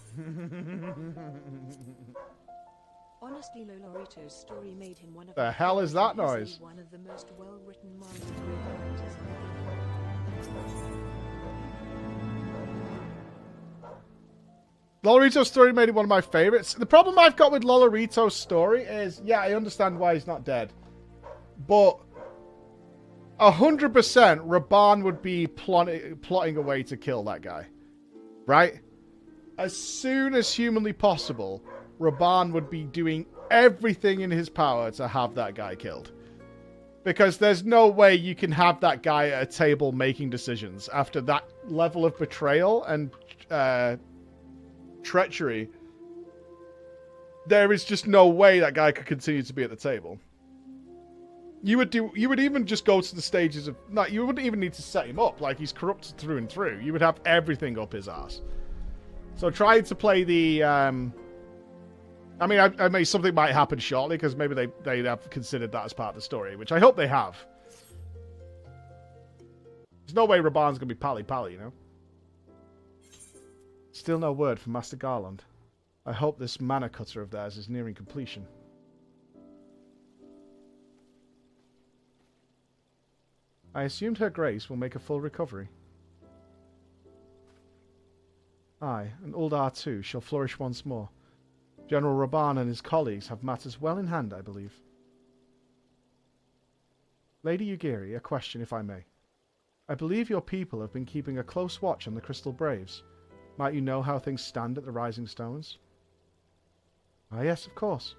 Honestly, Lolorito's story made him one of The hell is that noise? One of the most well-written manga characters. Lolorito's story made it one of my favorites. The problem I've got with Lolorito's story is, yeah, I understand why he's not dead. But 100% Raban would be plotting a way to kill that guy. Right? As soon as humanly possible, Raban would be doing everything in his power to have that guy killed. Because there's no way you can have that guy at a table making decisions after that level of betrayal and treachery. There is just no way that guy could continue to be at the table. You would even just go to the stages of... No, you wouldn't even need to set him up. Like, he's corrupted through and through. You would have everything up his ass. So try to play the... I mean, I mean, something might happen shortly, because maybe they'd have considered that as part of the story, which I hope they have. There's no way Raban's going to be pally-pally, you know? Still no word from Master Garland. I hope this mana cutter of theirs is nearing completion. I assumed Her Grace will make a full recovery. I, and Uldar too, shall flourish once more. General Raban and his colleagues have matters well in hand, I believe. Lady Yugiri, a question, if I may. I believe your people have been keeping a close watch on the Crystal Braves. Might you know how things stand at the Rising Stones? Ah, yes, of course.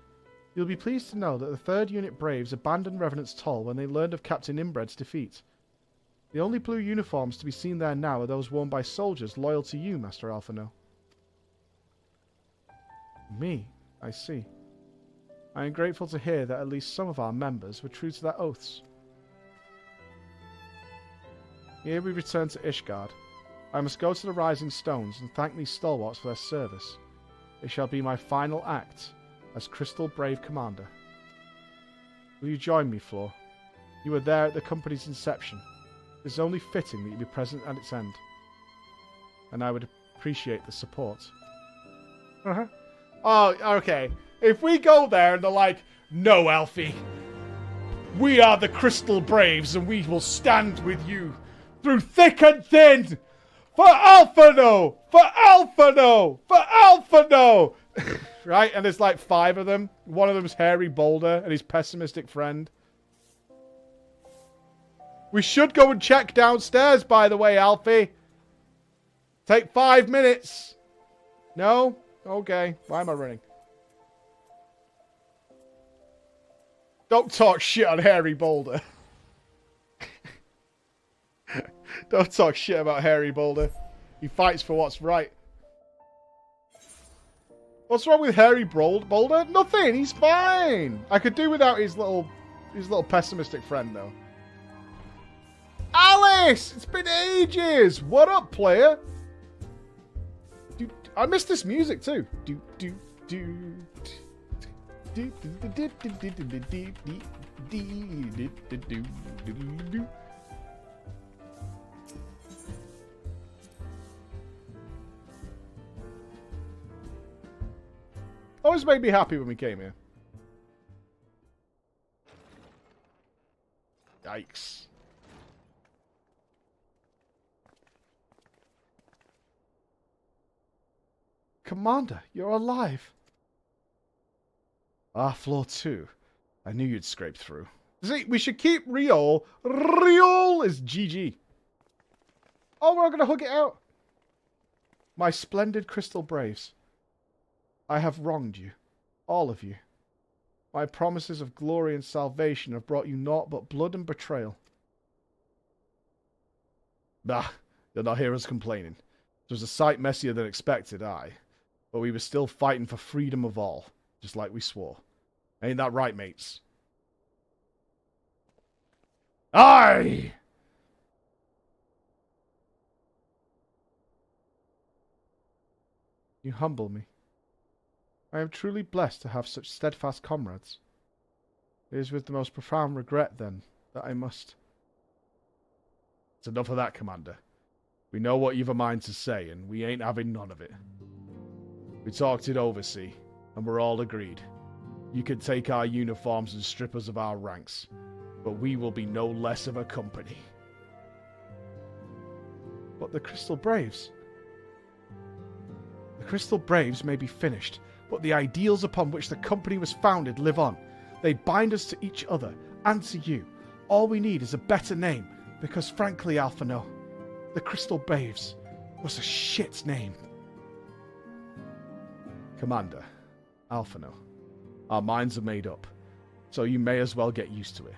You'll be pleased to know that the 3rd Unit Braves abandoned Revenant's Toll when they learned of Captain Inbred's defeat. The only blue uniforms to be seen there now are those worn by soldiers loyal to you, Master Alphino. Me, I see. I am grateful to hear that at least some of our members were true to their oaths. Here we return to Ishgard. I must go to the Rising Stones and thank these stalwarts for their service. It shall be my final act as Crystal Brave Commander. Will you join me, Floor? You were there at the company's inception. It is only fitting that you be present at its end. And I would appreciate the support. Uh-huh. Oh, okay. If we go there and they're like, no, Alfie. We are the Crystal Braves and we will stand with you through thick and thin. For Alphino! For Alphino! For Alphino! Right? And there's like 5 of them. One of them's Harry Boulder and his pessimistic friend. We should go and check downstairs, by the way, Alfie. Take 5 minutes. No? Okay. Why am I running? Don't talk shit on Harry Boulder. Don't talk shit about Harry Boulder. He fights for what's right. What's wrong with Hairy Boulder? Nothing. He's fine. I could do without his little pessimistic friend though. Alice, it's been ages. What up, player? I missed this music too. Always made me happy when we came here. Yikes. Commander, you're alive. Ah, floor 2. I knew you'd scrape through. See, we should keep Riol. Riol is GG. Oh, we're going to hug it out. My splendid crystal braves. I have wronged you. All of you. My promises of glory and salvation have brought you naught but blood and betrayal. Bah, you'll not hear us complaining. It was a sight messier than expected, aye. But we were still fighting for freedom of all, just like we swore. Ain't that right, mates? Aye! You humble me. I am truly blessed to have such steadfast comrades. It is with the most profound regret, then, that I must... It's enough of that, Commander. We know what you've a mind to say, and we ain't having none of it. We talked it over, see, and we're all agreed. You can take our uniforms and strip us of our ranks, but we will be no less of a company. But the Crystal Braves... The Crystal Braves may be finished, but the ideals upon which the company was founded live on. They bind us to each other, and to you. All we need is a better name, because frankly, Alphino, the Crystal Braves was a shit name. Commander, Alphino, our minds are made up, so you may as well get used to it.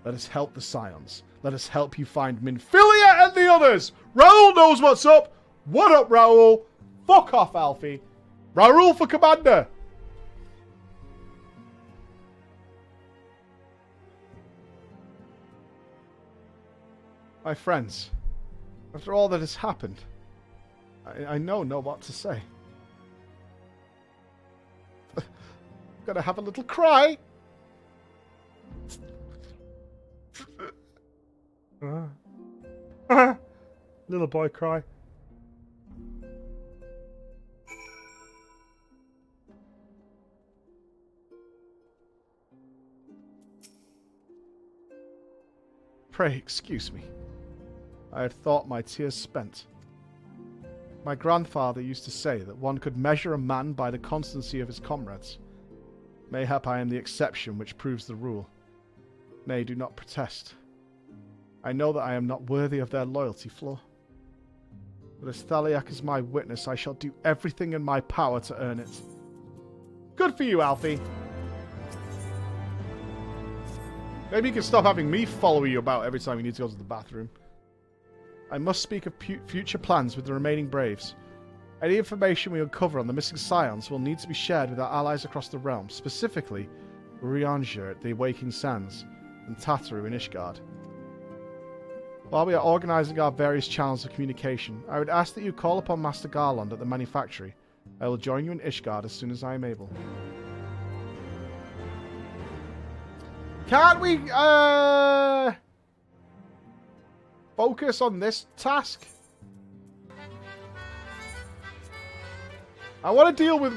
Let us help the Scions. Let us help you find Minfilia and the others! Raoul knows what's up! What up, Raoul? Fuck off, Alfie. Raoul for Commander! My friends, after all that has happened, I know what to say. I'm gonna have a little cry. Little boy cry. Pray excuse me. I had thought my tears spent. My grandfather used to say that one could measure a man by the constancy of his comrades. Mayhap I am the exception which proves the rule. Nay, do not protest. I know that I am not worthy of their loyalty, Flor. But as Thaliak is my witness, I shall do everything in my power to earn it. Good for you, Alfie. Maybe you can stop having me follow you about every time you need to go to the bathroom. I must speak of future plans with the remaining Braves. Any information we uncover on the missing Scions will need to be shared with our allies across the realm, specifically Urianger at the Waking Sands and Tataru in Ishgard. While we are organising our various channels of communication, I would ask that you call upon Master Garland at the manufactory. I will join you in Ishgard as soon as I am able. Can't we, focus on this task? I want to deal with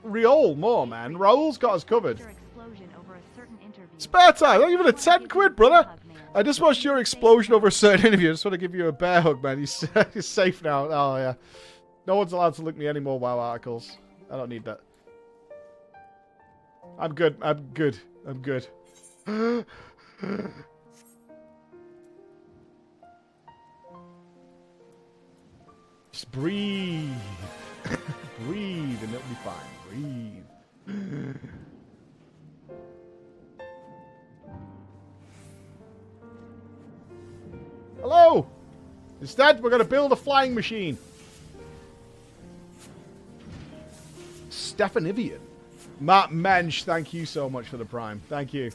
Riol more, man. Raoul's got us covered. Spare time! Not even a 10 quid, brother! I just watched your explosion over a certain interview. I just want to give you a bear hug, man. He's safe now. Oh, yeah. No one's allowed to link me any more WoW articles. I don't need that. I'm good. I'm good. I'm good. Just breathe. Breathe and it'll be fine. Breathe. Hello! Instead, we're going to build a flying machine. Stefanivian. Matt Mensch, thank you so much for the Prime. Thank you.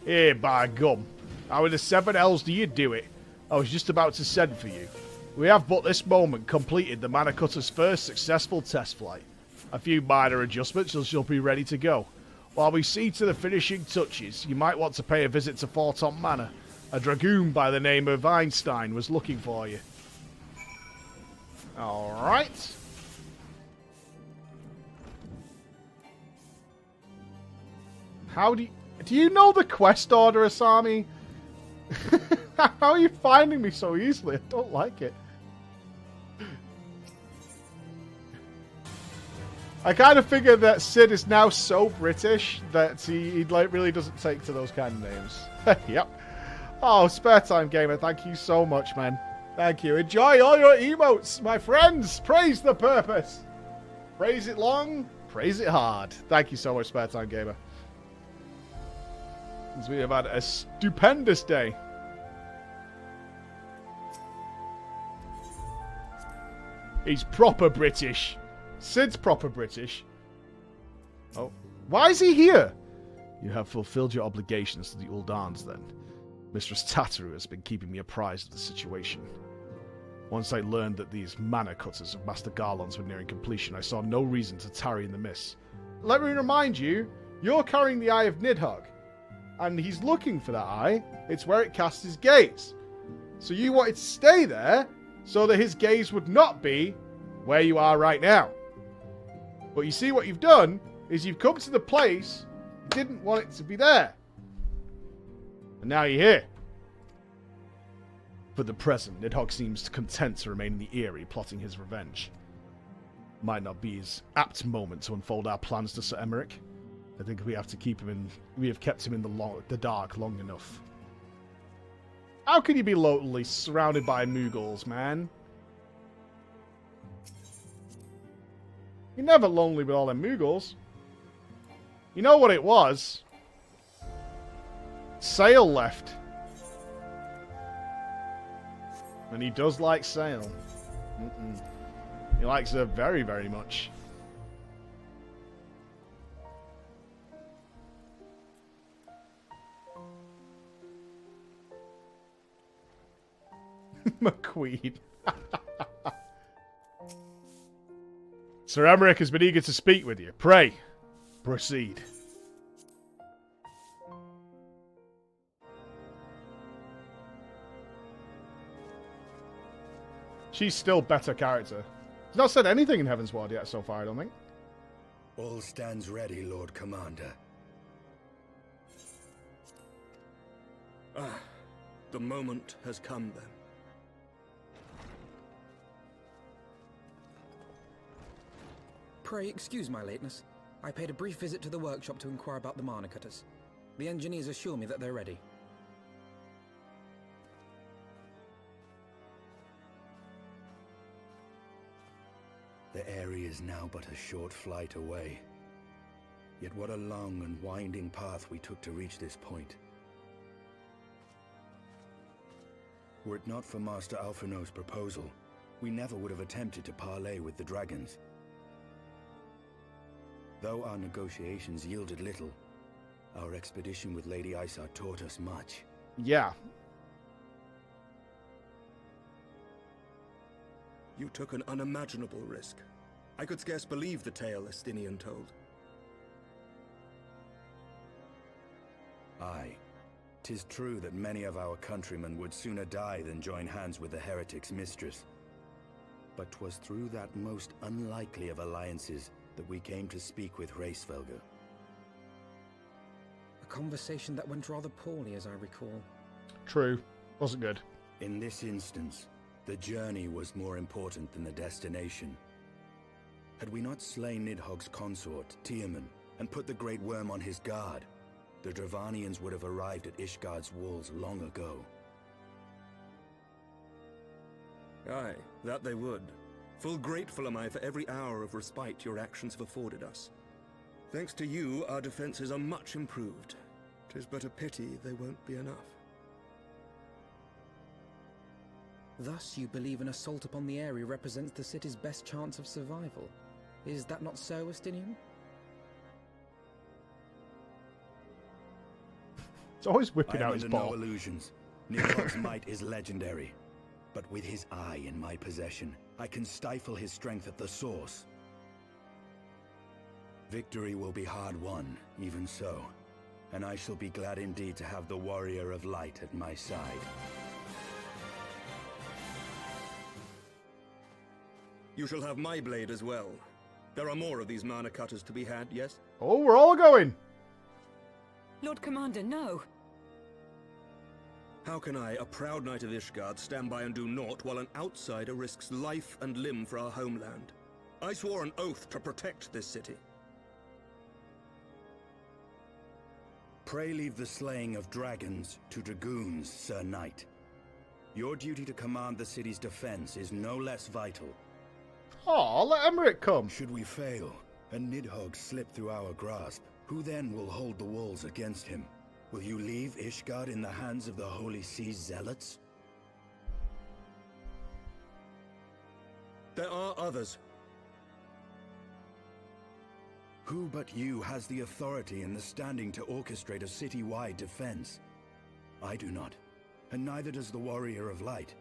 Here, by gum. How in the 7 hells do you do it? I was just about to send for you. We have but this moment completed the Mana Cutter's first successful test flight. A few minor adjustments and she'll be ready to go. While we see to the finishing touches, you might want to pay a visit to Forton Manor. A dragoon by the name of Einstein was looking for you. Alright. How do you know the quest order, Asami? How are you finding me so easily? I don't like it. I kind of figured that Sid is now so British that he like really doesn't take to those kind of names. Yep. Oh, Spare Time Gamer, thank you so much, man. Thank you. Enjoy all your emotes, my friends. Praise the purpose. Praise it long, praise it hard. Thank you so much, Spare Time Gamer. Since we have had a stupendous day. He's proper British. Sid's proper British. Oh. Why is he here? You have fulfilled your obligations to the Uldans, then. Mistress Tataru has been keeping me apprised of the situation. Once I learned that these Mana Cutters of Master Garlon's were nearing completion, I saw no reason to tarry in the miss. Let me remind you, you're carrying the Eye of Nidhogg. And he's looking for that eye. It's where it casts his gaze. So you wanted to stay there so that his gaze would not be where you are right now. But you see what you've done is you've come to the place you didn't want it to be there. And now you're here. For the present, Nidhogg seems content to remain in the Eyrie, plotting his revenge. Might not be his apt moment to unfold our plans to Sir Emmerich. I think we have to keep him in. We have kept him in the dark long enough. How can you be lonely surrounded by Moogles, man? You're never lonely with all them Moogles. You know what it was? Sail left. And he does like Sail. He likes her very, very much. McQueen. Sir Emmerich has been eager to speak with you. Pray, proceed. She's still better character. He's not said anything in Heavensward yet so far, I don't think. All stands ready, Lord Commander. Ah, the moment has come then. Pray excuse my lateness. I paid a brief visit to the workshop to inquire about the Mana Cutters. The engineers assure me that they're ready. The area is now but a short flight away. Yet what a long and winding path we took to reach this point. Were it not for Master Alphino's proposal, we never would have attempted to parley with the dragons. Though our negotiations yielded little, our expedition with Lady Isar taught us much. Yeah. You took an unimaginable risk. I could scarce believe the tale Estinian told. Aye. 'Tis true that many of our countrymen would sooner die than join hands with the heretic's mistress. But 'twas through that most unlikely of alliances that we came to speak with Hraesvelgr. A conversation that went rather poorly, as I recall. True. Wasn't good. In this instance, the journey was more important than the destination. Had we not slain Nidhogg's consort, Tiaman, and put the Great Worm on his guard, the Dravanians would have arrived at Ishgard's walls long ago. Aye, that they would. Full grateful am I for every hour of respite your actions have afforded us. Thanks to you, our defenses are much improved. 'Tis but a pity they won't be enough. Thus you believe an assault upon the area represents the city's best chance of survival? Is that not so, Estinian? It's always whipping I am out his under ball. no illusions. Nidhogg's might is legendary. But with his eye in my possession, I can stifle his strength at the source. Victory will be hard won, even so. And I shall be glad indeed to have the Warrior of Light at my side. You shall have my blade as well. There are more of these mana cutters to be had, yes? Oh, we're all going. Lord Commander, no. How can I, a proud knight of Ishgard, stand by and do naught while an outsider risks life and limb for our homeland? I swore an oath to protect this city. Pray leave the slaying of dragons to dragoons, Sir Knight. Your duty to command the city's defense is no less vital. Oh, let Emmerich come. Should we fail, and Nidhogg slip through our grasp, who then will hold the walls against him? Will you leave Ishgard in the hands of the Holy Sea's zealots? There are others. Who but you has the authority and the standing to orchestrate a city-wide defense? I do not, and neither does the Warrior of Light.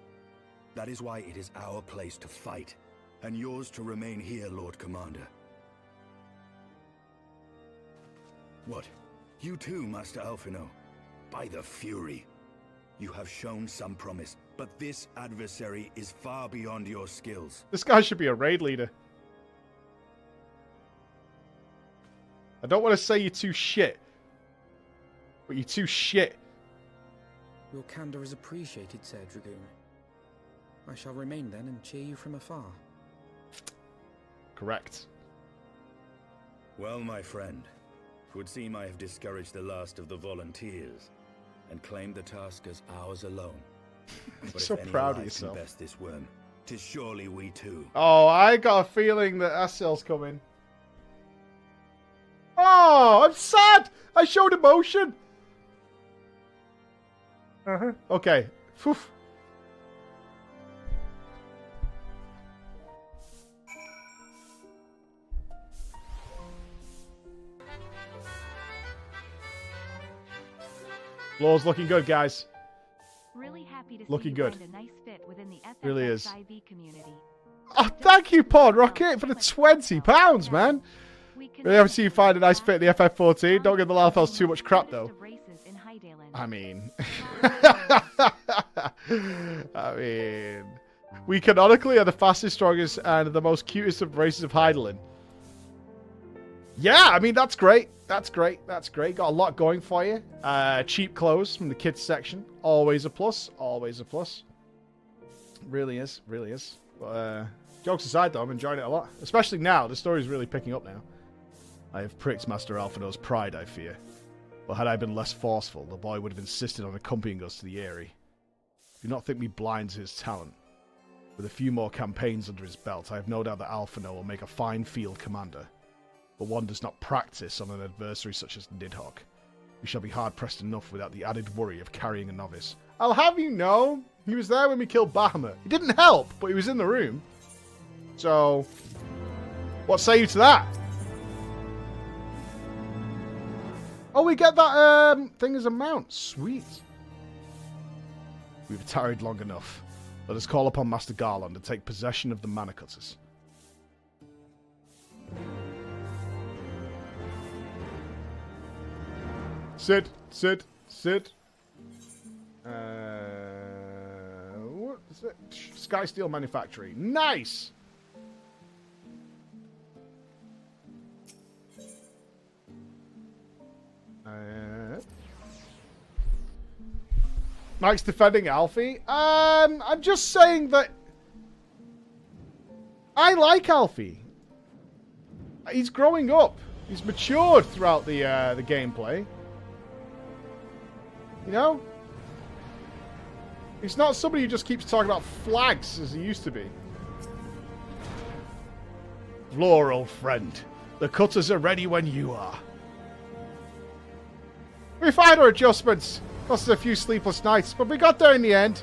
That is why it is our place to fight, and yours to remain here, Lord Commander. What? You too, Master Alphino? By the Fury! You have shown some promise, but this adversary is far beyond your skills. This guy should be a raid leader. I don't want to say you're too shit, but you're too shit. Your candor is appreciated, Sir Dragoon. I shall remain then and cheer you from afar. Correct. Well, my friend, it would seem I have discouraged the last of the volunteers and claimed the task as ours alone. But So if any proud of alive yourself. Can best this worm, 'tis surely we too. Oh, I got a feeling that Assel's coming. Oh, I'm sad. I showed emotion. Okay. Phew. Law's looking good, guys. Really happy to see Looking you good. find a nice fit within the Really is. FFXIV community. Oh, thank you, Pod Rocket, for the £20, man. Really happy to see you find a nice fit in the FF14. Don't give the Lalfels too much crap, though. I mean... I mean... We canonically are the fastest, strongest, and the most cutest of races of Heidelin. Yeah, I mean, that's great. That's great. That's great. Got a lot going for you. Cheap clothes from the kids section. Always a plus. Always a plus. Really is. Really is. But, jokes aside, though, I'm enjoying it a lot. Especially now. The story's really picking up now. I have pricked Master Alphino's pride, I fear. But had I been less forceful, the boy would have insisted on accompanying us to the Eyrie. Do not think me blind to his talent. With a few more campaigns under his belt, I have no doubt that Alphino will make a fine field commander. But one does not practice on an adversary such as Nidhogg. We shall be hard-pressed enough without the added worry of carrying a novice. I'll have you know, he was there when we killed Bahamut. He didn't help, but he was in the room. So, what say you to that? Oh, we get that thing as a mount. Sweet. We've tarried long enough. Let us call upon Master Garland to take possession of the Mana Cutters. Sit. What is it? Sky Steel Manufacturing. Nice! Mike's defending Alfie. I'm just saying that I like Alfie. He's growing up. He's matured throughout the gameplay. You know? He's not somebody who just keeps talking about flags as he used to be. Vlor, old friend. The cutters are ready when you are. We find our adjustments. Lost a few sleepless nights, but we got there in the end.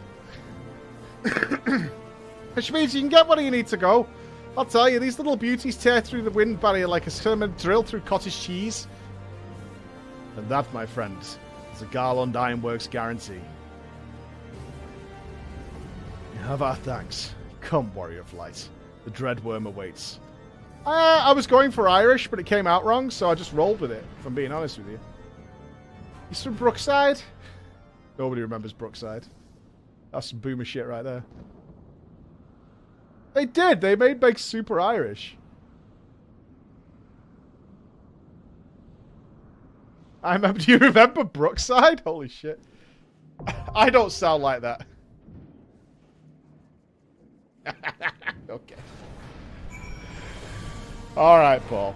Which means you can get where you need to go. I'll tell you, these little beauties tear through the wind barrier like a sermon drill through cottage cheese. And that, my friends, is a Garland Ironworks guarantee. You have our thanks. Come, Warrior of Light. The Dreadworm awaits. I was going for Irish, but it came out wrong, so I just rolled with it, if I'm being honest with you. He's from Brookside? Nobody remembers Brookside. That's some boomer shit right there. They did! They made Meg super Irish. I remember. Do you remember Brookside? Holy shit. I don't sound like that. Okay. Alright, Paul.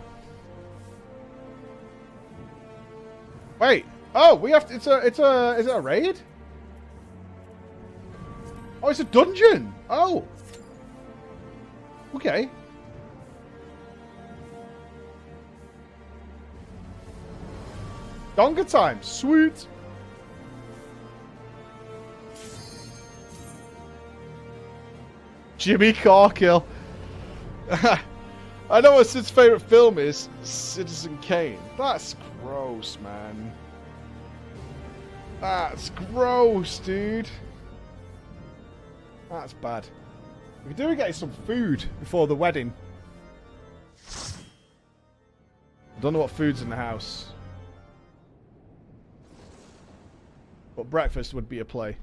Wait. Oh, we have to, is it a raid? Oh, it's a dungeon. Oh. Okay. Donga time. Sweet. Jimmy Cargill. I know what Sid's favourite film is. Citizen Kane. That's gross, man. That's gross, dude. That's bad. We do get some food before the wedding. I don't know what food's in the house. But breakfast would be a play.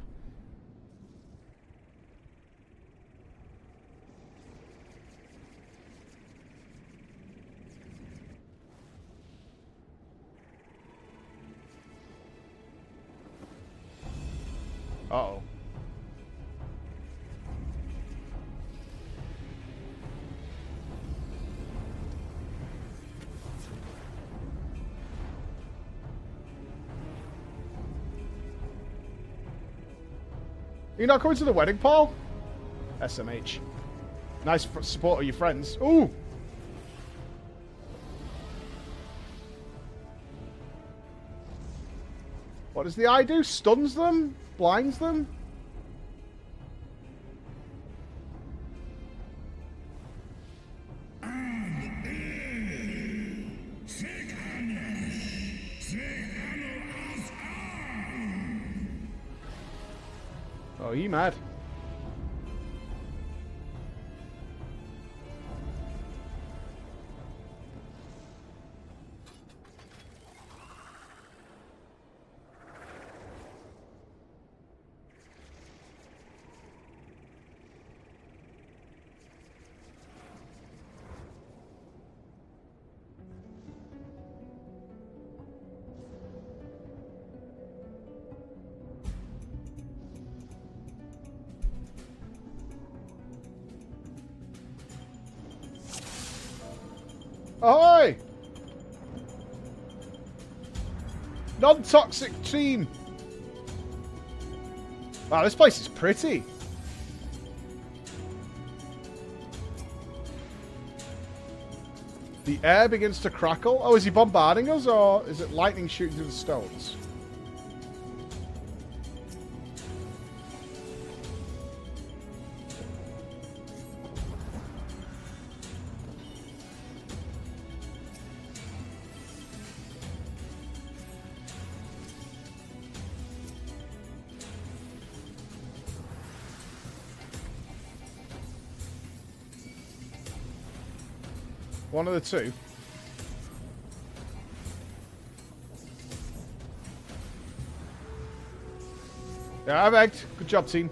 Uh-oh. You're not coming to the wedding, Paul? SMH. Nice support of your friends. Ooh! What does the eye do? Stuns them? Blinds them? Oh, he mad. Ahoy! Non-toxic team. Wow, this place is pretty. The air begins to crackle. Oh, is he bombarding us, or is it lightning shooting through the stones? One of the two. Yeah, I've egged. Good job, team.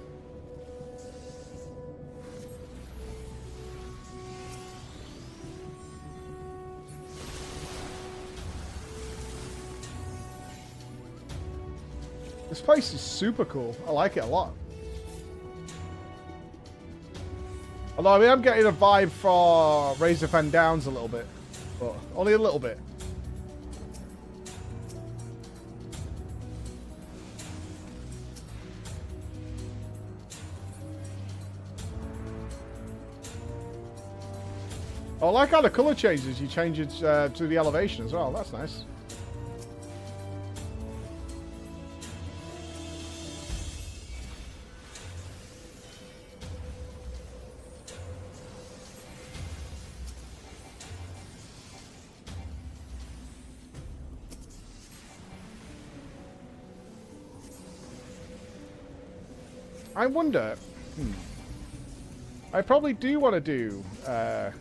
This place is super cool. I like it a lot. Although I am getting a vibe for Razor Fan Downs a little bit. But only a little bit. I like how the colour changes. You change it to the elevation as well. That's nice. I wonder... I probably do want to do... Never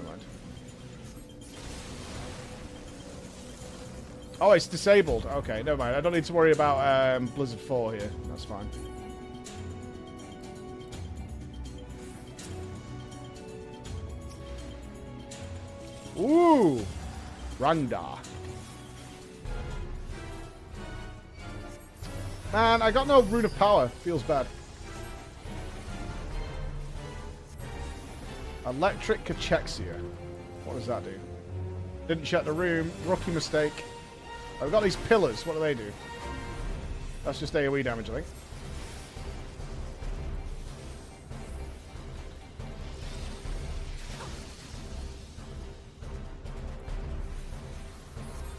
mind. Oh, it's disabled. Okay, never mind. I don't need to worry about Blizzard 4 here. That's fine. Ooh! Rangda. Man, I got no Rune of Power. Feels bad. Electric Cachexia. What does that do? Didn't check the room. Rookie mistake. I've got these pillars. What do they do? That's just AoE damage, I think.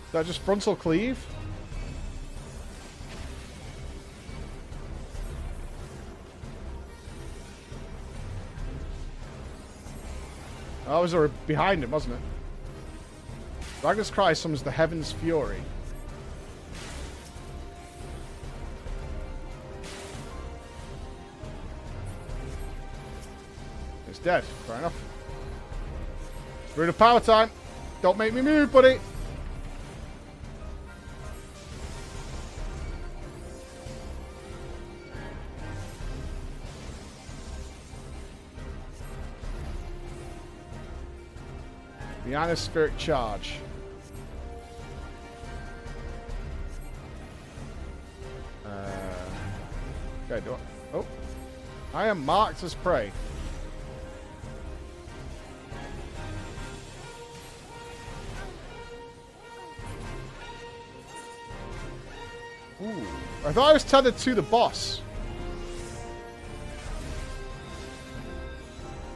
Is that just frontal cleave? Oh, it was behind him, wasn't it? Ragnar's Cry summons the Heaven's Fury. It's dead. Fair enough. Rune of Power time. Don't make me move, buddy. The Anispheric Charge. Okay, do I? Oh. I am marked as prey. Ooh. I thought I was tethered to the boss.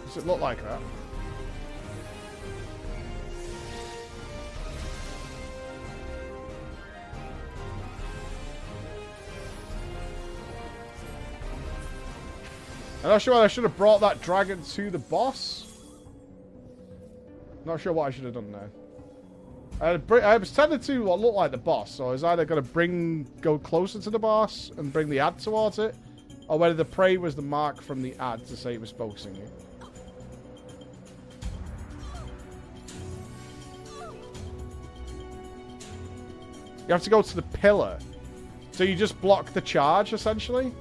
Does it look like that? I'm not sure whether I should have brought that dragon to the boss. Not sure what I should have done there. I was tended to what looked like the boss, so I was either going to go closer to the boss and bring the ad towards it, or whether the prey was the mark from the ad to say it was focusing you. You have to go to the pillar. So you just block the charge, essentially?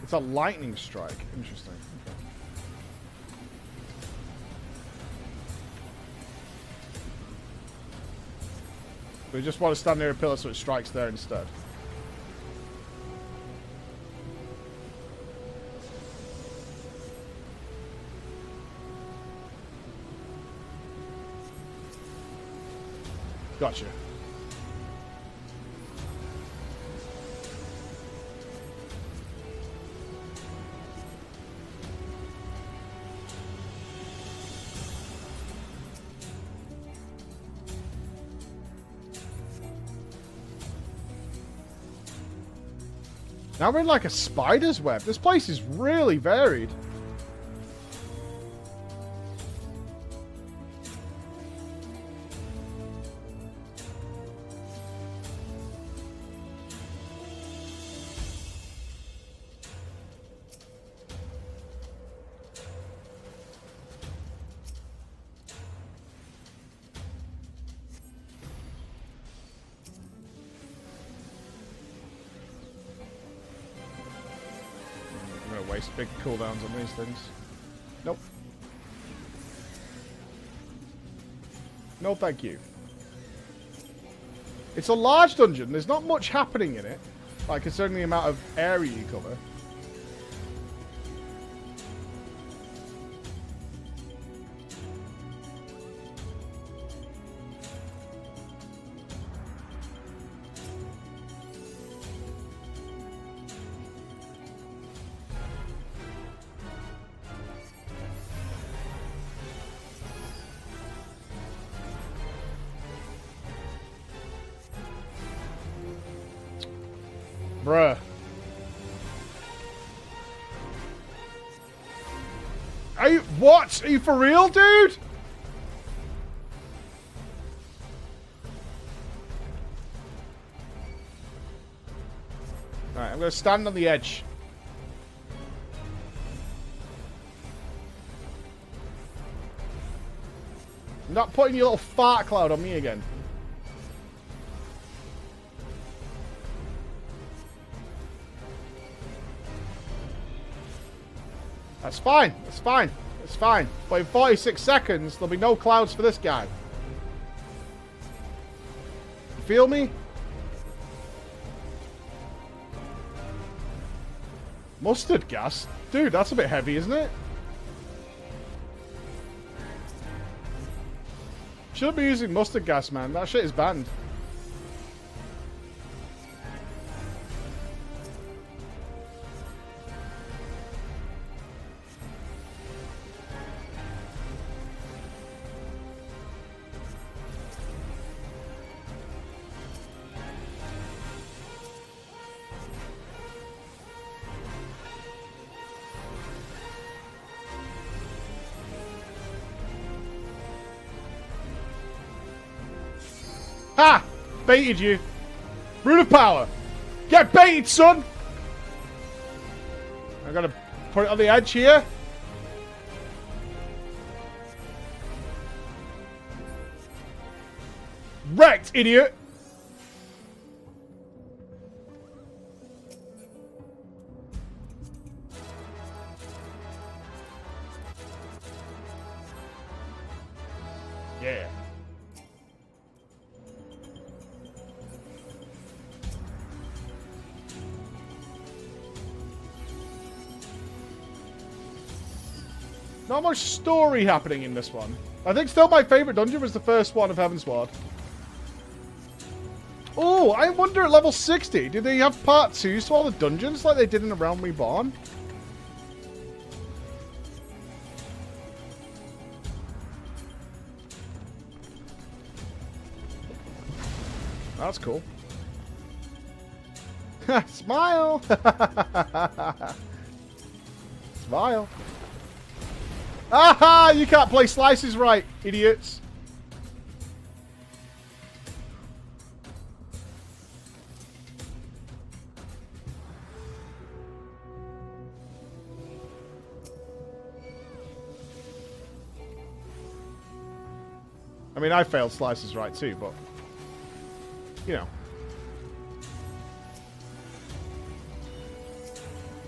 It's a lightning strike. Interesting. Okay. We just want to stand near a pillar so it strikes there instead. Gotcha. Now we're in like a spider's web. This place is really varied. Waste big cooldowns on these things. Nope. No, thank you. It's a large dungeon. There's not much happening in it, like considering the amount of area you cover. Bruh. Are you... What? Are you for real, dude? Alright, I'm going to stand on the edge. I'm not putting your little fart cloud on me again. That's fine. That's fine. It's fine. But in 46 seconds, there'll be no clouds for this guy. You feel me? Mustard gas? Dude, that's a bit heavy, isn't it? Shouldn't be using mustard gas, man. That shit is banned. Ha! Baited you. Root of power. Get baited, son! I gotta put it on the edge here. Wrecked, idiot! Yeah. Not much story happening in this one. I think still my favourite dungeon was the first one of Heavensward. Oh, I wonder at level 60, did they have part 2s to all the dungeons like they did in the Realm Reborn? That's cool. Smile! Smile. Aha! You can't play slices right, idiots. I mean, I failed slices right too, but you know.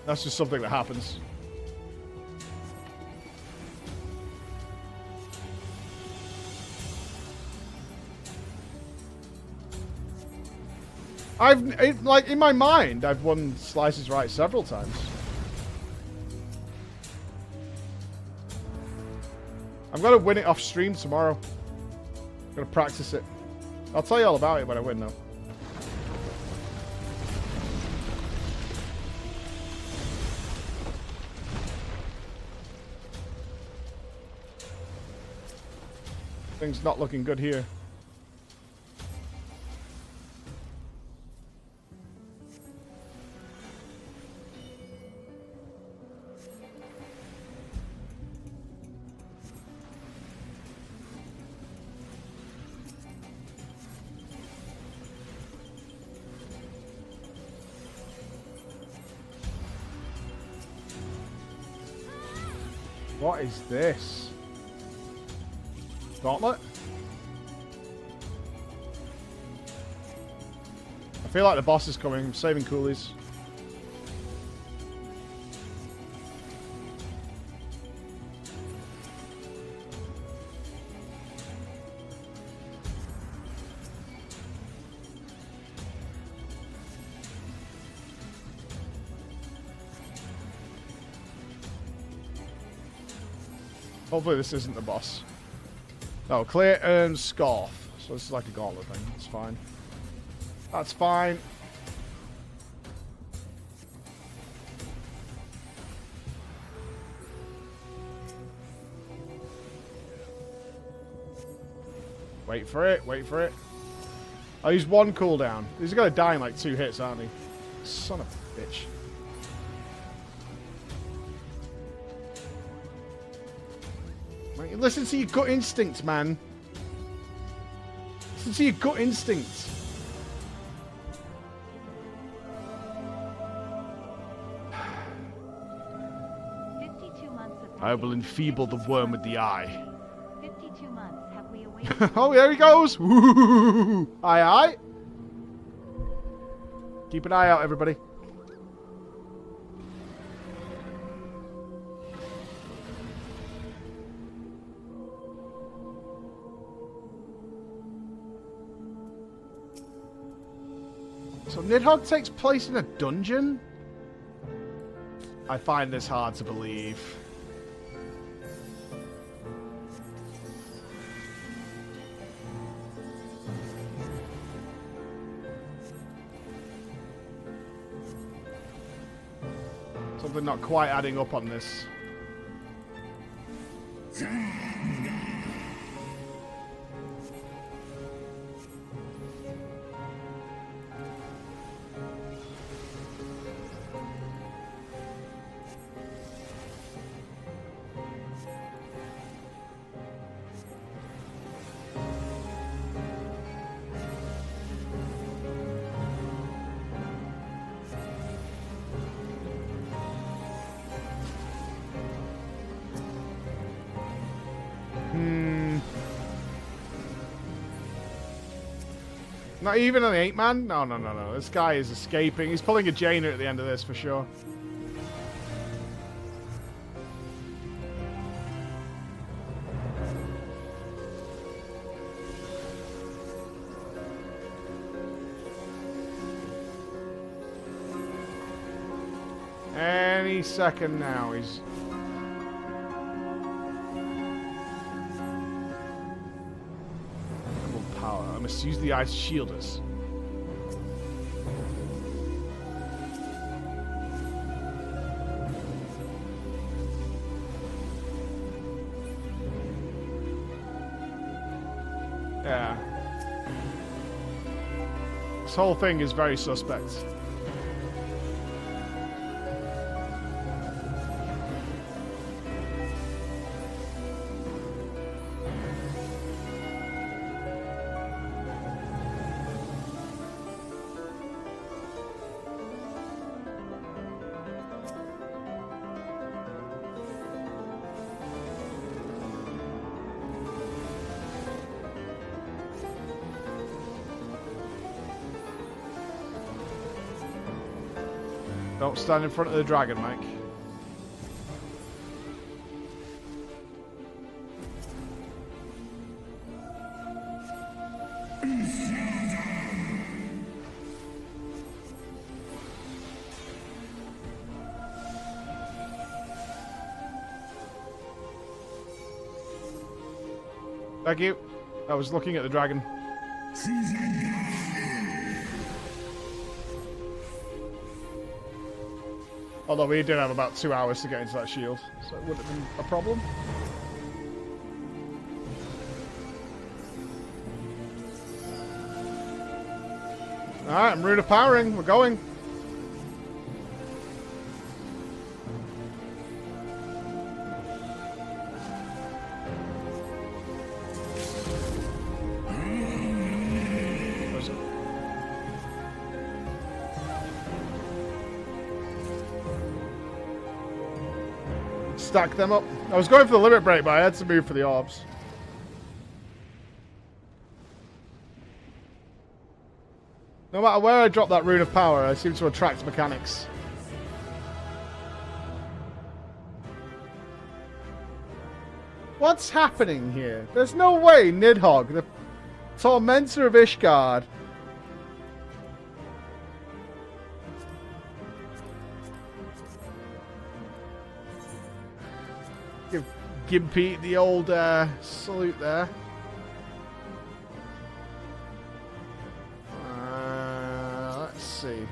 That's just something that happens. Like, in my mind, I've won slices right several times. I'm gonna win it off stream tomorrow. I'm gonna practice it. I'll tell you all about it when I win, though. Things not looking good here. What is this? Gauntlet? I feel like the boss is coming. I'm saving coolies. Hopefully this isn't the boss. No, clear and scarf. So this is like a gauntlet thing. That's fine. That's fine. Wait for it. Wait for it. I'll use one cooldown. These are going to die in like 2 hits, aren't they? Son of a bitch. Right, listen to your gut instinct, man. Listen to your gut instinct. I will enfeeble the worm with the eye. 52 months have we awaited. Oh, there he goes! Aye, aye. Keep an eye out, everybody. So Nidhogg takes place in a dungeon? I find this hard to believe. Something not quite adding up on this. Not even an 8-man? No, no, no, no. This guy is escaping. He's pulling a Jaina at the end of this, for sure. Any second now, he's... Power. I must use the ice to shield us. Yeah. This whole thing is very suspect. Don't stand in front of the dragon, Mike. Thank you. I was looking at the dragon. Although we did have about 2 hours to get into that shield, so it wouldn't have been a problem. Alright, I'm rune of powering. We're going. Stack them up. I was going for the limit break, but I had to move for the orbs. No matter where I drop that rune of power, I seem to attract mechanics. What's happening here? There's no way Nidhogg, the tormentor of Ishgard, give Gimpy the old salute there. Let's see.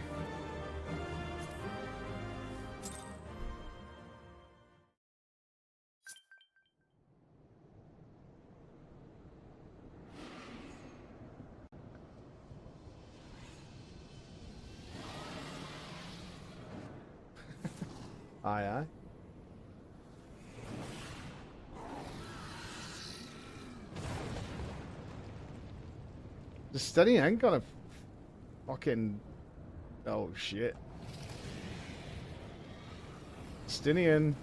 Aye, aye. The steady ain't gonna fucking... Oh, shit. Stinian.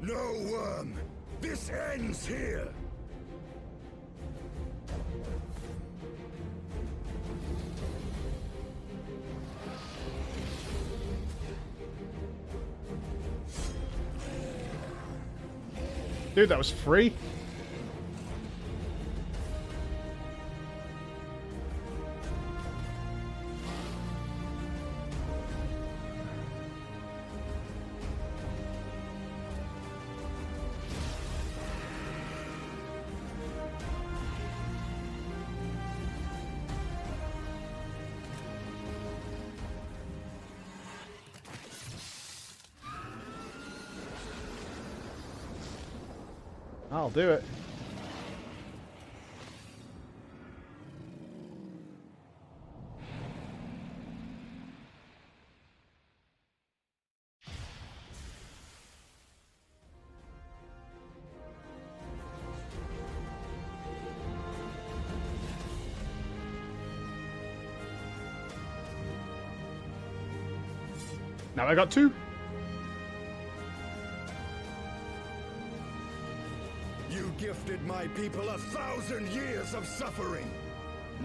No worm! This ends here! Dude, that was free. I'll do it. Now I got 2. You gifted my people 1,000 years of suffering.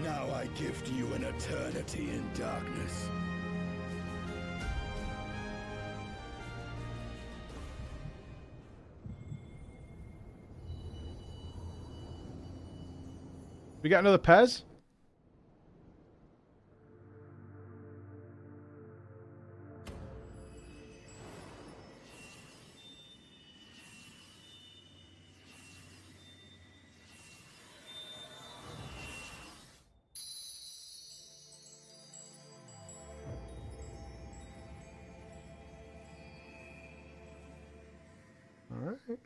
Now I gift you an eternity in darkness. We got another Pez? All right.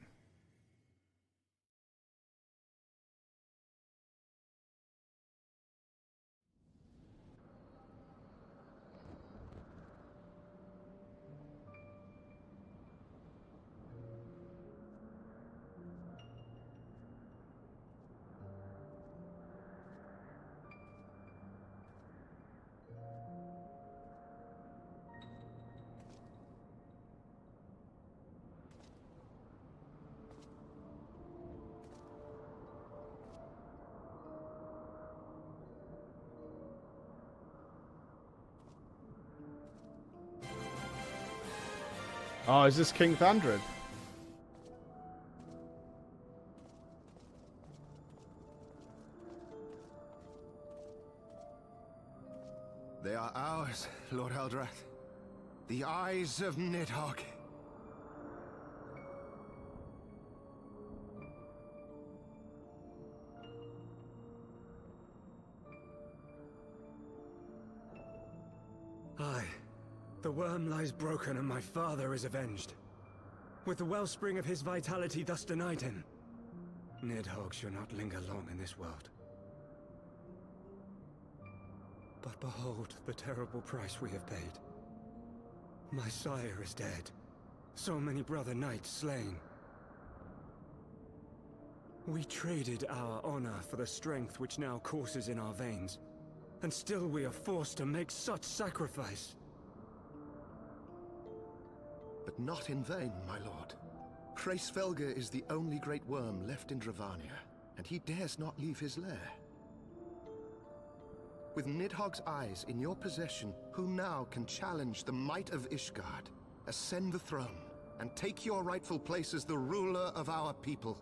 Oh, is this King Thandred? They are ours, Lord Eldrath. The eyes of Nidhogg. Aye. The worm lies broken and my father is avenged. With the wellspring of his vitality thus denied him, Nidhogg shall not linger long in this world. But behold the terrible price we have paid. My sire is dead. So many brother knights slain. We traded our honor for the strength which now courses in our veins. And still we are forced to make such sacrifice. But not in vain, my lord. Hraesvelgr is the only great worm left in Dravania, and he dares not leave his lair. With Nidhogg's eyes in your possession, who now can challenge the might of Ishgard, ascend the throne, and take your rightful place as the ruler of our people?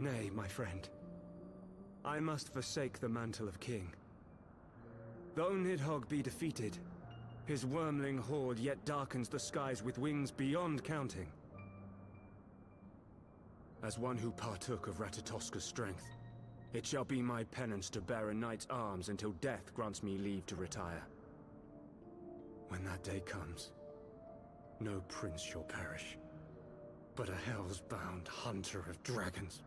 Nay, my friend. I must forsake the mantle of king. Though Nidhogg be defeated, his wormling horde yet darkens the skies with wings beyond counting. As one who partook of Ratatoska's strength, it shall be my penance to bear a knight's arms until death grants me leave to retire. When that day comes, no prince shall perish, but a hell's-bound hunter of dragons.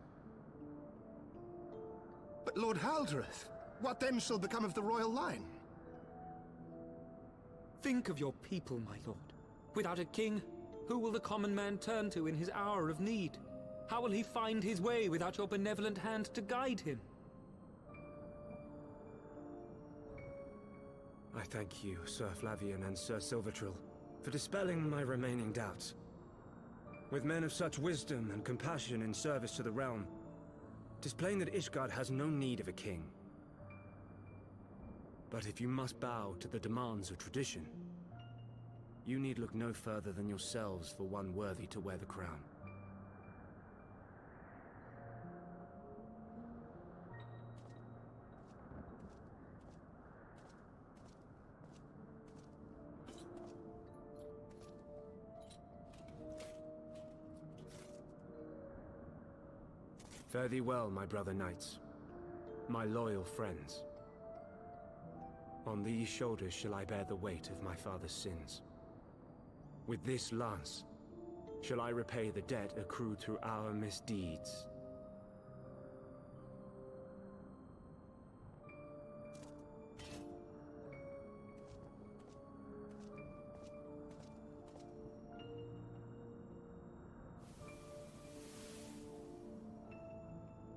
But Lord Haldreth, what then shall become of the royal line? Think of your people, my lord. Without a king, who will the common man turn to in his hour of need? How will he find his way without your benevolent hand to guide him? I thank you, Sir Flavian and Sir Silvertrill, for dispelling my remaining doubts. With men of such wisdom and compassion in service to the realm, 'tis plain that Ishgard has no need of a king. But if you must bow to the demands of tradition, you need look no further than yourselves for one worthy to wear the crown. Fare thee well, my brother knights, my loyal friends. On these shoulders shall I bear the weight of my father's sins. With this lance shall I repay the debt accrued through our misdeeds.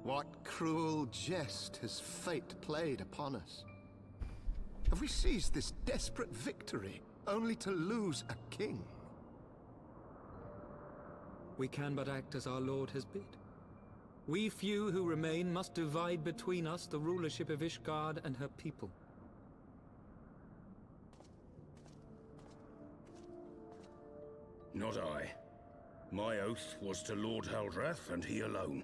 What cruel jest has fate played upon us? Have we seized this desperate victory only to lose a king? We can but act as our lord has bid. We few who remain must divide between us the rulership of Ishgard and her people. Not I. My oath was to Lord Haldrath, and he alone.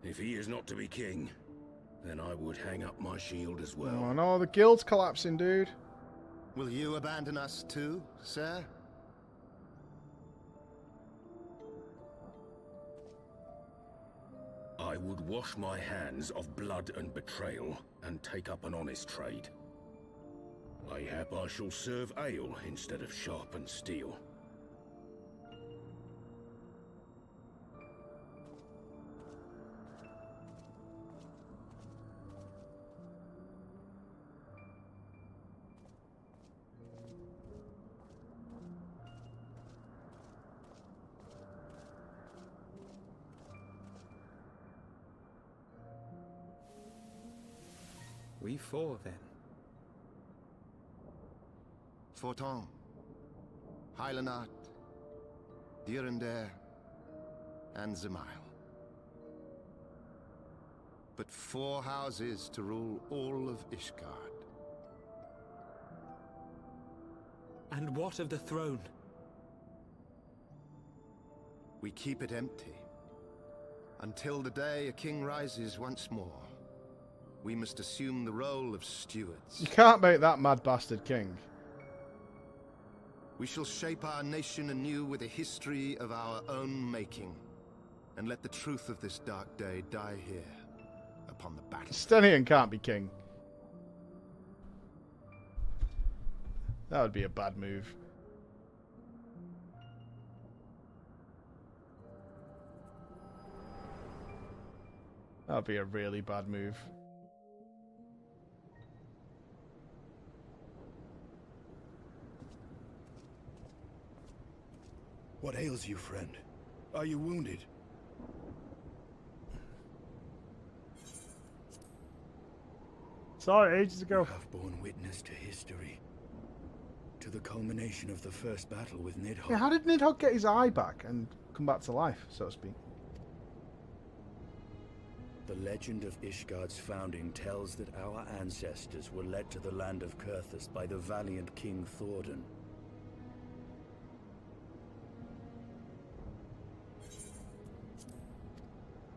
If he is not to be king, then I would hang up my shield as well. Oh no, the guild's collapsing, dude. Will you abandon us too, sir? I would wash my hands of blood and betrayal, and take up an honest trade. Mayhap I shall serve ale instead of sharpened steel. We four, then. Forton, Hylanat, Durandare, and Zemile. But 4 houses to rule all of Ishgard. And what of the throne? We keep it empty. Until the day a king rises once more. We must assume the role of stewards. You can't make that mad bastard king. We shall shape our nation anew with a history of our own making, and let the truth of this dark day die here, upon the battle. Stenian can't be king. That would be a bad move. That would be a really bad move. What ails you, friend? Are you wounded? Sorry, ages ago. You have borne witness to history. To the culmination of the first battle with Nidhogg. Yeah, how did Nidhogg get his eye back and come back to life, so to speak? The legend of Ishgard's founding tells that our ancestors were led to the land of Kurthus by the valiant King Thordan.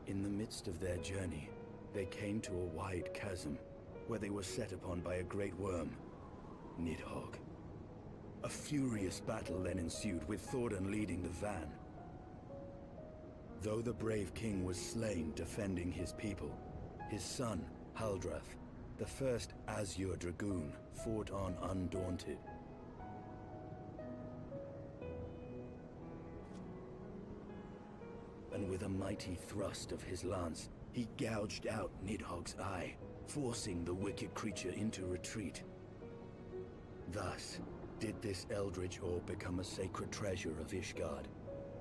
In the midst of their journey, they came to a wide chasm, where they were set upon by a great worm, Nidhogg. A furious battle then ensued, with Thordan leading the van. Though the brave king was slain defending his people, his son, Haldrath, the first Azure Dragoon, fought on undaunted. And with a mighty thrust of his lance, he gouged out Nidhogg's eye, forcing the wicked creature into retreat. Thus, did this eldritch orb become a sacred treasure of Ishgard,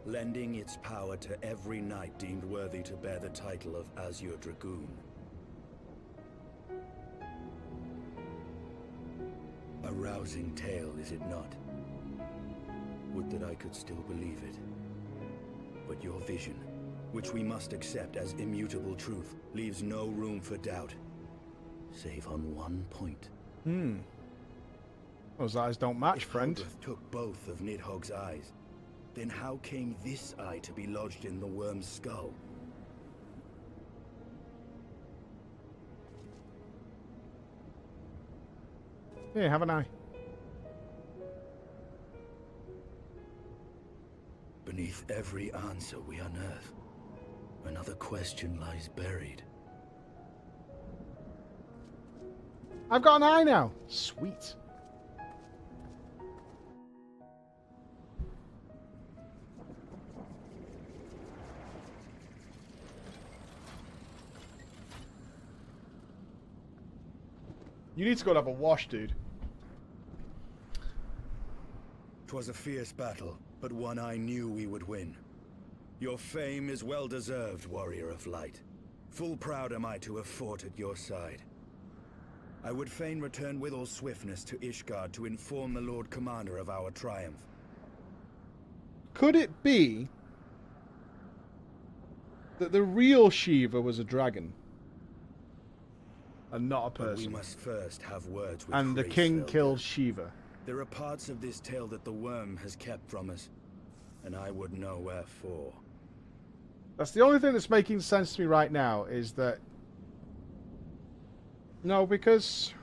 lending its power to every knight deemed worthy to bear the title of Azure Dragoon. A rousing tale, is it not? Would that I could still believe it. But your vision, which we must accept as immutable truth, leaves no room for doubt, save on one point. Those eyes don't match, friend. Haldrath took both of Nidhogg's eyes. Then how came this eye to be lodged in the worm's skull? Here, have an eye. Beneath every answer we unearth, another question lies buried. I've got an eye now. Sweet. You need to go and have a wash, dude. 'Twas a fierce battle, but one I knew we would win. Your fame is well deserved, warrior of light. Full proud am I to have fought at your side. I would fain return with all swiftness to Ishgard to inform the Lord Commander of our triumph. Could it be that the real Shiva was a dragon and not a But person? we must first have words with And the Grace king Felder. killed Shiva. There are parts of this tale that the worm has kept from us, and I would know wherefore. That's the only thing that's making sense to me right now, is that... No, because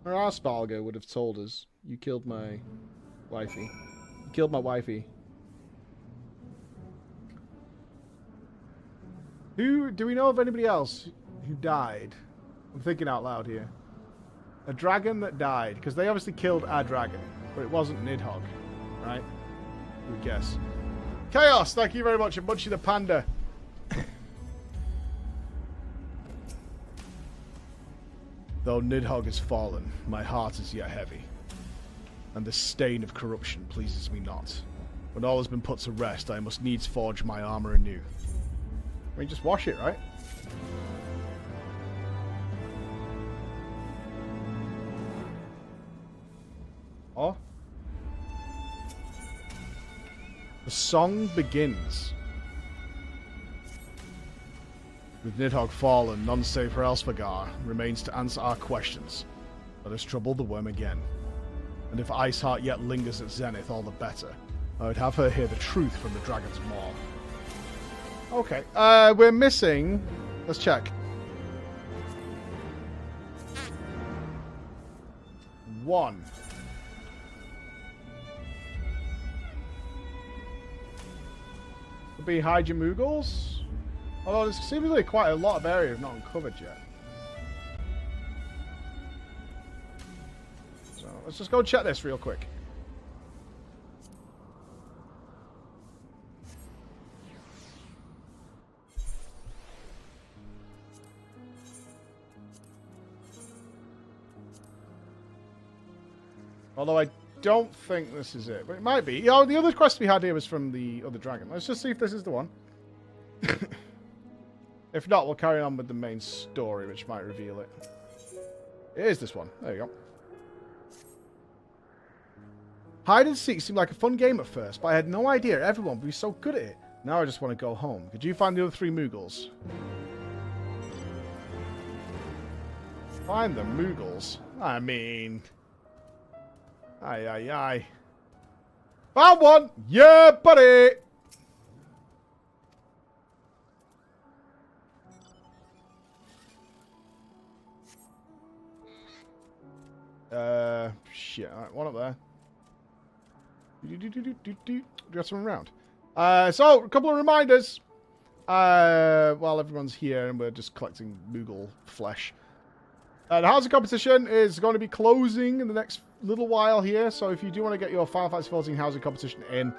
our Arsvalga would have told us, you killed my wifey. You killed my wifey. Do we know of anybody else who died? I'm thinking out loud here. A dragon that died, because they obviously killed our dragon, but it wasn't Nidhogg, right? We would guess. Chaos, thank you very much, and Munchie the Panda. Though Nidhogg has fallen, my heart is yet heavy, and the stain of corruption pleases me not. When all has been put to rest, I must needs forge my armor anew. I mean, just wash it, right? Oh. The song begins. With Nidhogg fallen, none save her Elsvagar remains to answer our questions. Let us trouble the worm again. And if Iceheart yet lingers at Zenith, all the better. I would have her hear the truth from the dragon's maw. Okay, we're missing... Let's check. 1. Could be hide your Moogles. Although there's seemingly quite a lot of area not uncovered yet. So let's just go check this real quick. Although I don't think this is it, but it might be. You know, the other quest we had here was from the other dragon. Let's just see if this is the one. If not, we'll carry on with the main story, which might reveal it. It is this one. There you go. Hide and seek seemed like a fun game at first, but I had no idea everyone would be so good at it. Now I just want to go home. Could you find the other 3 Moogles? Find the Moogles? I mean... Aye, aye, aye. Found one! Yeah, buddy! shit. All right, one up there. Do you have someone around? So, a couple of reminders. While everyone's here and we're just collecting Moogle flesh. The housing competition is going to be closing in the next little while here. So if you do want to get your Final Fantasy XIV housing competition in,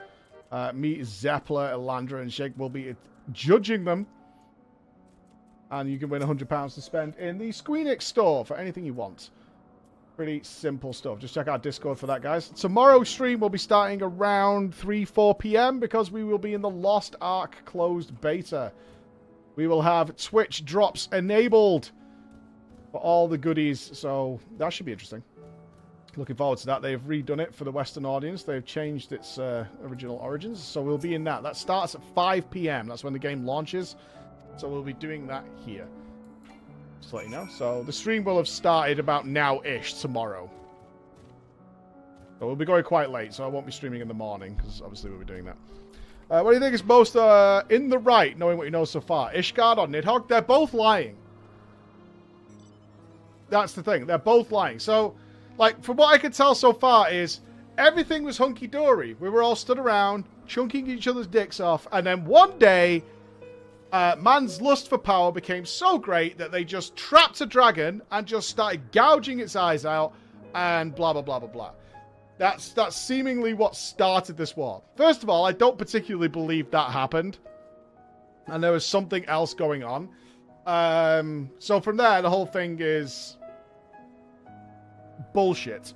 me, Zeppler, Elandra, and Shake will be judging them. And you can win £100 to spend in the Squeenix store for anything you want. Pretty simple stuff. Just check out Discord for that, guys. Tomorrow's stream will be starting around 3-4 p.m. because we will be in the Lost Ark closed beta. We will have Twitch drops enabled for all the goodies, so that should be interesting. Looking forward to that. They've redone it for the Western audience. They've changed its original origins, so we'll be in that. That starts at 5 p.m. That's when the game launches, so we'll be doing that here. Just to let you know. So the stream will have started about now-ish tomorrow. So we'll be going quite late, so I won't be streaming in the morning, because obviously we'll be doing that. What do you think is most in the right, knowing what you know so far? Ishgard or Nidhogg? They're both lying. That's the thing. They're both lying. So, like, from what I could tell so far is everything was hunky-dory. We were all stood around, chunking each other's dicks off, and then one day, man's lust for power became so great that they just trapped a dragon and just started gouging its eyes out and blah, blah, blah, blah, blah. That's seemingly what started this war. First of all, I don't particularly believe that happened. And there was something else going on. So from there, the whole thing is bullshit.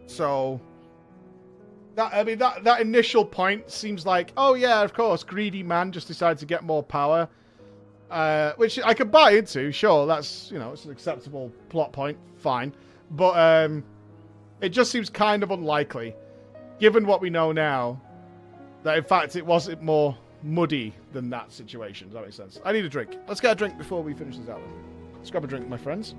So that initial point seems like, oh yeah, of course, greedy man just decided to get more power, which I could buy into. Sure, that's, you know, it's an acceptable plot point, fine, but it just seems kind of unlikely, given what we know now, that in fact it wasn't more muddy than that situation. Does that make sense? I need a drink. Let's get a drink before we finish this out. Let's grab a drink, my friends.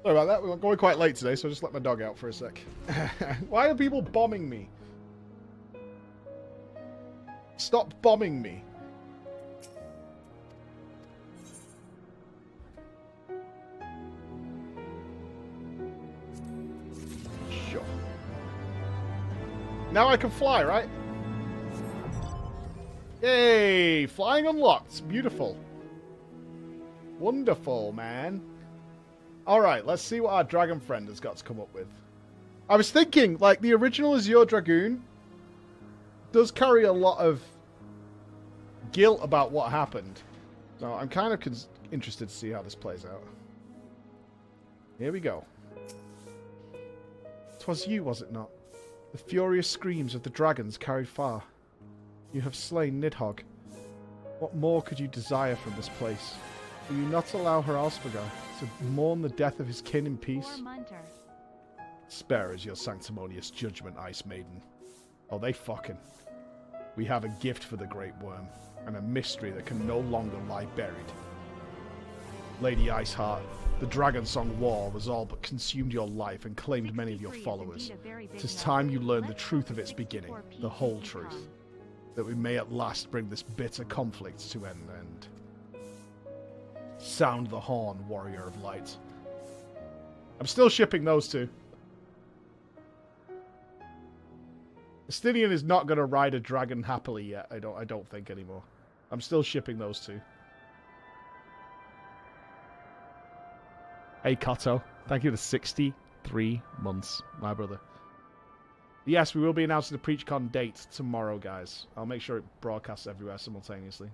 Sorry about that. We're going quite late today, so I'll just let my dog out for a sec. Why are people bombing me? Stop bombing me. Sure. Now I can fly, right? Yay! Flying unlocked. Beautiful. Wonderful, man. Alright, let's see what our dragon friend has got to come up with. I was thinking, like, the original Azure Dragoon does carry a lot of guilt about what happened. So I'm kind of interested to see how this plays out. Here we go. 'Twas you, was it not? The furious screams of the dragons carried far. You have slain Nidhogg. What more could you desire from this place? Will you not allow her Alspagar to mourn the death of his kin in peace? Spare us your sanctimonious judgment, Ice Maiden. Oh, they fucking. We have a gift for the Great Worm, and a mystery that can no longer lie buried. Lady Iceheart, the Dragonsong War was all but consumed your life and claimed many of your followers. 'Tis time you learned the truth of its beginning, the whole truth, that we may at last bring this bitter conflict to an end. Sound the horn, warrior of light. I'm still shipping those two. Estinian is not going to ride a dragon happily yet. I don't think anymore. I'm still shipping those two. Hey Koto, thank you for 63 months, my brother. Yes, we will be announcing the PreachCon date tomorrow, guys. I'll make sure it broadcasts everywhere simultaneously.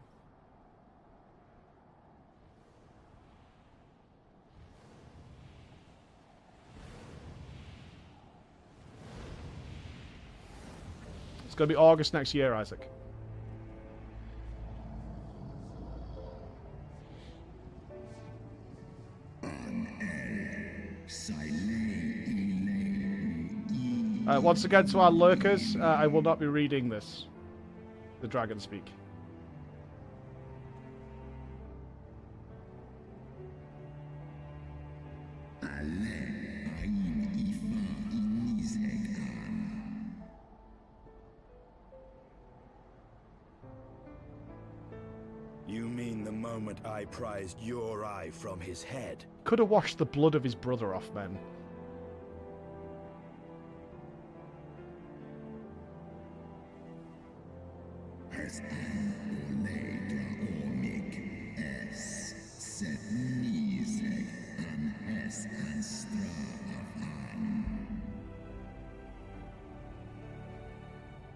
It's going to be August next year, Isaac. Once again, to our lurkers, I will not be reading this. The dragon speak. You mean the moment I prized your eye from his head? Could have washed the blood of his brother off, men.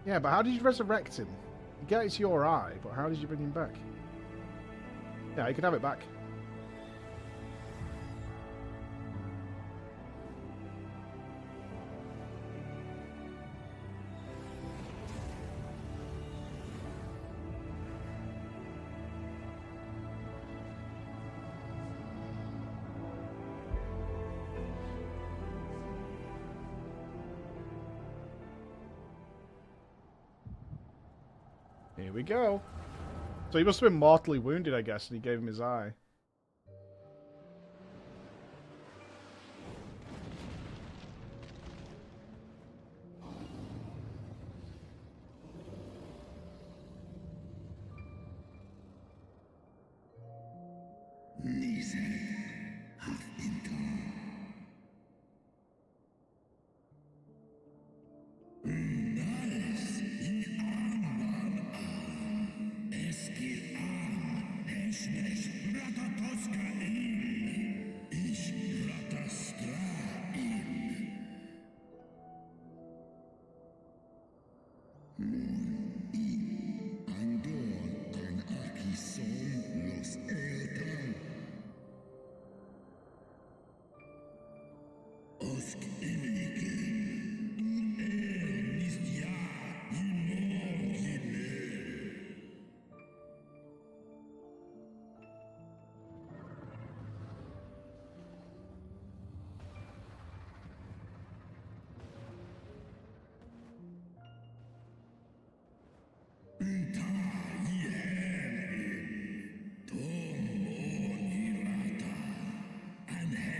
Yeah, but how did you resurrect him? You get it's your eye, but how did you bring him back? Yeah, you can have it back. Here we go. So he must have been mortally wounded, I guess, and he gave him his eye.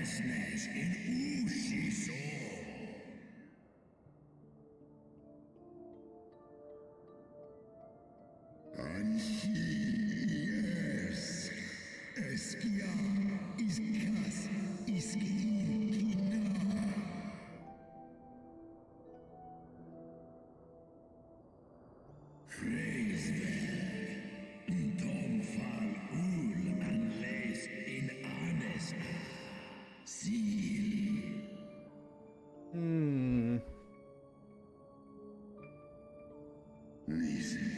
Slash Yes. Eskia iskas iskina. Freesberg. Dom fall ul anleis in anes. Seal. Hmm. Listen.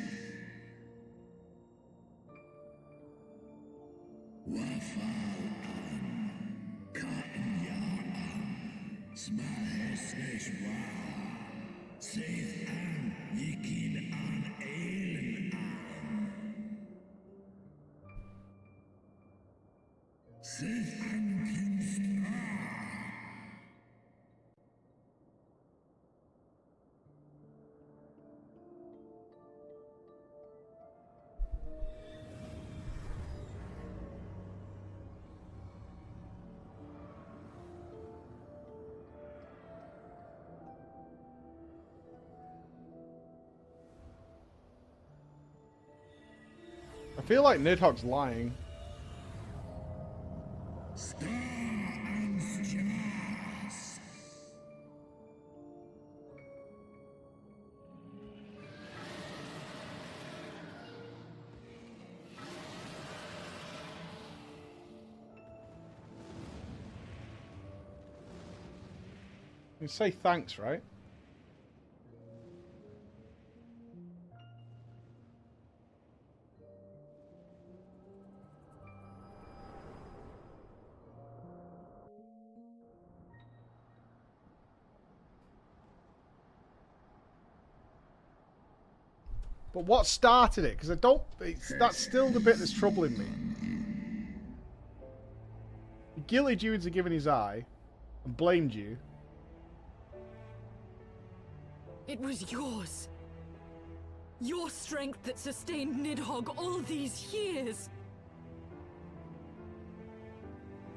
Wafal an. Ka'nya an. Smahes neshwa. Seth an. Yikin an elen an. Seth an kinstra. I feel like Nidhogg's lying. Star and stars. You say thanks, right? But what started it? Because I don't... that's still the bit that's troubling me. He guilted you into giving his eye and blamed you. It was yours. Your strength that sustained Nidhogg all these years.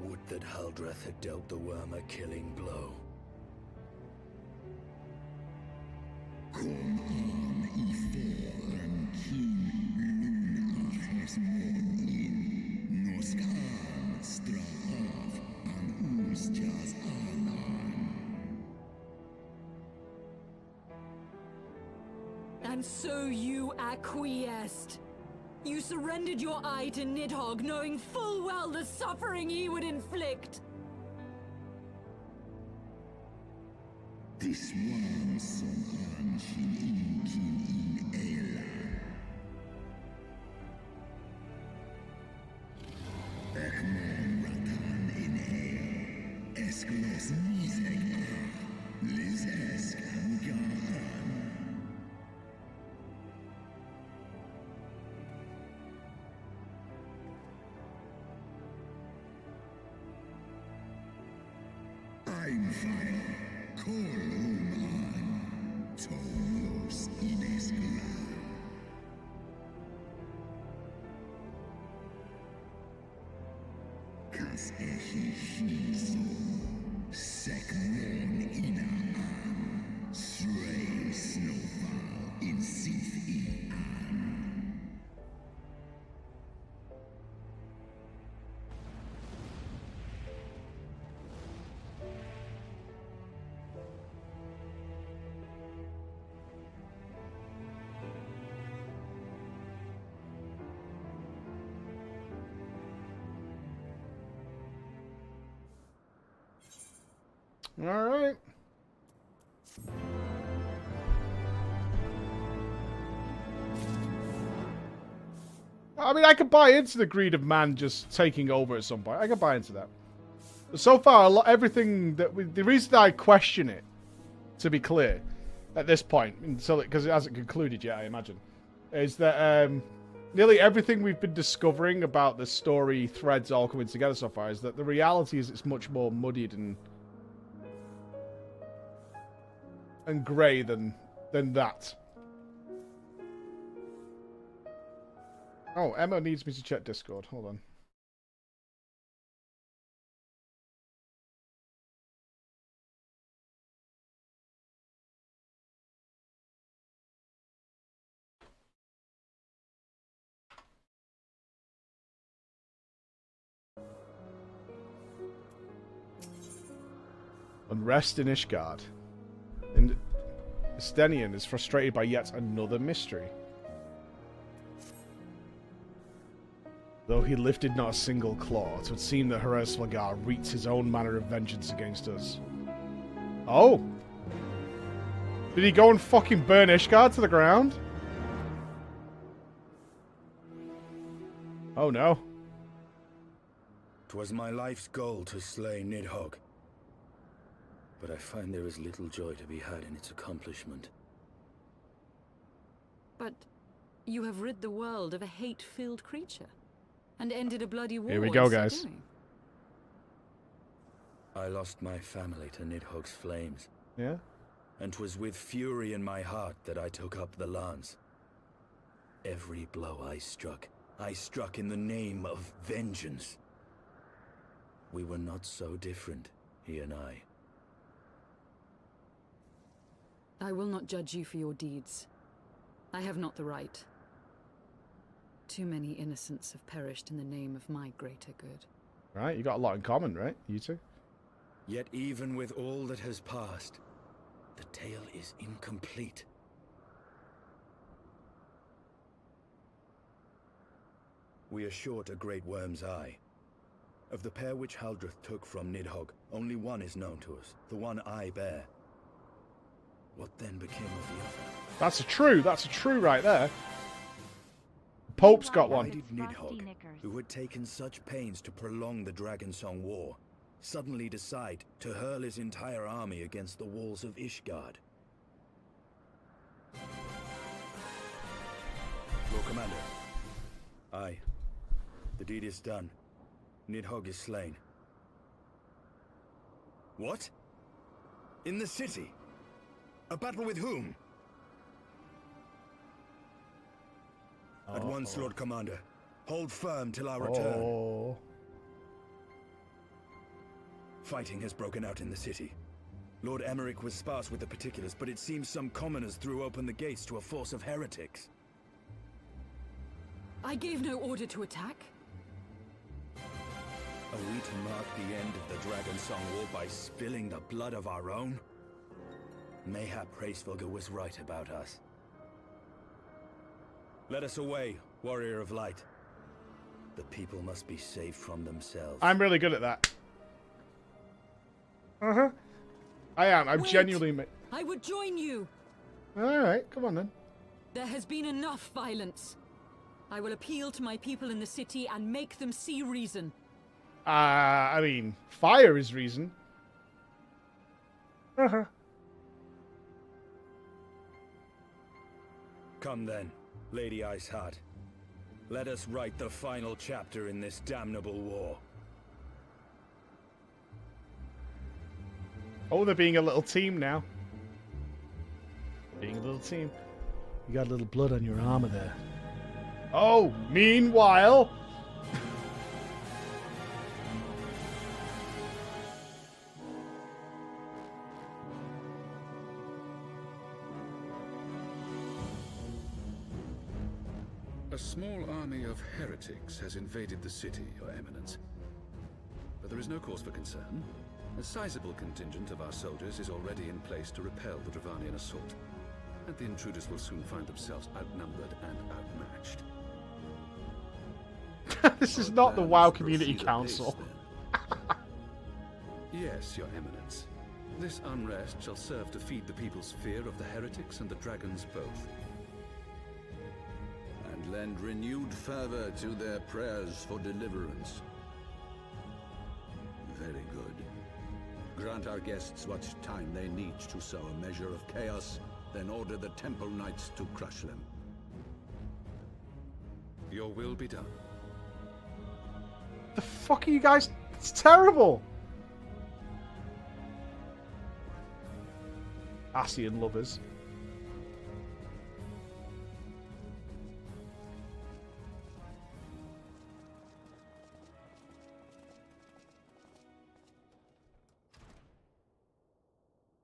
Would that Haldreth had dealt the worm a killing blow. Kom an I fåren kin aches mån in. Nå skal han stra av an ostjas anan. And so you acquiesced. You surrendered your eye to Nidhogg, knowing full well the suffering he would inflict. This one som han sin inkin in ela. Ekmon ratan in el. Esklos miseg a. Liz esk an gaan. Einfall, Kolum an, Tolos Ineskla. Kas echi shiso, Sekmon ina an, Stray snowfall in Sith I an. All right. I mean, I could buy into the greed of man just taking over at some point. I could buy into that. But so far, everything that the reason I question it, to be clear, at this point, because it hasn't concluded yet, I imagine, is that nearly everything we've been discovering about the story threads all coming together so far is that the reality is it's much more muddied and grey than that. Oh, Emma needs me to check Discord. Hold on. Unrest in Ishgard. And Estenian is frustrated by yet another mystery. Though he lifted not a single claw, it would seem that Svalgar wreaks his own manner of vengeance against us. Oh! Did he go and fucking burn Ishgard to the ground? Oh no. 'Twas my life's goal to slay Nidhogg. But I find there is little joy to be had in its accomplishment. But you have rid the world of a hate-filled creature, and ended a bloody war. Here we go, in so guys. doing. I lost my family to Nidhogg's flames. Yeah? And 'twas with fury in my heart that I took up the lance. Every blow I struck in the name of vengeance. We were not so different, he and I. I will not judge you for your deeds. I have not the right. Too many innocents have perished in the name of my greater good. Right, you got a lot in common, right? You two? Yet even with all that has passed, the tale is incomplete. We are short a great worm's eye. Of the pair which Haldreth took from Nidhogg, only one is known to us, the one I bear. What then became of the other? That's a true right there. Pope's got Why one. did Nidhogg, who had taken such pains to prolong the Dragonsong War, suddenly decide to hurl his entire army against the walls of Ishgard? Lord Commander. Aye. The deed is done. Nidhogg is slain. What? In the city? A battle with whom? At once, Lord Commander. Hold firm till our return. Fighting has broken out in the city. Lord Emmerich was sparse with the particulars, but it seems some commoners threw open the gates to a force of heretics. I gave no order to attack. Are we to mark the end of the Dragonsong War by spilling the blood of our own? Mayhap Hraesvelgr was right about us. Let us away, warrior of light. The people must be saved from themselves. I'm really good at that. Uh-huh. I am. I'm Wait. genuinely... I would join you. Alright, come on then. There has been enough violence. I will appeal to my people in the city and make them see reason. I mean, fire is reason. Uh-huh. Come then, Lady Iceheart. Let us write the final chapter in this damnable war. Oh, they're being a little team now. Being a little team. You got a little blood on your armor there. Oh, meanwhile... A small army of heretics has invaded the city, Your Eminence. But there is no cause for concern. A sizable contingent of our soldiers is already in place to repel the Dravanian assault. And the intruders will soon find themselves outnumbered and outmatched. This is not the WoW Community Council. Yes, Your Eminence. This unrest shall serve to feed the people's fear of the heretics and the dragons both. And lend renewed fervor to their prayers for deliverance. Very good. Grant our guests what time they need to sow a measure of chaos, then order the Temple Knights to crush them. Your will be done. The fuck are you guys? It's terrible. Ascian lovers.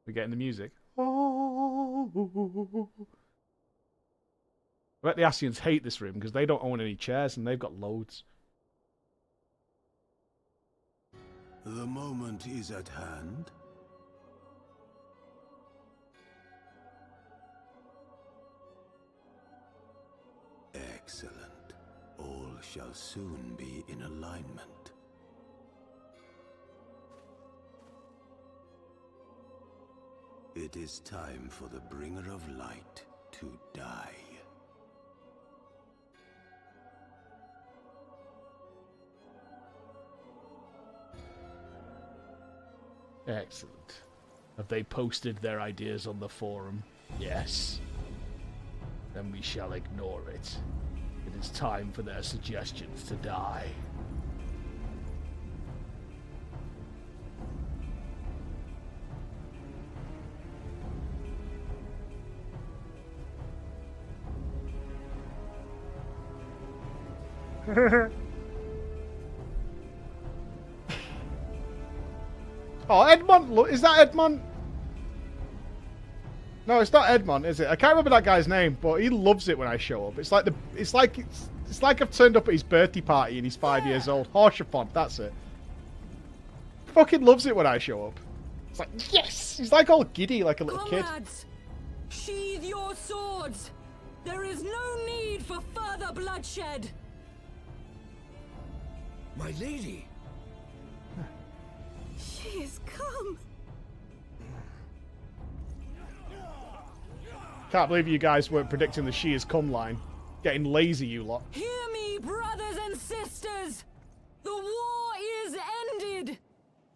We're getting the music. I bet the Ascians hate this room because they don't own any chairs and they've got loads. The moment is at hand. Excellent. All shall soon be in alignment. It is time for the Bringer of Light to die. Excellent. Have they posted their ideas on the forum? Yes. Then we shall ignore it. It is time for their suggestions to die. Oh, Edmond! Look, is that Edmond? No, it's not Edmond, is it? I can't remember that guy's name, but he loves it when I show up. It's like I've turned up at his birthday party and he's 5 years old. Horshafont, that's it. Fucking loves it when I show up. It's like, yes! He's like all giddy like a little Comrades, sheathe your swords. There is no need for further bloodshed. My lady. She has come. Can't believe you guys weren't predicting the she has come line. Getting lazy, you lot. Hear me, brothers and sisters. The war is ended.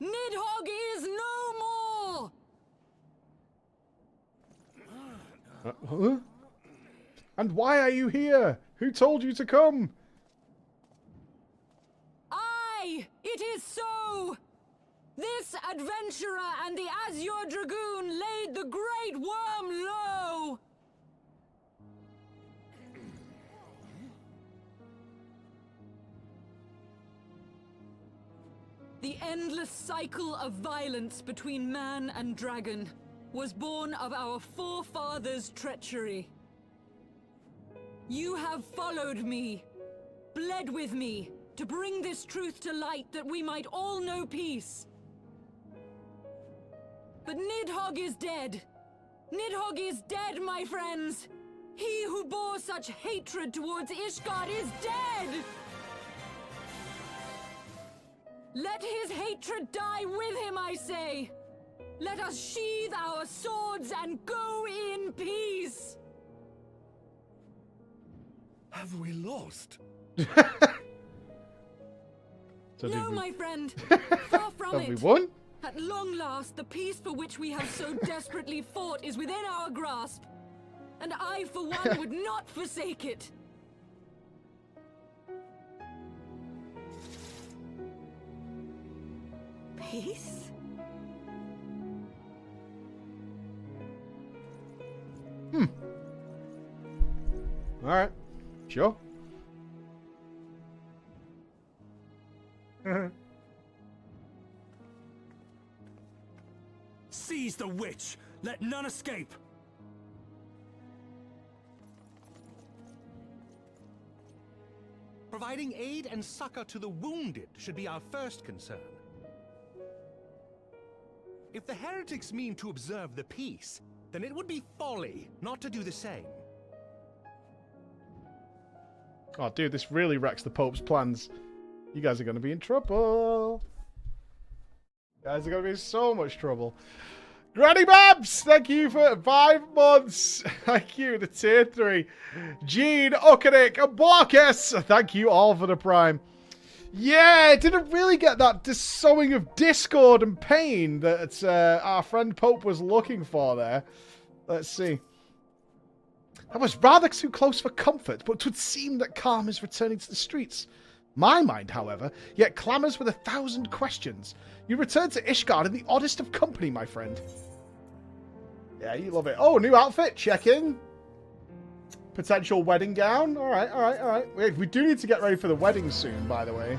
Nidhogg is no more. Huh? And why are you here? Who told you to come? It is so. This adventurer and the Azure Dragoon laid the Great Worm low. The endless cycle of violence between man and dragon was born of our forefathers' treachery. You have followed me, bled with me, to bring this truth to light that we might all know peace. But Nidhogg is dead. Nidhogg is dead, my friends. He who bore such hatred towards Ishgard is dead. Let his hatred die with him, I say. Let us sheathe our swords and go in peace. Have we lost? No, my friend. Far from it. Have we won? At long last, the peace for which we have so desperately fought is within our grasp. And I, for one, would not forsake it. Peace? Alright. Sure. Seize the witch! Let none escape! Providing aid and succor to the wounded should be our first concern. If the heretics mean to observe the peace, then it would be folly not to do the same. Oh, dude, this really wrecks the Pope's plans. You guys are going to be in trouble. You guys are going to be in so much trouble. Granny Babs, thank you for 5 months. Thank you to tier 3. Gene, Okanik, and Barkes, thank you all for the prime. Yeah, didn't really get that sowing of discord and pain that our friend Pope was looking for there. Let's see. That was rather too close for comfort, but 'twould seem that calm is returning to the streets. My mind, however, yet clamours with 1,000 questions. You return to Ishgard in the oddest of company, my friend. Yeah, you love it. Oh, new outfit, check in. Potential wedding gown. Alright, alright, alright. We do need to get ready for the wedding soon, by the way.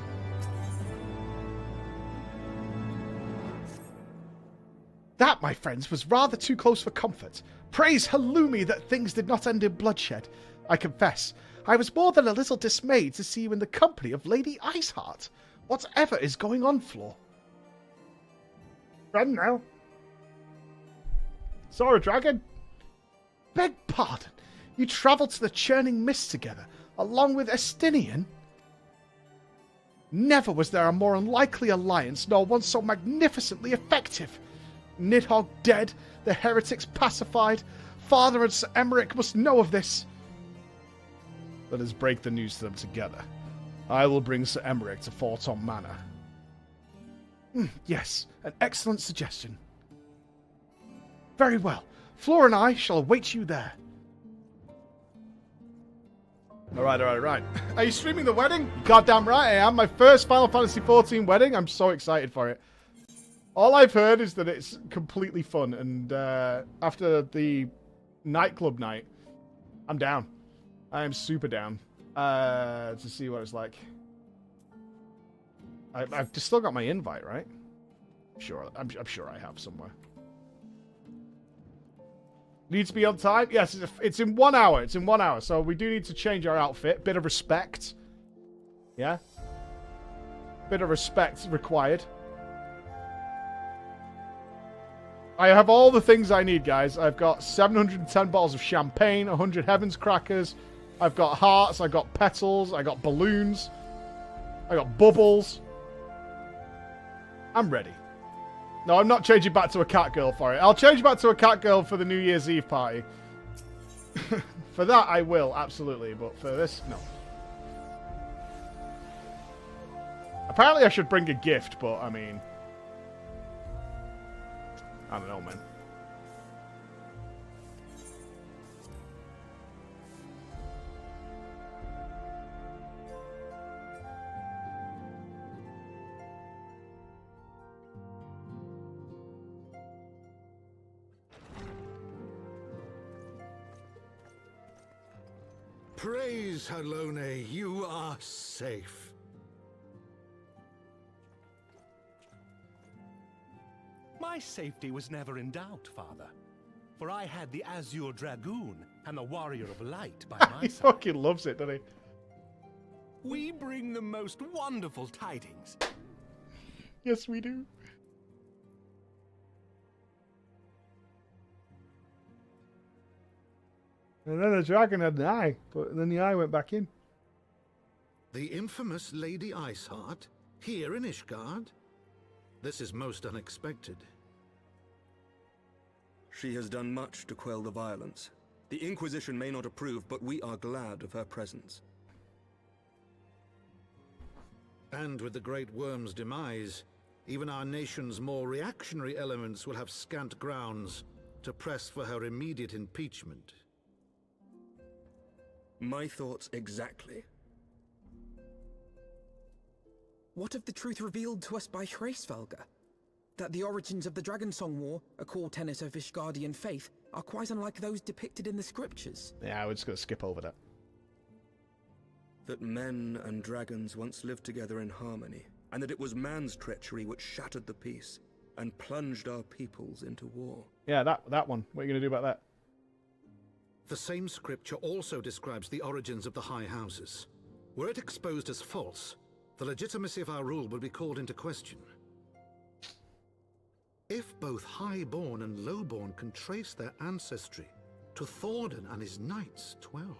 That, my friends, was rather too close for comfort. Praise Halloumi that things did not end in bloodshed. I confess, I was more than a little dismayed to see you in the company of Lady Iceheart. Whatever is going on, Floor? Friend now. Saw a dragon? Beg pardon. You travelled to the churning mist together. along with Estinian? Never was there a more unlikely alliance, nor one so magnificently effective. Nidhogg dead, the heretics pacified. Father and Sir Emmerich must know of this. Let us break the news to them together. I will bring Sir Emmerich to Forton Manor. Yes, an excellent suggestion. Very well. Flora and I shall await you there. Alright. Are you streaming the wedding? Goddamn right I am. My first Final Fantasy XIV wedding. I'm so excited for it. All I've heard is that it's completely fun. And after the nightclub night, I'm down. I am super down to see what it's like. I've just still got my invite, right? Sure, I'm sure I have somewhere. Needs to be on time? Yes, it's in 1 hour. It's in 1 hour, so we do need to change our outfit. Bit of respect. Yeah? Bit of respect required. I have all the things I need, guys. I've got 710 bottles of champagne, 100 Heaven's Crackers. I've got hearts, I got petals, I got balloons. I got bubbles. I'm ready. No, I'm not changing back to a cat girl for it. I'll change back to a cat girl for the New Year's Eve party. For that, I will, absolutely. But for this, no. Apparently, I should bring a gift, but, I mean... I don't know, man. Praise Halone, you are safe. My safety was never in doubt, Father. For I had the Azure Dragoon and the Warrior of Light by my He side. fucking loves it, doesn't he? We bring the most wonderful tidings. Yes, we do. And then the dragon had an eye, but then the eye went back in. The infamous Lady Iceheart, here in Ishgard? This is most unexpected. She has done much to quell the violence. The Inquisition may not approve, but we are glad of her presence. And with the Great Worm's demise, even our nation's more reactionary elements will have scant grounds to press for her immediate impeachment. My thoughts exactly. What of the truth revealed to us by Hraesvelga? That the origins of the Dragonsong War, a core tenet of Ishgardian faith, are quite unlike those depicted in the scriptures. Yeah, we're just going to skip over that. That men and dragons once lived together in harmony, and that it was man's treachery which shattered the peace and plunged our peoples into war. Yeah, that one. What are you going to do about that? The same scripture also describes the origins of the High Houses. Were it exposed as false, the legitimacy of our rule would be called into question. If both Highborn and Lowborn can trace their ancestry to Thordan and his knights, 12.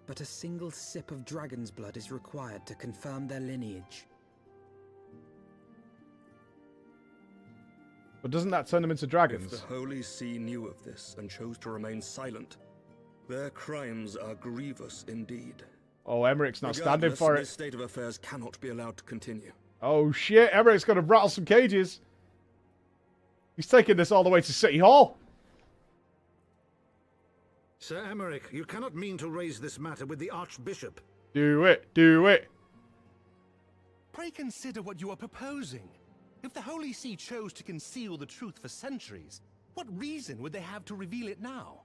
But a single sip of dragon's blood is required to confirm their lineage. But doesn't that turn them into dragons? If the Holy See knew of this and chose to remain silent, their crimes are grievous indeed. Oh, Emmerich's not standing for it. This state of affairs cannot be allowed to continue. Oh shit, Emmerich's going to rattle some cages. He's taking this all the way to City Hall. Sir Emmerich, you cannot mean to raise this matter with the Archbishop. Do it, do it. Pray consider what you are proposing. If the Holy See chose to conceal the truth for centuries, what reason would they have to reveal it now?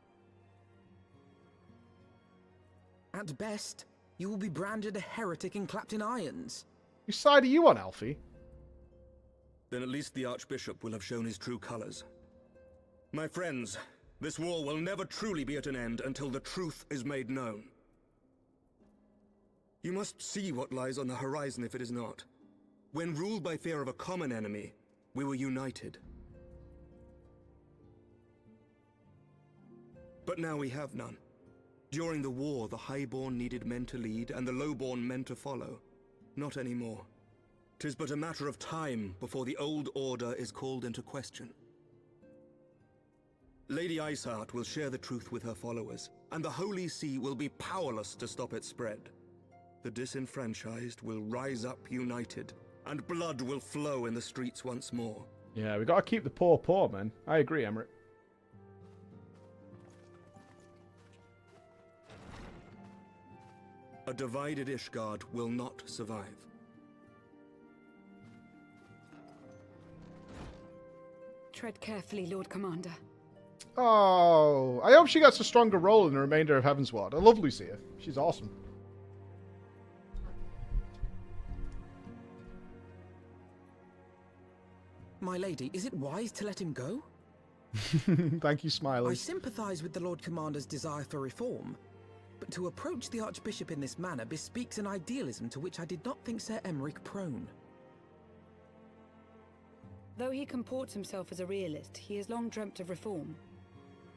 At best, you will be branded a heretic and clapped in irons. Whose side are you on, Alfie? Then at least the Archbishop will have shown his true colors. My friends, this war will never truly be at an end until the truth is made known. You must see what lies on the horizon if it is not. When ruled by fear of a common enemy, we were united. But now we have none. During the war, the highborn needed men to lead, and the lowborn men to follow. Not anymore. 'Tis but a matter of time before the old order is called into question. Lady Iceheart will share the truth with her followers, and the Holy See will be powerless to stop its spread. The disenfranchised will rise up united, and blood will flow in the streets once more. Yeah, we gotta keep the poor poor, man. I agree, Emmerich. A divided Ishgard will not survive. Tread carefully, Lord Commander. Oh, I hope she gets a stronger role in the remainder of Heavensward. I love Lucia. She's awesome. My lady, is it wise to let him go? Thank you, Smiley. I sympathize with the Lord Commander's desire for reform, but to approach the Archbishop in this manner bespeaks an idealism to which I did not think Sir Emmerich prone. Though he comports himself as a realist, he has long dreamt of reform.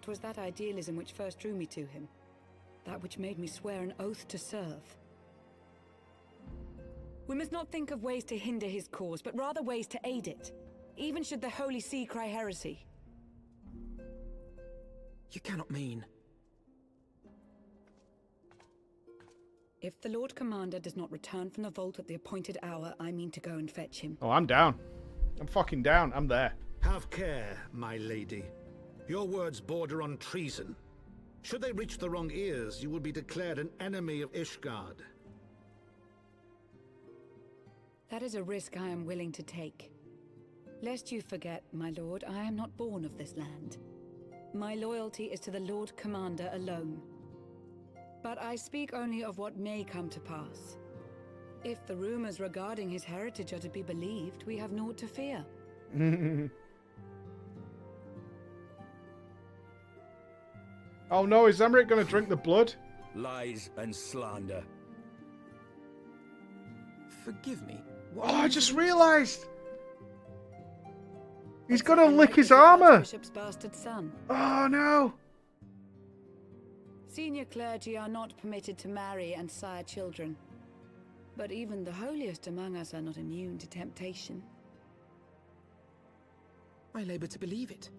'Twas that idealism which first drew me to him, that which made me swear an oath to serve. We must not think of ways to hinder his cause, but rather ways to aid it, even should the Holy See cry heresy. You cannot mean... If the Lord Commander does not return from the vault at the appointed hour, I mean to go and fetch him. Oh, I'm down. I'm fucking down. I'm there. Have care, my lady. Your words border on treason. Should they reach the wrong ears, you will be declared an enemy of Ishgard. That is a risk I am willing to take. Lest you forget, my lord, I am not born of this land. My loyalty is to the Lord Commander alone. But I speak only of what may come to pass. If the rumors regarding his heritage are to be believed, we have naught to fear. Oh no, is Emmerich going to drink the blood? Lies and slander. Forgive me. Oh, I just realised! He's going to lick his armour! Bishop's bastard son. Oh no! Senior clergy are not permitted to marry and sire children. But even the holiest among us are not immune to temptation. I labour to believe it.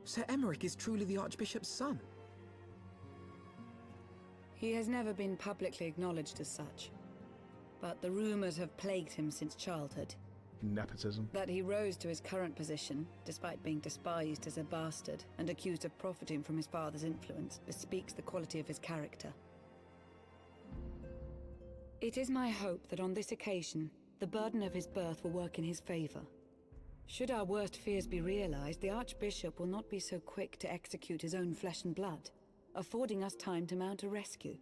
Sir Emmerich is truly the Archbishop's son. He has never been publicly acknowledged as such. But the rumors have plagued him since childhood. Nepotism. That he rose to his current position, despite being despised as a bastard and accused of profiting from his father's influence, bespeaks the quality of his character. It is my hope that on this occasion, the burden of his birth will work in his favor. Should our worst fears be realized, the Archbishop will not be so quick to execute his own flesh and blood, affording us time to mount a rescue.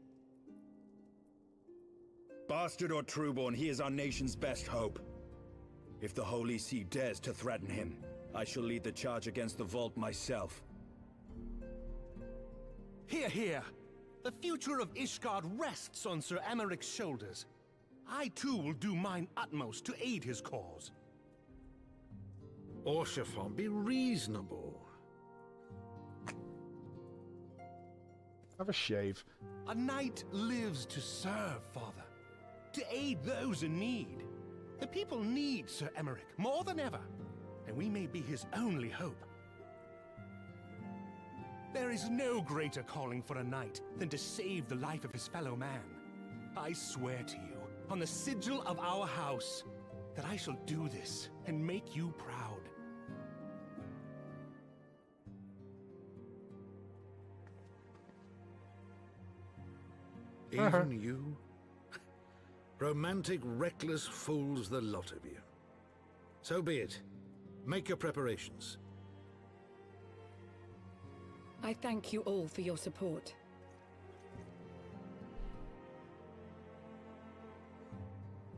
Bastard or trueborn, he is our nation's best hope. If the Holy See dares to threaten him, I shall lead the charge against the vault myself. Hear, hear! The future of Ishgard rests on Sir Emmerich's shoulders. I too will do mine utmost to aid his cause. Orshafon, be reasonable. Have a shave. A knight lives to serve, Father. To aid those in need. The people need Sir Emmerich more than ever, and we may be his only hope. There is no greater calling for a knight than to save the life of his fellow man. I swear to you, on the sigil of our house, that I shall do this and make you proud. Even you? Romantic, reckless fools, the lot of you. So be it. Make your preparations. I thank you all for your support.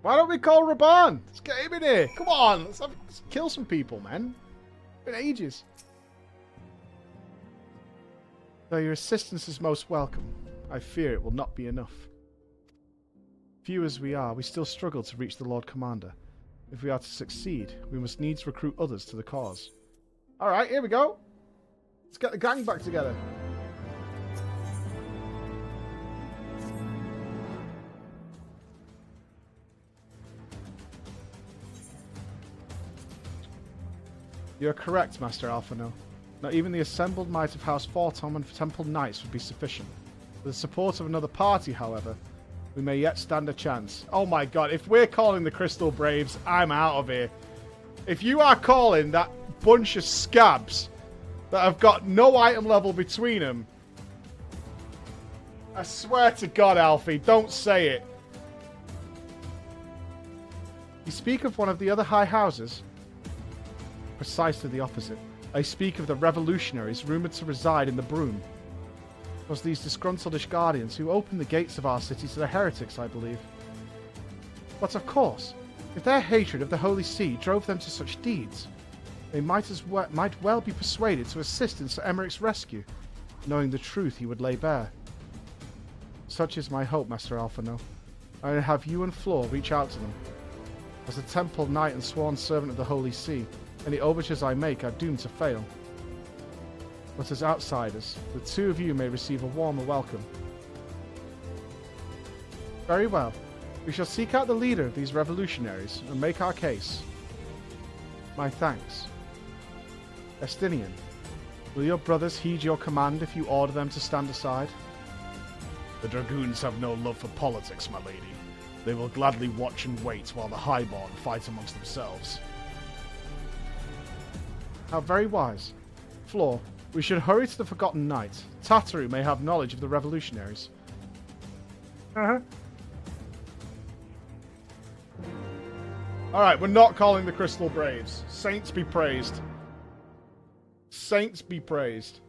Why don't we call Raban? Let's get him in here. Come on, let's kill some people, man. Been ages. Though your assistance is most welcome, I fear it will not be enough. Few as we are, we still struggle to reach the Lord Commander. If we are to succeed, we must needs recruit others to the cause. Alright, here we go. Let's get the gang back together. You are correct, Master Alphino. Not even the assembled might of House Fortom and Temple Knights would be sufficient. With the support of another party, however, we may yet stand a chance. Oh my god, if we're calling the Crystal Braves, I'm out of here. If you are calling that bunch of scabs that have got no item level between them, I swear to God, Alfie, don't say it. You speak of one of the other high houses? Precisely the opposite. I speak of the revolutionaries rumoured to reside in the Broom. It was these disgruntledish guardians who opened the gates of our city to the heretics, I believe. But of course, if their hatred of the Holy See drove them to such deeds, they might well be persuaded to assist in Sir Emmerich's rescue, knowing the truth he would lay bare. Such is my hope, Master Alphino. I will have you and Flor reach out to them. As a Temple Knight and sworn servant of the Holy See, any overtures I make are doomed to fail. But as outsiders, the two of you may receive a warmer welcome. Very well. We shall seek out the leader of these revolutionaries and make our case. My thanks. Estinian, will your brothers heed your command if you order them to stand aside? The Dragoons have no love for politics, my lady. They will gladly watch and wait while the Highborn fight amongst themselves. How very wise. Flor, we should hurry to the Forgotten Knight. Tataru may have knowledge of the revolutionaries. Alright, we're not calling the Crystal Braves. Saints be praised. Saints be praised.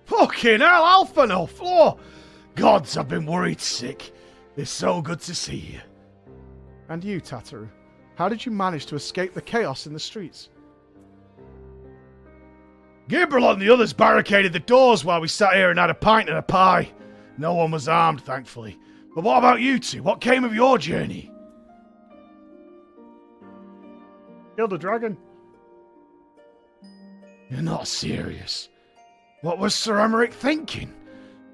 Fucking hell, Alphino, Flor! Gods, I've been worried sick. It's so good to see you. And you, Tataru, how did you manage to escape the chaos in the streets? Gibril and the others barricaded the doors while we sat here and had a pint and a pie. No one was armed, thankfully. But what about you two? What came of your journey? Killed a dragon. You're not serious. What was Sir Emmerich thinking?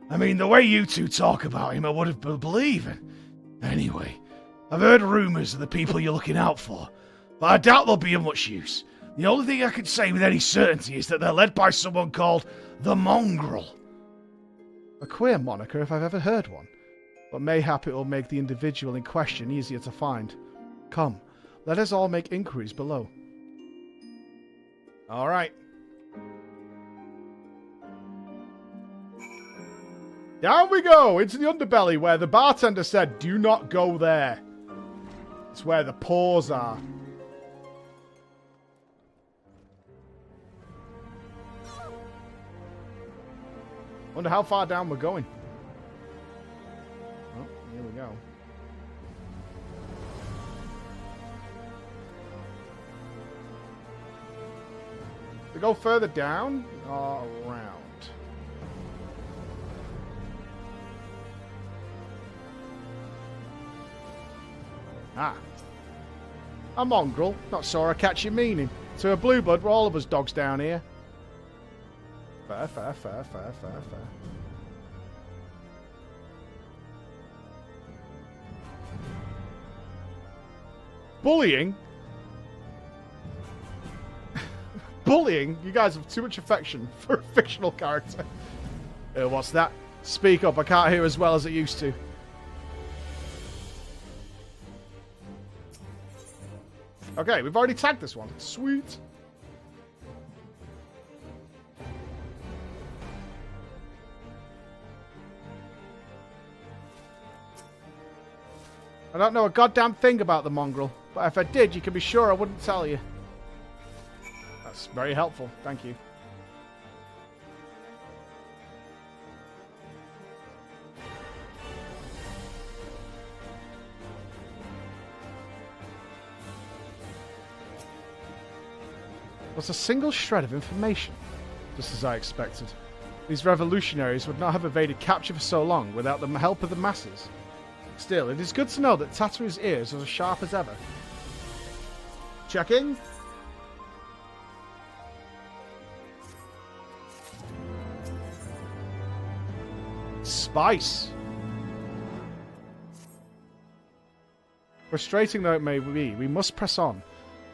I mean, the way you two talk about him, I would have been believing. Anyway, I've heard rumours of the people you're looking out for, but I doubt they'll be of much use. The only thing I can say with any certainty is that they're led by someone called the Mongrel. A queer moniker if I've ever heard one, but mayhap it will make the individual in question easier to find. Come, let us all make inquiries below. Alright. Down we go, into the underbelly where the bartender said, do not go there. It's where the paws are. Wonder how far down we're going. Oh, here we go. To go further down or around? Ah. A mongrel. Not sure I catch your meaning. To a blue bud, we're all of us dogs down here. Fair, fair, fair, fair, fair, fair. Bullying? Bullying? You guys have too much affection for a fictional character. What's that? Speak up, I can't hear as well as I used to. Okay, we've already tagged this one. Sweet. I don't know a goddamn thing about the mongrel, but if I did, you can be sure I wouldn't tell you. That's very helpful. Thank you. Was a single shred of information, just as I expected. These revolutionaries would not have evaded capture for so long without the help of the masses. Still, it is good to know that Tatoo's ears are as sharp as ever. Checking. Spice. Frustrating though it may be, we must press on.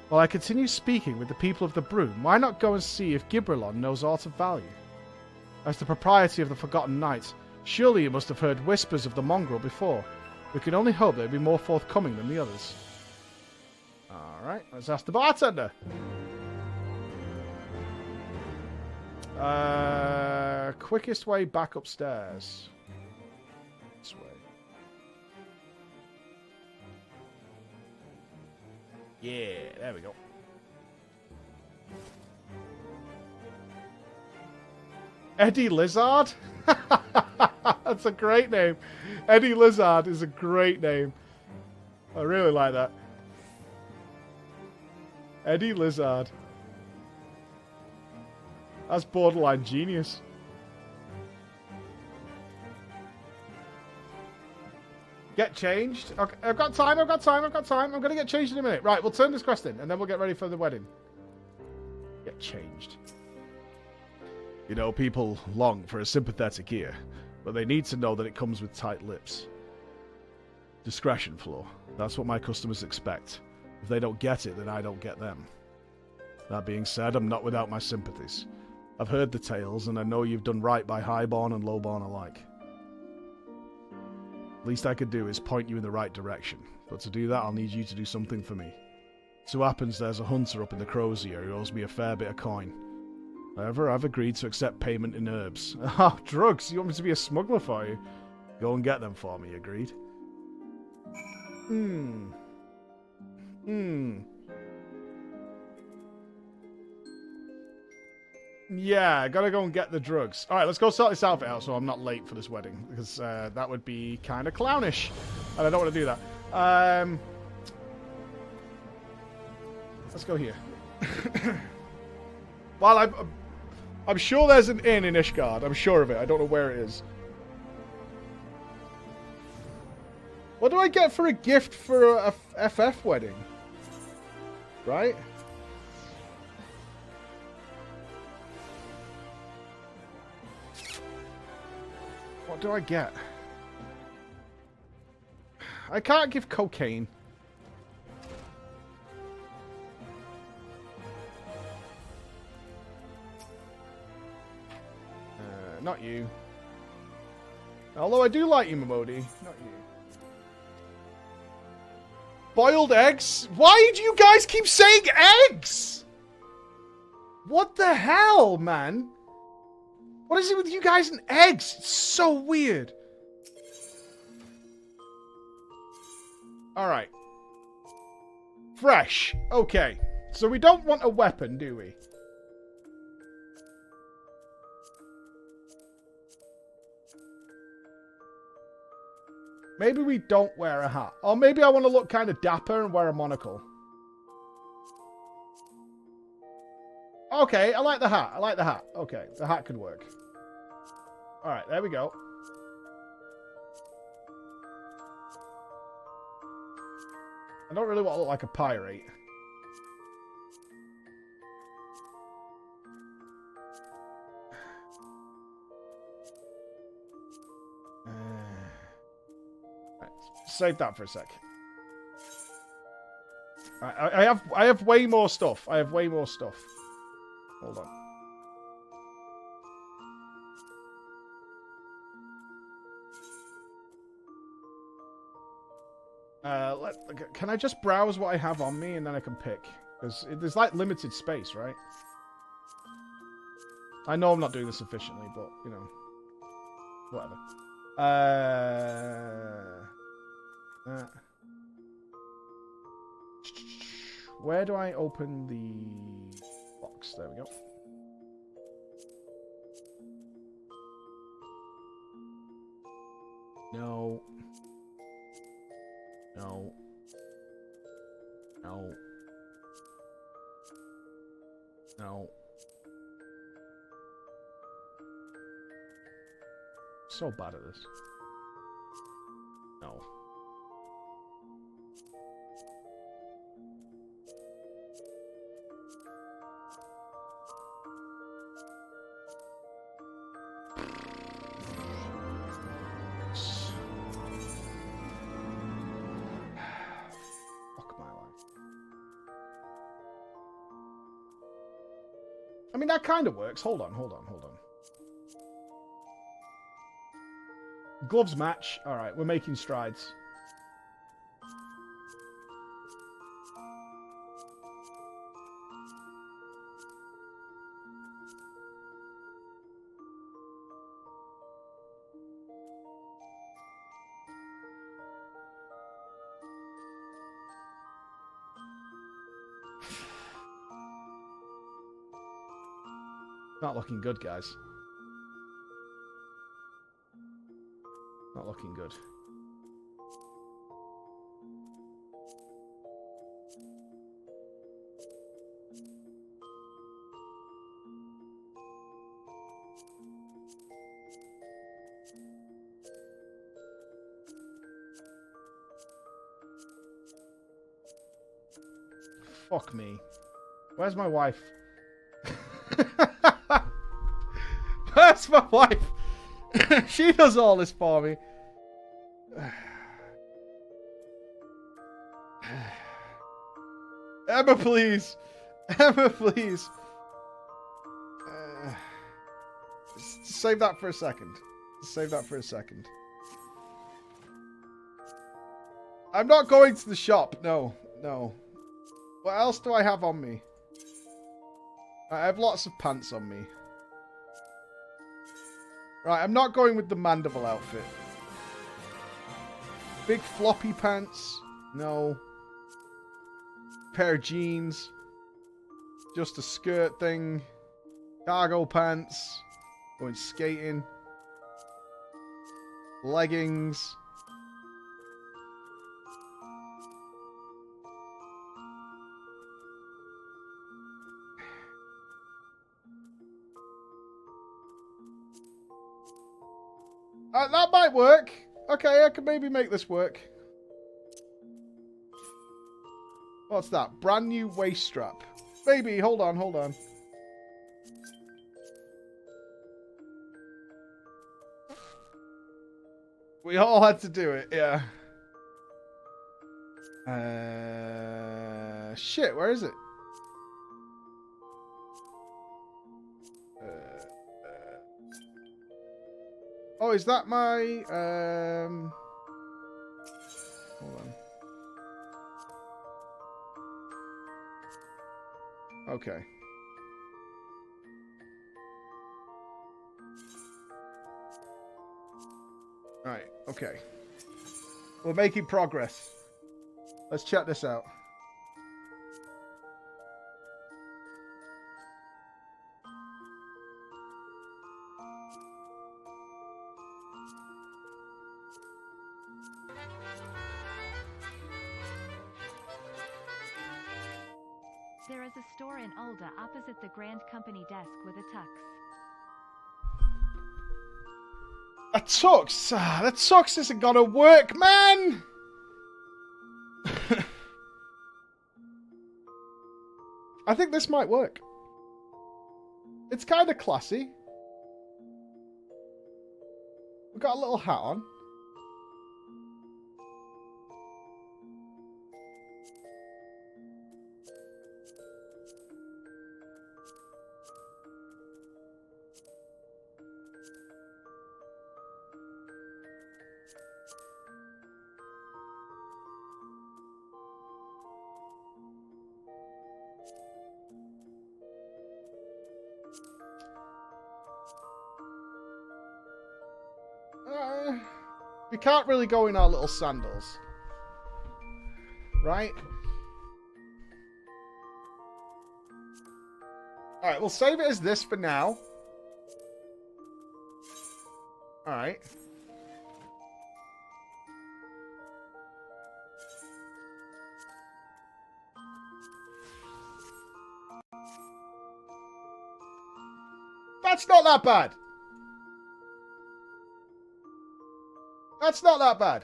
While I continue speaking with the people of the Broom, why not go and see if Gibralon knows aught of value? As the propriety of the Forgotten Knight, surely you must have heard whispers of the mongrel before. We can only hope they'll be more forthcoming than the others. Alright, let's ask the bartender. Quickest way back upstairs. This way. Yeah, there we go. Eddie Lizard? That's a great name. Eddie Lizard is a great name. I really like that. Eddie Lizard. That's borderline genius. Get changed. Okay, I've got time. I'm going to get changed in a minute. Right, we'll turn this quest in, and then we'll get ready for the wedding. Get changed. You know, people long for a sympathetic ear, but they need to know that it comes with tight lips. Discretion, Flo. That's what my customers expect. If they don't get it, then I don't get them. That being said, I'm not without my sympathies. I've heard the tales, and I know you've done right by highborn and lowborn alike. Least I could do is point you in the right direction, but to do that I'll need you to do something for me. So happens there's a hunter up in the Crozier who owes me a fair bit of coin. However, I've agreed to accept payment in herbs. Ah, drugs! You want me to be a smuggler for you? Go and get them for me, agreed? Yeah, I gotta go and get the drugs. Alright, let's go sort this outfit out so I'm not late for this wedding. Because that would be kind of clownish. And I don't want to do that. Let's go here. Well, I'm sure there's an inn in Ishgard. I'm sure of it. I don't know where it is. What do I get for a gift for a FF wedding? Right? What do I get? I can't give cocaine. Not you. Although I do like you, Momodi. Not you. Boiled eggs? Why do you guys keep saying eggs? What the hell, man? What is it with you guys and eggs? It's so weird. Alright. Fresh. Okay. So we don't want a weapon, do we? Maybe we don't wear a hat. Or maybe I want to look kind of dapper and wear a monocle. Okay, I like the hat. I like the hat. Okay, the hat could work. Alright, there we go. I don't really want to look like a pirate. Save that for a sec. I have way more stuff. I have way more stuff. Hold on. Can I just browse what I have on me and then I can pick? Because there's like limited space, right? I know I'm not doing this efficiently, but you know, whatever. Where do I open the box? There we go. No. No. No. No. So bad at this. No. Fuck my life. I mean, that kind of works. Hold on. Gloves match. Alright, we're making strides. Not looking good, guys. Not looking good. Fuck me. Where's my wife? Where's my wife? She does all this for me. Emma, please. Emma, please. Save that for a second. Save that for a second. I'm not going to the shop. No, no. What else do I have on me? I have lots of pants on me. Right, I'm not going with the Mandible outfit. Big floppy pants. No. Pair of jeans. Just a skirt thing. Cargo pants. Going skating. Leggings. That might work. Okay, I could maybe make this work. What's that? Brand new waist strap. Maybe. Hold on, hold on. We all had to do it, yeah. Shit, where is it? Oh, is that my, hold on. Okay. Right, okay. We're making progress. Let's check this out. There is a store in Ulda opposite the Grand Company desk with a tux. A tux? That tux isn't gonna work, man! I think this might work. It's kind of classy. We've got a little hat on. We can't really go in our little sandals. Right? Alright, we'll save it as this for now. Alright. That's not that bad. That's not that bad.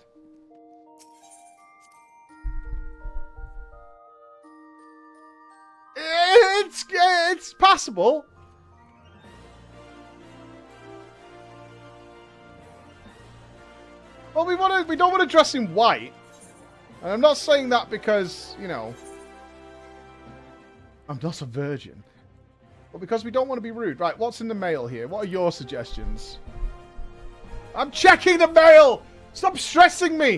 It's passable. Well, we don't want to dress in white. And I'm not saying that because, you know, I'm not a virgin. But because we don't want to be rude. Right, what's in the mail here? What are your suggestions? I'm checking the mail! Stop stressing me!